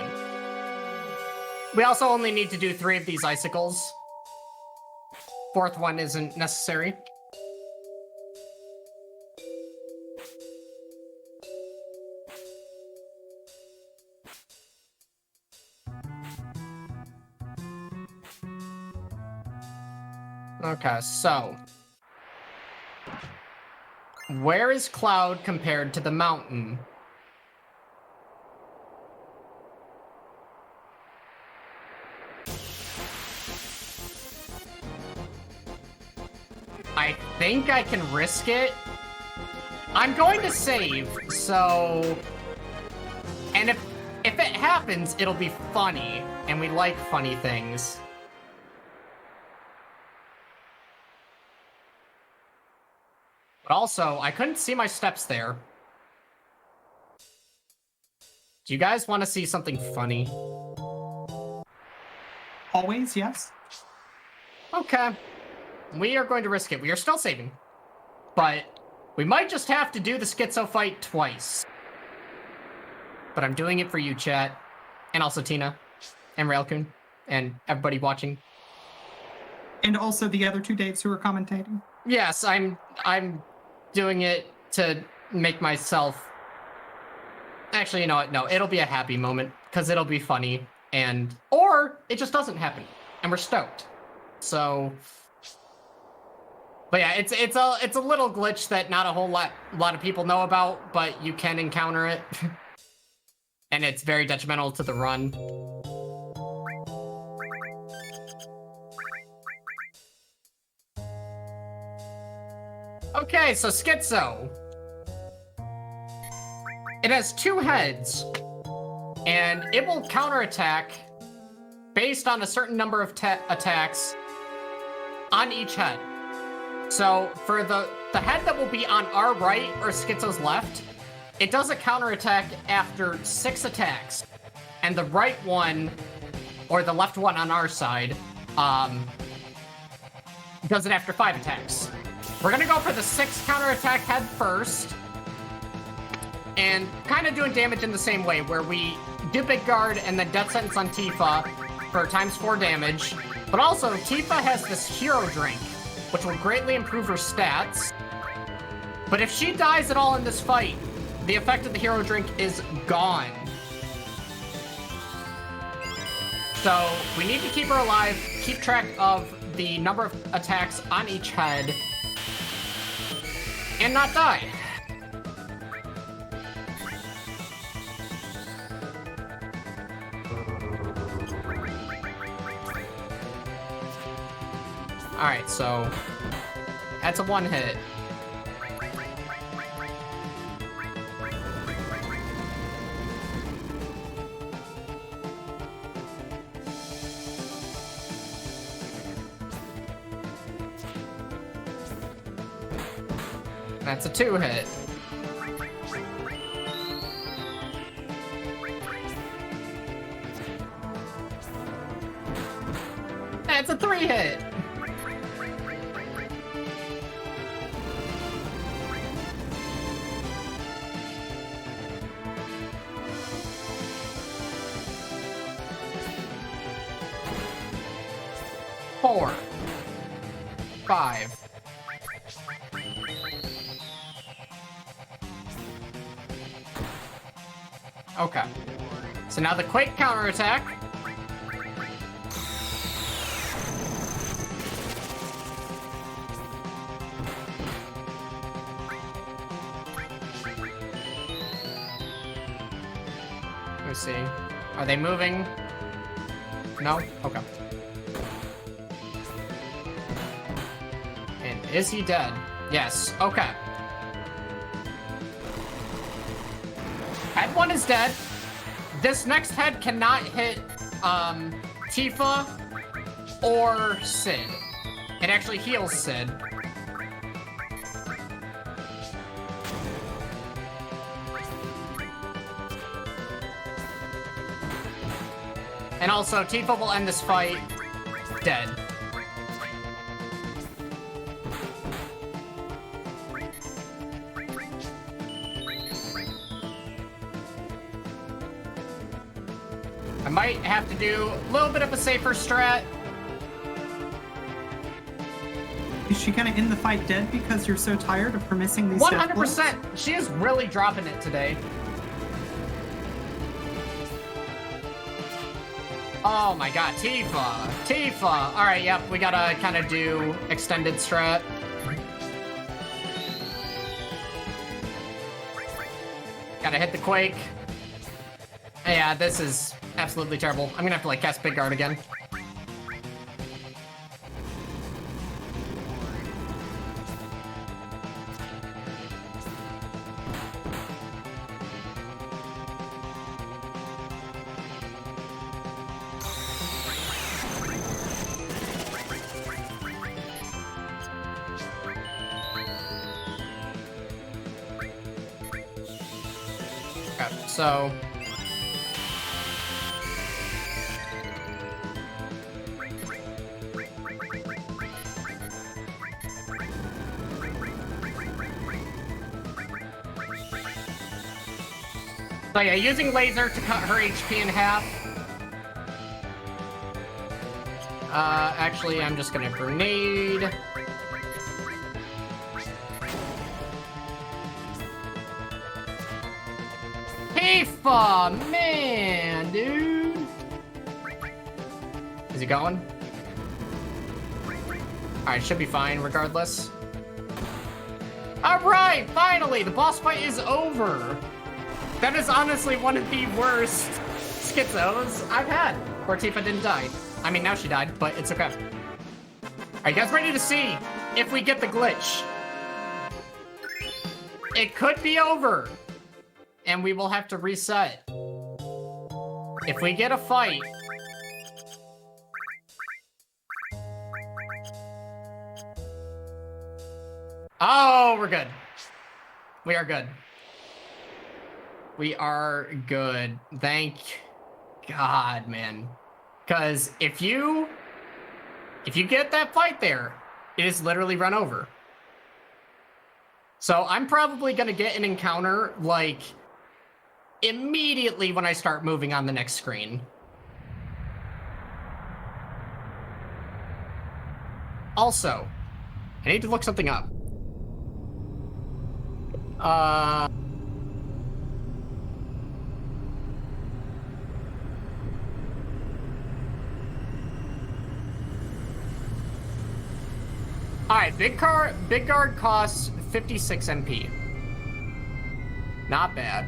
We also only need to do 3 of these icicles. 4th one isn't necessary. Okay, so where is Cloud compared to the mountain? I think I can risk it. I'm going to save, so... And if it happens, it'll be funny, and we like funny things. But also, I couldn't see my steps there. Do you guys want to see something funny? Always, yes. Okay. We are going to risk it. We are still saving. But we might just have to do the Schizo fight twice. But I'm doing it for you, chat. And also Tina. And Railcoon. And everybody watching. And also the other 2 Daves who are commentating. Yes, I'm doing it to make myself... Actually, you know what? No, it'll be a happy moment. Because it'll be funny. And... Or it just doesn't happen. And we're stoked. So... But yeah, it's a little glitch that not a whole lot of people know about, but you can encounter it. And it's very detrimental to the run. Okay, so Schizo. It has 2 heads, and it will counterattack based on a certain number of attacks on each head. So for the head that will be on our right or Schizo's left, it does a counterattack after 6 attacks. And the right one, or the left one on our side, does it after 5 attacks. We're gonna go for the 6 counterattack head first. And kind of doing damage in the same way, where we do Big Guard and then Death Sentence on Tifa for ×4 damage. But also, Tifa has this hero drink, which will greatly improve her stats. But if she dies at all in this fight, the effect of the hero drink is gone. So we need to keep her alive, keep track of the number of attacks on each head, and not die. Alright, so that's a 1 hit. That's a 2 hit. That's a 3 hit. Four. 5. Okay. So now the Quake counterattack. Let me see. Are they moving? No? Okay. And is he dead? Yes. Okay. Head 1 is dead. This next head cannot hit Tifa or Sid. It actually heals Sid. And also, Tifa will end this fight dead. I might have to do a little bit of a safer strat. Is she gonna end the fight dead because you're so tired of her missing these death blows? 100%. She is really dropping it today. Oh my god, Tifa! Tifa! Alright, yep, we gotta kind of do extended strat. Gotta hit the Quake. Yeah, this is absolutely terrible. I'm gonna have to, like, cast Big Guard again. Okay, so... So yeah, using laser to cut her HP in half. Actually, I'm just gonna grenade. Tifa, man, dude. Is he going? Alright, should be fine regardless. Alright, finally, the boss fight is over. That is honestly one of the worst schizos I've had, where Tifa didn't die. I mean, now she died, but it's okay. Are you guys ready to see if we get the glitch? It could be over, and we will have to reset. If we get a fight... Oh, we're good. We are good. We are good. Thank God, man. Because if you get that fight there, it is literally run over. So I'm probably going to get an encounter, like, immediately when I start moving on the next screen. Also, I need to look something up. Alright, Big Guard costs 56 MP. Not bad.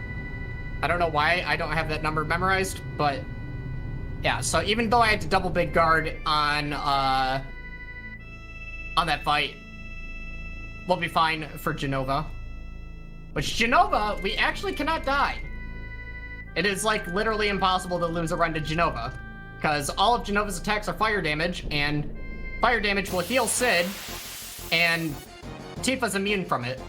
I don't know why I don't have that number memorized, but yeah, so even though I had to double Big Guard on that fight, we'll be fine for Genova. Which, Genova, we actually cannot die. It is, like, literally impossible to lose a run to Genova, because all of Genova's attacks are fire damage, and fire damage will heal Sid, and Tifa's immune from it.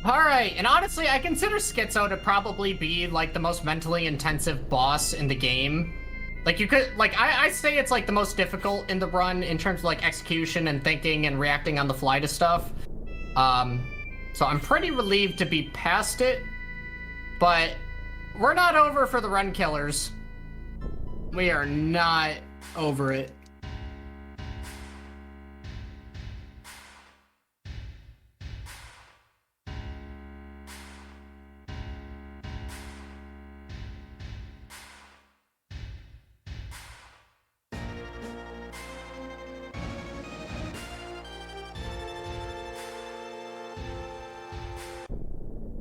Alright, and honestly, I consider Schizo to probably be, like, the most mentally intensive boss in the game. Like, you could, like, I say it's, like, the most difficult in the run in terms of, like, execution and thinking and reacting on the fly to stuff. So I'm pretty relieved to be past it, but we're not over for the run killers. We are not over it.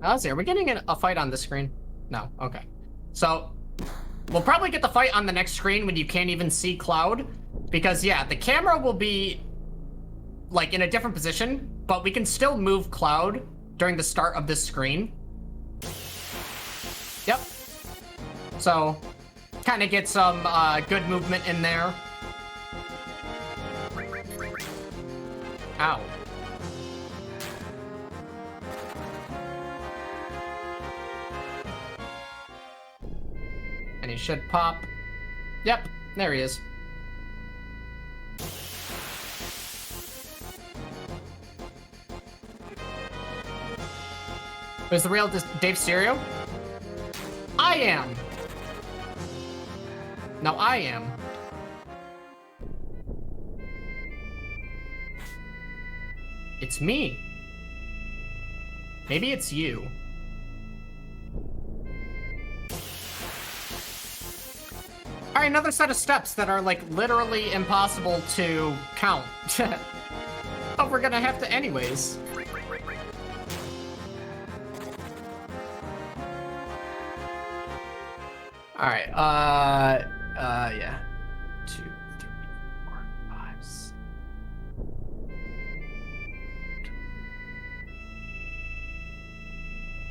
Let's see, are we getting a fight on this screen? No, okay. So, we'll probably get the fight on the next screen when you can't even see Cloud. Because, yeah, the camera will be, like, in a different position, but we can still move Cloud during the start of this screen. Yep. So, kind of get some good movement in there. Ow. And he should pop. Yep, there he is. Who's the real Dave Stereo? I am. No, I am. It's me. Maybe it's you. All right, another set of steps that are like literally impossible to count. But we're gonna have to anyways. All right, yeah. 2, 3, 4, 5, 6.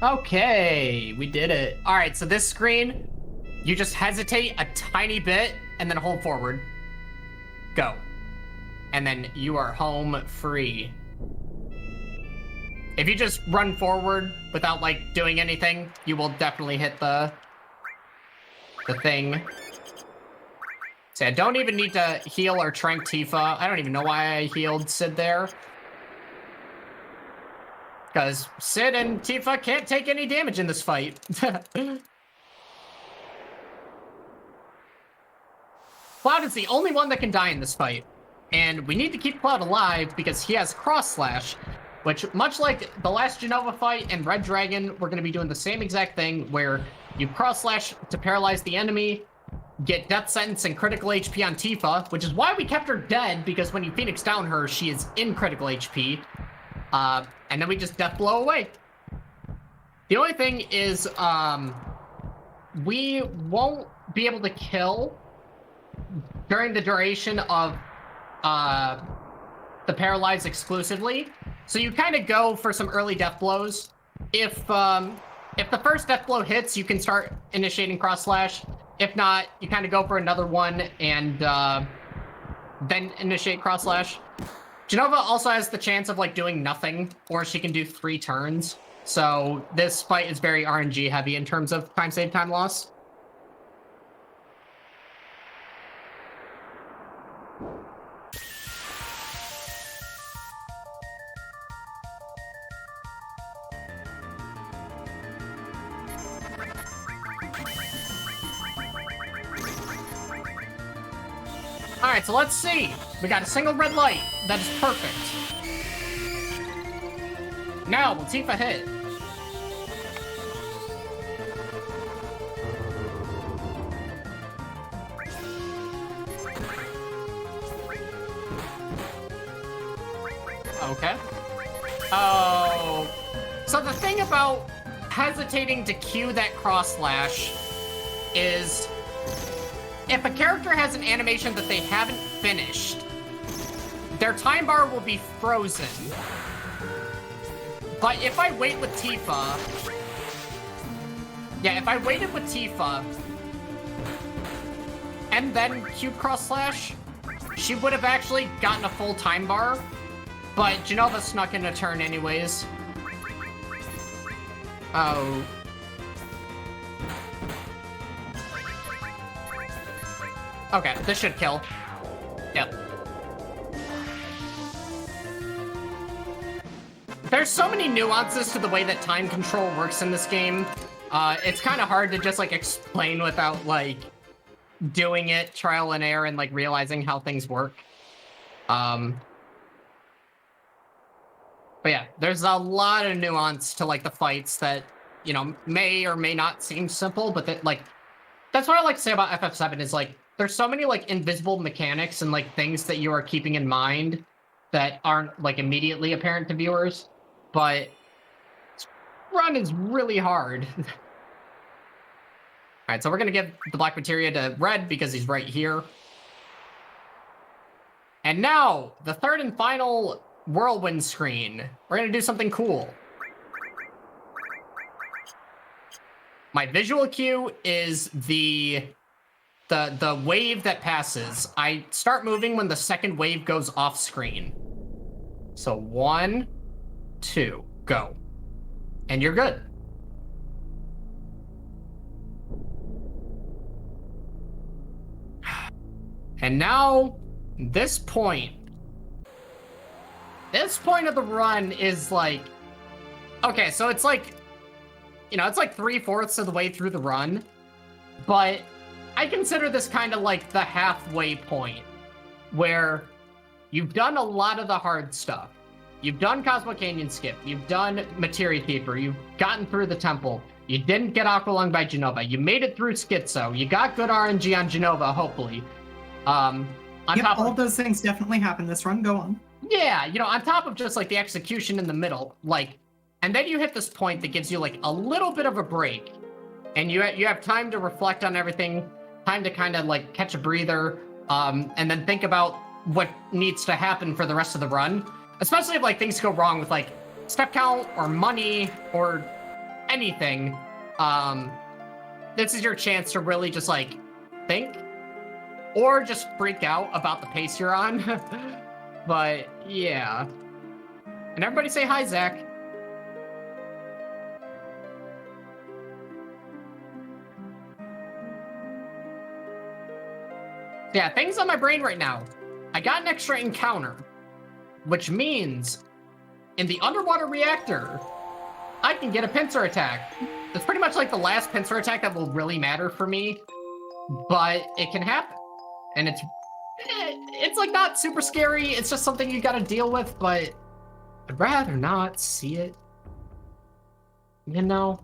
Okay, we did it. All right, so this screen, you just hesitate a tiny bit and then hold forward. Go. And then you are home free. If you just run forward without like doing anything, you will definitely hit the thing. See, I don't even need to heal or trank Tifa. I don't even know why I healed Sid there. Because Sid and Tifa can't take any damage in this fight. Cloud is the only one that can die in this fight. And we need to keep Cloud alive because he has Cross Slash, which, much like the last Genova fight and Red Dragon, we're going to be doing the same exact thing where you Cross Slash to paralyze the enemy, get Death Sentence and critical HP on Tifa, which is why we kept her dead, because when you Phoenix down her, she is in critical HP. And then we just Death Blow away. The only thing is, we won't be able to kill during the duration of the Paralyze exclusively. So you kind of go for some early Death Blows. If the first Death Blow hits, you can start initiating Cross Slash. If not, you kind of go for another one and then initiate Cross Slash. Genova also has the chance of like doing nothing, or she can do 3 turns. So this fight is very RNG heavy in terms of time save, time loss. All right, so let's see. We got a single red light. That is perfect. Now, will Tifa hit? Okay. Oh. So the thing about hesitating to cue that cross slash is if a character has an animation that they haven't finished, their time bar will be frozen. But if I wait with Tifa... Yeah, if I waited with Tifa and then Q cross slash, she would have actually gotten a full time bar. But Genova snuck in a turn anyways. Oh. Okay, this should kill. Yep. There's so many nuances to the way that time control works in this game It's kind of hard to just, like, explain without, like, doing it trial and error and, like, realizing how things work. But yeah, there's a lot of nuance to, like, the fights that, you know, may or may not seem simple, but that, like, that's what I like to say about FF7 is, like, there's so many, like, invisible mechanics and, like, things that you are keeping in mind that aren't, like, immediately apparent to viewers, but this run is really hard. All right, so we're gonna give the black materia to Red because he's right here. And now, the third and final whirlwind screen. We're gonna do something cool. My visual cue is the wave that passes. I start moving when the second wave goes off screen. So 1, 2, go. And you're good. And now, this point of the run is like, okay, so it's like, you know, it's like 3/4 of the way through the run, but I consider this kind of like the halfway point where you've done a lot of the hard stuff. You've done Cosmo Canyon Skip, you've done Materia Keeper, you've gotten through the temple, you didn't get Aqualung by Genova, you made it through Schizo, you got good RNG on Genova, hopefully. Yep, all of those things definitely happen this run. Go on. Yeah, you know, on top of just like the execution in the middle, like, and then you hit this point that gives you like a little bit of a break, and you have time to reflect on everything, time to kind of like catch a breather, and then think about what needs to happen for the rest of the run, especially if like things go wrong with like step count or money or anything. This is your chance to really just like think. Or just freak out about the pace you're on. But, yeah. And everybody say hi, Zach. Yeah, things on my brain right now. I got an extra encounter, which means in the underwater reactor, I can get a pincer attack. It's pretty much like the last pincer attack that will really matter for me, but it can happen. And it's like not super scary. It's just something you gotta deal with, but I'd rather not see it. You know?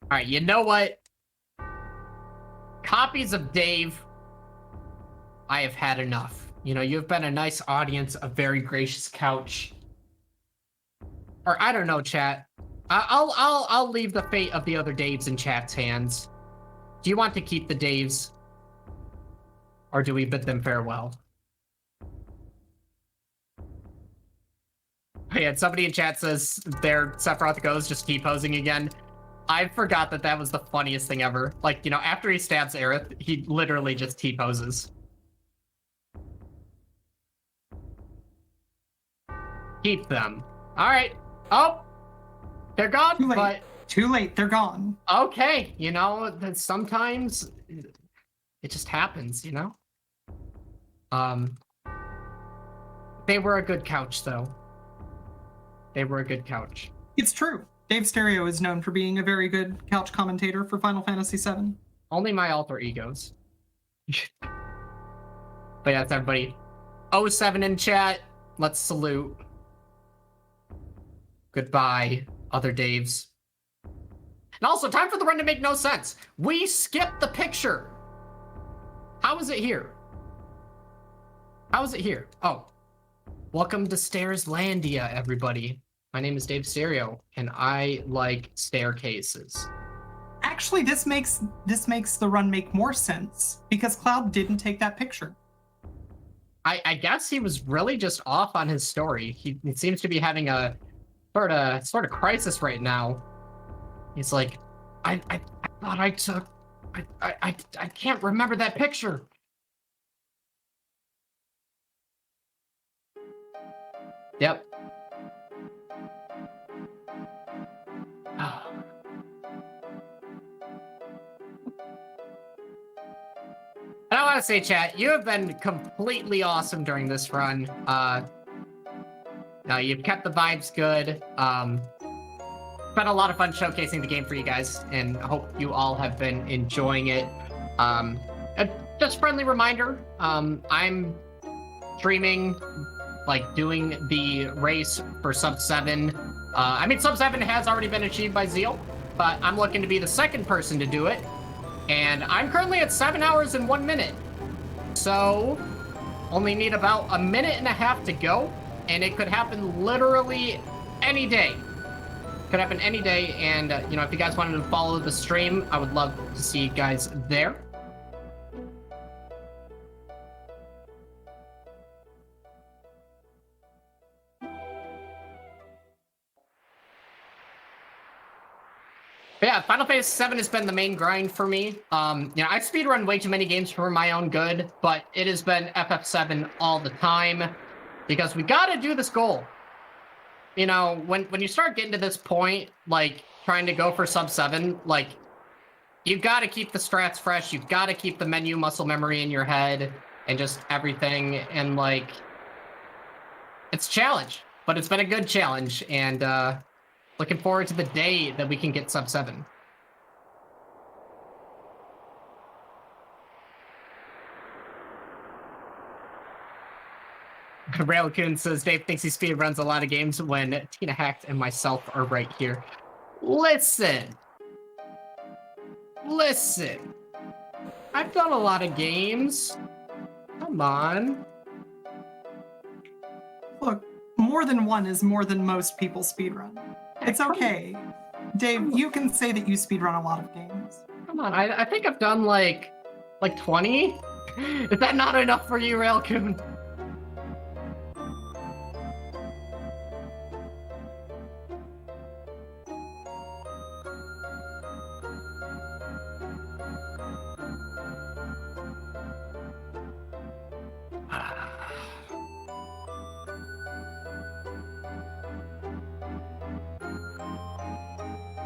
All right, you know what? Copies of Dave, I have had enough. You know, you've been a nice audience, a very gracious couch. Or I don't know, chat. I'll leave the fate of the other Daves in chat's hands. Do you want to keep the Daves? Or do we bid them farewell? Yeah, somebody in chat says their Sephiroth goes, just T-posing again. I forgot that was the funniest thing ever. Like, you know, after he stabs Aerith, he literally just T-poses. Keep them. All right. Oh, they're gone. Too late. But Too late. They're gone. Okay, you know, that sometimes it just happens, you know? They were a good couch, though. They were a good couch. It's true. Dave Stereo is known for being a very good couch commentator for Final Fantasy VII. Only my alter egos. But yeah, that's everybody. 07 in chat. Let's salute. Goodbye, other Daves. And also, time for the run to make no sense. We skipped the picture. How is it here? How is it here? Oh. Welcome to Stairslandia, everybody. My name is Dave Stereo, and I like staircases. Actually, this makes the run make more sense, because Cloud didn't take that picture. I guess he was really just off on his story. He seems to be having a sort of crisis right now. He's like, I thought I took, I can't remember that picture. Yep. want to say, chat, you have been completely awesome during this run. You've kept the vibes good. It's been a lot of fun showcasing the game for you guys, and I hope you all have been enjoying it. Just friendly reminder, I'm streaming, like, doing the race for sub 7. I mean, sub 7 has already been achieved by Zeal, but I'm looking to be the second person to do it. And I'm currently at 7 hours and 1 minute. So, only need about a minute and a half to go. And it could happen literally any day. Could happen any day. And, if you guys wanted to follow the stream, I would love to see you guys there. But yeah, Final Fantasy 7 has been the main grind for me. I speedrun way too many games for my own good, but it has been FF7 all the time because we gotta do this goal. When you start getting to this point, like trying to go for sub 7, like you've got to keep the strats fresh. You've got to keep the menu muscle memory in your head and just everything. And like, it's a challenge, but it's been a good challenge. And, looking forward to the day that we can get sub 7. Railcoon says Dave thinks he speedruns a lot of games when tinahacks and myself are right here. Listen. I've done a lot of games. Come on. Look, more than one is more than most people speedrun. It's okay. Dave, you can say that you speedrun a lot of games. Come on, I think I've done like 20? Is that not enough for you, Railcoon?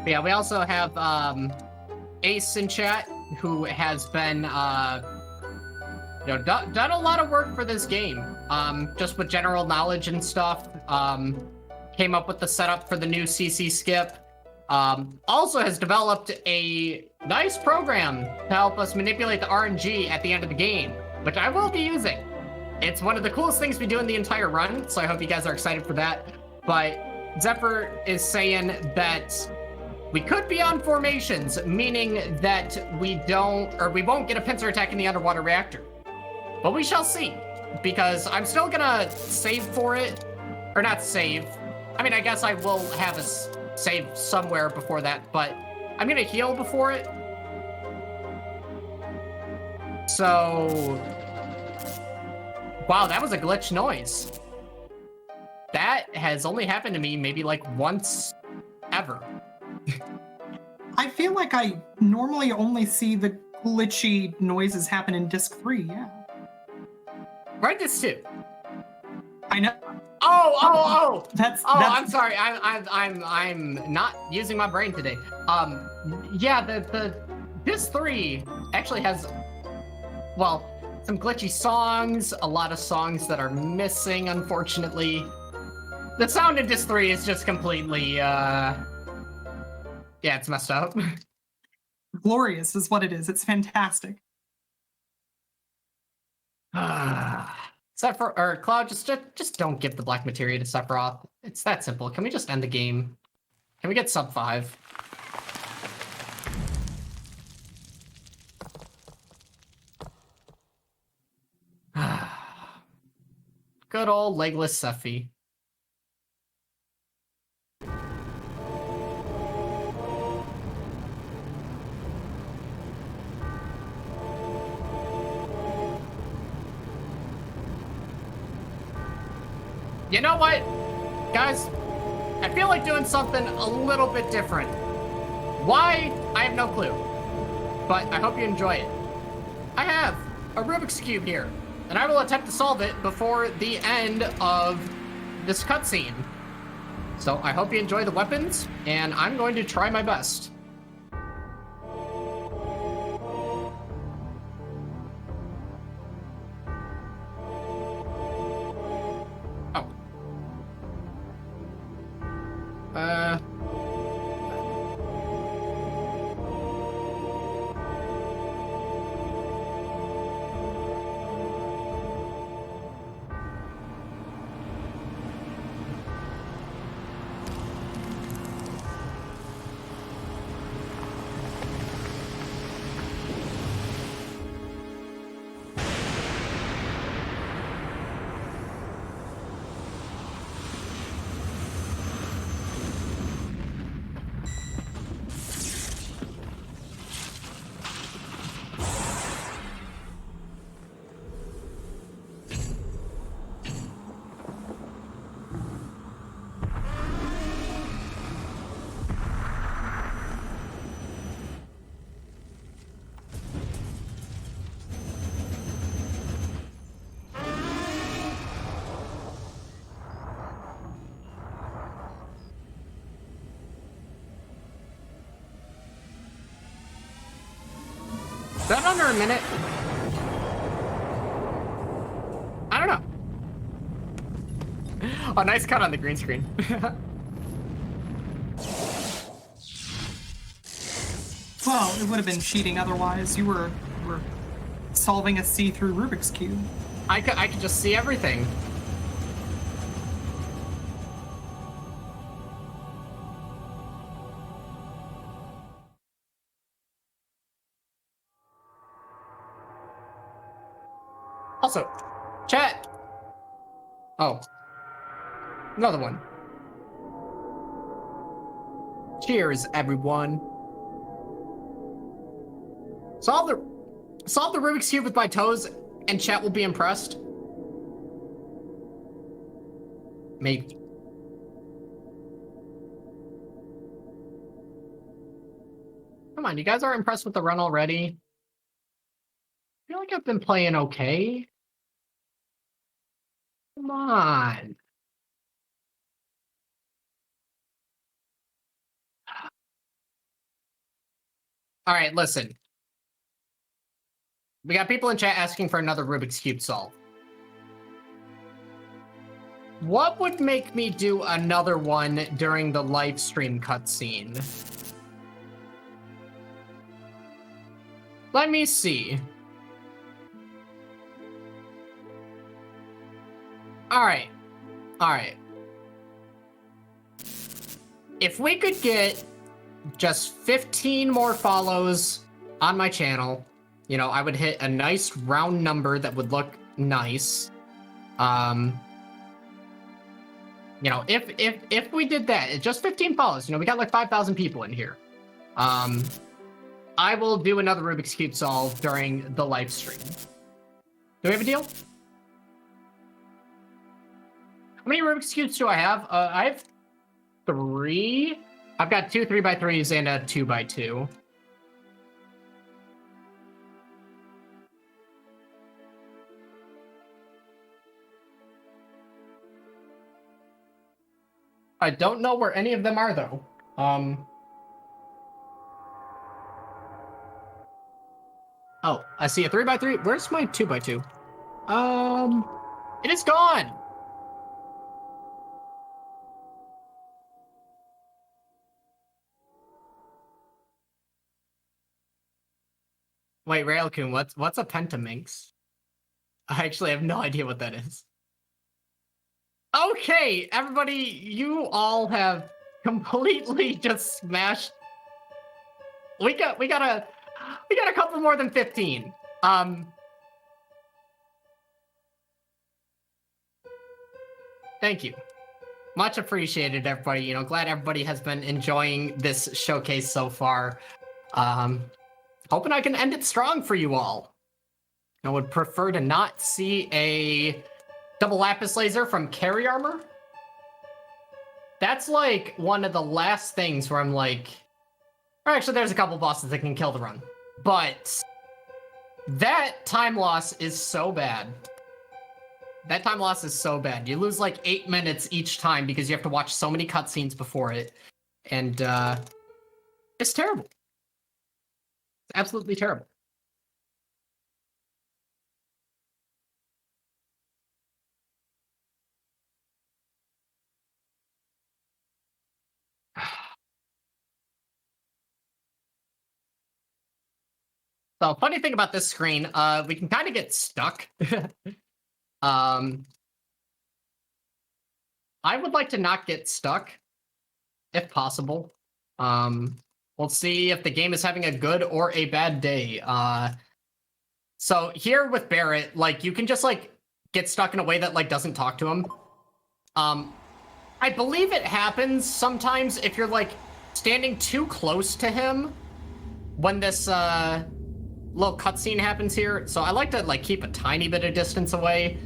Yeah, we also have Ace in chat, who has been done a lot of work for this game, just with general knowledge and stuff. Came up with the setup for the new CC skip. Also has developed a nice program to help us manipulate the RNG at the end of the game, which I will be using. It's one of the coolest things we do in the entire run, so I hope you guys are excited for that. But Zephyr is saying that we could be on formations, meaning that we won't get a pincer attack in the underwater reactor. But we shall see, because I'm still gonna save for it. Or not save. I mean, I guess I will have a save somewhere before that, but I'm gonna heal before it. So... Wow, that was a glitch noise. That has only happened to me maybe like once ever. I feel like I normally only see the glitchy noises happen in disc 3, yeah. Right, disc 2. I know. Oh! That's I'm sorry. I'm not using my brain today. Yeah, the disc 3 actually has, well, some glitchy songs, a lot of songs that are missing, unfortunately. The sound in disc 3 is just completely, yeah, it's messed up. Glorious is what it is. It's fantastic. Sephiroth, or Cloud, just don't give the black materia to Sephiroth. It's that simple. Can we just end the game? Can we get sub 5? Good old legless Sephi. You know what, guys? I feel like doing something a little bit different. Why? I have no clue. But I hope you enjoy it. I have a Rubik's Cube here, and I will attempt to solve it before the end of this cutscene. So I hope you enjoy the weapons, and I'm going to try my best. Is that under a minute? I don't know. Oh, nice cut on the green screen. Well, it would have been cheating otherwise. You were solving a see-through Rubik's Cube. I could just see everything. Also, chat. Oh, another one. Cheers, everyone. Solve the Rubik's Cube with my toes, and chat will be impressed. Maybe. Come on, you guys are impressed with the run already? I feel like I've been playing okay. Come on. All right, listen. We got people in chat asking for another Rubik's Cube solve. What would make me do another one during the live stream cutscene? Let me see. All right. If we could get just 15 more follows on my channel, you know, I would hit a nice round number that would look nice. You know, if we did that, just 15 follows, you know, we got like 5,000 people in here. I will do another Rubik's Cube solve during the live stream. Do we have a deal? How many Rubik's Cubes do I have? I have 3. I've got 2 3x3s and a 2x2. I don't know where any of them are, though. Oh, I see a 3x3. Where's my 2x2? It is gone! Wait, Railcoon, what's a pentaminx? I actually have no idea what that is. Okay, everybody, you all have completely just smashed. We got a couple more than 15. Thank you. Much appreciated, everybody. You know, glad everybody has been enjoying this showcase so far. Hoping I can end it strong for you all. I would prefer to not see a double lapis laser from carry armor. That's like one of the last things where I'm like, or actually there's a couple bosses that can kill the run, but that time loss is so bad. That time loss is so bad. You lose like 8 minutes each time because you have to watch so many cutscenes before it. And it's terrible. It's absolutely terrible. So funny thing about this screen, we can kind of get stuck. I would like to not get stuck, if possible. We'll see if the game is having a good or a bad day. So here with Barrett, like, you can just, like, get stuck in a way that, like, doesn't talk to him. I believe it happens sometimes if you're, like, standing too close to him when this, little cutscene happens here. So I like to, like, keep a tiny bit of distance away,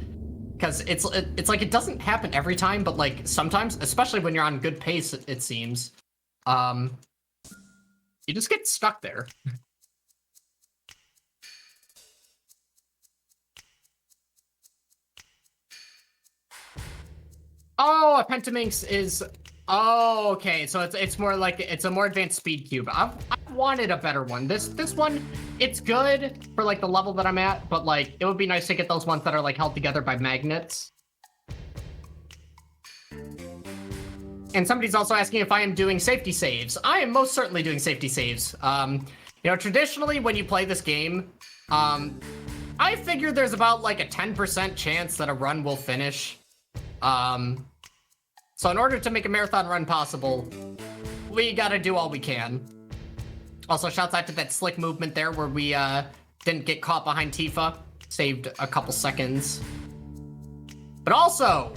because it's like it doesn't happen every time, but, like, sometimes, especially when you're on good pace, it seems, you just get stuck there. Oh, a Pentaminx is... Oh, okay. So it's more like... It's a more advanced speed cube. I wanted a better one. This one, it's good for, like, the level that I'm at, but, like, it would be nice to get those ones that are, like, held together by magnets. And somebody's also asking if I am doing safety saves. I am most certainly doing safety saves. You know, traditionally, when you play this game, I figure there's about, like, a 10% chance that a run will finish. So in order to make a marathon run possible, we gotta do all we can. Also, shouts out to that slick movement there where we didn't get caught behind Tifa. Saved a couple seconds. But also,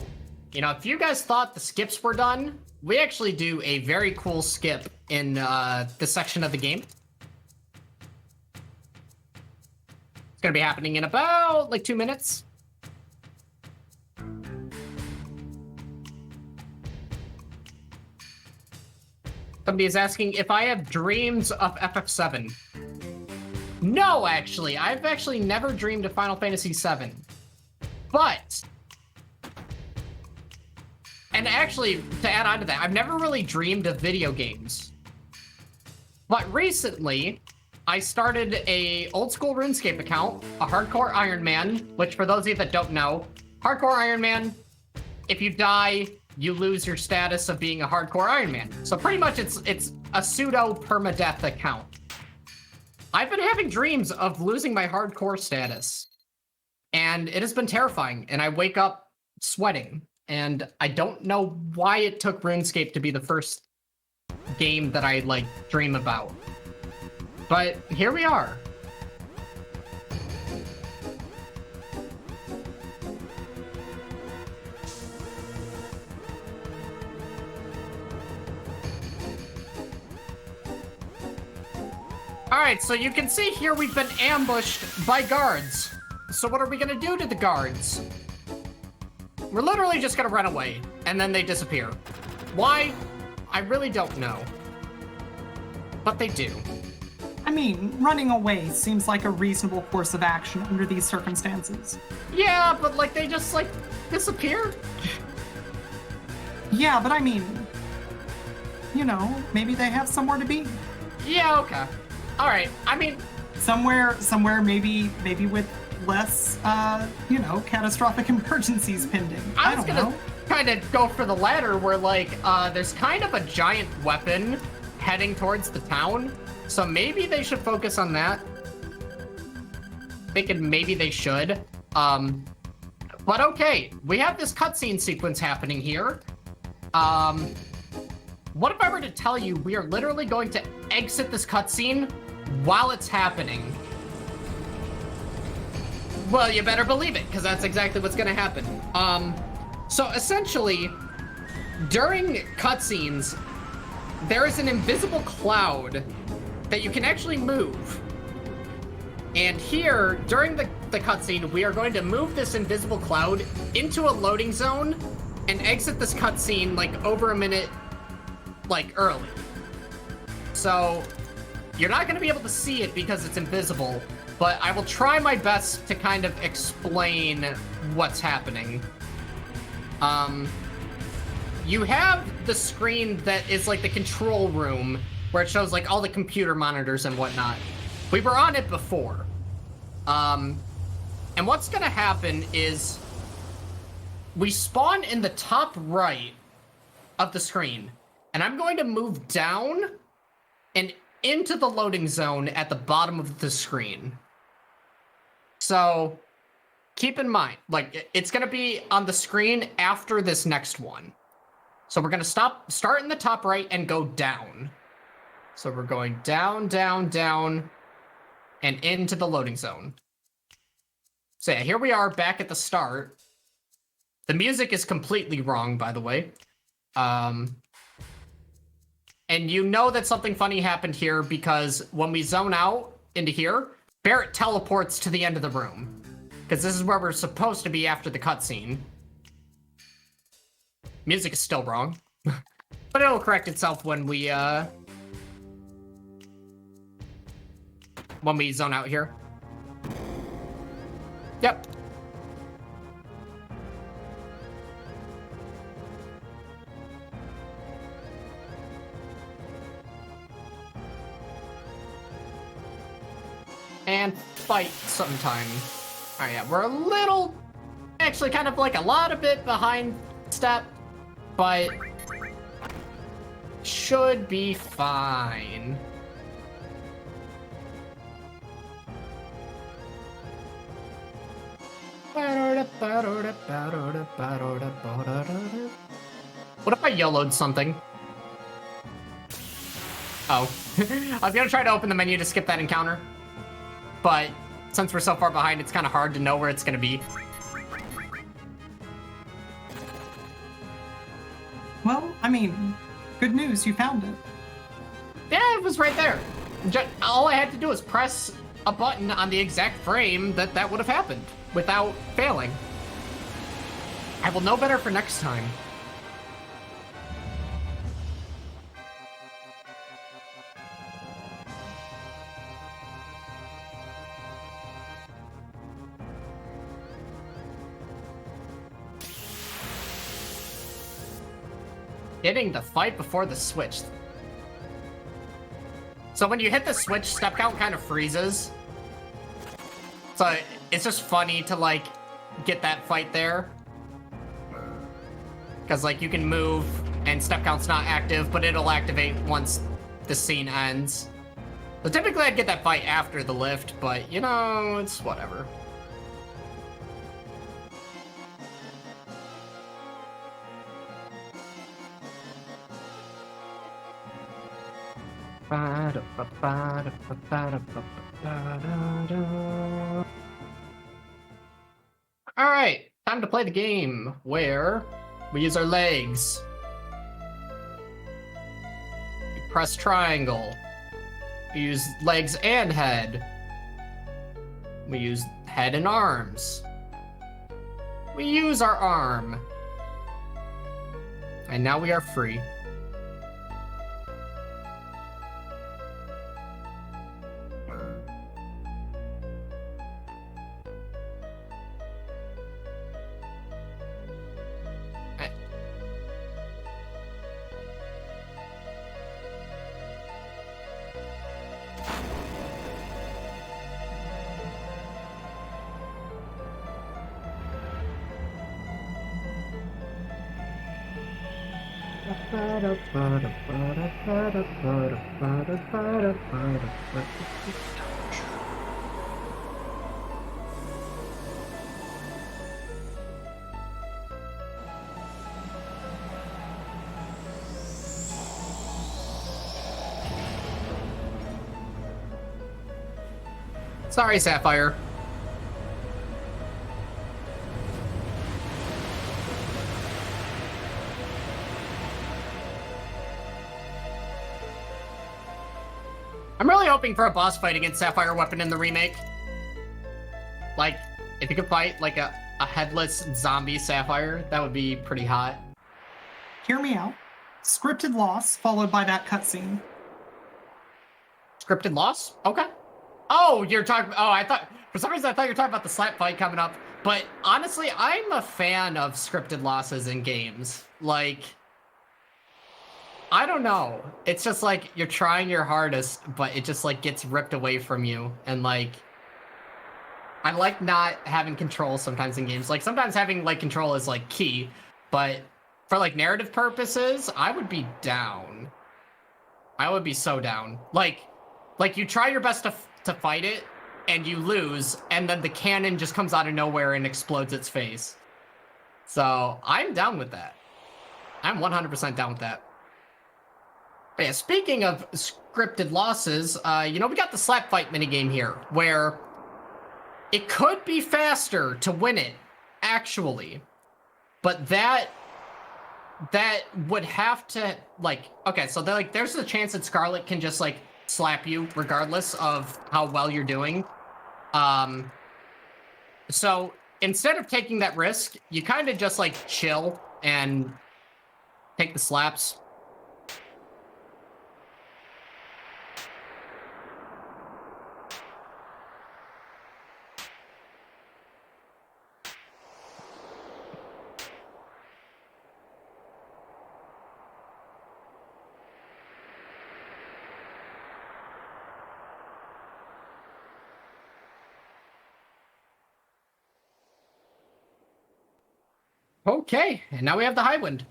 you know, if you guys thought the skips were done, we actually do a very cool skip in this section of the game. It's gonna be happening in about, like, 2 minutes. Somebody is asking if I have dreams of FF7. No, actually. I've actually never dreamed of Final Fantasy VII. But... And actually, to add on to that, I've never really dreamed of video games. But recently, I started a old school RuneScape account, a Hardcore Iron Man, which for those of you that don't know, Hardcore Iron Man, if you die, you lose your status of being a Hardcore Iron Man. So pretty much it's a pseudo permadeath account. I've been having dreams of losing my hardcore status, and it has been terrifying, and I wake up sweating, and I don't know why it took RuneScape to be the first game that I, like, dream about. But here we are. Alright, so you can see here we've been ambushed by guards. So what are we gonna do to the guards? We're literally just gonna run away, and then they disappear. Why? I really don't know. But they do. I mean, running away seems like a reasonable course of action under these circumstances. Yeah, but, like, they just, like, disappear? Yeah, but I mean, you know, maybe they have somewhere to be. Yeah, okay. Alright, I mean... Somewhere maybe with less, you know, catastrophic emergencies pending. I was gonna kind of go for the latter, where, like, there's kind of a giant weapon heading towards the town, so maybe they should focus on that. Thinking maybe they should. But okay, we have this cutscene sequence happening here. What if I were to tell you we are literally going to exit this cutscene while it's happening? Well, you better believe it, because that's exactly what's going to happen. So essentially, during cutscenes, there is an invisible cloud that you can actually move. And here, during the cutscene, we are going to move this invisible cloud into a loading zone and exit this cutscene, like, over a minute, like, early. So, you're not going to be able to see it because it's invisible, but I will try my best to kind of explain what's happening. You have the screen that is, like, the control room, where it shows, like, all the computer monitors and whatnot. We were on it before. And what's gonna happen is we spawn in the top right of the screen, and I'm going to move down and into the loading zone at the bottom of the screen. So keep in mind, like, it's going to be on the screen after this next one. So we're going to start in the top right and go down. So we're going down, down, down, and into the loading zone. So yeah, here we are back at the start. The music is completely wrong, by the way. And you know that something funny happened here because when we zone out into here, Barrett teleports to the end of the room. Because this is where we're supposed to be after the cutscene. Music is still wrong. But it'll correct itself when we zone out here. Yep. And fight sometime. All right, yeah, we're a little, actually kind of like a lot of bit behind step, but should be fine. What if I YOLO'd something? Oh. I was gonna try to open the menu to skip that encounter, but since we're so far behind, it's kind of hard to know where it's gonna be. Well, I mean, good news, you found it. Yeah, it was right there. All I had to do was press a button on the exact frame that would have happened without failing. I will know better for next time. Hitting the fight before the switch. So when you hit the switch, step count kind of freezes. So it's just funny to, like, get that fight there. Because, like, you can move and step count's not active, but it'll activate once the scene ends. So typically I'd get that fight after the lift, but, you know, it's whatever. Alright, time to play the game where we use our legs. We press triangle. We use legs and head. We use head and arms. We use our arm. And now we are free. Sorry, Sapphire. I'm really hoping for a boss fight against Sapphire Weapon in the remake. Like, if you could fight, like, a headless zombie Sapphire, that would be pretty hot. Hear me out. Scripted loss followed by that cutscene. Scripted loss? Okay. Oh, you're talking... Oh, I thought... For some reason, I thought you were talking about the slap fight coming up. But honestly, I'm a fan of scripted losses in games. Like... I don't know. It's just like you're trying your hardest, but it just like gets ripped away from you. And like, I like not having control sometimes in games. Like sometimes having like control is like key, but for like narrative purposes, I would be down. I would be so down. Like Like, you try your best to fight it, and you lose, and then the cannon just comes out of nowhere and explodes its face. So, I'm down with that. I'm 100% down with that. But yeah, speaking of scripted losses, we got the slap fight minigame here, where it could be faster to win it, actually. But that would have to, okay, so there's a chance that Scarlet can just, slap you regardless of how well you're doing. So instead of taking that risk, you kind of just, chill and take the slaps. Okay, and now we have the high wind.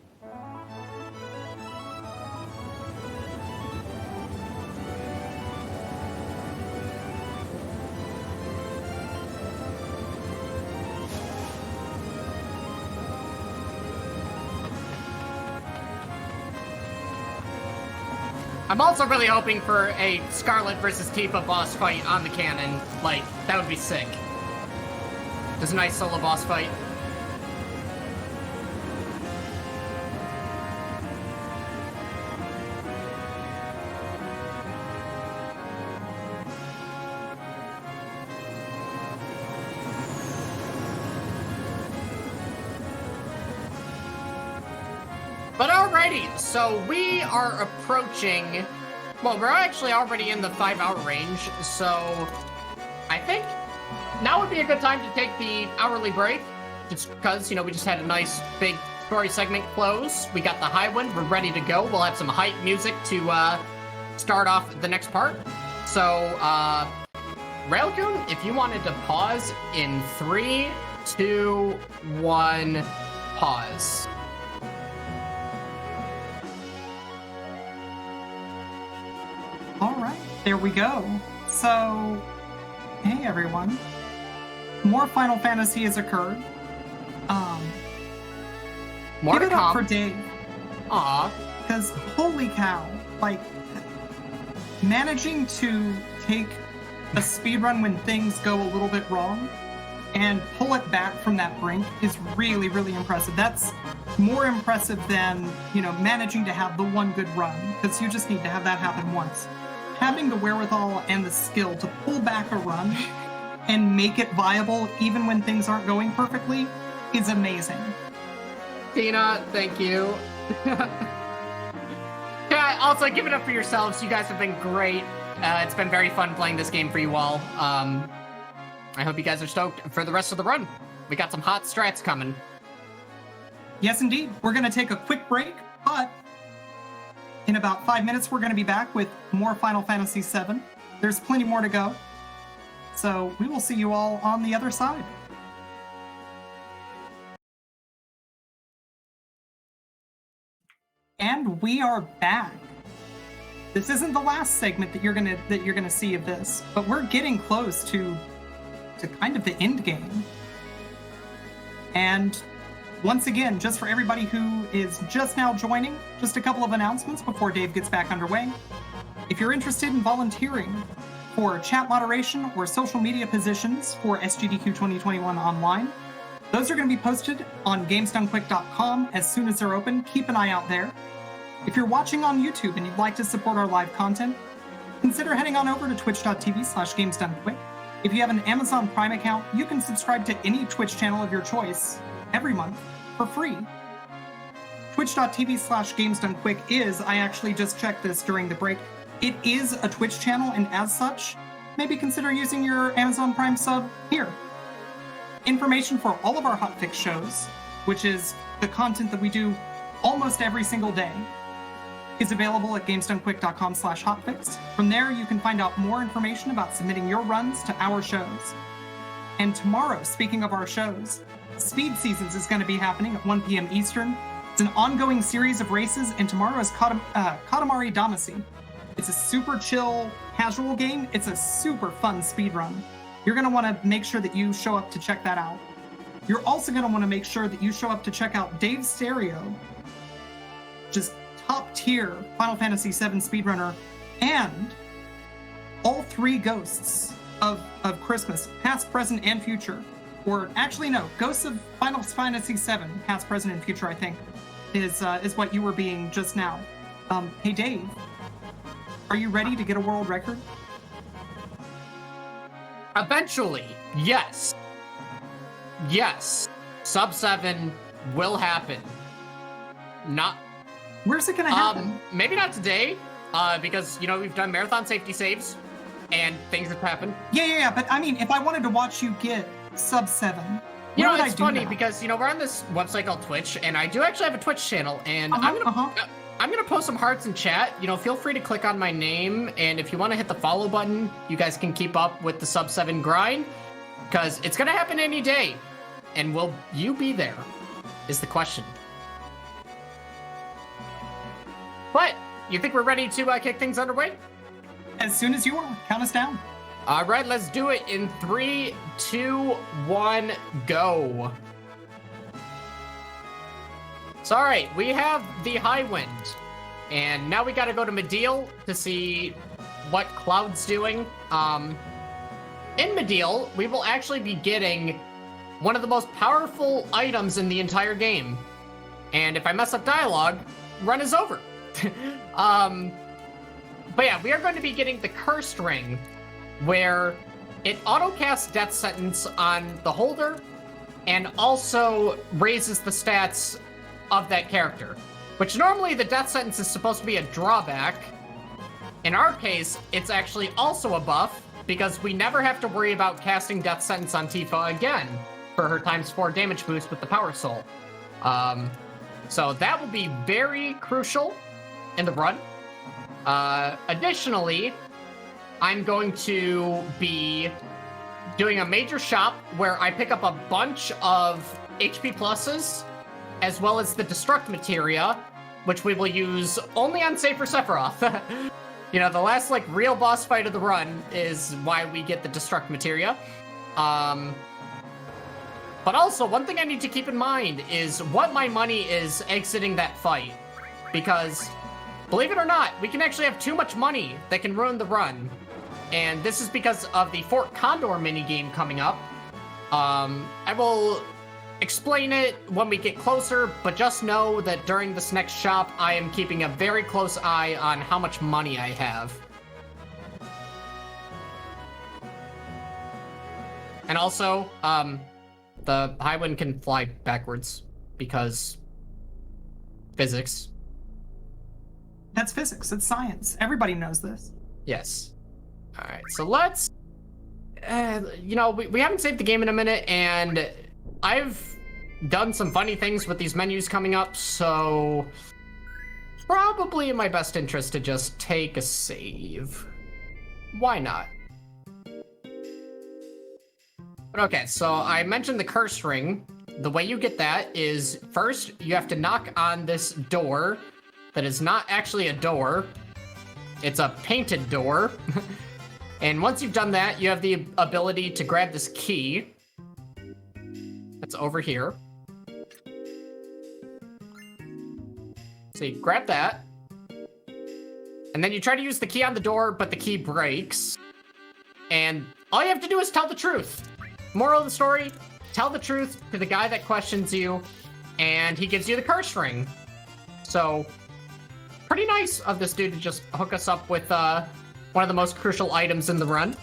I'm also really hoping for a Scarlet versus Tifa boss fight on the cannon. That would be sick. Just a nice solo boss fight. But alrighty, so we are approaching, well, we're actually already in the 5-hour range, so I think now would be a good time to take the hourly break, just because, we just had a nice big story segment close. We got the high wind, we're ready to go. We'll have some hype music to start off the next part. So, Railgoon, if you wanted to pause in 3, 2, 1, pause. All right, there we go. So, hey everyone. More Final Fantasy has occurred. More give to it up come. for Dave. Aw. Because holy cow, managing to take a speedrun when things go a little bit wrong and pull it back from that brink is really, really impressive. That's more impressive than, managing to have the one good run, because you just need to have that happen once. Having the wherewithal and the skill to pull back a run and make it viable even when things aren't going perfectly is amazing. Tina, thank you. Yeah, also give it up for yourselves. You guys have been great. It's been very fun playing this game for you all. I hope you guys are stoked for the rest of the run. We got some hot strats coming. Yes, indeed. We're going to take a quick break, but in about 5 minutes, we're going to be back with more Final Fantasy VII. There's plenty more to go. So we will see you all on the other side. And we are back. This isn't the last segment that you're gonna see of this, but we're getting close to kind of the end game. And once again, just for everybody who is just now joining, just a couple of announcements before Dave gets back underway. If you're interested in volunteering for chat moderation or social media positions for SGDQ 2021 online, those are going to be posted on gamesdonequick.com as soon as they're open. Keep an eye out there. If you're watching on YouTube and you'd like to support our live content, consider heading on over to twitch.tv/gamesdonequick. If you have an Amazon Prime account, you can subscribe to any Twitch channel of your choice every month for free. Twitch.tv/gamesdonequick is, I actually just checked this during the break, it is a Twitch channel, and as such, maybe consider using your Amazon Prime sub here. Information for all of our hotfix shows, which is the content that we do almost every single day, is available at gamesdonequick.com/hotfix. From there, you can find out more information about submitting your runs to our shows. And tomorrow, speaking of our shows, Speed Seasons is going to be happening at 1 p.m. Eastern. It's an ongoing series of races, and tomorrow is Katamari Damacy. It's a super chill casual game. It's a super fun speedrun. You're going to want to make sure that you show up to check that out. You're also going to want to make sure that you show up to check out Dave Stereo, just top tier Final Fantasy VII speedrunner, and all 3 ghosts of Christmas, past, present, and future. Or actually, no, Ghosts of Final Fantasy VII, past, present, and future, I think, is what you were being just now. Hey, Dave, are you ready to get a world record? Eventually, yes. Yes. Sub 7 will happen. Not... Where's it gonna happen? Maybe not today, because, you know, we've done marathon safety saves, and things have happened. Yeah, but I mean, if I wanted to watch you get sub 7, you know, it's funny because, you know, we're on this website called Twitch, and I do actually have a Twitch channel, and I'm gonna post some hearts in chat. You know, feel free to click on my name, and if you want to hit the follow button, you guys can keep up with the sub 7 grind, because it's gonna happen any day. And will you be there? Is the question. But you think we're ready to kick things underway? As soon as you are, count us down. All right, let's do it in 3, 2, 1, go. So, all right, we have the high wind, and now we got to go to Mediel to see what Cloud's doing. In Mediel, we will actually be getting one of the most powerful items in the entire game. And if I mess up dialogue, run is over. But yeah, we are going to be getting the Cursed Ring, where it auto-casts Death Sentence on the holder, and also raises the stats of that character. Which normally the Death Sentence is supposed to be a drawback. In our case, it's actually also a buff, because we never have to worry about casting Death Sentence on Tifa again for her ×4 damage boost with the Power Soul. So that will be very crucial in the run. Additionally, I'm going to be doing a major shop where I pick up a bunch of HP pluses, as well as the Destruct Materia, which we will use only on Safer Sephiroth. You know, the last, like, real boss fight of the run is why we get the Destruct Materia. But also, one thing I need to keep in mind is what my money is exiting that fight. Because, believe it or not, we can actually have too much money that can ruin the run. And this is because of the Fort Condor minigame coming up. I will explain it when we get closer, but just know that during this next shop, I am keeping a very close eye on how much money I have. And also, the high wind can fly backwards because physics. That's physics. It's science. Everybody knows this. Yes. All right. So let's. You know, we haven't saved the game in a minute, and I've done some funny things with these menus coming up, so probably in my best interest to just take a save. Why not? But okay, so I mentioned the Curse Ring. The way you get that is, first, you have to knock on this door that is not actually a door. It's a painted door. And once you've done that, you have the ability to grab this key. That's over here. So you grab that. And then you try to use the key on the door, but the key breaks. And all you have to do is tell the truth. Moral of the story, tell the truth to the guy that questions you, and he gives you the Curse Ring. So, pretty nice of this dude to just hook us up with one of the most crucial items in the run.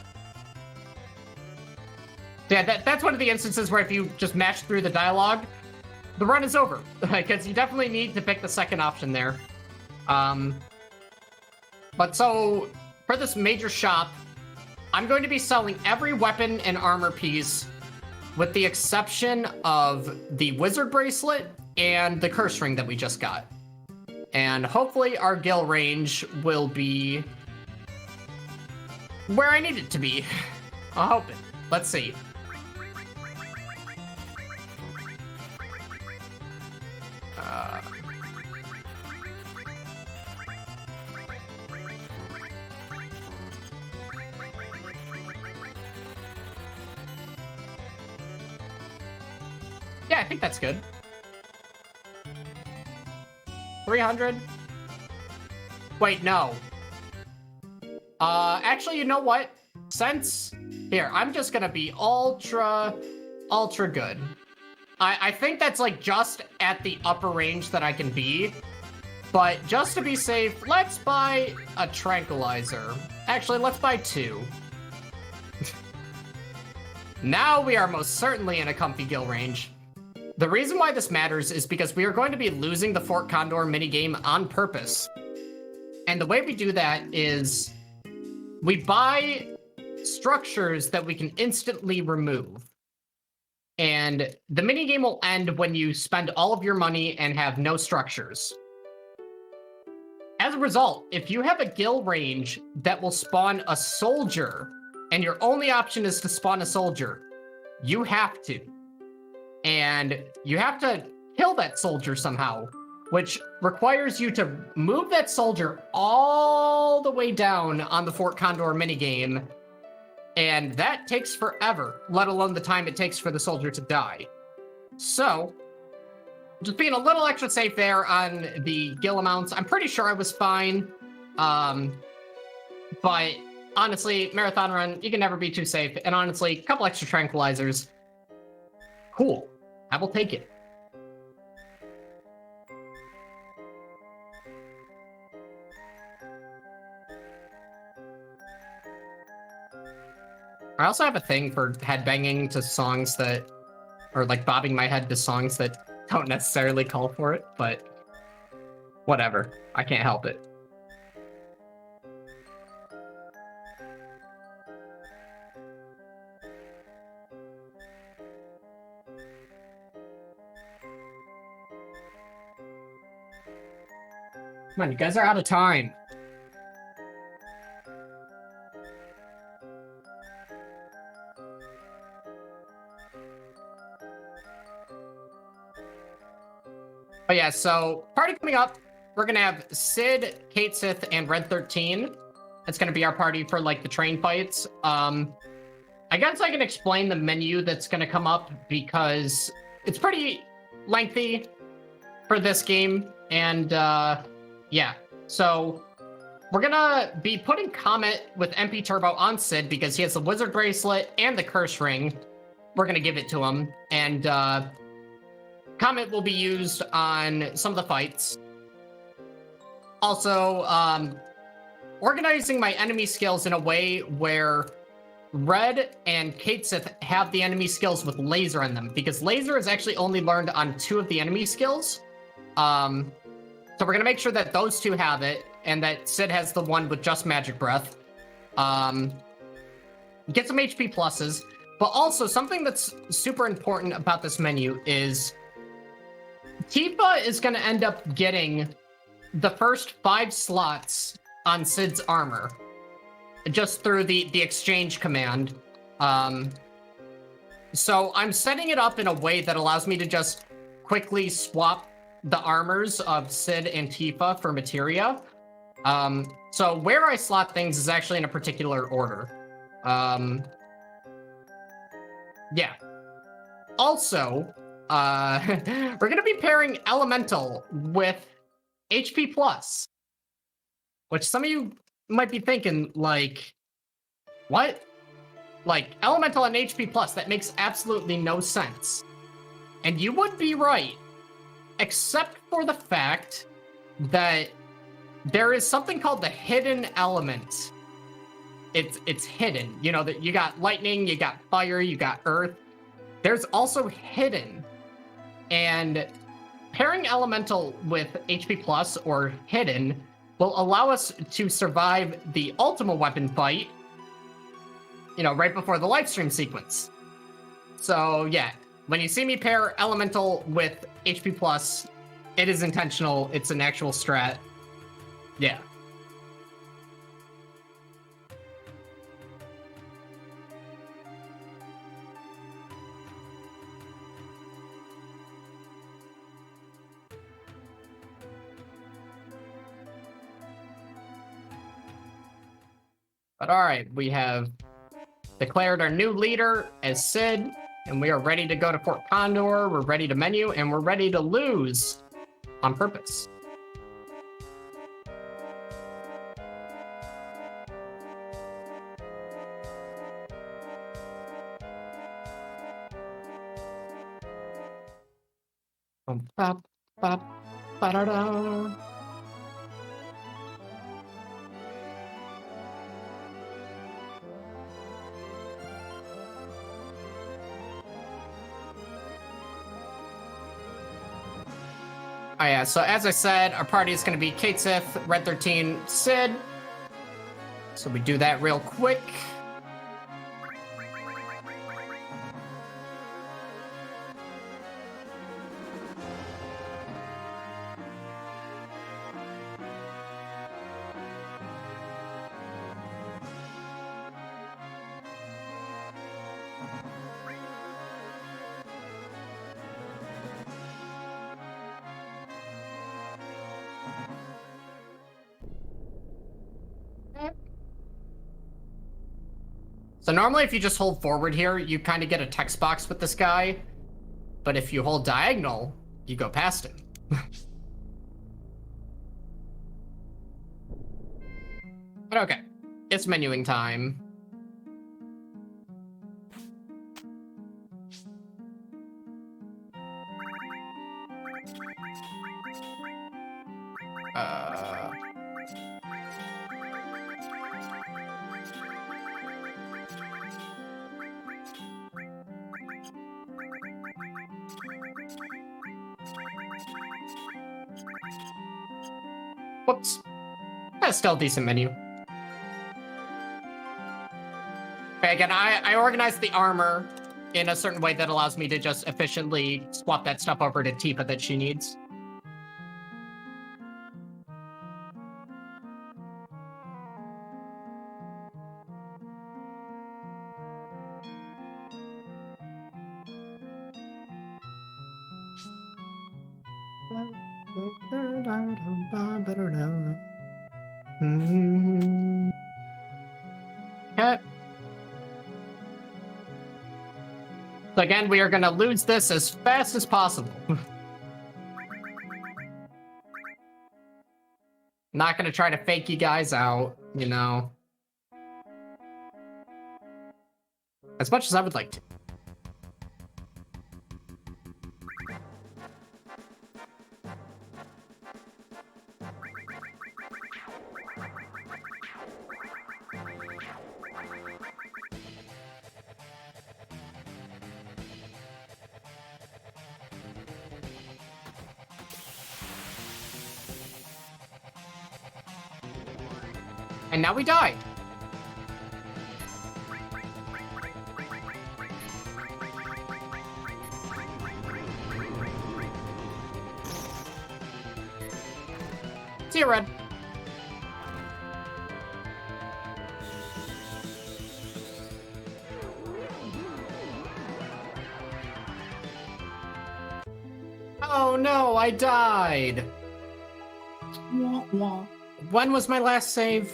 Yeah, that's one of the instances where if you just mash through the dialogue, the run is over. Because you definitely need to pick the second option there. But so, for this major shop, I'm going to be selling every weapon and armor piece with the exception of the Wizard Bracelet and the Curse Ring that we just got. And hopefully our Gil range will be where I need it to be. I hope it. Let's see. Yeah, I think that's good. 300. Wait, no. Actually, you know what? Since here, I'm just gonna be ultra good. I think that's like just at the upper range that I can be. But just to be safe, let's buy a tranquilizer. Actually, let's buy 2. Now we are most certainly in a comfy gil range. The reason why this matters is because we are going to be losing the Fort Condor minigame on purpose. And the way we do that is we buy structures that we can instantly remove. And the minigame will end when you spend all of your money and have no structures. As a result, if you have a gil range that will spawn a soldier, and your only option is to spawn a soldier, you have to. And you have to kill that soldier somehow, which requires you to move that soldier all the way down on the Fort Condor minigame. And that takes forever, let alone the time it takes for the soldier to die. So, just being a little extra safe there on the gil amounts. I'm pretty sure I was fine. But honestly, marathon run, you can never be too safe. And honestly, a couple extra tranquilizers. Cool. I will take it. I also have a thing for headbanging to songs that, or like bobbing my head to songs that don't necessarily call for it, but whatever. I can't help it. Come on, you guys are out of time. But yeah, so party coming up, we're gonna have Sid, Kate Sith, and Red 13. That's gonna be our party for like the train fights. I guess I can explain the menu that's gonna come up because it's pretty lengthy for this game. And yeah, so we're gonna be putting Comet with MP Turbo on Sid because he has the Wizard Bracelet and the Curse Ring. We're gonna give it to him. And Comet will be used on some of the fights. Also, organizing my enemy skills in a way where Red and Kate Sith have the enemy skills with laser on them, because laser is actually only learned on 2 of the enemy skills. So we're gonna make sure that those 2 have it, and that Sid has the one with just Magic Breath. Get some HP pluses, but also something that's super important about this menu is Tifa is going to end up getting the first 5 slots on Sid's armor just through the exchange command. So I'm setting it up in a way that allows me to just quickly swap the armors of Sid and Tifa for materia. So where I slot things is actually in a particular order. Yeah. Also, we're going to be pairing Elemental with HP Plus, which some of you might be thinking, like, what? Like, Elemental and HP Plus, that makes absolutely no sense. And you would be right, except for the fact that there is something called the hidden element. It's hidden. You know, that you got lightning, you got fire, you got earth. There's also hidden. And pairing Elemental with HP Plus or Hidden will allow us to survive the Ultima Weapon fight, you know, right before the live stream sequence. So yeah, when you see me pair Elemental with HP Plus, it is intentional. It's an actual strat. Yeah. But all right, we have declared our new leader as Sid, And we are ready to go to Fort Condor, we're ready to menu, and we're ready to lose on purpose. Bop, bop, ba-da-da. Oh yeah, so as I said, our party is going to be Kate Sith, Red 13, Sid. So we do that real quick. So normally if you just hold forward here, you kind of get a text box with this guy. But if you hold diagonal, you go past him. But okay, it's menuing time. Whoops. That's still a decent menu. Okay, again, I organized the armor in a certain way that allows me to just efficiently swap that stuff over to Tifa that she needs. Okay. So again, we are going to lose this as fast as possible. Not going to try to fake you guys out, you know. As much as I would like to. And now we die. See you, Red. Oh no, I died. Wah, wah. When was my last save?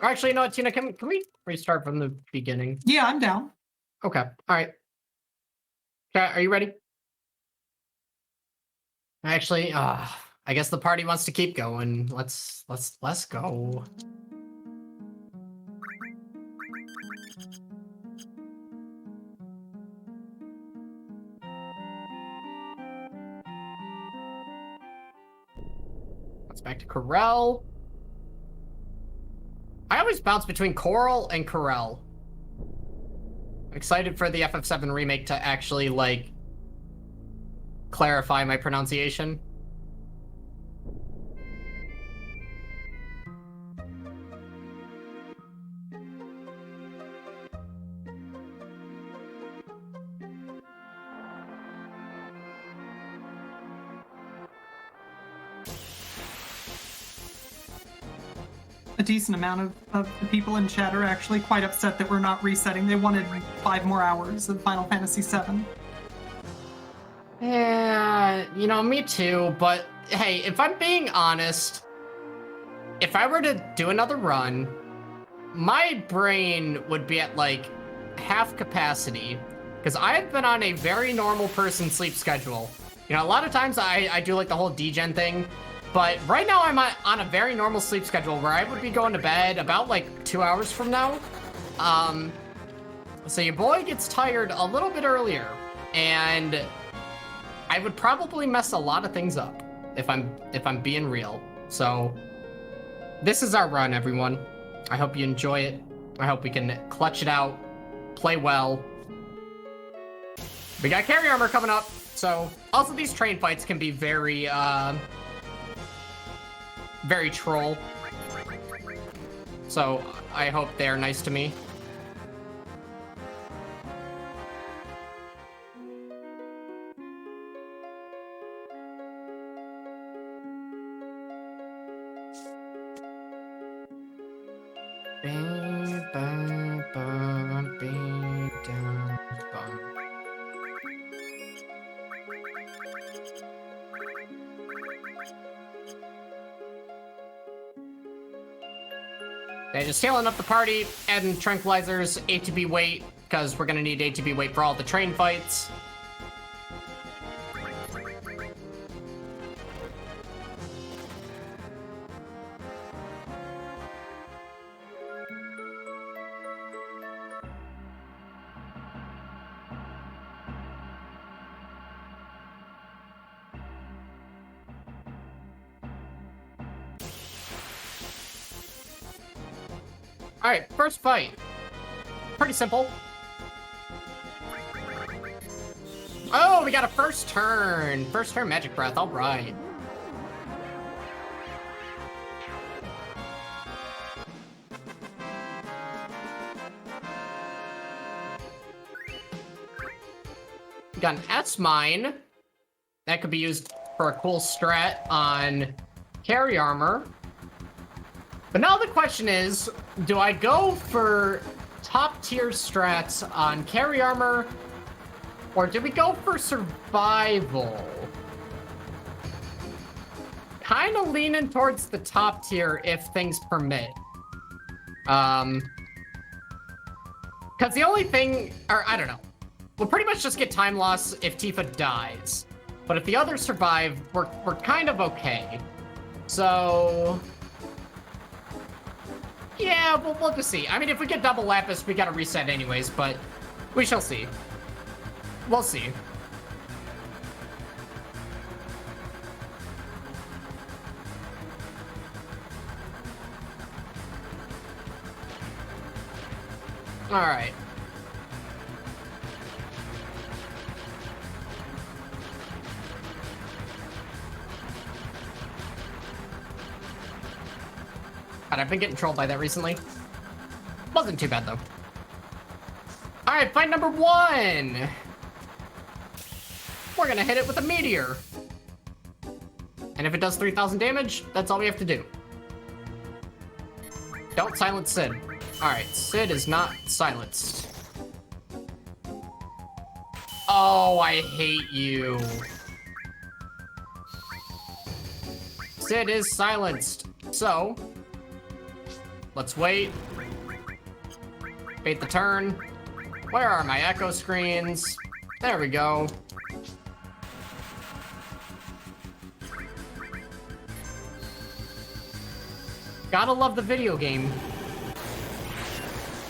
Or actually, no, Tina, can we restart from the beginning? Yeah, I'm down. Okay, all right. Okay, are you ready? Actually, I guess the party wants to keep going. Let's go. Let's back to Corel. I always bounce between Coral and Corel. I'm excited for the FF7 remake to actually, like, clarify my pronunciation. A decent amount of the people in chat are actually quite upset that we're not resetting. They wanted 5 more hours of Final Fantasy VII. Yeah, you know, me too, but hey, if I'm being honest, if I were to do another run, my brain would be at like half capacity, because I've been on a very normal person sleep schedule. You know, a lot of times I do like the whole degen thing, but right now I'm on a very normal sleep schedule where I would be going to bed about like 2 hours from now. So your boy gets tired a little bit earlier, and I would probably mess a lot of things up if I'm being real. So this is our run, everyone. I hope you enjoy it. I hope we can clutch it out, play well. We got carry armor coming up. So also these train fights can be very, very troll. So I hope they're nice to me. Okay, just healing up the party, adding tranquilizers, ATB weight, because we're gonna need ATB weight for all the train fights. Alright, first fight. Pretty simple. Oh, we got a first turn. First turn magic breath, alright. We got an S-mine. That could be used for a cool strat on carry armor. But now the question is, do I go for top tier strats on carry armor, or do we go for survival? Kind of leaning towards the top tier if things permit. Because the only thing, or I don't know, we'll pretty much just get time loss if Tifa dies. But if the others survive, we're kind of okay. So yeah, we'll just see. I mean, if we get double Lapis, we gotta reset anyways, but we shall see. We'll see. Alright. God, I've been getting trolled by that recently. Wasn't too bad, though. Alright, fight number 1! We're gonna hit it with a meteor. And if it does 3,000 damage, that's all we have to do. Don't silence Sid. Alright, Sid is not silenced. Oh, I hate you. Sid is silenced. So let's wait. Bait the turn. Where are my echo screens? There we go. Gotta love the video game.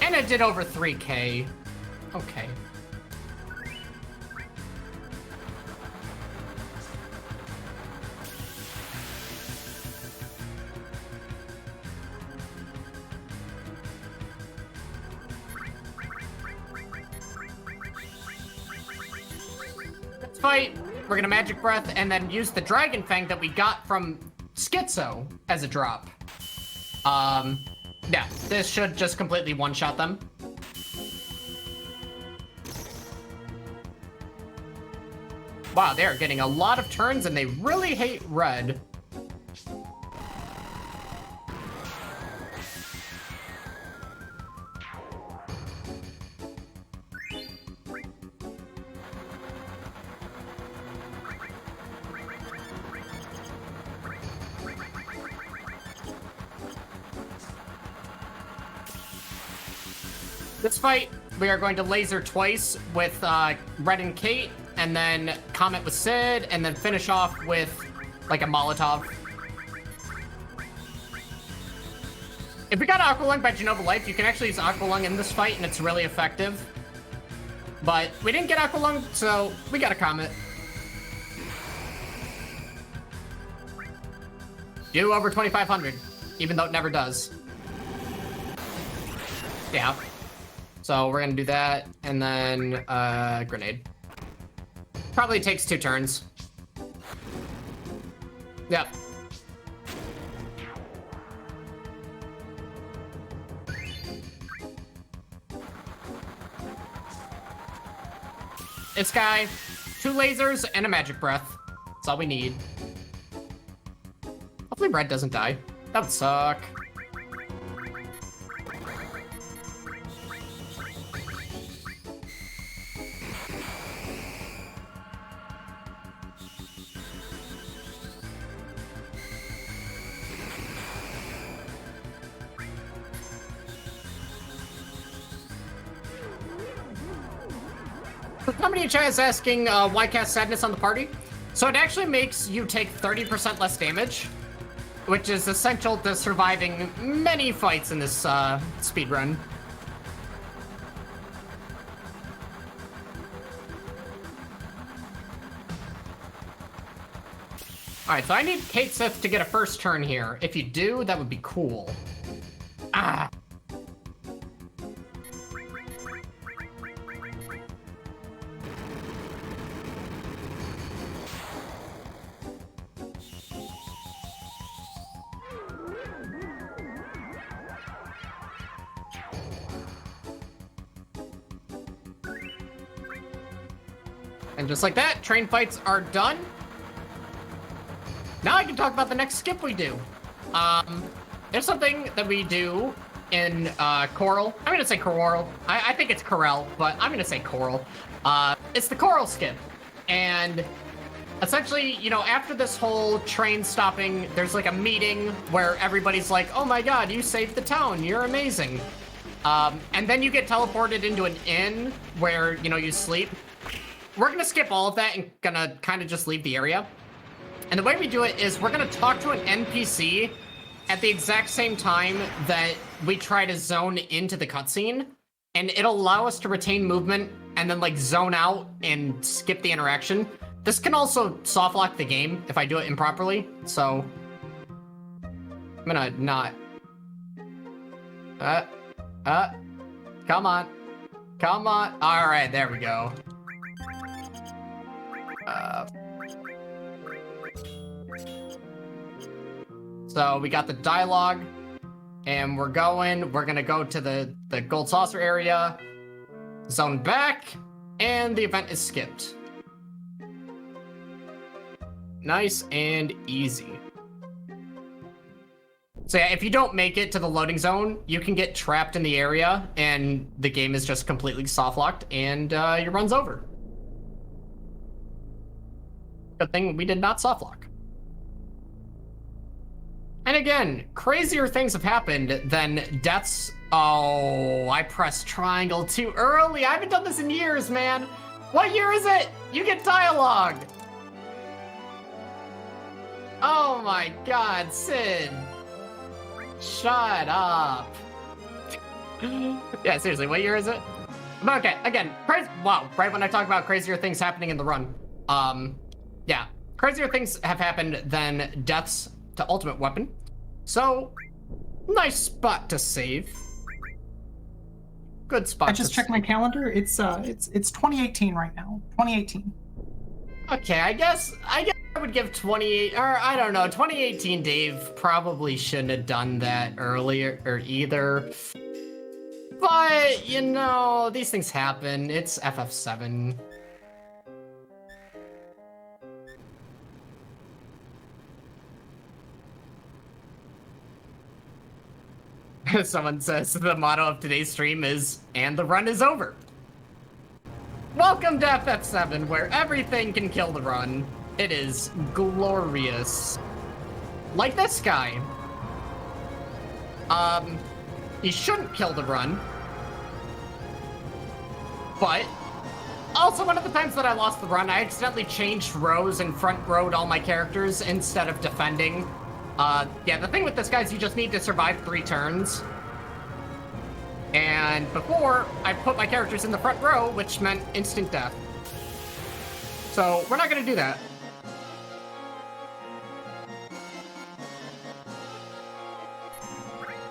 And it did over 3K. Okay. Let's fight. We're gonna Magic Breath and then use the Dragon Fang that we got from Schizo as a drop. Yeah, this should just completely one-shot them. Wow, they're getting a lot of turns and they really hate red. This fight we are going to laser twice with Red and Kate, and then Comet with Sid, and then finish off with like a Molotov. If we got Aqualung by Genova Life, you can actually use Aqualung in this fight, and it's really effective. But we didn't get Aqualung, so we got a Comet. Do over 2,500, even though it never does. Yeah. So we're gonna do that, and then grenade. Probably takes 2 turns. Yep. This guy, 2 lasers and a magic breath. That's all we need. Hopefully Red doesn't die. That would suck. Somebody in chat is asking why cast Sadness on the party. So it actually makes you take 30% less damage, which is essential to surviving many fights in this speed run. Alright, so I need Kate Sith to get a first turn here. If you do, that would be cool. Ah. And just like that, train fights are done. Now I can talk about the next skip we do. There's something that we do in Coral. I'm gonna say Coral. I think it's Corel, but I'm gonna say Coral. It's the Coral skip. And essentially, you know, after this whole train stopping, there's like a meeting where everybody's like, oh my god, you saved the town, you're amazing. And then you get teleported into an inn where, you know, you sleep. We're gonna skip all of that and gonna kind of just leave the area. And the way we do it is we're gonna talk to an NPC at the exact same time that we try to zone into the cutscene, and it'll allow us to retain movement and then like zone out and skip the interaction. This can also soft lock the game if I do it improperly, so I'm gonna not. Come on. Come on. All right, there we go. So we got the dialogue, and we're gonna go to the gold saucer area, zone back, and the event is skipped. Nice and easy. So yeah, if you don't make it to the loading zone, you can get trapped in the area, and the game is just completely soft locked, and your run's over. Good thing we did not soft lock. And again, crazier things have happened than deaths. Oh, I pressed triangle too early. I haven't done this in years, man. What year is it? You get dialogue. Oh my god, Sid. Shut up. Yeah, seriously, what year is it? But okay, again, wow, right when I talk about crazier things happening in the run. Yeah, crazier things have happened than deaths to ultimate weapon. So, nice spot to save. Good spot. I just checked my calendar. It's 2018 right now. 2018. Okay, I guess I would give 28, or I don't know, 2018 Dave probably shouldn't have done that earlier or either. But, you know, these things happen. It's FF7. Someone says the motto of today's stream is, and the run is over. Welcome to FF7, where everything can kill the run. It is glorious. Like this guy. He shouldn't kill the run. But also one of the times that I lost the run, I accidentally changed rows and front rowed all my characters instead of defending. Yeah, the thing with this, guys, you just need to survive 3 turns. And before, I put my characters in the front row, which meant instant death. So we're not going to do that.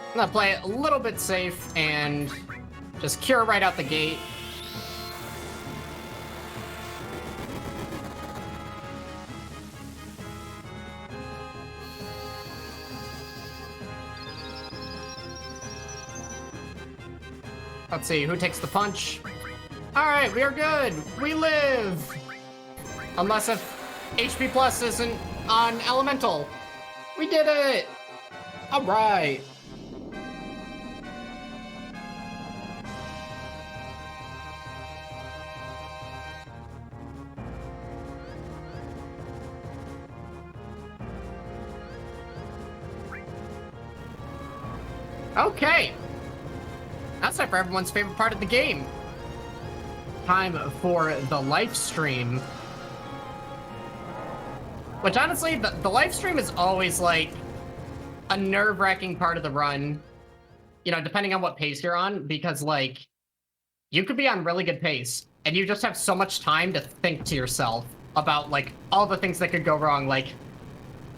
I'm going to play it a little bit safe and just cure right out the gate. Let's see, who takes the punch? Alright, we are good. We live. Unless if HP plus isn't on elemental. We did it. Alright. Okay. That's time for everyone's favorite part of the game. Time for the live stream. Which honestly, the live stream is always like a nerve-wracking part of the run. You know, depending on what pace you're on, because like you could be on really good pace and you just have so much time to think to yourself about like all the things that could go wrong. Like,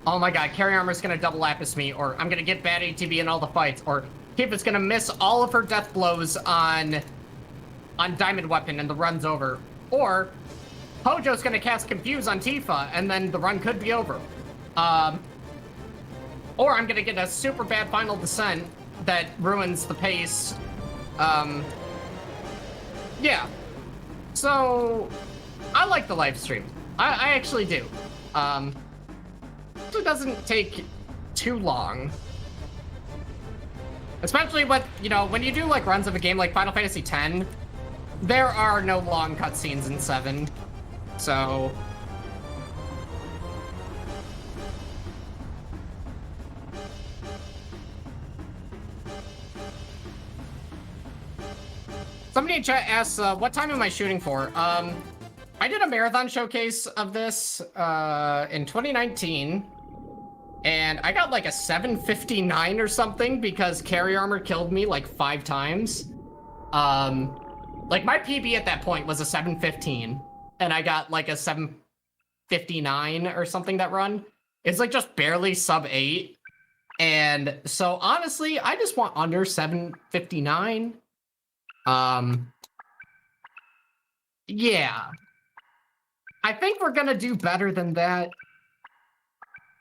oh my god, Carry Armor's gonna double lapis me, or I'm gonna get bad ATB in all the fights, or Tifa's gonna miss all of her death blows on Diamond Weapon and the run's over. Or Hojo's gonna cast Confuse on Tifa and then the run could be over. Or I'm gonna get a super bad Final Descent that ruins the pace. Yeah. So, I like the live stream. I actually do. It doesn't take too long. Especially with, you know, when you do like runs of a game like Final Fantasy X, there are no long cutscenes in 7. So somebody in chat asks, what time am I shooting for? I did a marathon showcase of this in 2019. And I got like a 7:59 or something because Carry Armor killed me like 5 times. Like my PB at that point was a 7:15, and I got like a 7:59 or something that run. It's like just barely sub 8. And so honestly, I just want under 7:59. Yeah. I think we're gonna do better than that.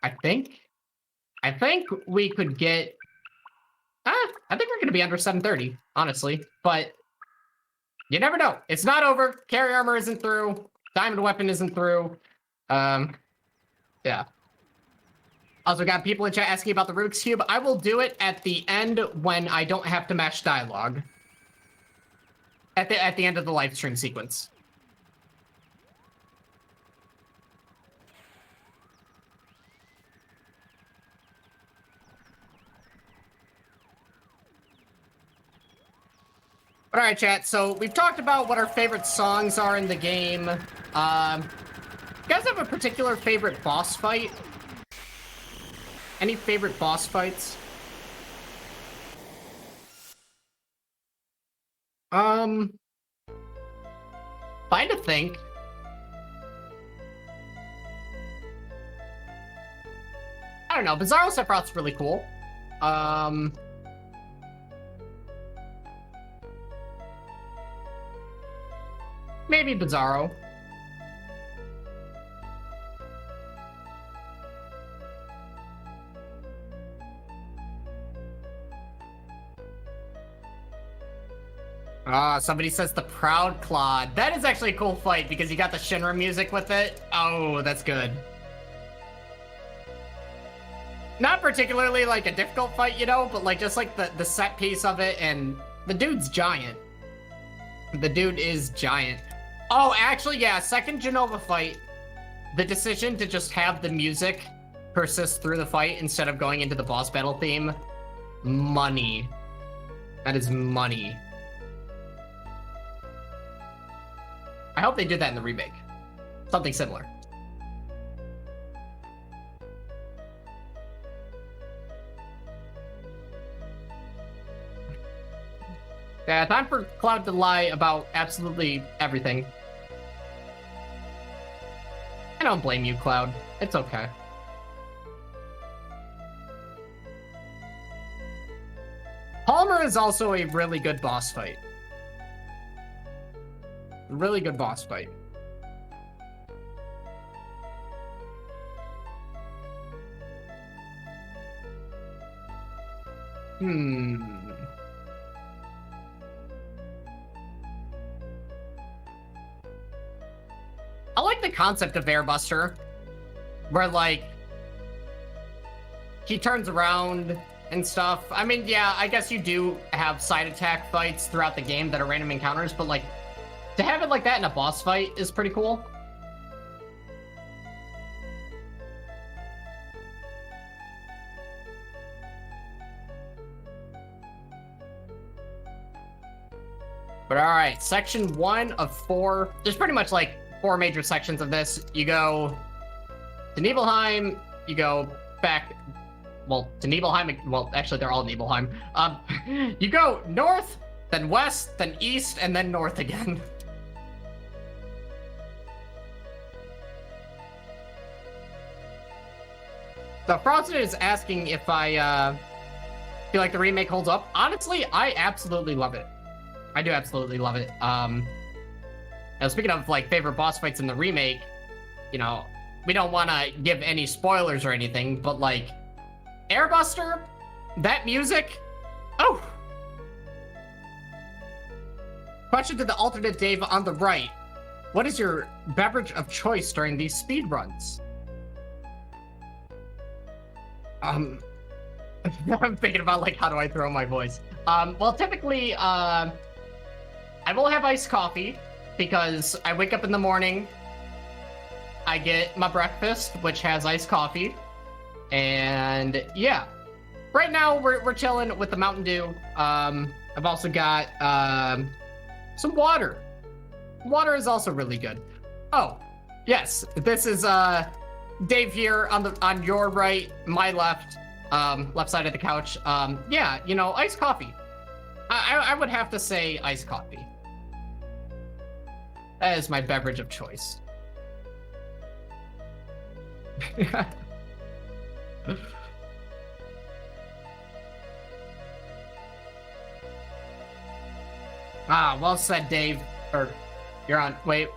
I think we could get... I think we're going to be under 7:30, honestly. But you never know. It's not over. Carry Armor isn't through. Diamond Weapon isn't through. Yeah. Also got people in chat asking about the Rubik's Cube. I will do it at the end when I don't have to match dialogue. At the end of the live stream sequence. All right, chat, so we've talked about what our favorite songs are in the game. You guys have a particular favorite boss fight? Any favorite boss fights? Fine to think. I don't know, Bizarro Sephiroth's really cool. Maybe Bizarro. Somebody says the Proud Claw. That is actually a cool fight because you got the Shinra music with it. Oh, that's good. Not particularly like a difficult fight, you know, but like just like the set piece of it, and the dude's giant. The dude is giant. Oh, actually, yeah, second Genova fight, the decision to just have the music persist through the fight instead of going into the boss battle theme, money. That is money. I hope they did that in the remake. Something similar. Yeah, time for Cloud to lie about absolutely everything. I don't blame you, Cloud. It's okay. Palmer is also a really good boss fight. Really good boss fight. I like the concept of Airbuster, where, like, he turns around and stuff. I mean, yeah, I guess you do have side attack fights throughout the game that are random encounters, but, like, to have it like that in a boss fight is pretty cool. But all right, section 1 of 4. There's pretty much like 4 major sections of this. You go to Nibelheim, you go back, well, to Nibelheim, well, actually they're all Nibelheim. You go north, then west, then east, and then north again. So Frosted is asking if I feel like the remake holds up. Honestly, I absolutely love it. I do absolutely love it. Now, speaking of like favorite boss fights in the remake, you know, we don't want to give any spoilers or anything, but like Airbuster, that music, oh. Question to the alternate Dave on the right. What is your beverage of choice during these speed runs? I'm thinking about like how do I throw my voice. Well, typically, I will have iced coffee because I wake up in the morning, I get my breakfast, which has iced coffee, and yeah. Right now, we're chilling with the Mountain Dew. I've also got some water. Water is also really good. Oh, yes, this is Dave here on your right, my left, left side of the couch. Yeah, you know, iced coffee. I would have to say iced coffee. That is my beverage of choice. Ah, well said, Dave. Or, you're on. Wait.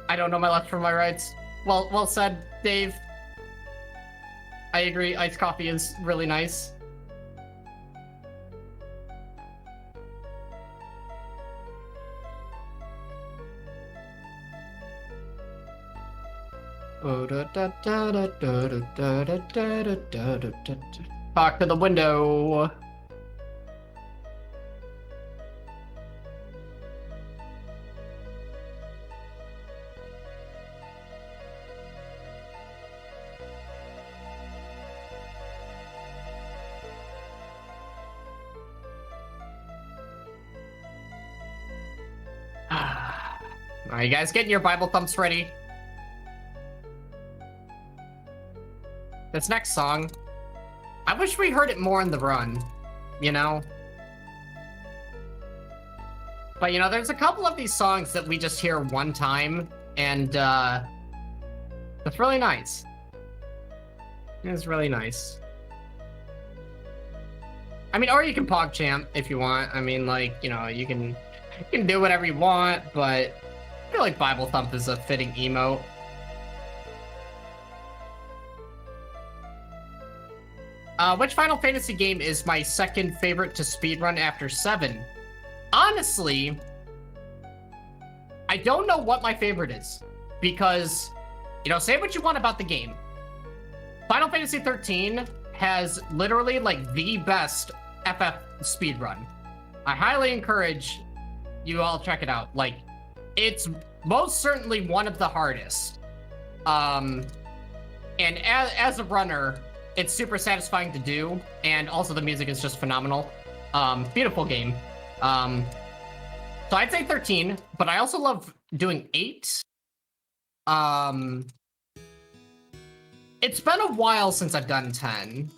I don't know my left from my rights. Well said, Dave. I agree. Iced coffee is really nice. Talk to the window. Are you guys getting your Bible thumps ready? This next song, I wish we heard it more in the run, you know? But, you know, there's a couple of these songs that we just hear one time, and, it's really nice. It's really nice. I mean, or you can PogChamp if you want. I mean, like, you know, you can do whatever you want, but I feel like Bible Thump is a fitting emote. Which Final Fantasy game is my second favorite to speedrun after 7? Honestly, I don't know what my favorite is. Because, you know, say what you want about the game. Final Fantasy 13 has literally, like, the best FF speedrun. I highly encourage you all check it out. Like, it's most certainly one of the hardest. And as a runner, it's super satisfying to do, and also the music is just phenomenal. Beautiful game. So I'd say 13, but I also love doing 8. It's been a while since I've done 10.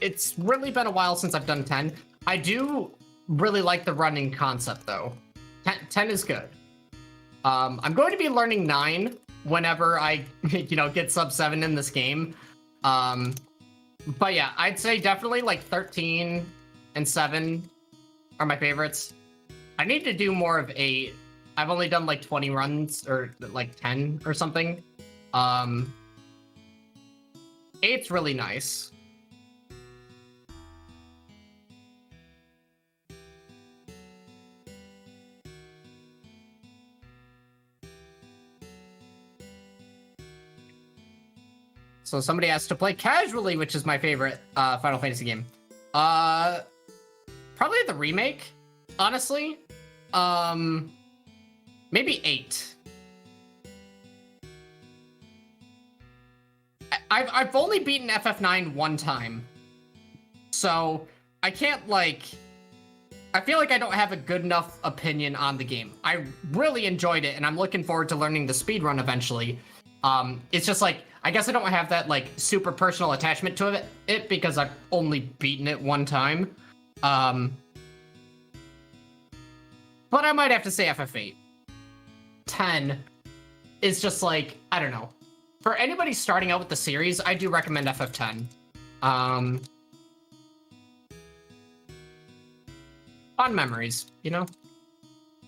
It's really been a while since I've done 10. I do really like the running concept, though. 10 is good. I'm going to be learning 9 whenever I, get sub 7 in this game. But yeah, I'd say definitely like 13 and 7 are my favorites. I need to do more of 8. I've only done like 20 runs or like 10 or something. 8's really nice. So somebody asked to play casually, which is my favorite Final Fantasy game. Probably the remake, honestly. Maybe 8. I've only beaten FF9 one time, so I can't I feel like I don't have a good enough opinion on the game. I really enjoyed it, and I'm looking forward to learning the speedrun eventually. It's just I guess I don't have that super personal attachment to it because I've only beaten it one time. But I might have to say FF8. 10 is just I don't know. For anybody starting out with the series, I do recommend FF10. Fun memories,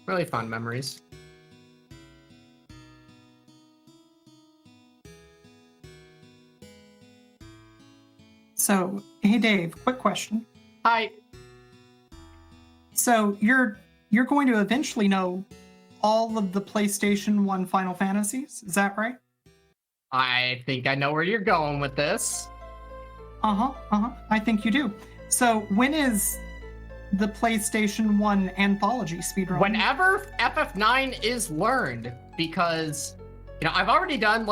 Really fun memories. So, hey Dave, quick question. Hi. So you're going to eventually know all of the PlayStation 1 Final Fantasies, is that right? I think I know where you're going with this. I think you do. So when is the PlayStation 1 anthology speedrun? Whenever FF9 is learned, because, I've already done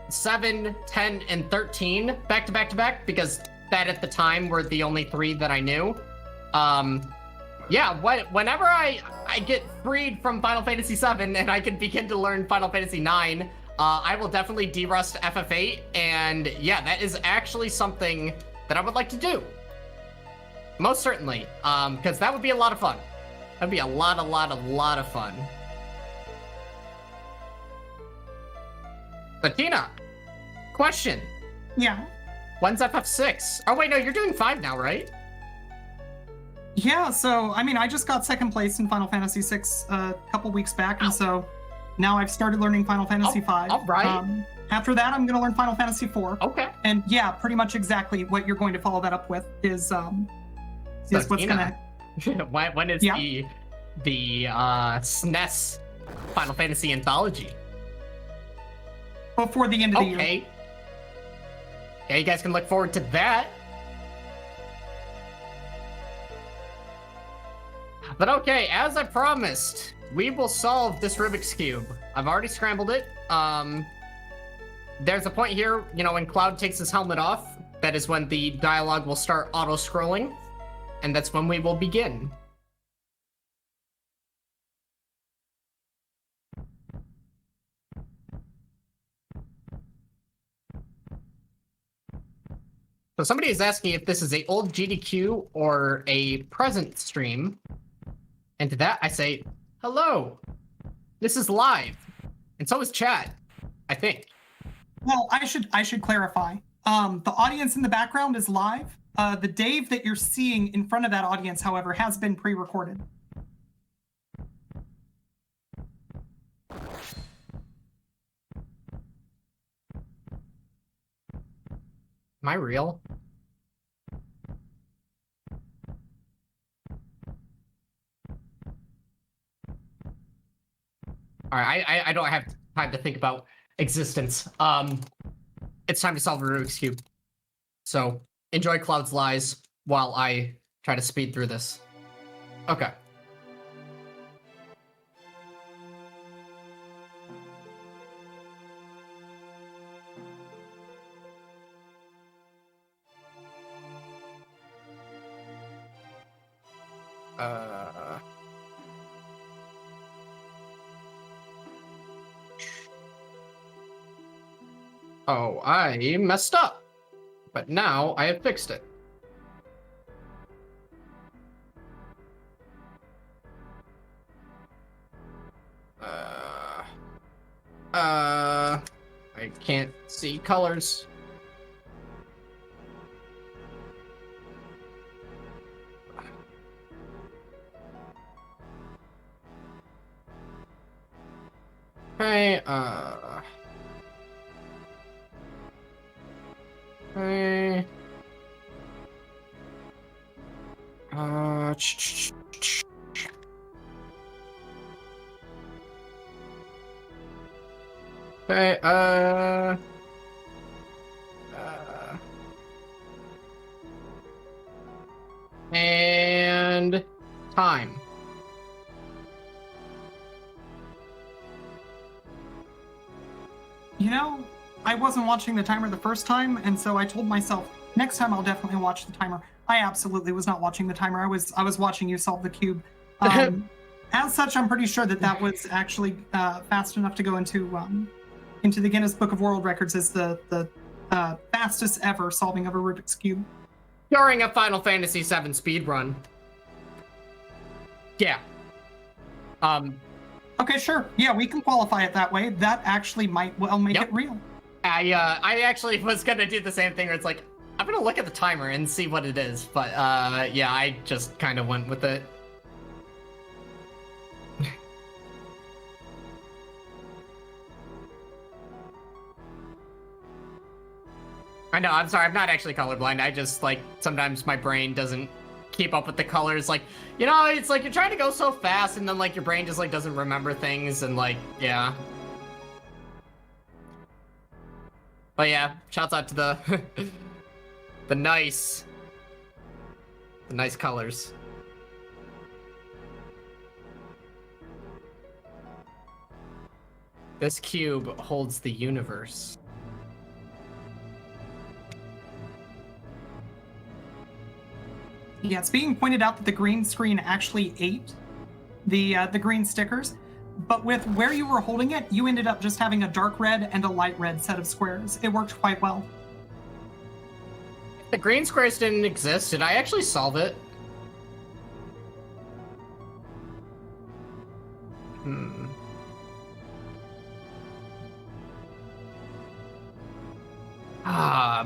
7, 10, and 13 back to back to back, because that at the time were the only 3 that I knew. Yeah, whenever I get freed from Final Fantasy 7 and I can begin to learn Final Fantasy 9, I will definitely derust FF8, and yeah, that is actually something that I would like to do. Most certainly, because that would be a lot of fun. That'd be a lot of fun. But Tina, question. Yeah. When's FF6? Oh wait, no, you're doing 5 now, right? Yeah, so, I just got second place in Final Fantasy VI a couple weeks back, and so now I've started learning Final Fantasy V. All right. After that, I'm going to learn Final Fantasy IV. Okay. And yeah, pretty much exactly what you're going to follow that up with is what's going to... When is the SNES Final Fantasy anthology? Before the end of the year. Okay. Yeah, you guys can look forward to that. But okay, as I promised, we will solve this Rubik's Cube. I've already scrambled it. There's a point here, when Cloud takes his helmet off, that is when the dialogue will start auto-scrolling, and that's when we will begin. So somebody is asking if this is a old GDQ or a present stream. And to that, I say, hello. This is live. And so is chat, I think. Well, I should clarify. The audience in the background is live. The Dave that you're seeing in front of that audience, however, has been pre-recorded. Am I real? All right, I don't have time to think about existence. It's time to solve a Rubik's Cube. So enjoy Cloud's lies while I try to speed through this. Okay. Oh, I messed up. But now I have fixed it. I can't see colors. Okay, okay. Okay, and time. You know, I wasn't watching the timer the first time, and so I told myself, next time I'll definitely watch the timer. I absolutely was not watching the timer. I was watching you solve the cube. As such, I'm pretty sure that was actually fast enough to go into the Guinness Book of World Records as the fastest ever solving of a Rubik's Cube. During a Final Fantasy VII speed run. Yeah. Okay, sure. Yeah, we can qualify it that way. That actually might well make it real. I actually was gonna do the same thing where it's like, I'm gonna look at the timer and see what it is, but yeah, I just kind of went with it. I know, I'm sorry, I'm not actually colorblind. I just, like, sometimes my brain doesn't keep up with the colors. Like, you know, it's like you're trying to go so fast and then, like, your brain just, like, doesn't remember things and, like, yeah. But yeah, shouts out to the the nice colors. This cube holds the universe. Yeah, it's being pointed out that the green screen actually ate the green stickers, but with where you were holding it, you ended up just having a dark red and a light red set of squares. It worked quite well. The green squares didn't exist. Did I actually solve it?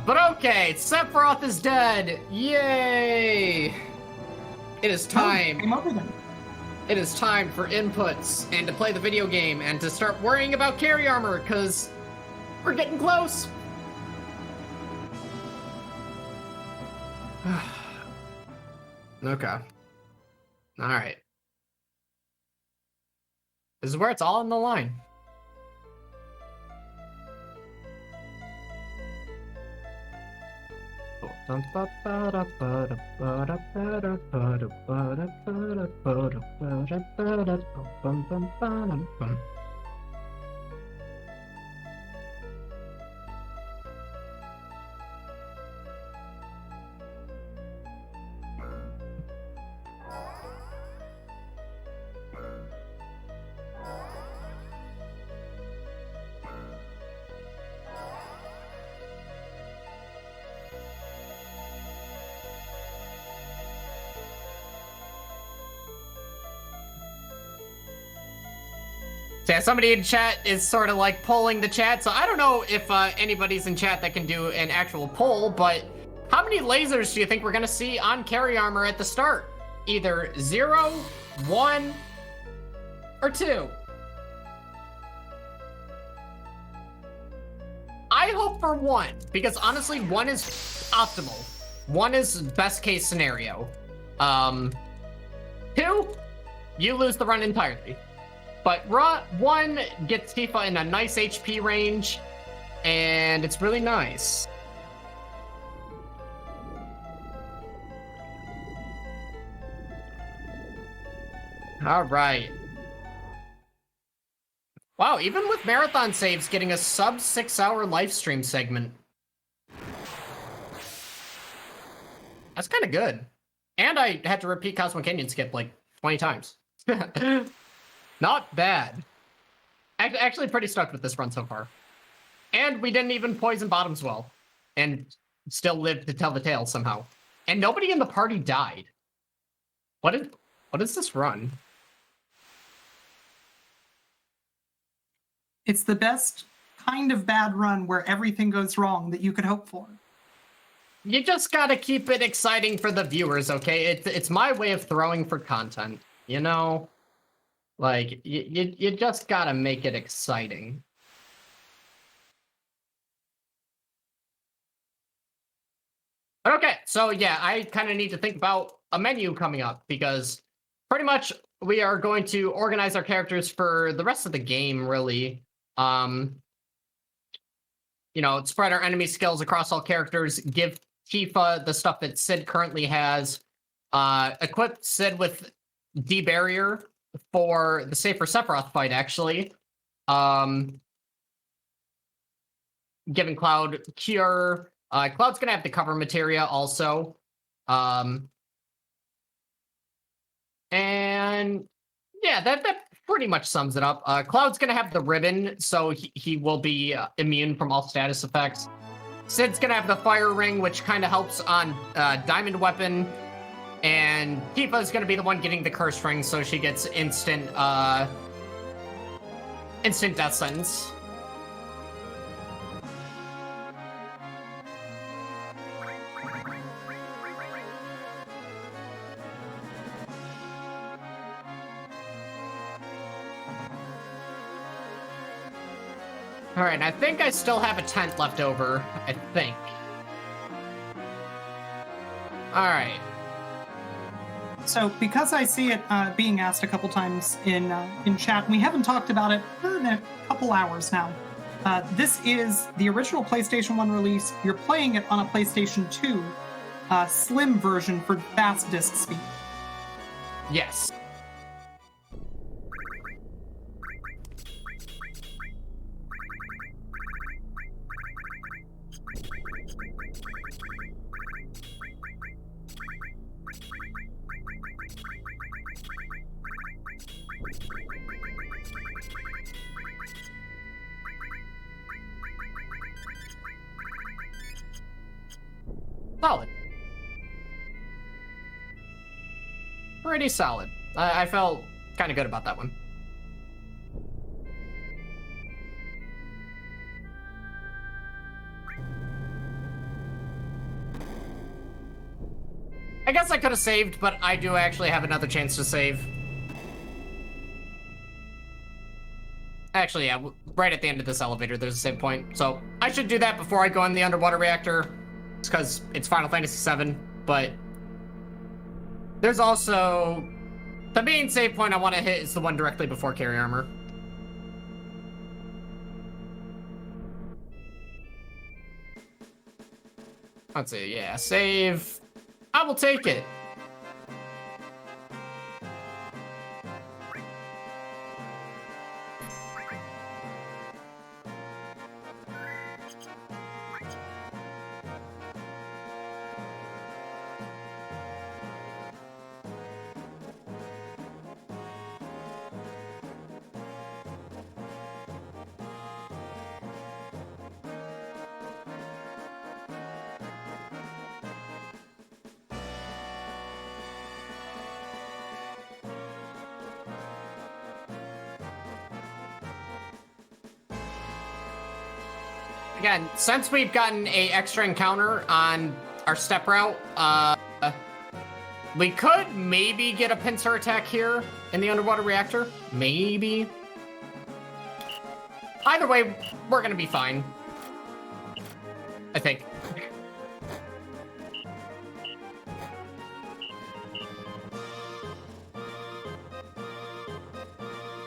But okay, Sephiroth is dead! Yay! It is time. Game over then. It is time for inputs and to play the video game and to start worrying about carry armor, because we're getting close. Okay. Alright. This is where it's all on the line. So yeah, somebody in chat is sort of like polling the chat, so I don't know if anybody's in chat that can do an actual poll, but how many lasers do you think we're gonna see on carry armor at the start? Either 0, 1, or 2? I hope for 1, because honestly, 1 is optimal. 1 is best case scenario. 2, you lose the run entirely. But 1 gets Tifa in a nice HP range, and it's really nice. All right. Wow, even with marathon saves, getting a sub 6-hour live stream segment. That's kind of good. And I had to repeat Cosmo Canyon skip like 20 times. Not bad. Actually pretty stoked with this run so far. And we didn't even poison Bottoms well. And still lived to tell the tale somehow. And nobody in the party died. What is this run? It's the best kind of bad run where everything goes wrong that you could hope for. You just gotta keep it exciting for the viewers, okay? It's my way of throwing for content, you know? Like, you just gotta make it exciting. Okay, so yeah, I kind of need to think about a menu coming up, because pretty much we are going to organize our characters for the rest of the game, really. You know, spread our enemy skills across all characters, give Tifa the stuff that Sid currently has, equip Sid with D-Barrier for the safer Sephiroth fight, actually. Giving Cloud Cure. Cloud's gonna have the cover materia also. And yeah, that pretty much sums it up. Cloud's gonna have the ribbon, so he will be immune from all status effects. Sid's gonna have the fire ring, which kind of helps on Diamond Weapon. And Tifa's gonna be the one getting the curse ring, so she gets instant death sentence. All right, I think I still have a tent left over. I think. All right. So, because I see it being asked a couple times in chat, and we haven't talked about it for a couple hours now. This is the original PlayStation 1 release. You're playing it on a PlayStation 2 slim version for fast disk speed. Yes. Solid. Pretty solid. I felt kind of good about that one. I guess I could have saved, but I do actually have another chance to save. Actually, yeah, right at the end of this elevator, there's a save point. So I should do that before I go in the underwater reactor. It's because it's Final Fantasy VII, but there's also the main save point I want to hit is the one directly before carry armor. Let's see, yeah, save. I will take it. Again, since we've gotten a extra encounter on our step route, we could maybe get a pincer attack here in the underwater reactor. Maybe. Either way, we're gonna be fine. I think.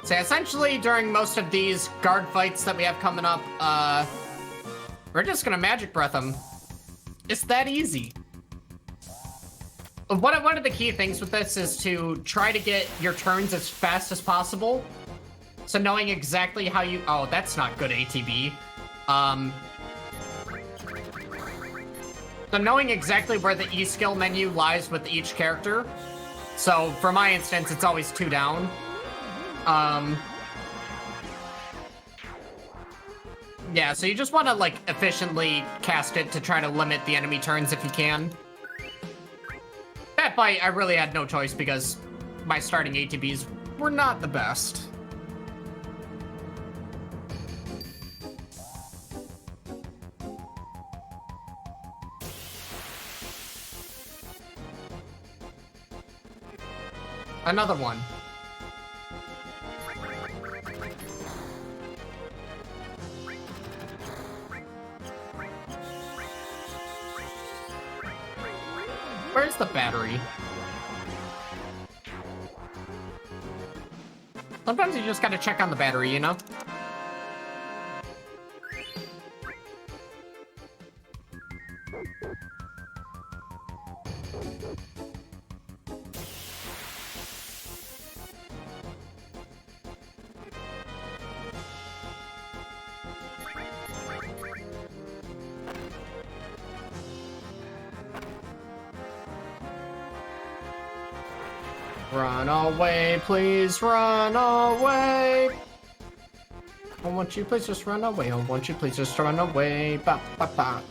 So essentially, during most of these guard fights that we have coming up, we're just gonna magic breath them. It's that easy. One of the key things with this is to try to get your turns as fast as possible. So knowing exactly how you... Oh, that's not good ATB. So knowing exactly where the E-skill menu lies with each character. So for my instance, it's always 2 down. Yeah, so you just want to, like, efficiently cast it to try to limit the enemy turns if you can. That fight, I really had no choice because my starting ATBs were not the best. Another one. Where's the battery? Sometimes you just gotta check on the battery, you know? Run away, please run away. Oh, won't you please just run away? Oh, won't you please just run away? Ba, ba, ba.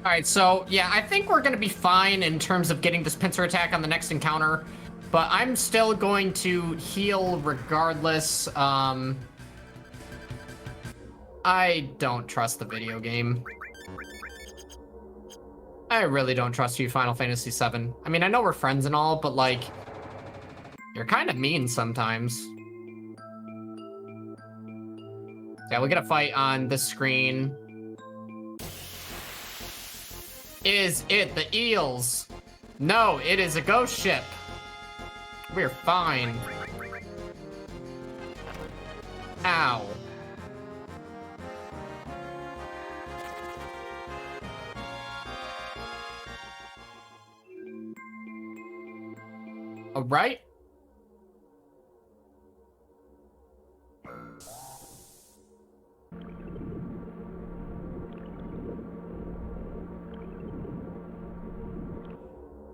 All right, so yeah, I think we're gonna be fine in terms of getting this pincer attack on the next encounter, but I'm still going to heal regardless. I don't trust the video game. I really don't trust you, Final Fantasy VII. I mean, I know we're friends and all, but like, you're kind of mean sometimes. Yeah, we get a fight on this screen. Is it the eels? No, it is a ghost ship. We're fine. Ow. All right.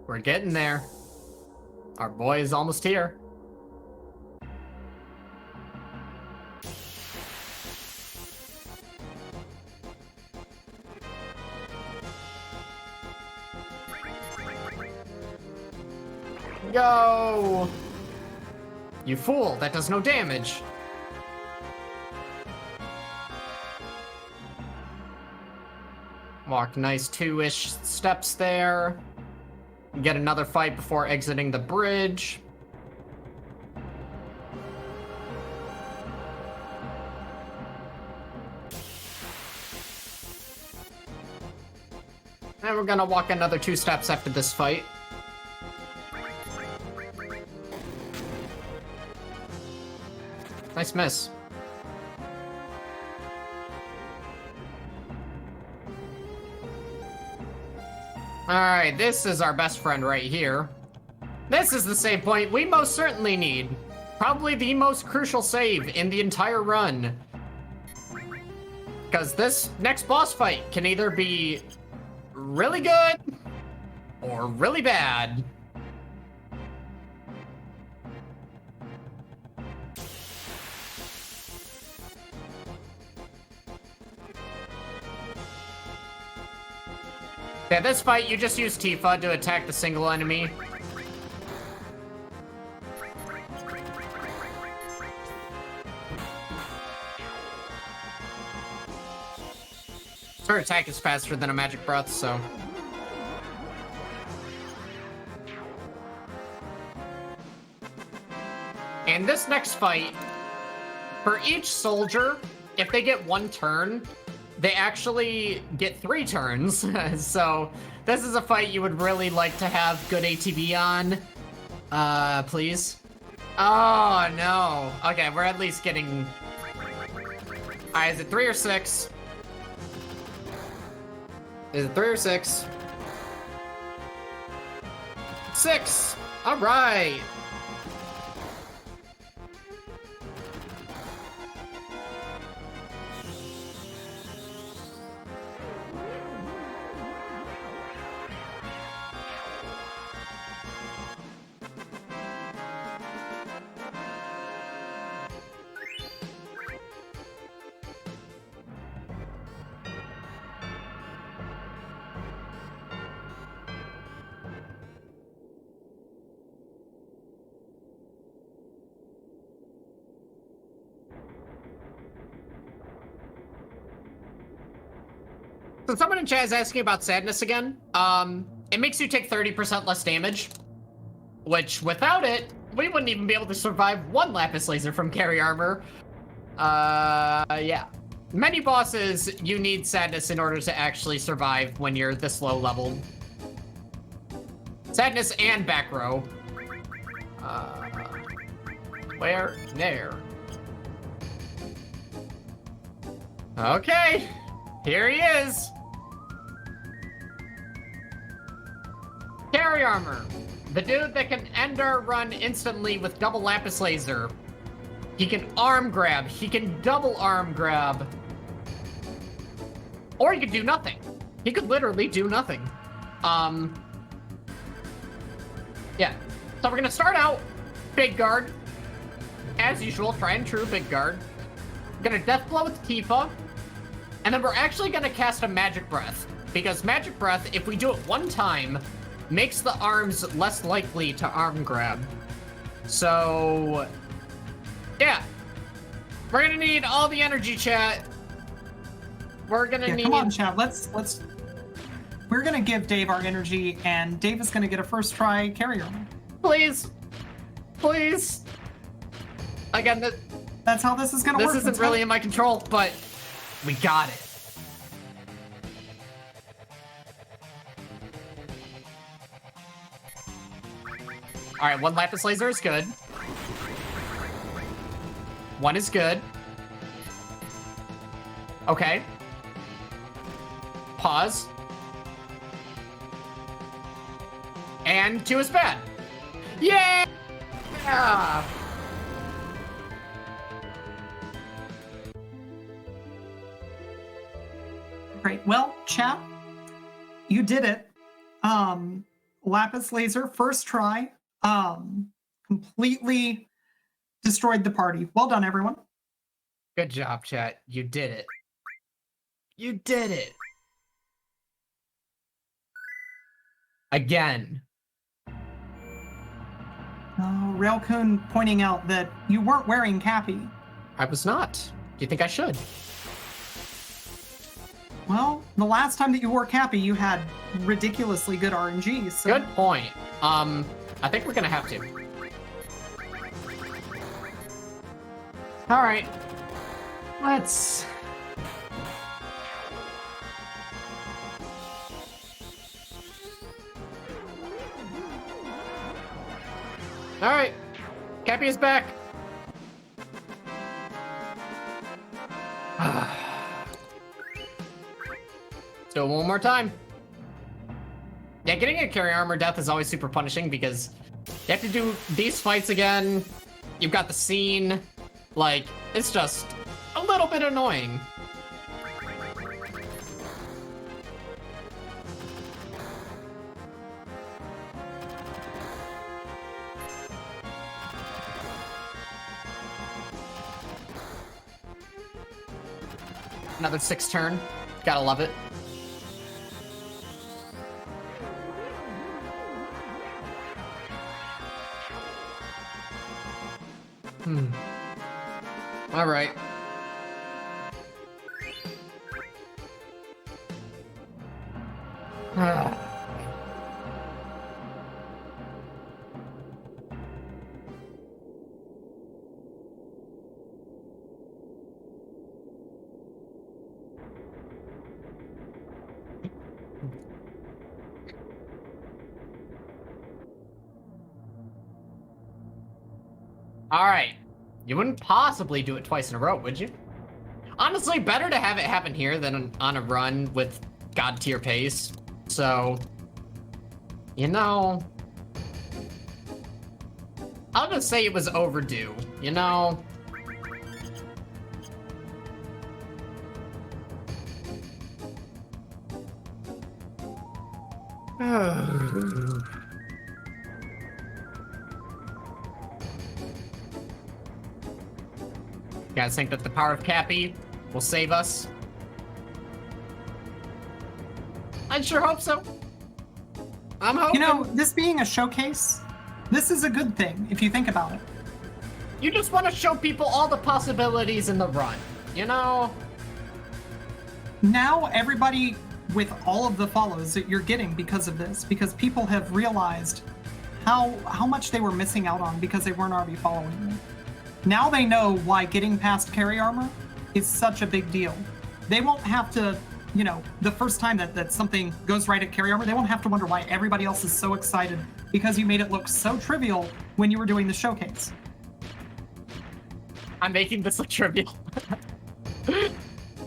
We're getting there. Our boy is almost here. Go! You fool, that does no damage. Walk nice 2-ish steps there. Get another fight before exiting the bridge. And we're gonna walk another 2 steps after this fight. Nice miss. Alright, this is our best friend right here. This is the save point we most certainly need. Probably the most crucial save in the entire run. Because this next boss fight can either be really good or really bad. Yeah, this fight, you just use Tifa to attack the single enemy. Her attack is faster than a magic breath, so... And this next fight, for each soldier, if they get 1 turn, they actually get 3 turns. So this is a fight you would really like to have good ATB on. Please. Oh, no. Okay, we're at least getting... Alright, is it 3 or 6? Is it 3 or 6? 6! Alright! So someone in chat is asking about sadness again. It makes you take 30% less damage, which without it, we wouldn't even be able to survive one lapis laser from carry armor. Yeah. Many bosses, you need sadness in order to actually survive when you're this low level. Sadness and back row. Where? There. Okay. Here he is. Carry armor. The dude that can end our run instantly with double lapis laser. He can arm grab. He can double arm grab. Or he could do nothing. He could literally do nothing. Yeah. So we're gonna start out big guard. As usual, try and true big guard. Gonna death blow with Tifa. And then we're actually gonna cast a magic breath. Because magic breath, if we do it one time, makes the arms less likely to arm grab. So, yeah. We're gonna need all the energy, chat. We're gonna need... Come on, chat. Let's... We're gonna give Dave our energy, and Dave is gonna get a first try carry armor. Please. Please. Again, that's how this is gonna work. This isn't really in my control, but we got it. All right, one lapis laser is good. One is good. Okay. Pause. And 2 is bad. Yeah! Great. Well, chat, you did it. Lapis laser, first try. Completely destroyed the party. Well done, everyone. Good job, chat. You did it. You did it. Again. Railcoon pointing out that you weren't wearing Cappy. I was not. Do you think I should? Well, the last time that you wore Cappy, you had ridiculously good RNG, so... Good point. I think we're gonna have to. All right. Let's... All right. Cappy is back. Let's do it one more time. Yeah, getting a carry armor death is always super punishing because you have to do these fights again. You've got the scene. Like, it's just a little bit annoying. Another 6 turn. Gotta love it. All right. All right. You wouldn't possibly do it twice in a row, would you? Honestly, better to have it happen here than on a run with god tier pace. So, you know, I'll just say it was overdue, you know? You guys think that the power of Cappy will save us? I sure hope so. I'm hoping. You know, this being a showcase, this is a good thing if you think about it. You just want to show people all the possibilities in the run, you know? Now everybody with all of the follows that you're getting because of this, because people have realized how much they were missing out on because they weren't already following you. Now they know why getting past carry armor is such a big deal. They won't have to, you know, the first time that something goes right at carry armor, they won't have to wonder why everybody else is so excited because you made it look so trivial when you were doing the showcase. I'm making this look trivial.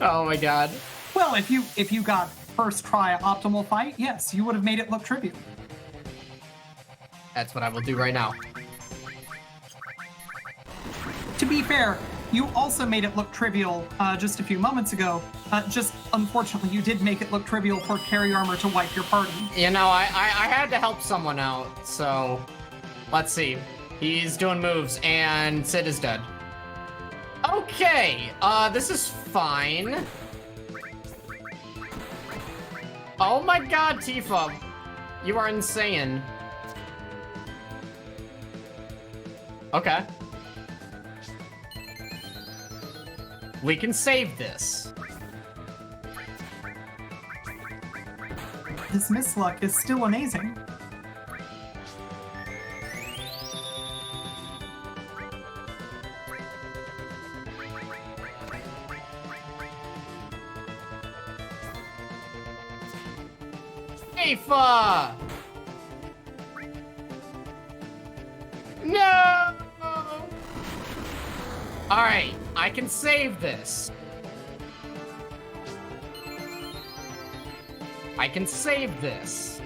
Oh my god. Well, if you got first try optimal fight, yes, you would have made it look trivial. That's what I will do right now. To be fair, you also made it look trivial just a few moments ago. Just unfortunately, you did make it look trivial for carry armor to wipe your party. You know, I had to help someone out, so let's see. He's doing moves, and Sid is dead. Okay, this is fine. Oh my god, Tifa. You are insane. Okay. We can save this. This misluck is still amazing. Tifa! No! Alright, I can save this. I can save this.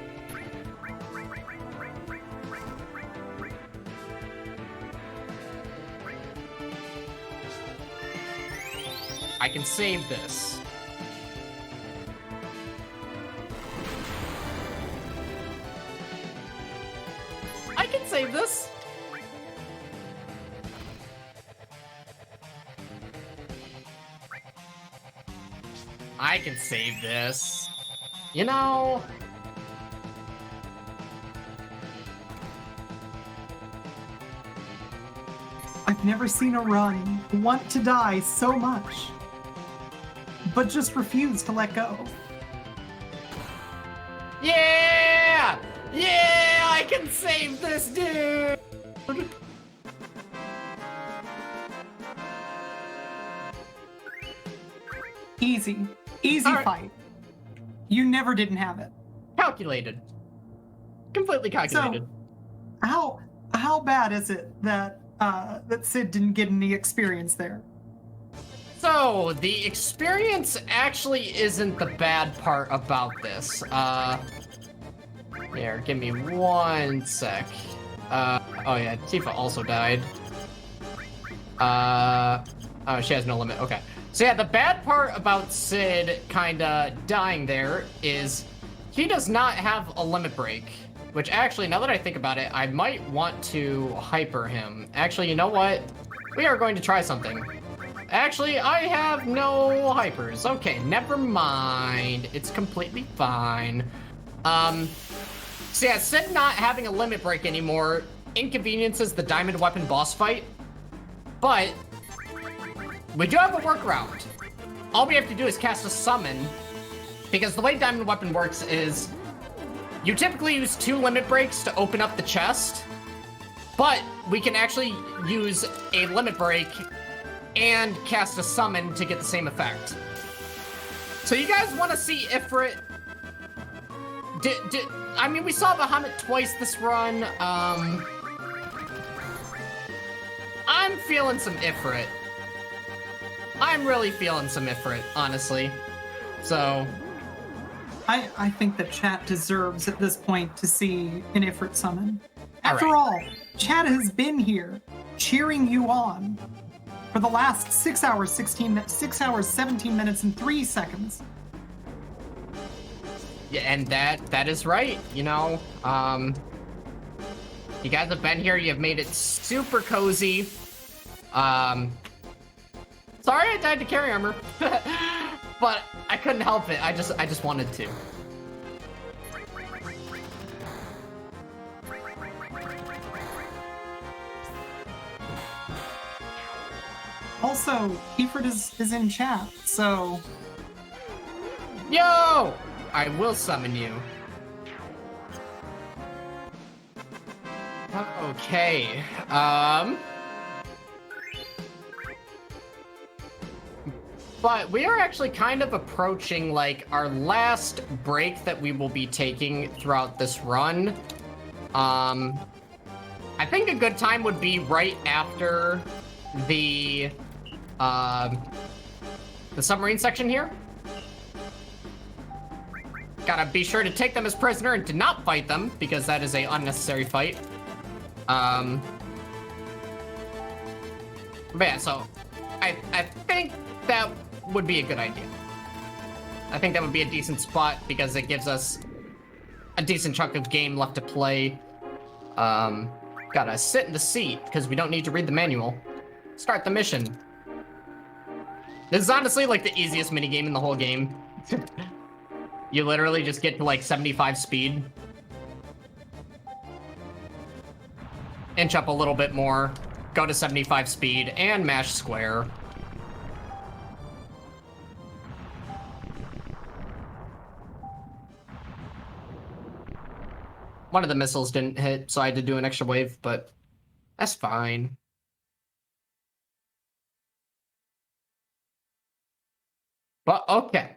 I can save this. I can save this. I can save this. You know... I've never seen a run want to die so much, but just refuse to let go. Yeah! Yeah! I can save this, dude! Easy. Easy All right. fight. You never didn't have it. Calculated. Completely calculated. So, how bad is it that that Sid didn't get any experience there? So, the experience actually isn't the bad part about this. Here, give me 1 sec. Oh yeah, Tifa also died. Oh, she has no limit, okay. So yeah, the bad part about Sid kinda dying there is he does not have a limit break. Which actually, now that I think about it, I might want to hyper him. Actually, you know what? We are going to try something. Actually, I have no hypers. Okay, never mind. It's completely fine. So yeah, Sid not having a limit break anymore inconveniences the diamond weapon boss fight. But we do have a workaround. All we have to do is cast a summon, because the way diamond weapon works is you typically use 2 limit breaks to open up the chest, but we can actually use a limit break and cast a summon to get the same effect. So you guys want to see Ifrit? I mean, we saw Bahamut twice this run. I'm feeling some Ifrit. I'm really feeling some Ifrit, honestly. So... I think that chat deserves at this point to see an Ifrit summon. After right. all, chat has been here, cheering you on for the last 6 hours, 17 minutes, and 3 seconds. Yeah, and that is right. You know, you guys have been here. You have made it super cozy. Sorry I died to carry armor, but I couldn't help it. I just wanted to. Also, Ifrit is in chat, so... Yo! I will summon you. Okay. But we are actually kind of approaching like our last break that we will be taking throughout this run. I think a good time would be right after the submarine section here. Gotta be sure to take them as prisoner and to not fight them, because that is a unnecessary fight. But yeah, so I think that would be a good idea. I think that would be a decent spot because it gives us a decent chunk of game left to play. Gotta sit in the seat because we don't need to read the manual. Start the mission. This is honestly like the easiest minigame in the whole game. You literally just get to like 75 speed. Inch up a little bit more, go to 75 speed, and mash square. One of the missiles didn't hit, so I had to do an extra wave, but that's fine. But okay.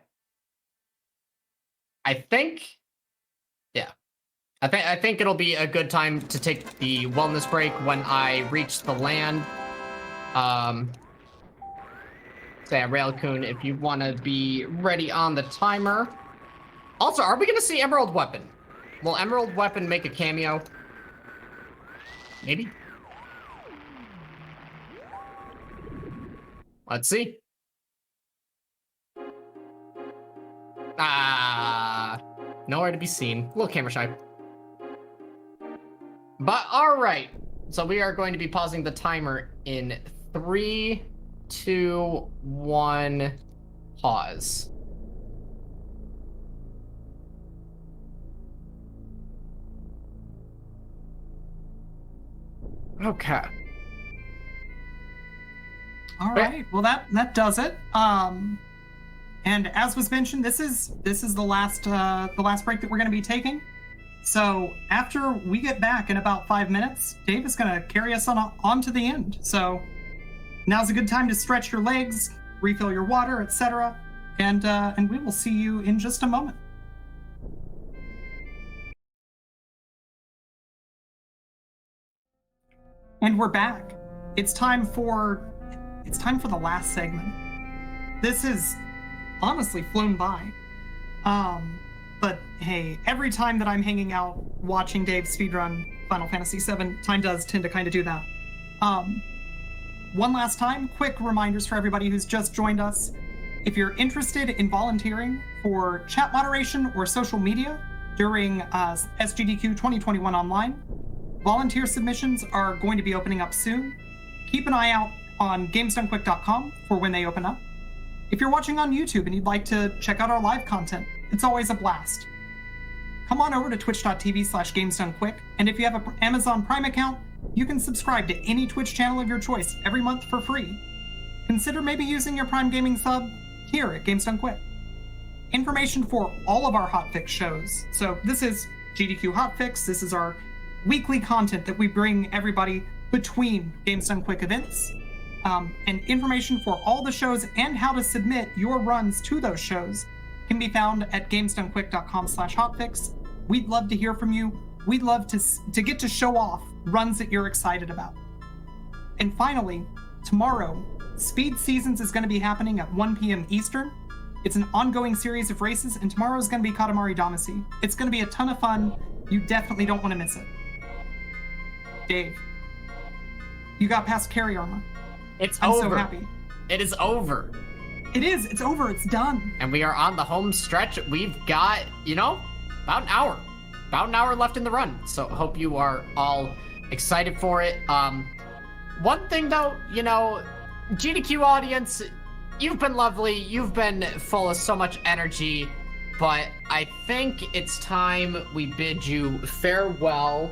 I think it'll be a good time to take the wellness break when I reach the land. Say, Railcoon, if you want to be ready on the timer. Also, are we going to see Emerald Weapon? Will Emerald Weapon make a cameo? Maybe. Let's see. Nowhere to be seen. A little camera shy. But all right. So we are going to be pausing the timer in 3, 2, 1, pause. Okay. All right. Well, that does it. And as was mentioned, this is the last break that we're going to be taking. So after we get back in about 5 minutes, Dave is going to carry us on to the end. So now's a good time to stretch your legs, refill your water, etc. And we will see you in just a moment. And we're back. It's time for the last segment. This is honestly flown by. But hey, every time that I'm hanging out watching Dave speedrun Final Fantasy VII, time does tend to kind of do that. One last time, quick reminders for everybody who's just joined us. If you're interested in volunteering for chat moderation or social media during SGDQ 2021 online, volunteer submissions are going to be opening up soon. Keep an eye out on gamesdonequick.com for when they open up. If you're watching on YouTube and you'd like to check out our live content, it's always a blast. Come on over to twitch.tv/gamesdonequick, and if you have an Amazon Prime account, you can subscribe to any Twitch channel of your choice every month for free. Consider maybe using your Prime Gaming sub here at Games Done Quick. Information for all of our hotfix shows. So this is GDQ Hotfix. This is our weekly content that we bring everybody between Games Done Quick events. And information for all the shows and how to submit your runs to those shows can be found at gamesdonequick.com/hotfix. We'd love to hear from you. We'd love to get to show off runs that you're excited about. And finally, tomorrow, Speed Seasons is going to be happening at 1 p.m. Eastern. It's an ongoing series of races, and tomorrow is going to be Katamari Damacy. It's going to be a ton of fun. You definitely don't want to miss it. Dave, you got past carry armor. I'm so happy. It is over. It is. It's over. It's done. And we are on the home stretch. We've got, about an hour. About an hour left in the run. So hope you are all excited for it. One thing though, GDQ audience, you've been lovely. You've been full of so much energy. But I think it's time we bid you farewell.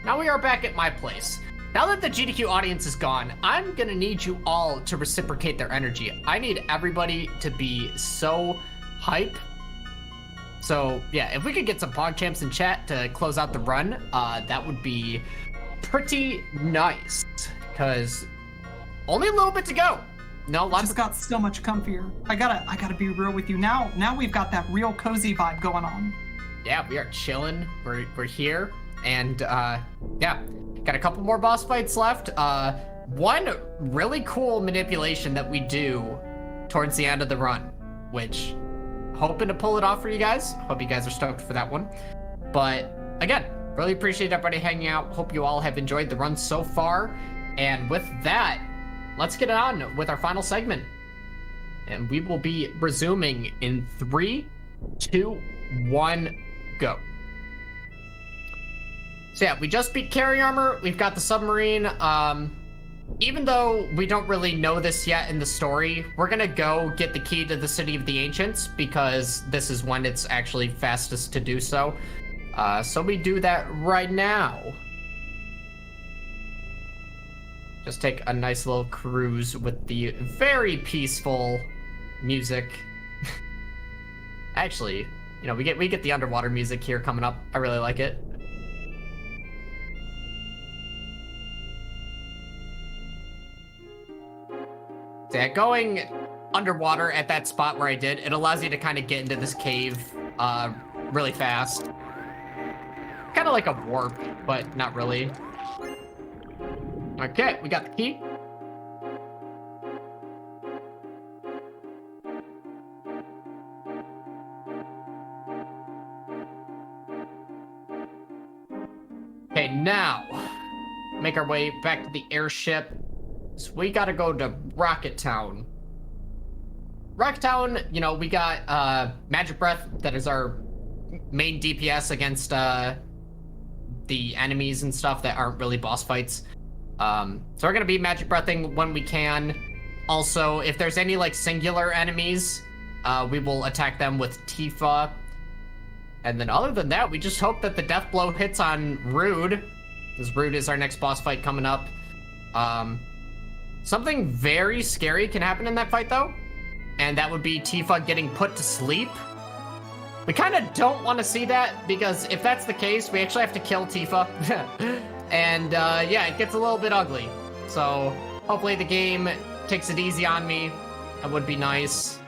Now we are back at my place. Now that the GDQ audience is gone, I'm gonna need you all to reciprocate their energy. I need everybody to be so hype. So yeah, if we could get some PogChamps in chat to close out the run, that would be pretty nice. Cause only a little bit to go. No, lots Just got so much comfier. I gotta be real with you. Now we've got that real cozy vibe going on. Yeah, we are chilling. We're here, and yeah, got a couple more boss fights left. One really cool manipulation that we do towards the end of the run, which hoping to pull it off for you guys. Hope you guys are stoked for that one. But again, really appreciate everybody hanging out. Hope you all have enjoyed the run so far. And with that, let's get on with our final segment. And we will be resuming in 3, 2, 1, go. So yeah, we just beat Carry Armor. We've got the submarine. Even though we don't really know this yet in the story, we're gonna go get the key to the City of the Ancients because this is when it's actually fastest to do so. So we do that right now. Just take a nice little cruise with the very peaceful music. Actually, you know, we get the underwater music here coming up. I really like it. So yeah, going underwater at that spot where I did, it allows you to kind of get into this cave really fast. Kind of like a warp, but not really. Okay, we got the key. Okay, now make our way back to the airship. So we gotta go to Rocket Town. Rocket Town, you know, we got Magic Breath, that is our main DPS against the enemies and stuff that aren't really boss fights. So we're gonna be Magic Breathing when we can. Also, if there's any like singular enemies, we will attack them with Tifa. And then other than that, we just hope that the death blow hits on Rude, because Rude is our next boss fight coming up. Something very scary can happen in that fight though, and that would be Tifa getting put to sleep. We kind of don't want to see that, because if that's the case, we actually have to kill Tifa. And yeah, it gets a little bit ugly. So hopefully the game takes it easy on me. That would be nice.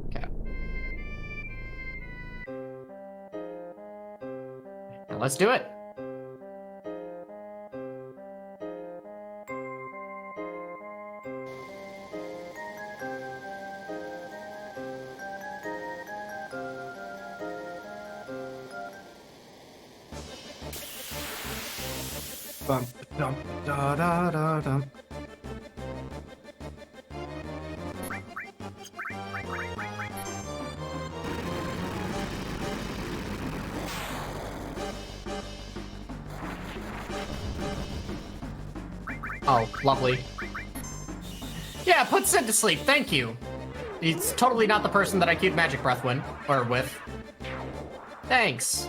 Okay. Now let's do it. Bum, dum, da, da, da, dum. Oh, lovely. Yeah, put Sid to sleep, thank you. He's totally not the person that I queued Magic Breath with. Thanks.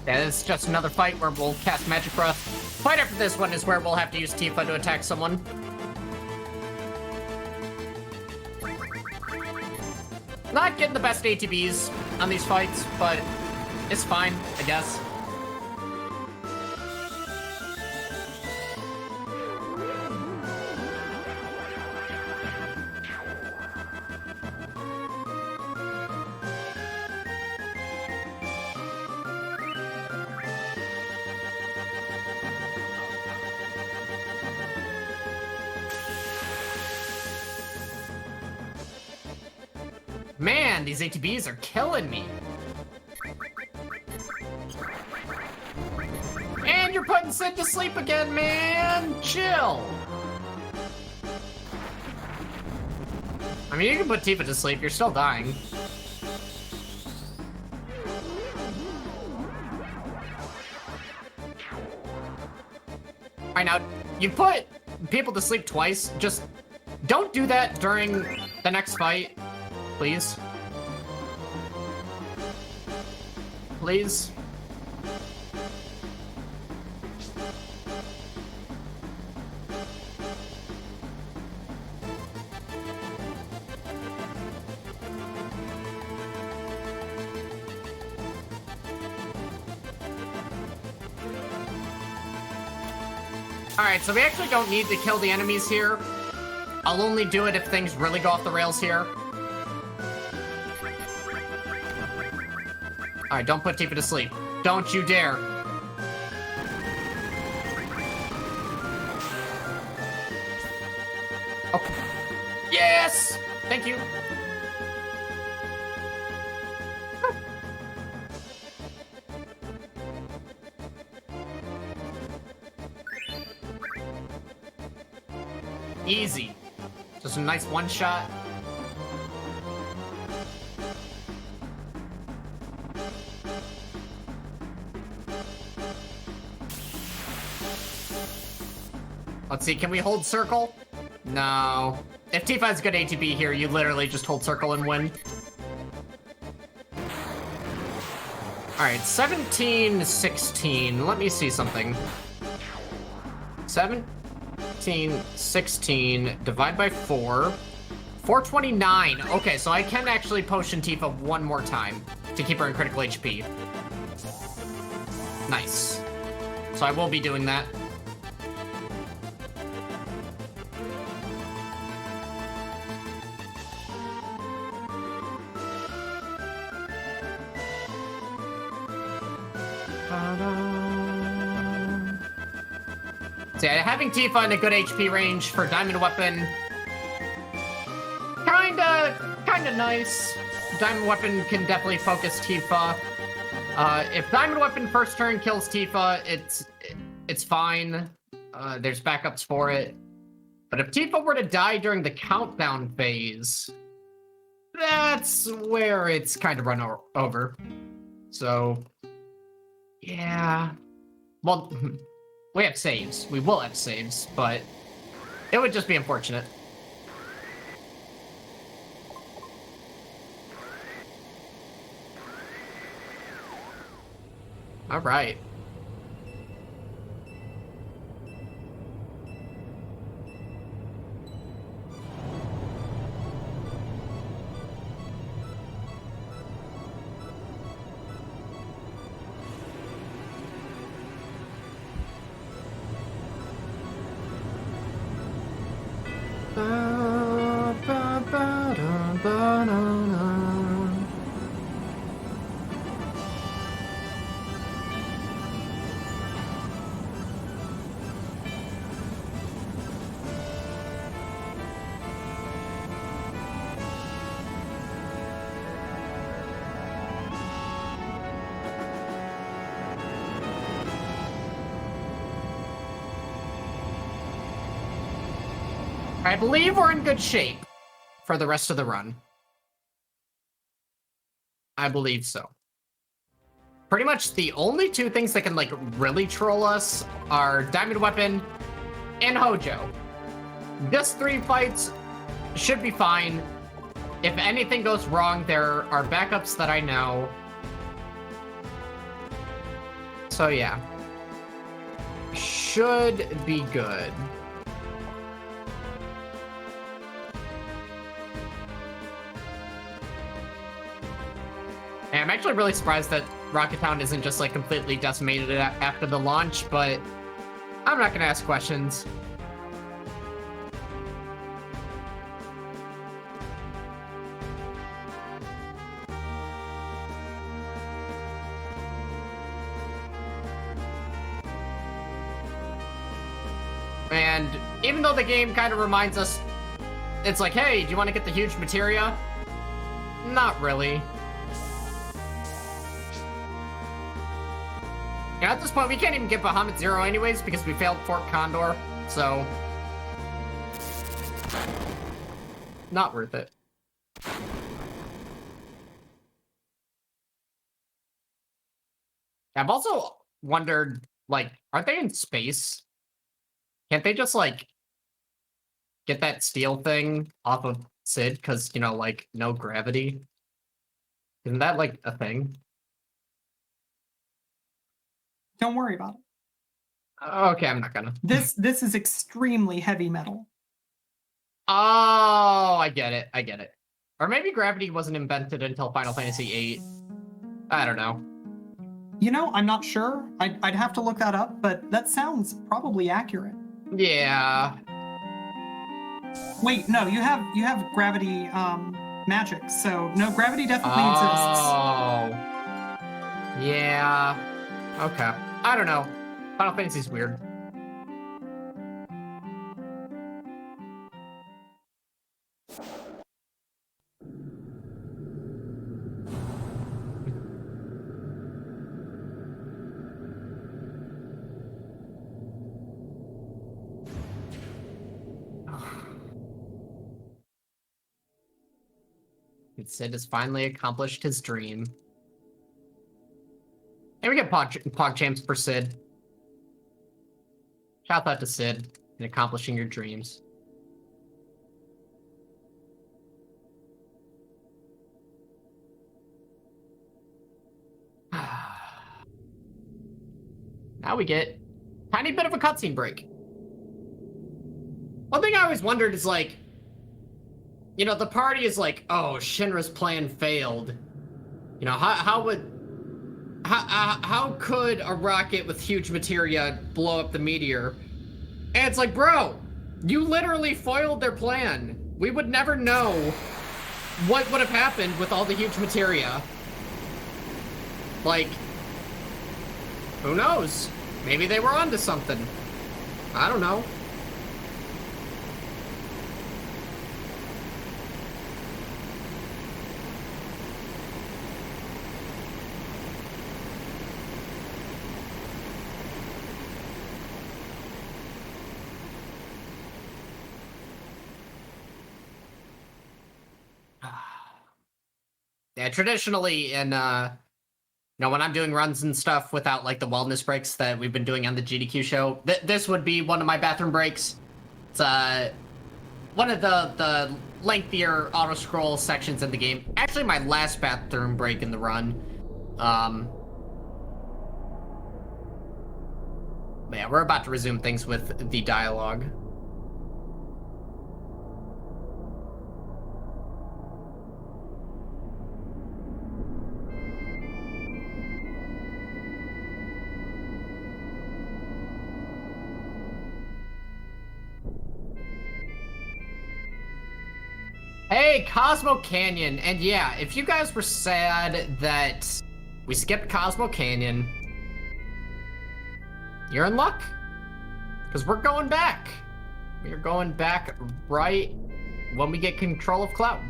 Yeah, it's just another fight where we'll cast Magic Breath. Fight after this one is where we'll have to use Tifa to attack someone. Not getting the best ATBs on these fights, but it's fine, I guess. Man, these ATBs are killing me. And you're putting Sid to sleep again, man. Chill. I mean, you can put Tifa to sleep. You're still dying. Alright, now, you put people to sleep twice. Just don't do that during the next fight, please. Please. Alright, so we actually don't need to kill the enemies here. I'll only do it if things really go off the rails here. Alright, don't put Tifa to sleep. Don't you dare. Oh. Yes! Thank you. Easy. Just a nice one shot. Let's see, can we hold circle? No. If Tifa has good ATB here, you literally just hold circle and win. Alright, 17-16. Let me see something. 17-16, divide by 4. 429. Okay, so I can actually potion Tifa one more time to keep her in critical HP. Nice. So I will be doing that. So yeah, having Tifa in a good HP range for Diamond Weapon, kinda nice. Diamond Weapon can definitely focus Tifa. If Diamond Weapon first turn kills Tifa, it's fine. There's backups for it. But if Tifa were to die during the countdown phase, that's where it's kind of run over. So, yeah. Well, we have saves. We will have saves, but it would just be unfortunate. All right. I believe we're in good shape for the rest of the run. I believe so. Pretty much the only two things that can, like, really troll us are Diamond Weapon and Hojo. Just 3 fights should be fine. If anything goes wrong, there are backups that I know. So, yeah. Should be good. And I'm actually really surprised that Rocket Town isn't just, like, completely decimated after the launch, but I'm not gonna ask questions. And even though the game kind of reminds us, it's like, hey, do you want to get the huge materia? Not really. Yeah, at this point, we can't even get Bahamut Zero anyways because we failed Fort Condor, so... not worth it. I've also wondered, like, aren't they in space? Can't they just, like, get that steel thing off of Sid? Because, you know, like, no gravity. Isn't that, like, a thing? Don't worry about it. Okay, I'm not gonna. This is extremely heavy metal. Oh, I get it. I get it. Or maybe gravity wasn't invented until Final Fantasy VIII. I don't know. You know, I'm not sure. I'd have to look that up, but that sounds probably accurate. Yeah. Wait, no, you have gravity magic, so no, gravity definitely exists. Oh. Yeah. Okay. I don't know. Final Fantasy's weird. Sid has finally accomplished his dream. And we get Pog Champs for Sid. Shout out to Sid in accomplishing your dreams. Now we get a tiny bit of a cutscene break. One thing I always wondered is, like, you know, the party is like, oh, Shinra's plan failed. You know, how could a rocket with huge materia blow up the meteor? And it's like, bro, you literally foiled their plan. We would never know what would have happened with all the huge materia. Like, who knows? Maybe they were onto something. I don't know. Yeah, traditionally in, you know, when I'm doing runs and stuff without, like, the wellness breaks that we've been doing on the GDQ show, this would be one of my bathroom breaks. It's, one of the lengthier auto-scroll sections in the game. Actually, my last bathroom break in the run. Yeah, we're about to resume things with the dialogue. Hey, Cosmo Canyon. And yeah, if you guys were sad that we skipped Cosmo Canyon, you're in luck. Because we're going back. We're going back right when we get control of Cloud.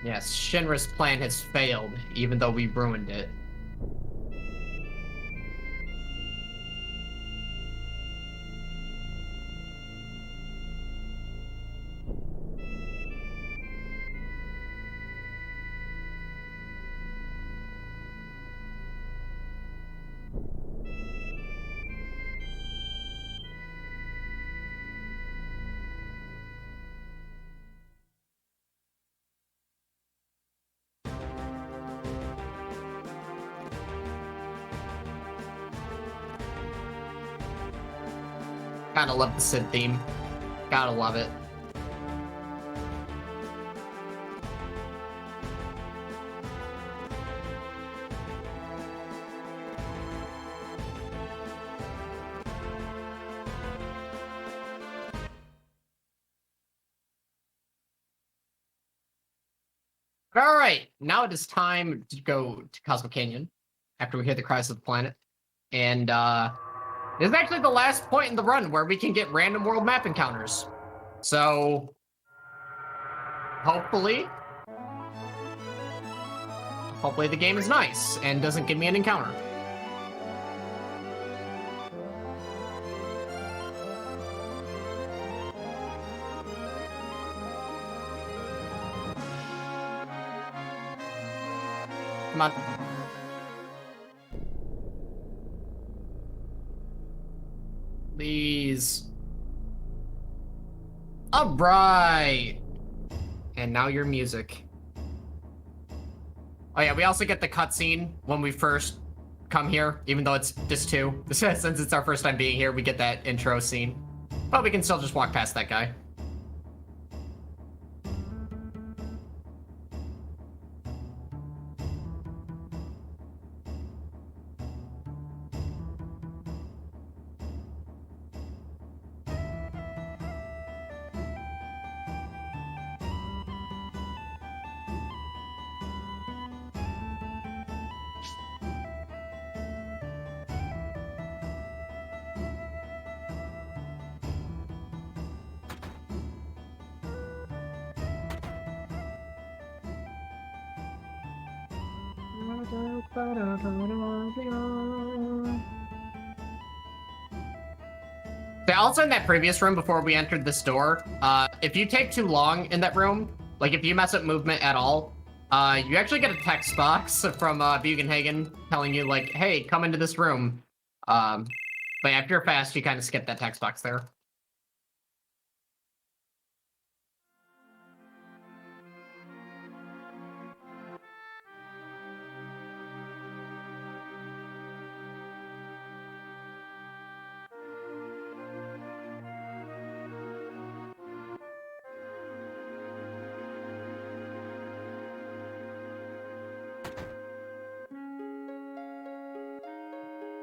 Yes, Shinra's plan has failed, even though we ruined it. Gotta love the Sid theme. Gotta love it. All right, now it is time to go to Cosmo Canyon after we hear the cries of the planet. And this is actually the last point in the run where we can get random world map encounters. So hopefully the game is nice and doesn't give me an encounter. Come on. Please. All right. And now your music. Oh yeah, we also get the cutscene when we first come here, even though it's disc 2. Since it's our first time being here, we get that intro scene. But we can still just walk past that guy. Also in that previous room before we entered this door, if you take too long in that room, like if you mess up movement at all, you actually get a text box from Bugenhagen telling you like, hey, come into this room. But yeah, if you're fast, you kind of skip that text box there.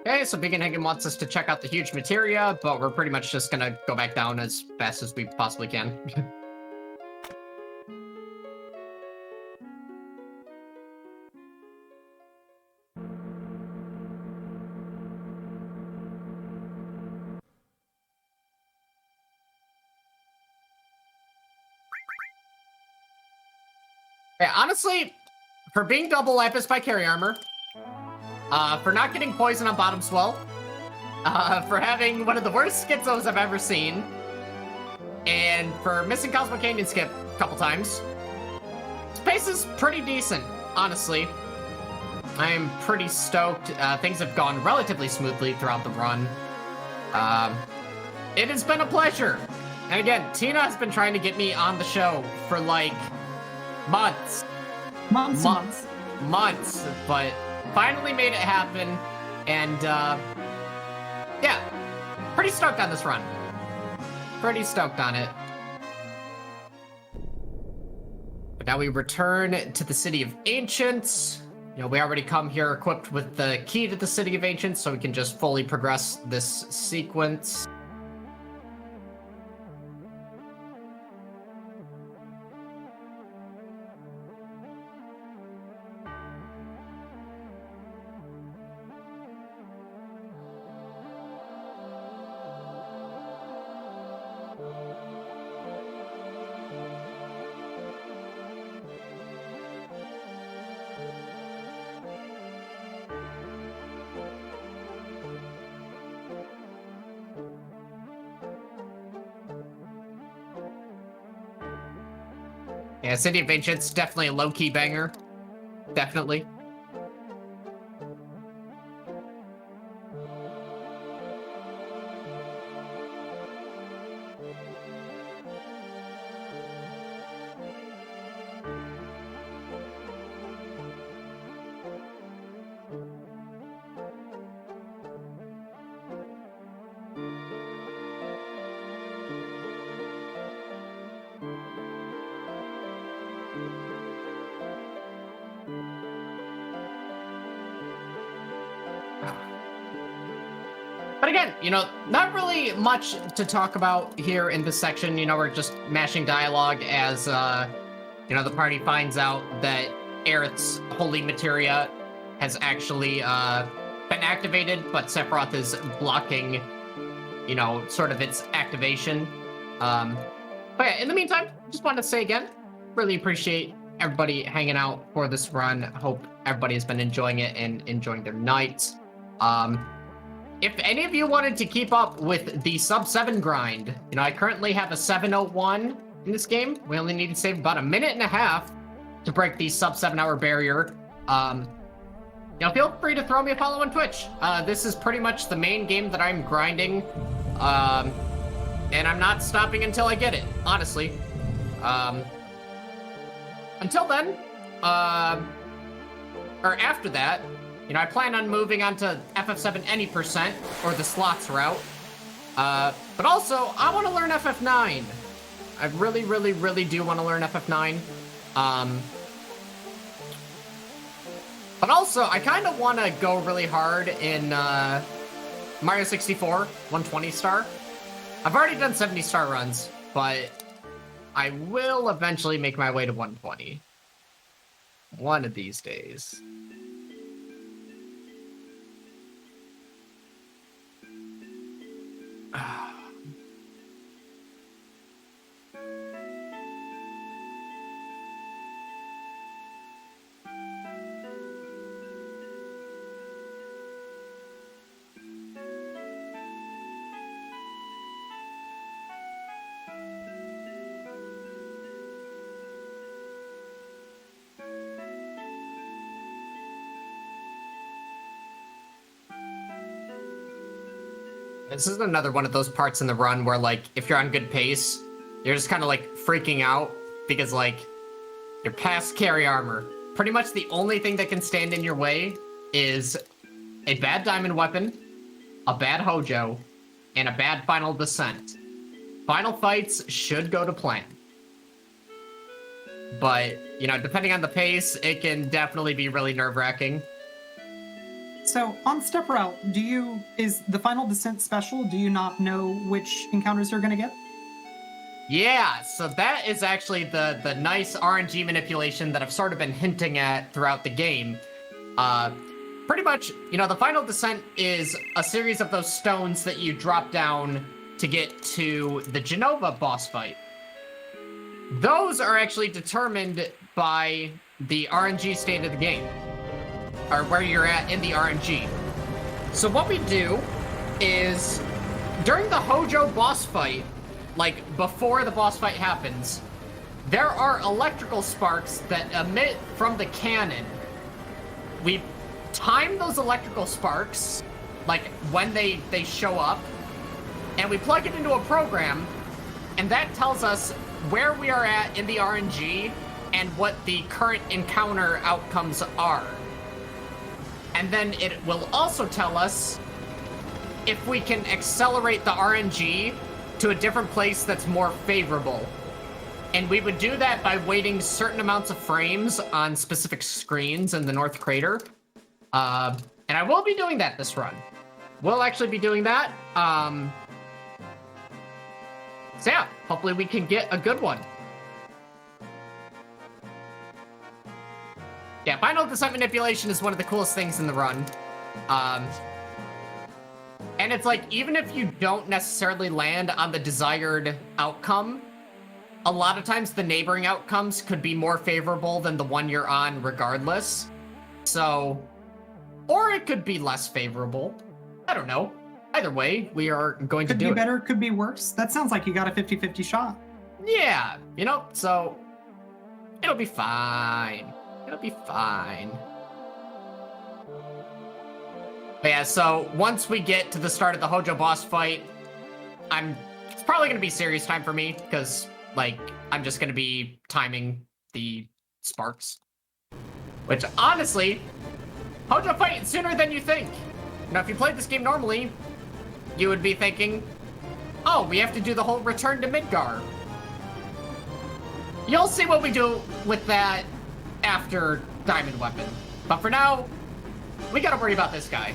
Okay, so Bugenhagen wants us to check out the huge materia, but we're pretty much just gonna go back down as fast as we possibly can. Yeah, honestly, for being double Lapis by carry armor, for not getting poison on bottom swell, for having one of the worst schizos I've ever seen, and for missing Cosmo Canyon skip a couple times, this pace is pretty decent, honestly. I'm pretty stoked. Things have gone relatively smoothly throughout the run. It has been a pleasure. And again, Tina has been trying to get me on the show for like months. Months, but finally made it happen, and yeah, pretty stoked on this run. Pretty stoked on it. But now we return to the City of Ancients. You know, we already come here equipped with the key to the City of Ancients, so we can just fully progress this sequence. Yeah, City of Ancients, definitely a low-key banger. Definitely. But again, you know, not really much to talk about here in this section. You know, we're just mashing dialogue as, you know, the party finds out that Aerith's holy materia has actually been activated, but Sephiroth is blocking, you know, sort of its activation. But yeah, in the meantime, just wanted to say again, really appreciate everybody hanging out for this run. Hope everybody has been enjoying it and enjoying their nights. If any of you wanted to keep up with the sub-7 grind, you know, I currently have a 7:01 in this game. We only need to save about a minute and a half to break the sub-7 hour barrier. feel free to throw me a follow on Twitch. This is pretty much the main game that I'm grinding, and I'm not stopping until I get it, honestly. Until then, or after that, I plan on moving on to FF7 any percent, or the slots route. But also, I want to learn FF9. I really, really, really do want to learn FF9. But also, I kind of want to go really hard in Mario 64, 120 star. I've already done 70 star runs, but I will eventually make my way to 120. One of these days. This is another one of those parts in the run where, like, if you're on good pace, you're just kind of, like, freaking out because, like, you're past carry armor. Pretty much the only thing that can stand in your way is a bad diamond weapon, a bad Hojo, and a bad final descent. Final fights should go to plan. But, depending on the pace, it can definitely be really nerve-wracking. So on step route, is the final descent special? Do you not know which encounters you're gonna get? Yeah, so that is actually the nice RNG manipulation that I've sort of been hinting at throughout the game. Pretty much, the final descent is a series of those stones that you drop down to get to the Genova boss fight. Those are actually determined by the RNG state of the game, or where you're at in the RNG. So what we do is, during the Hojo boss fight, like before the boss fight happens, there are electrical sparks that emit from the cannon. We time those electrical sparks, like when they show up, and we plug it into a program, and that tells us where we are at in the RNG and what the current encounter outcomes are. And then it will also tell us if we can accelerate the RNG to a different place that's more favorable. And we would do that by waiting certain amounts of frames on specific screens in the North Crater. And I will be doing that this run. We'll actually be doing that. So yeah, hopefully we can get a good one. Yeah, final descent manipulation is one of the coolest things in the run. And it's like, even if you don't necessarily land on the desired outcome, a lot of times the neighboring outcomes could be more favorable than the one you're on regardless. So, or it could be less favorable. I don't know. Either way, we are going to do it. Could be better, could be worse. That sounds like you got a 50-50 shot. Yeah, so it'll be fine. It'll be fine. But yeah, so once we get to the start of the Hojo boss fight, it's probably going to be serious time for me, because, like, I'm just going to be timing the sparks. Which, honestly, Hojo fight sooner than you think. If you played this game normally, you would be thinking, oh, we have to do the whole return to Midgar. You'll see what we do with that after Diamond Weapon. But for now, we gotta worry about this guy.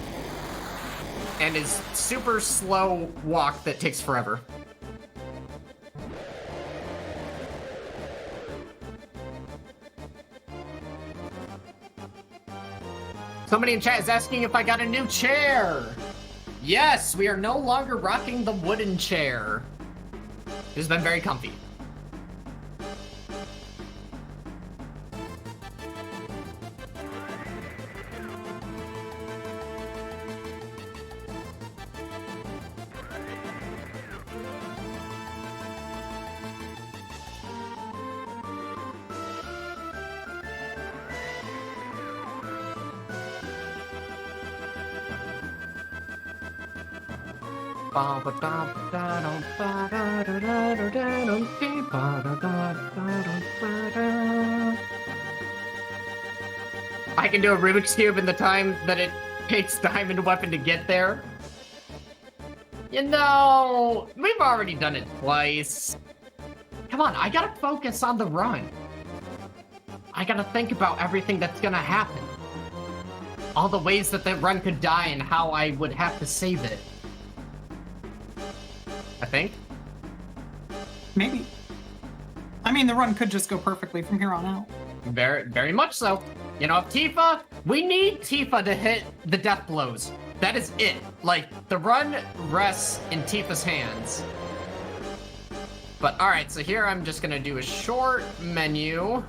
And his super slow walk that takes forever. Somebody in chat is asking if I got a new chair. Yes, we are no longer rocking the wooden chair. It has been very comfy. I can do a Rubik's Cube in the time that it takes Diamond Weapon to get there. You know, we've already done it twice. Come on, I gotta focus on the run. I gotta think about everything that's gonna happen. All the ways that run could die and how I would have to save it. I think. Maybe. I mean, the run could just go perfectly from here on out. Very, very much so. You know, Tifa, we need Tifa to hit the death blows. That is it. Like, the run rests in Tifa's hands. But alright, so here I'm just gonna do a short menu.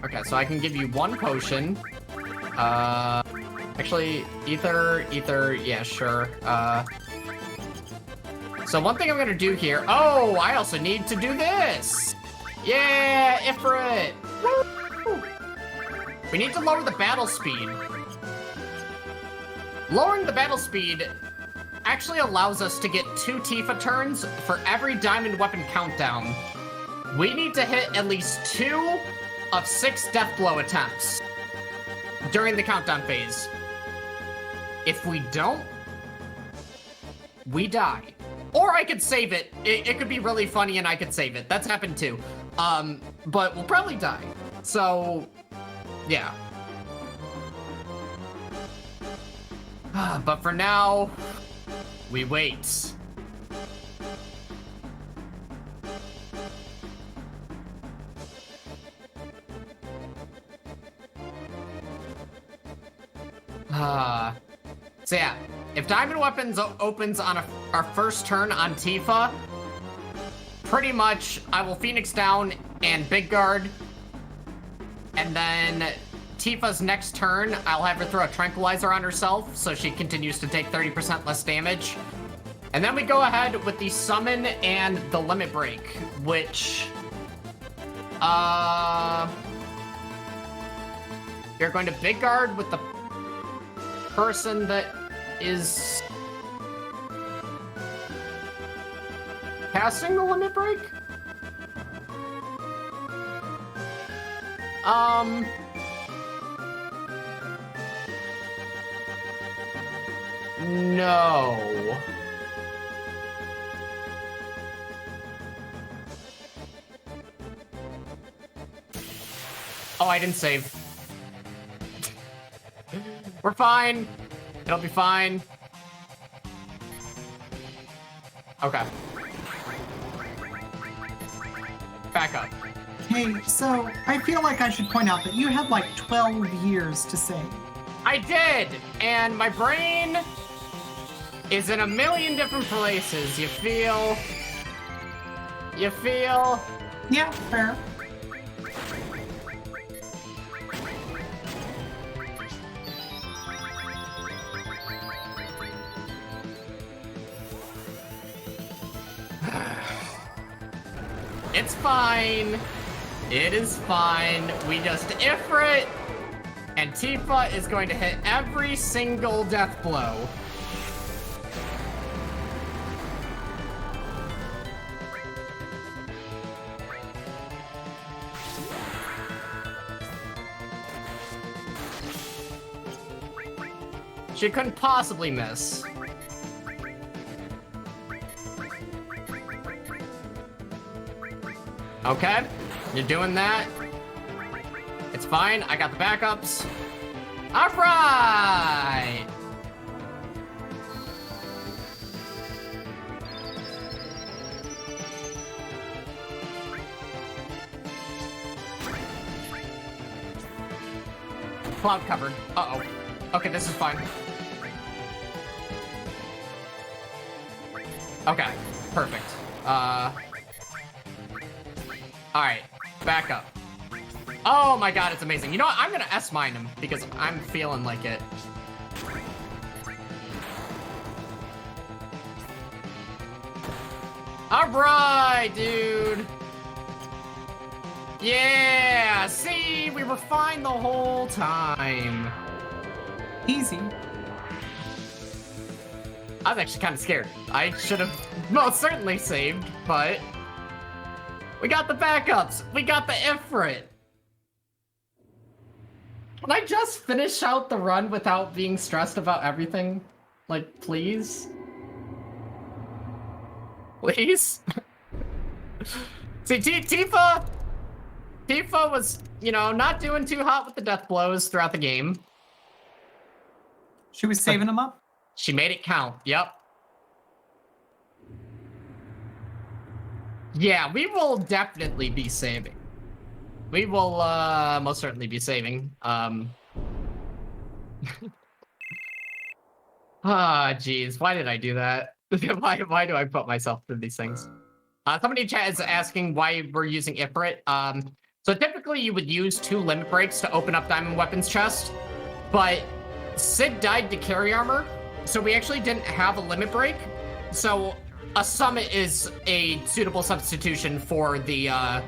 Okay, so I can give you one potion. Actually, ether, yeah, sure. So one thing I'm gonna do here, oh, I also need to do this. Yeah, Ifrit. Woo! We need to lower the battle speed. Lowering the battle speed actually allows us to get 2 Tifa turns for every Diamond Weapon countdown. We need to hit at least 2 of 6 death blow attempts during the countdown phase. If we don't, we die. Or I could save it. It could be really funny and I could save it. That's happened too. But we'll probably die. So, yeah. But for now, we wait. So yeah, if Diamond Weapons opens on our first turn on Tifa, pretty much I will Phoenix down and Big Guard, and then Tifa's next turn, I'll have her throw a Tranquilizer on herself so she continues to take 30% less damage. And then we go ahead with the Summon and the Limit Break, which, you're going to Big Guard with the person that is casting the Limit Break? No. Oh, I didn't save. We're fine. It'll be fine. Okay. Back up. Hey, so I feel like I should point out that you had like 12 years to save. I did! And my brain is in a million different places. You feel? Yeah, fair. It's fine. It is fine. We just Ifrit, and Tifa is going to hit every single death blow. She couldn't possibly miss. Okay, you're doing that. It's fine, I got the backups. All right! Cloud covered. Uh-oh. Okay, this is fine. Okay, perfect. Alright, back up. Oh my god, it's amazing. You know what? I'm gonna S-mine him because I'm feeling like it. Alright, dude. Yeah, see? We were fine the whole time. Easy. I was actually kind of scared. I should have most certainly saved, but we got the backups. We got the Ifrit. Can I just finish out the run without being stressed about everything? Like, please? Please? See, Tifa was, you know, not doing too hot with the death blows throughout the game. She was saving them up. She made it count, yep. Yeah, we will definitely be saving. We will, most certainly be saving. Ah, jeez, why did I do that? why do I put myself through these things? Somebody in chat is asking why we're using Ifrit. So typically you would use 2 limit breaks to open up Diamond Weapons chest, but Sid died to carry armor, so we actually didn't have a limit break. So a summit is a suitable substitution for the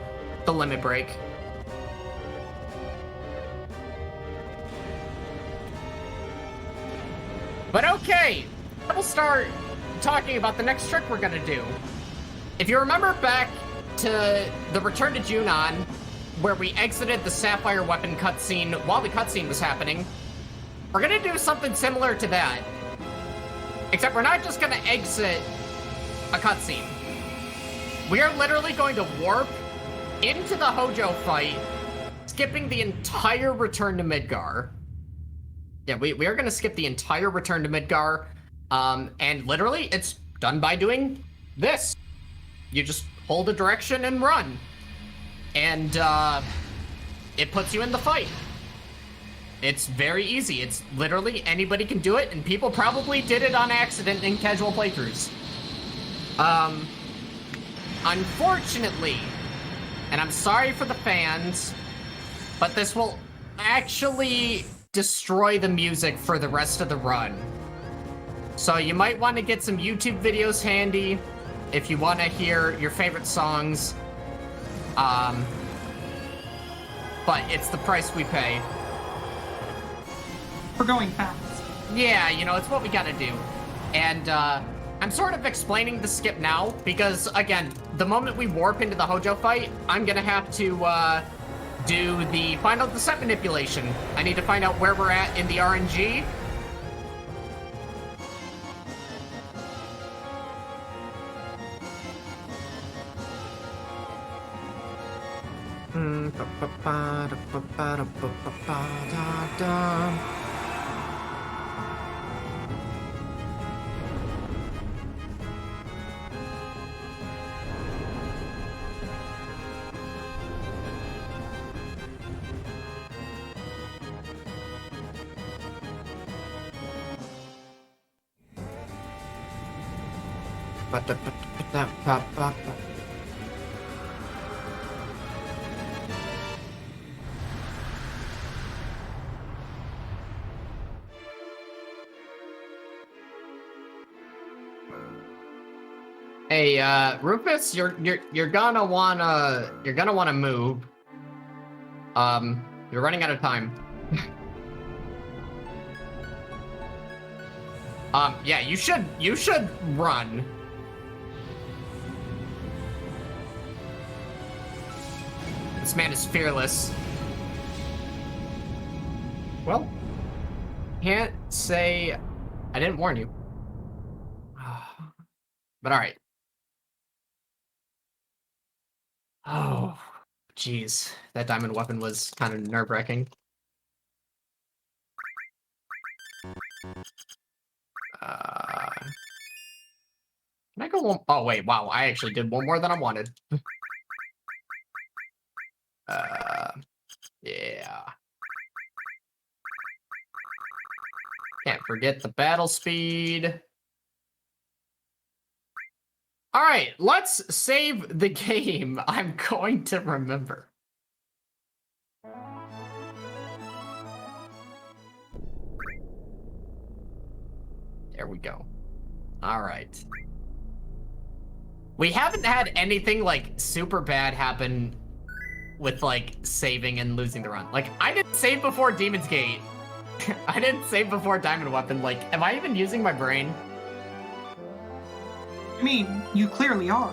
limit break. But okay, we'll start talking about the next trick we're gonna do. If you remember back to the Return to Junon, where we exited the Sapphire weapon cutscene while the cutscene was happening, we're gonna do something similar to that. Except we're not just gonna exit a cutscene. We are literally going to warp into the Hojo fight, skipping the entire return to Midgar. Yeah, we are gonna skip the entire return to Midgar, and literally it's done by doing this. You just hold a direction and run. And it puts you in the fight. It's very easy. It's literally anybody can do it, and people probably did it on accident in casual playthroughs. Unfortunately, and I'm sorry for the fans, but this will actually destroy the music for the rest of the run. So you might want to get some YouTube videos handy if you want to hear your favorite songs. But it's the price we pay. For going fast. Yeah, you know, it's what we gotta do. And I'm sort of explaining the skip now because, again, the moment we warp into the Hojo fight, I'm gonna have to do the final descent manipulation. I need to find out where we're at in the RNG. Hey, Rufus, you're gonna wanna move. You're running out of time. Yeah, you should run. This man is fearless. Well, can't say I didn't warn you. But all right. Oh, jeez. That diamond weapon was kind of nerve-wracking. Can I go one? Oh, wait, wow. I actually did one more than I wanted. Yeah. Can't forget the battle speed. All right, let's save the game. I'm going to remember. There we go. All right. We haven't had anything like super bad happen with like saving and losing the run. Like I didn't save before Demon's Gate. I didn't save before diamond weapon. Like, am I even using my brain? I mean, you clearly are.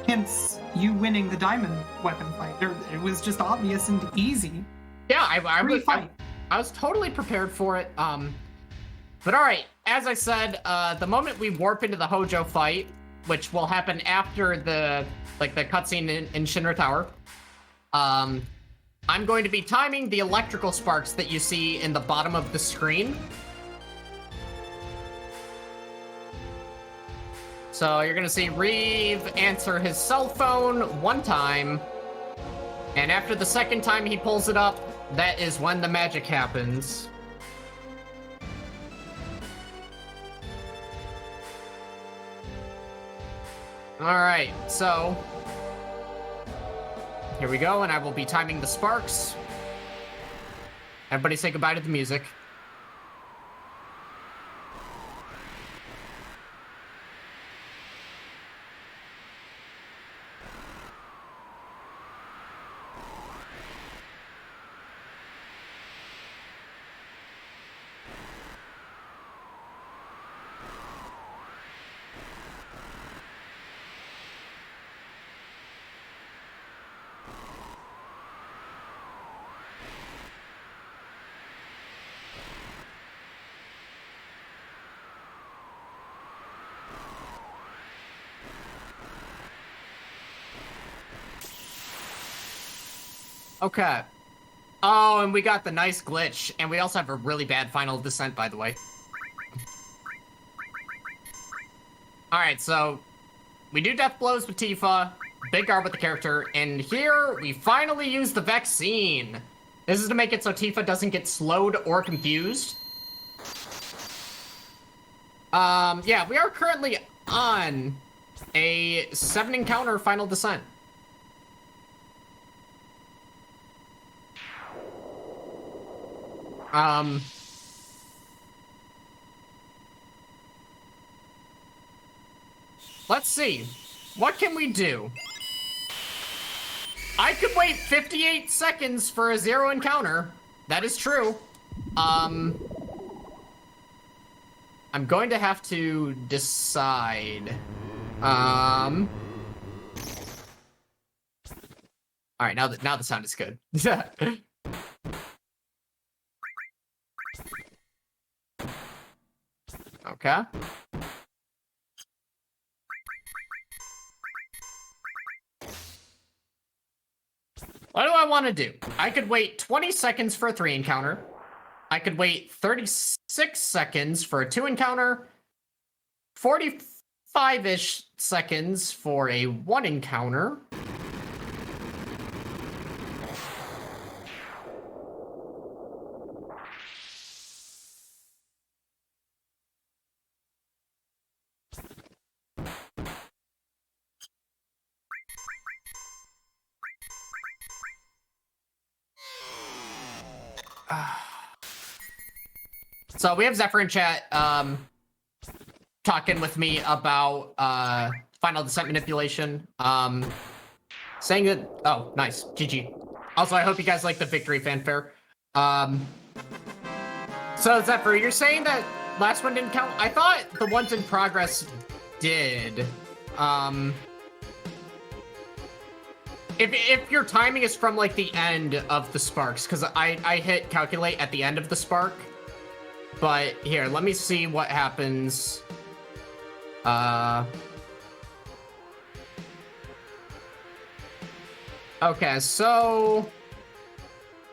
Hence, you winning the diamond weapon fight. It was just obvious and easy. Yeah, I was totally prepared for it. But all right, as I said, the moment we warp into the Hojo fight, which will happen after the cutscene in Shinra Tower, I'm going to be timing the electrical sparks that you see in the bottom of the screen. So you're gonna see Reeve answer his cell phone 1 time, and after the 2nd time he pulls it up, that is when the magic happens. Alright, so here we go, and I will be timing the sparks. Everybody say goodbye to the music. Okay. Oh, and we got the nice glitch, and we also have a really bad final descent, by the way. Alright, so we do death blows with Tifa, big guard with the character, and here we finally use the vaccine. This is to make it so Tifa doesn't get slowed or confused. Yeah, we are currently on a 7 encounter final descent. Let's see. What can we do? I could wait 58 seconds for a 0 encounter. That is true. I'm going to have to decide. All right, now the sound is good. Okay. What do I want to do? I could wait 20 seconds for a 3 encounter. I could wait 36 seconds for a 2 encounter. 45-ish seconds for a 1 encounter. So we have Zephyr in chat talking with me about final descent manipulation. Saying that, oh, nice, GG. Also, I hope you guys like the victory fanfare. So Zephyr, you're saying that last one didn't count? I thought the ones in progress did. If your timing is from like the end of the sparks, because I hit calculate at the end of the spark. But here, let me see what happens. Okay, so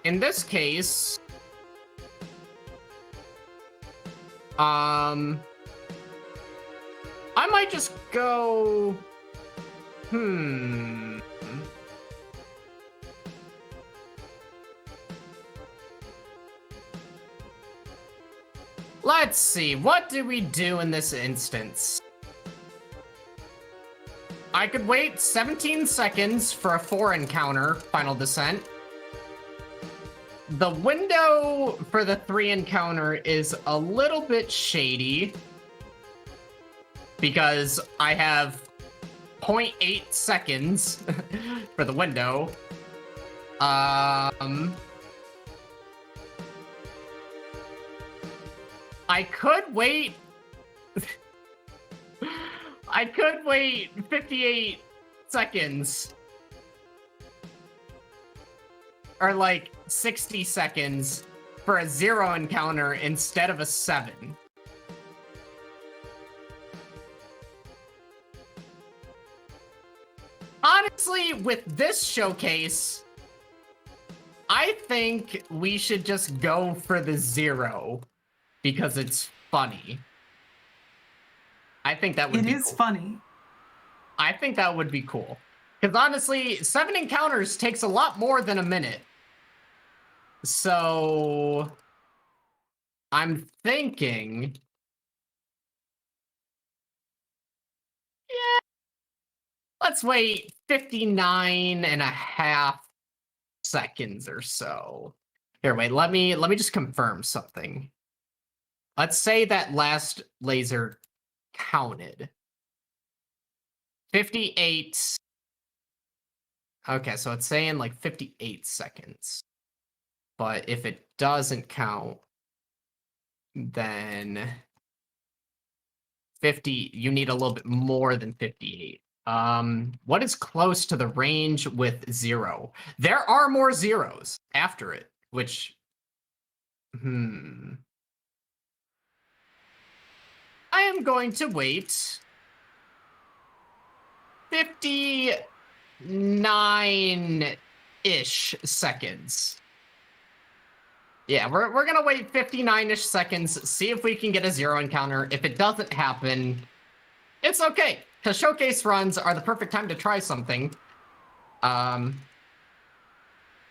in this case, I might just go, Let's see, what do we do in this instance? I could wait 17 seconds for a 4 encounter, final descent. The window for the 3 encounter is a little bit shady because I have 0.8 seconds for the window. I could wait. I could wait 58 seconds. Or like 60 seconds for a 0 encounter instead of a 7. Honestly, with this showcase, I think we should just go for the 0 because it's funny. I think that would be It is cool. funny. I think that would be cool. Because honestly, 7 encounters takes a lot more than a minute. So I'm thinking, yeah, let's wait 59 and a half seconds or so. Here, wait, let me just confirm something. Let's say that last laser counted. 58. Okay, so it's saying like 58 seconds. But if it doesn't count, then 50, you need a little bit more than 58. What is close to the range with 0? There are more zeros after it, which, I am going to wait 59-ish seconds. Yeah, we're gonna wait 59-ish seconds, see if we can get a 0 encounter. If it doesn't happen, it's okay, because showcase runs are the perfect time to try something.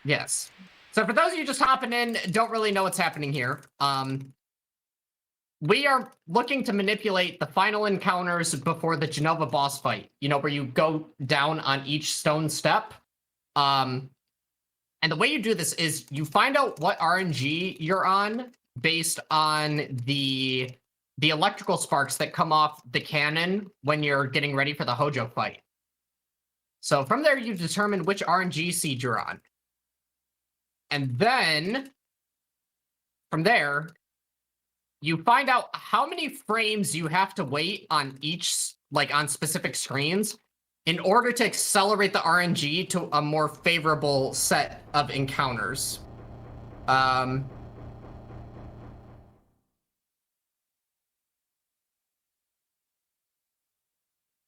Yes. So for those of you just hopping in, don't really know what's happening here. We are looking to manipulate the final encounters before the Genova boss fight. You know, where you go down on each stone step. And the way you do this is you find out what RNG you're on based on the electrical sparks that come off the cannon when you're getting ready for the Hojo fight. So from there, you determine which RNG seed you're on. And then, from there, you find out how many frames you have to wait on each, like on specific screens, in order to accelerate the RNG to a more favorable set of encounters.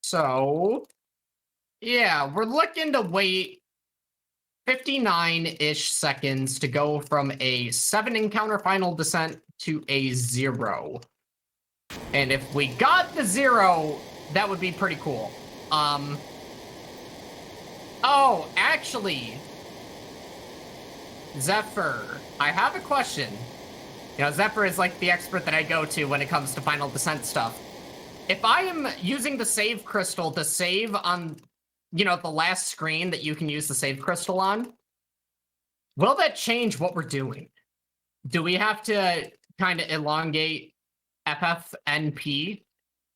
So, yeah, we're looking to wait 59-ish seconds to go from a 7 encounter final descent to a 0. And if we got the 0, that would be pretty cool. Oh, actually, Zephyr, I have a question. You know, Zephyr is like the expert that I go to when it comes to final descent stuff. If I am using the save crystal to save on, you know, the last screen that you can use the save crystal on, will that change what we're doing? Do we have to kind of elongate FFNP?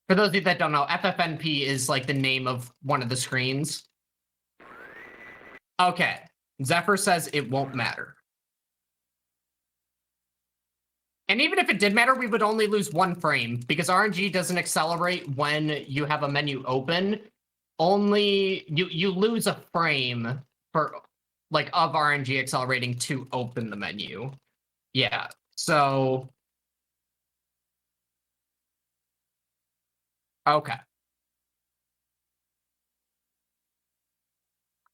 For those of you that don't know, FFNP is like the name of one of the screens. Okay, Zephyr says it won't matter. And even if it did matter, we would only lose 1 frame because RNG doesn't accelerate when you have a menu open. Only you lose a frame for like of RNG accelerating to open the menu. Yeah. So okay.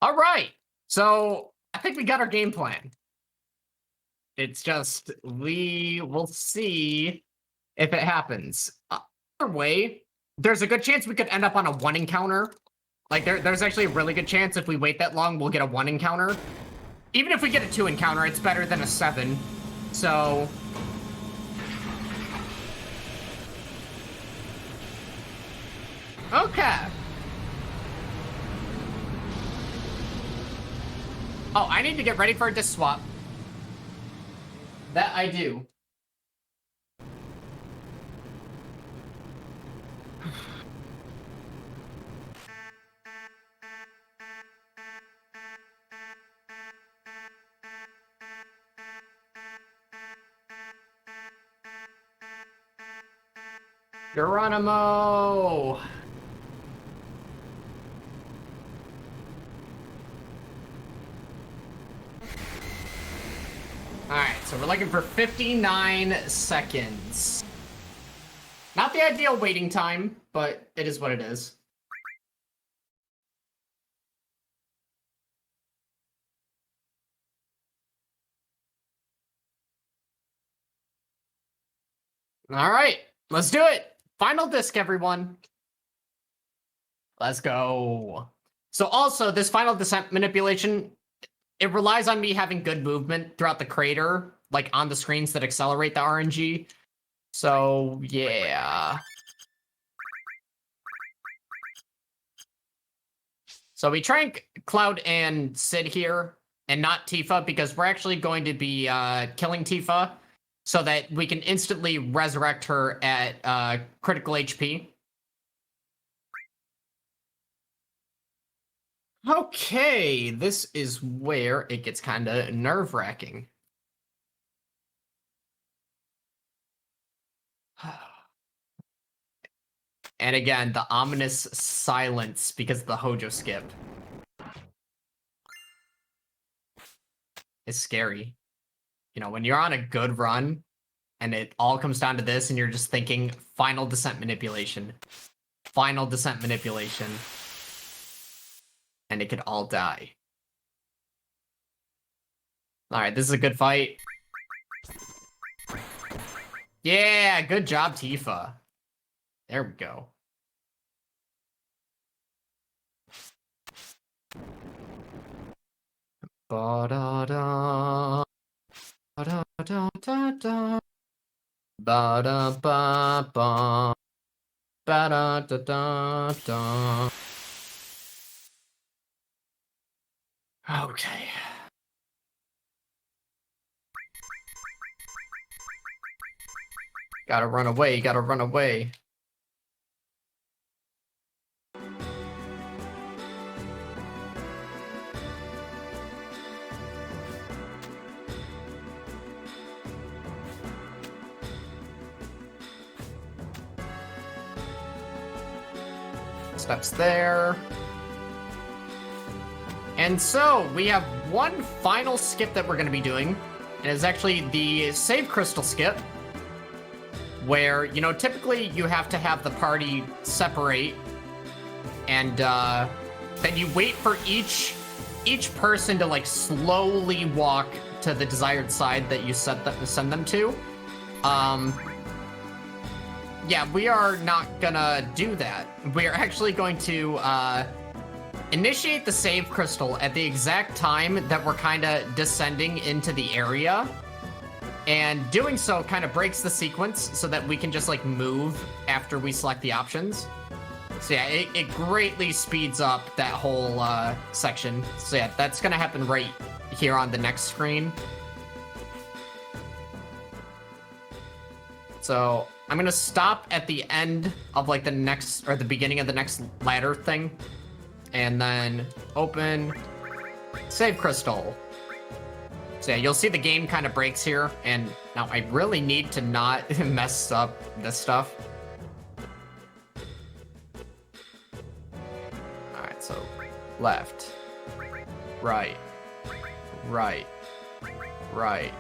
All right. So I think we got our game plan. It's just we will see if it happens. Either way, there's a good chance we could end up on a 1 encounter. Like there's actually a really good chance if we wait that long, we'll get a 1 encounter. Even if we get a 2 encounter, it's better than a 7. So okay. Oh, I need to get ready for a disc swap. That I do. Geronimo! Alright, so we're looking for 59 seconds. Not the ideal waiting time, but it is what it is. Alright, let's do it! Final disc, everyone! Let's go. So also, this final descent manipulation, it relies on me having good movement throughout the crater, like on the screens that accelerate the RNG. So, yeah. So we trank Cloud and Sid here, and not Tifa, because we're actually going to be killing Tifa, so that we can instantly resurrect her at critical HP. Okay, this is where it gets kind of nerve-wracking. And again, the ominous silence because of the Hojo skip. It's scary. You know, when you're on a good run, and it all comes down to this, and you're just thinking, final descent manipulation. Final descent manipulation. And it could all die. Alright, this is a good fight. Yeah, good job, Tifa. There we go. Ba-da-da. Ba-da-da-da-da. Ba-da-ba-ba. Ba-da-da-da-da. Okay. Gotta run away, gotta run away. Steps there. And so, we have one final skip that we're going to be doing. And it's actually the save crystal skip. Where, you know, typically you have to have the party separate. And then you wait for each person to, like, slowly walk to the desired side that you send them to. Yeah, we are not gonna do that. We are actually going to initiate the save crystal at the exact time that we're kind of descending into the area. And doing so kind of breaks the sequence so that we can just like move after we select the options. So yeah, it greatly speeds up that whole section. So yeah, that's gonna happen right here on the next screen. So I'm gonna stop at the end of like the next, or the beginning of the next ladder thing. And then open save crystal. So yeah, you'll see the game kind of breaks here. And now I really need to not mess up this stuff. All right, so left, right, right, right,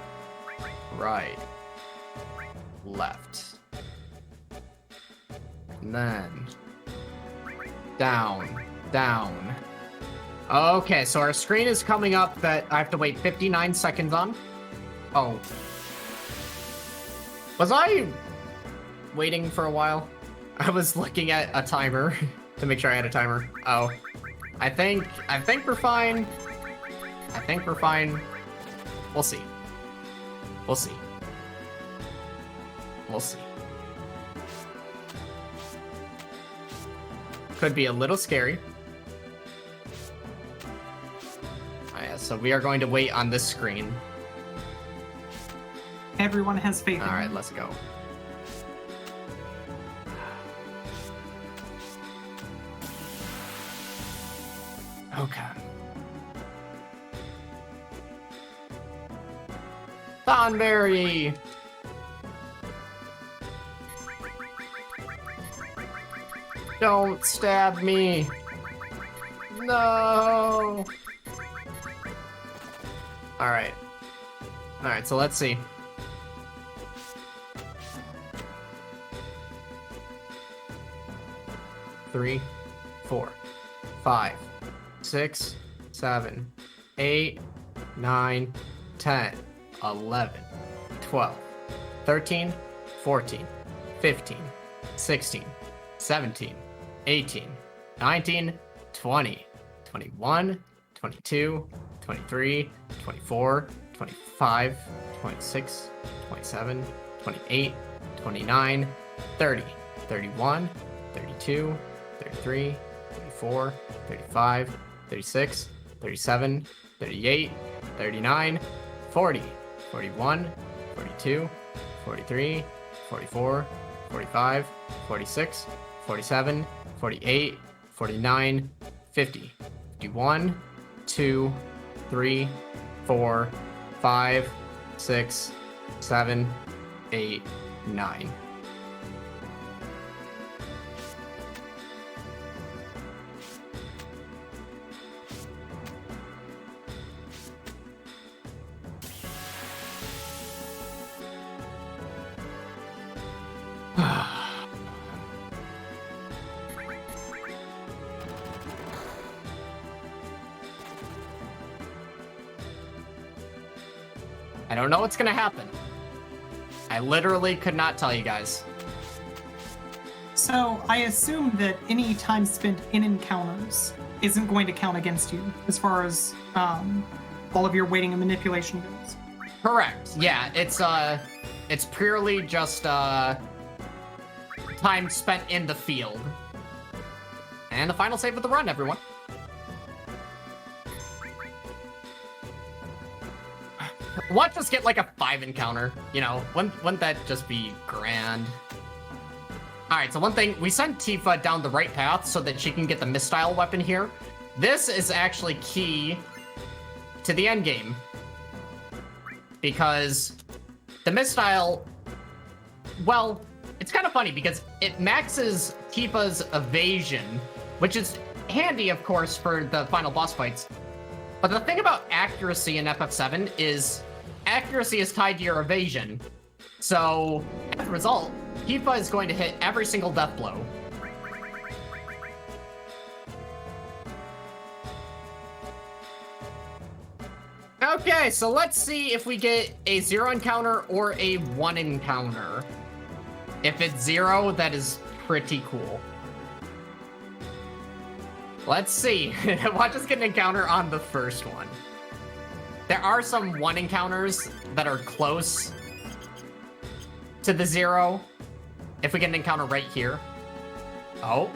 right, left. And then down, down. Okay, so our screen is coming up that I have to wait 59 seconds on. Oh. Was I waiting for a while? I was looking at a timer to make sure I had a timer. Oh. I think we're fine. I think we're fine. We'll see. We'll see. We'll see. Could be a little scary. So we are going to wait on this screen. Everyone has faith in All right, you. let's go. Okay. Thornberry! Don't stab me. No. All right, so let's see. Three, 4, 5, 6, 7, 8, 9, 10, 11, 12, 13, 14, 15, 16, 17, 18, 19, 20, 21, 22, 23, 24, 25, 26, 27, 28, 29, 30, 31, 32, 33, 34, 35, 36, 37, 38, 39, 40, 41, 42, 43, 44, 45, 46, 47, 48, 49, 50, 51, 2, 3, 4, 5, 6, 7, 8, 9. I don't know what's gonna happen. I literally could not tell you guys. So I assume that any time spent in encounters isn't going to count against you as far as all of your waiting and manipulation goes. Correct. Yeah, it's purely just time spent in the field. And the final save of the run, everyone. Watch us get like a 5 encounter, you know, wouldn't that just be grand? Alright, so one thing, we sent Tifa down the right path so that she can get the missile weapon here. This is actually key to the end game. Because the missile, well, it's kind of funny because it maxes Tifa's evasion, which is handy, of course, for the final boss fights. But the thing about accuracy in FF7 is accuracy is tied to your evasion. So, as a result, Tifa is going to hit every single death blow. Okay, so let's see if we get a 0 encounter or a 1 encounter. If it's 0, that is pretty cool. Let's see. Watch us get an encounter on the first one. There are some 1 encounters that are close to the 0. If we get an encounter right here. Oh.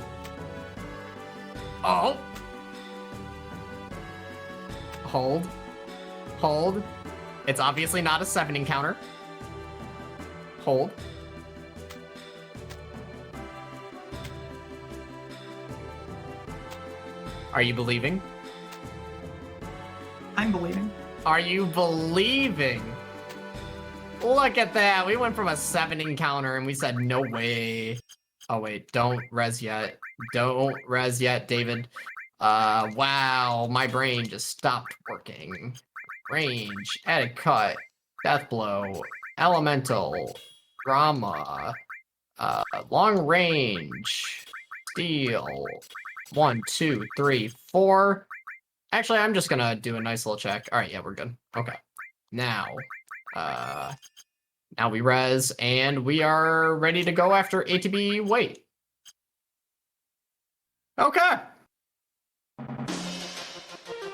Oh. Hold. Hold. It's obviously not a 7 encounter. Hold. Are you believing? I'm believing. Are you believing? Look at that. We went from a 7 encounter and we said, no way. Oh, wait. Don't res yet. Don't res yet, David. Wow. My brain just stopped working. Range. Added cut. Death blow. Elemental. Drama. Long range. Steel. 1, 2, 3, 4. Actually, I'm just gonna do a nice little check. All right, yeah, we're good. Okay. Now we res, and we are ready to go after ATB wait. Okay.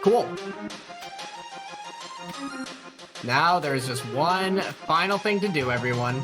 Cool. Now there's just one final thing to do, everyone.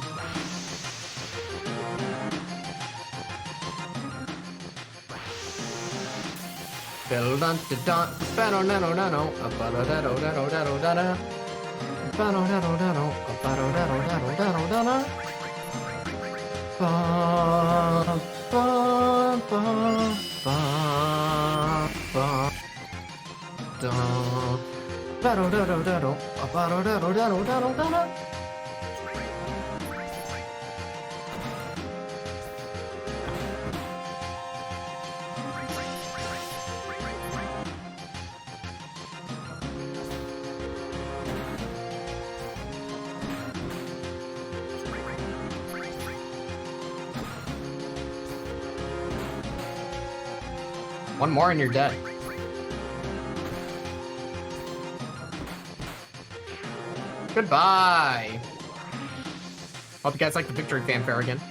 One more and you're dead. Goodbye. Hope you guys like the victory fanfare again.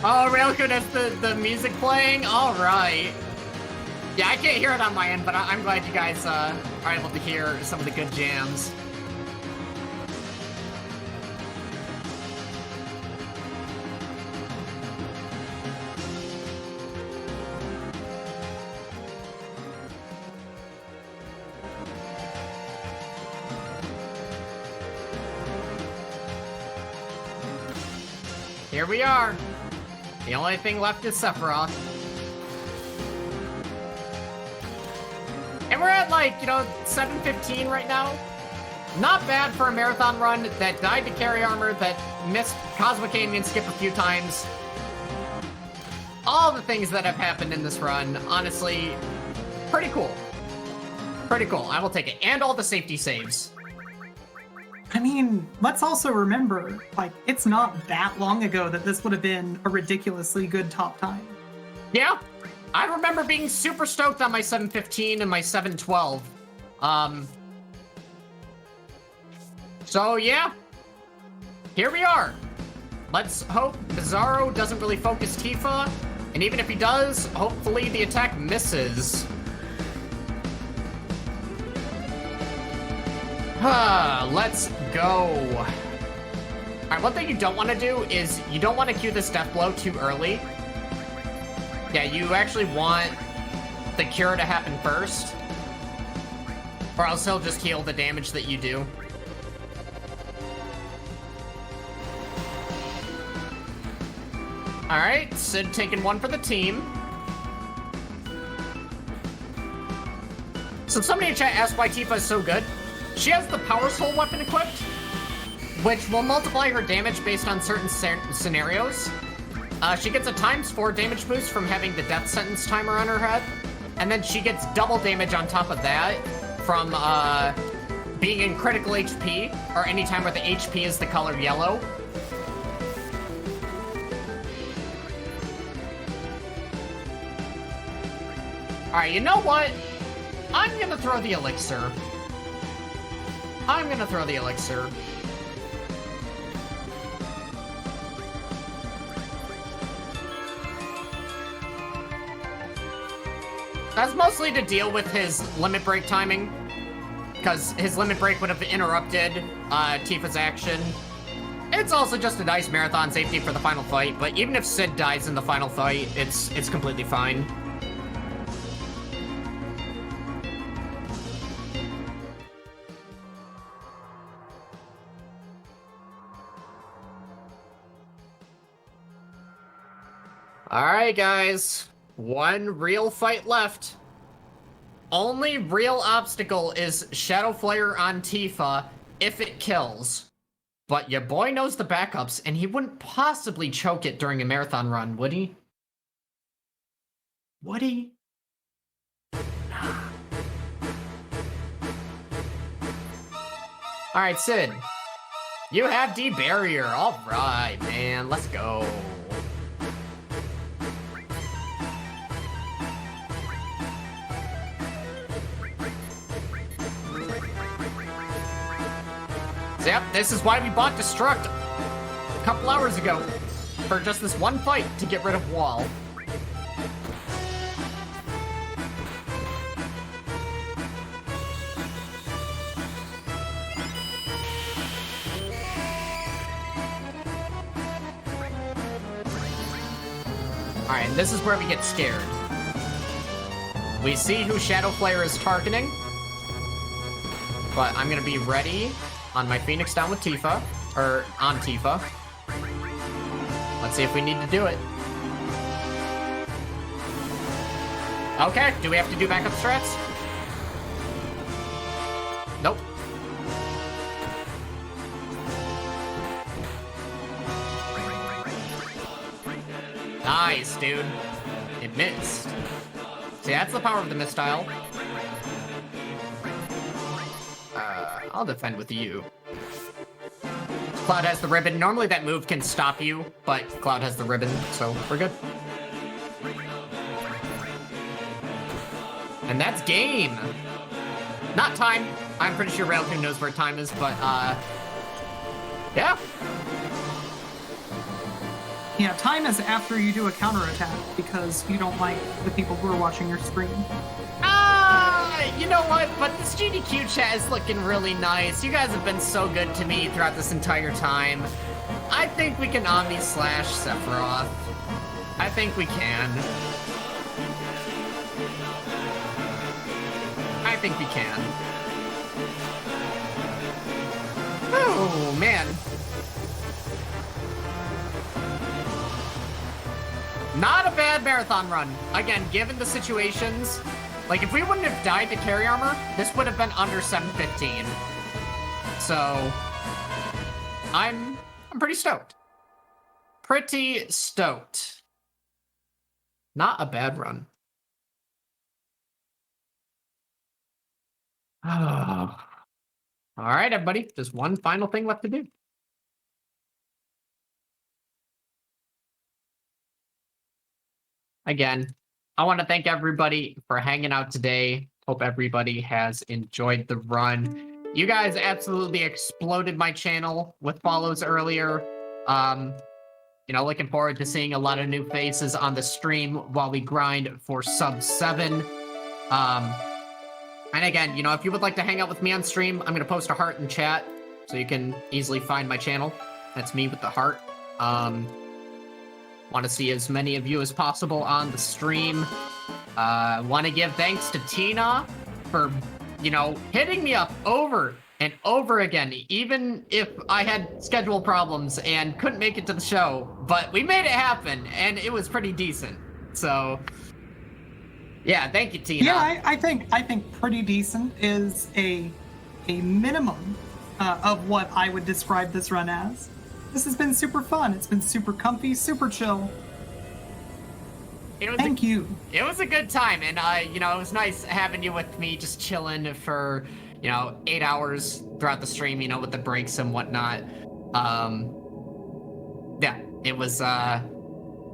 Oh, Railcoot has the music playing? Alright. Yeah, I can't hear it on my end, but I'm glad you guys are able to hear some of the good jams. Here we are. The only thing left is Sephiroth. And we're at, like, you know, 7:15 right now. Not bad for a marathon run that died to carry armor, that missed Cosmic Canyon skip a few times. All the things that have happened in this run, honestly, pretty cool. Pretty cool. I will take it. And all the safety saves. I mean, let's also remember, like, it's not that long ago that this would have been a ridiculously good top time. Yeah, I remember being super stoked on my 7:15 and my 7:12. So yeah, here we are. Let's hope Bizarro doesn't really focus Tifa, and even if he does, hopefully the attack misses. Let's go. Alright, one thing you don't want to do is you don't want to cue this death blow too early. Yeah, you actually want the cure to happen first, or else he'll just heal the damage that you do. Alright, Sid taking one for the team. So somebody in chat asked why Tifa is so good. She has the Power Soul weapon equipped, which will multiply her damage based on certain scenarios. She gets a ×4 damage boost from having the death sentence timer on her head, and then she gets double damage on top of that from being in critical HP, or any time where the HP is the color yellow. Alright, you know what? I'm gonna throw the elixir. I'm gonna throw the elixir. That's mostly to deal with his limit break timing, because his limit break would have interrupted Tifa's action. It's also just a nice marathon safety for the final fight, but even if Sid dies in the final fight, it's completely fine. Alright, guys. One real fight left. Only real obstacle is Shadow Flare on Tifa if it kills. But your boy knows the backups, and he wouldn't possibly choke it during a marathon run, would he? Would he? Alright, Sid. You have D-Barrier. Alright, man. Let's go. Yep, this is why we bought Destruct a couple hours ago. For just this one fight to get rid of Wall. Alright, and this is where we get scared. We see who Shadow Flare is targeting. But I'm gonna be ready on my Phoenix down with Tifa, or on Tifa. Let's see if we need to do it. Okay, do we have to do backup strats? Nope. Nice, dude. It missed. See, that's the power of the mistile. I'll defend with you. Cloud has the ribbon. Normally that move can stop you, but Cloud has the ribbon, so we're good. And that's game. Not time. I'm pretty sure Railtoon knows where time is, but, yeah. Yeah, time is after you do a counterattack because you don't like the people who are watching your stream. You know what? But this GDQ chat is looking really nice. You guys have been so good to me throughout this entire time. I think we can Omni slash Sephiroth. I think we can. I think we can. Oh, man. Not a bad marathon run. Again, given the situations, like if we wouldn't have died to carry armor, this would have been under 715. So, I'm pretty stoked. Pretty stoked. Not a bad run. Oh. All right, everybody. Just one final thing left to do. Again, I want to thank everybody for hanging out today. Hope everybody has enjoyed the run. You guys absolutely exploded my channel with follows earlier. You know, looking forward to seeing a lot of new faces on the stream while we grind for sub 7. And again, you know, if you would like to hang out with me on stream, I'm going to post a heart in chat so you can easily find my channel. That's me with the heart. Want to see as many of you as possible on the stream. Want to give thanks to Tina for, you know, hitting me up over and over again, even if I had schedule problems and couldn't make it to the show. But we made it happen, and it was pretty decent. So, yeah, thank you, Tina. Yeah, I think pretty decent is a minimum of what I would describe this run as. This has been super fun. It's been super comfy, super chill. Thank you. It was a good time, and you know, it was nice having you with me, just chilling for, you know, 8 hours throughout the stream, you know, with the breaks and whatnot. Yeah, it was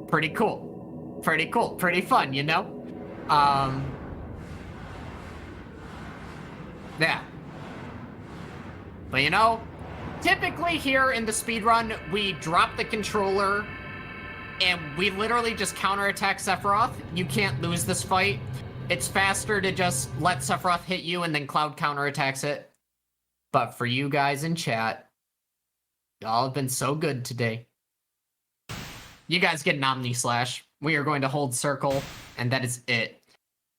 pretty cool, pretty fun, you know. Yeah. But you know, typically here in the speedrun, we drop the controller and we literally just counterattack Sephiroth. You can't lose this fight. It's faster to just let Sephiroth hit you and then Cloud counterattacks it. But for you guys in chat, y'all have been so good today. You guys get an Omni Slash. We are going to hold circle, and that is it.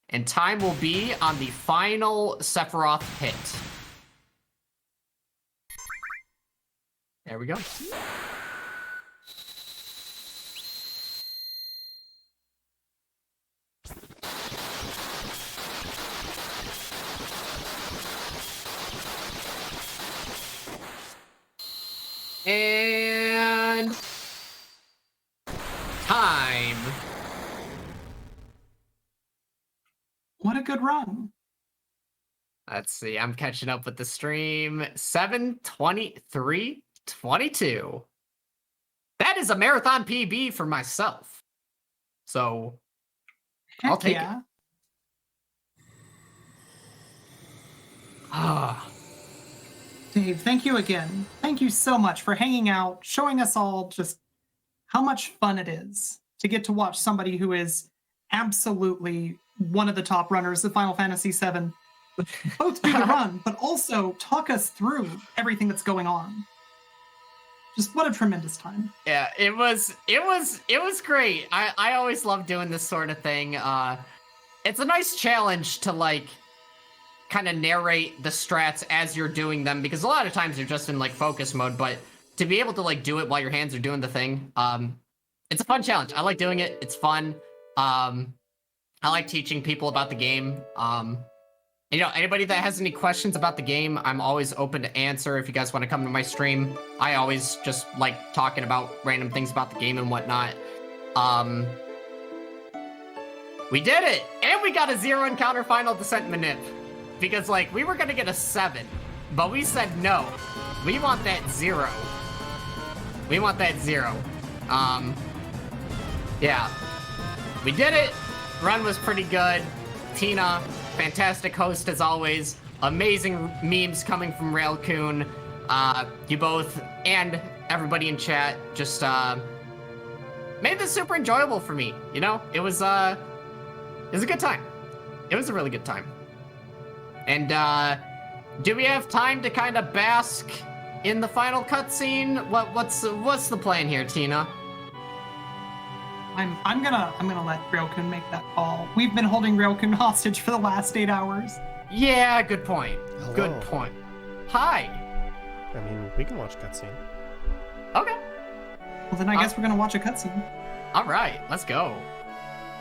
And time will be on the final Sephiroth hit. There we go. And time. What a good run. Let's see. I'm catching up with the stream. 7:23:22. That is a marathon PB for myself. So I'll take it. Ah. Dave, thank you again. Thank you so much for hanging out, showing us all just how much fun it is to get to watch somebody who is absolutely one of the top runners of Final Fantasy VII both do the run, but also talk us through everything that's going on. Just what a tremendous time. Yeah, it was great. I always love doing this sort of thing. It's a nice challenge to like kind of narrate the strats as you're doing them, because a lot of times you're just in like focus mode, but to be able to like do it while your hands are doing the thing, it's a fun challenge. I like doing it. It's fun. I like teaching people about the game. You know, anybody that has any questions about the game, I'm always open to answer. If you guys want to come to my stream, I always just like talking about random things about the game and whatnot. We did it! And we got a 0 encounter final descent manip. Because, like, we were gonna get a 7, but we said no. We want that 0. We want that 0. Yeah. We did it! Run was pretty good. Tina, fantastic host as always. Amazing memes coming from Railcoon. You both and everybody in chat just made this super enjoyable for me. You know, it was a good time. It was a really good time. And do we have time to kind of bask in the final cutscene? What's the plan here, Tina? I'm gonna let Railcoon make that call. We've been holding Railcoon hostage for the last 8 hours. Yeah, good point. Hello. Good point. Hi. I mean, we can watch cutscene. Okay. Well, then I guess we're gonna watch a cutscene. All right, let's go.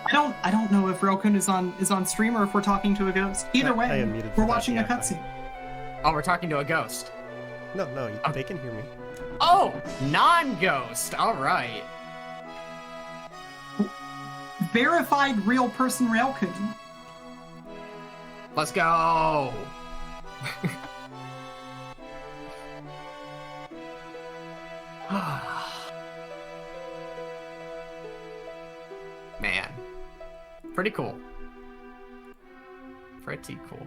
I don't know if Railcoon is on stream or if we're talking to a ghost. Either I way, unmuted for we're that, watching a yeah, cutscene. Oh, we're talking to a ghost. No, they can hear me. Oh, non-ghost. All right. Verified real person Railcoon. Let's go. Man. Pretty cool. Pretty cool.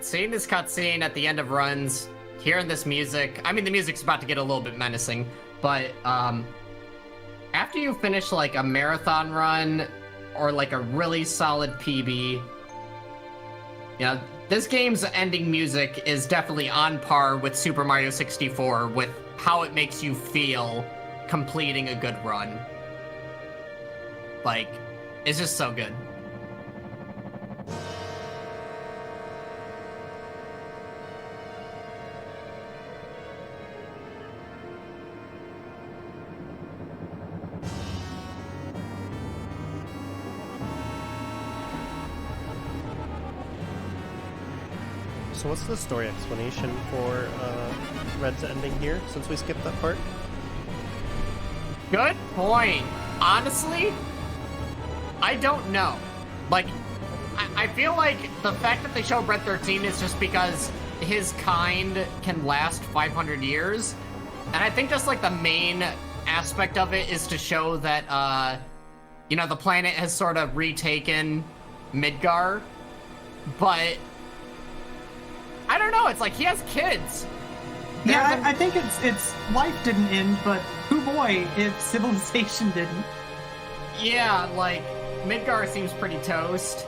Seeing this cutscene at the end of runs, hearing this music, I mean, the music's about to get a little bit menacing, but after you finish like a marathon run or like a really solid PB, you know, this game's ending music is definitely on par with Super Mario 64 with how it makes you feel completing a good run. Like, it's just so good. So what's the story explanation for Red's ending here, since we skipped that part? Good point. Honestly, I don't know. Like, I feel like the fact that they show Red 13 is just because his kind can last 500 years. And I think just like the main aspect of it is to show that, you know, the planet has sort of retaken Midgar. But I don't know, it's like he has kids. Yeah, I think it's life didn't end, but hoo boy if civilization didn't. Yeah, like Midgar seems pretty toast.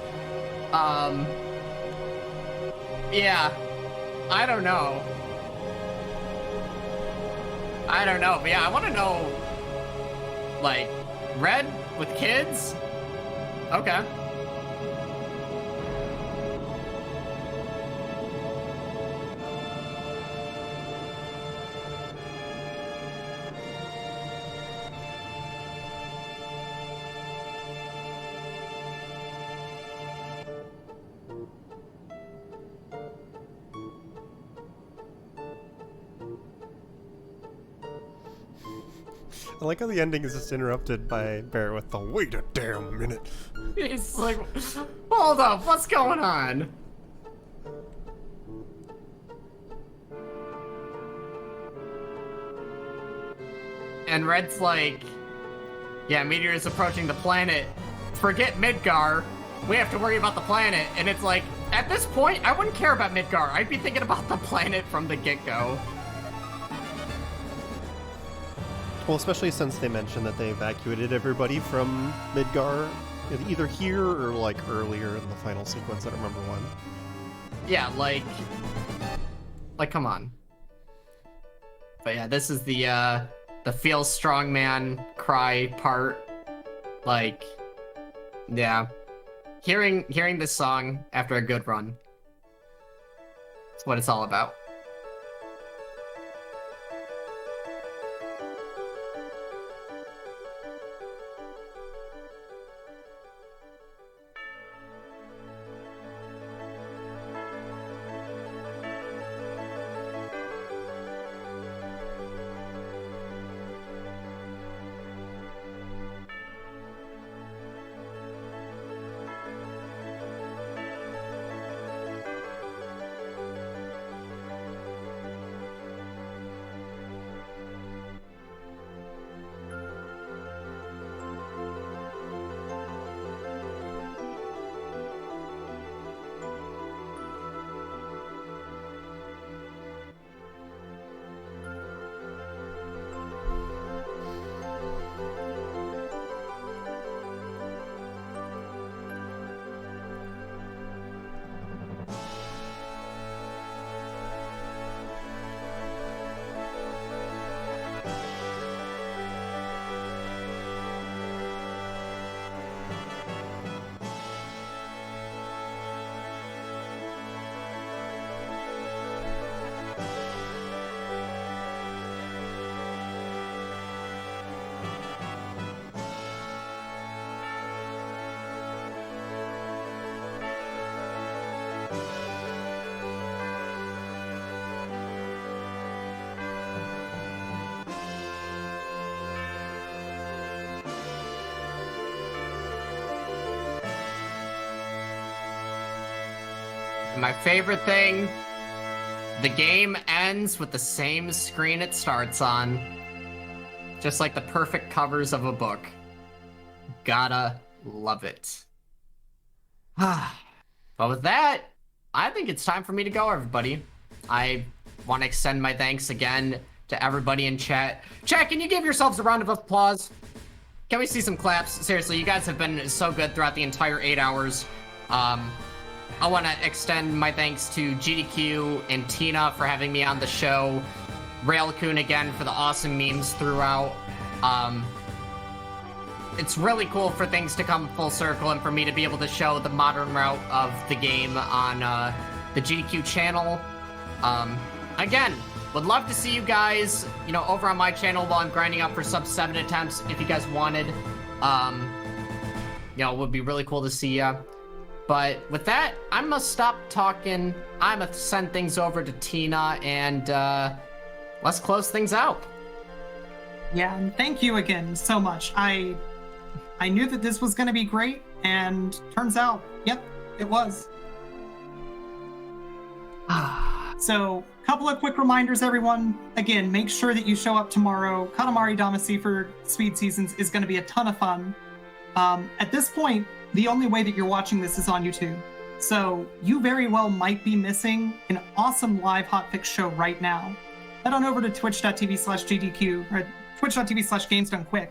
Yeah, I don't know. But yeah, I want to know, like, Red with kids? Okay. I like how the ending is just interrupted by Barrett with the wait a damn minute. He's like, hold up, what's going on? And Red's like, yeah, meteor is approaching the planet. Forget Midgar. We have to worry about the planet. And it's like, at this point, I wouldn't care about Midgar. I'd be thinking about the planet from the get-go. Well, especially since they mentioned that they evacuated everybody from Midgar, either here or like earlier in the final sequence. I don't remember when. Yeah, like, come on. But yeah, this is the feel strong man cry part. Like, yeah. Hearing this song after a good run. That's what it's all about. My favorite thing, the game ends with the same screen it starts on. Just like the perfect covers of a book. Gotta love it. But with that, I think it's time for me to go, everybody. I want to extend my thanks again to everybody in chat. Chat, can you give yourselves a round of applause? Can we see some claps? Seriously, you guys have been so good throughout the entire 8 hours. I want to extend my thanks to GDQ and Tina for having me on the show. Railcoon again for the awesome memes throughout. It's really cool for things to come full circle and for me to be able to show the modern route of the game on the GDQ channel. Again, would love to see you guys, over on my channel while I'm grinding up for sub 7 attempts if you guys wanted. It would be really cool to see ya. But with that, I'm gonna stop talking. I'm gonna send things over to Tina, and let's close things out. Yeah, and thank you again so much. I knew that this was gonna be great, and turns out, yep, it was. So, couple of quick reminders, everyone. Again, make sure that you show up tomorrow. Katamari Damacy for Speed Seasons is gonna be a ton of fun. At this point, the only way that you're watching this is on YouTube. So you very well might be missing an awesome live hotfix show right now. Head on over to twitch.tv/GDQ or twitch.tv/GamesDoneQuick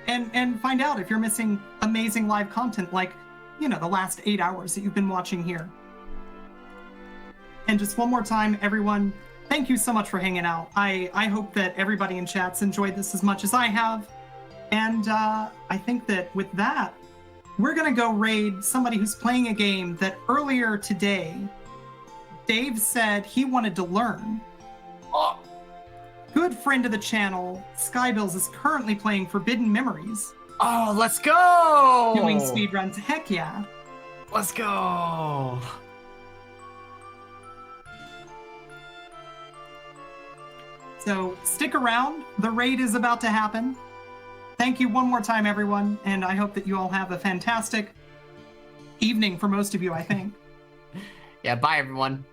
and find out if you're missing amazing live content like, the last 8 hours that you've been watching here. And just one more time, everyone, thank you so much for hanging out. I hope that everybody in chat's enjoyed this as much as I have. And I think that with that, we're going to go raid somebody who's playing a game that earlier today, Dave said he wanted to learn. Oh. Good friend of the channel, Skybills, is currently playing Forbidden Memories. Oh, let's go! Doing speedruns. Heck yeah. Let's go! So stick around. The raid is about to happen. Thank you one more time, everyone, and I hope that you all have a fantastic evening for most of you, I think. Yeah, bye, everyone.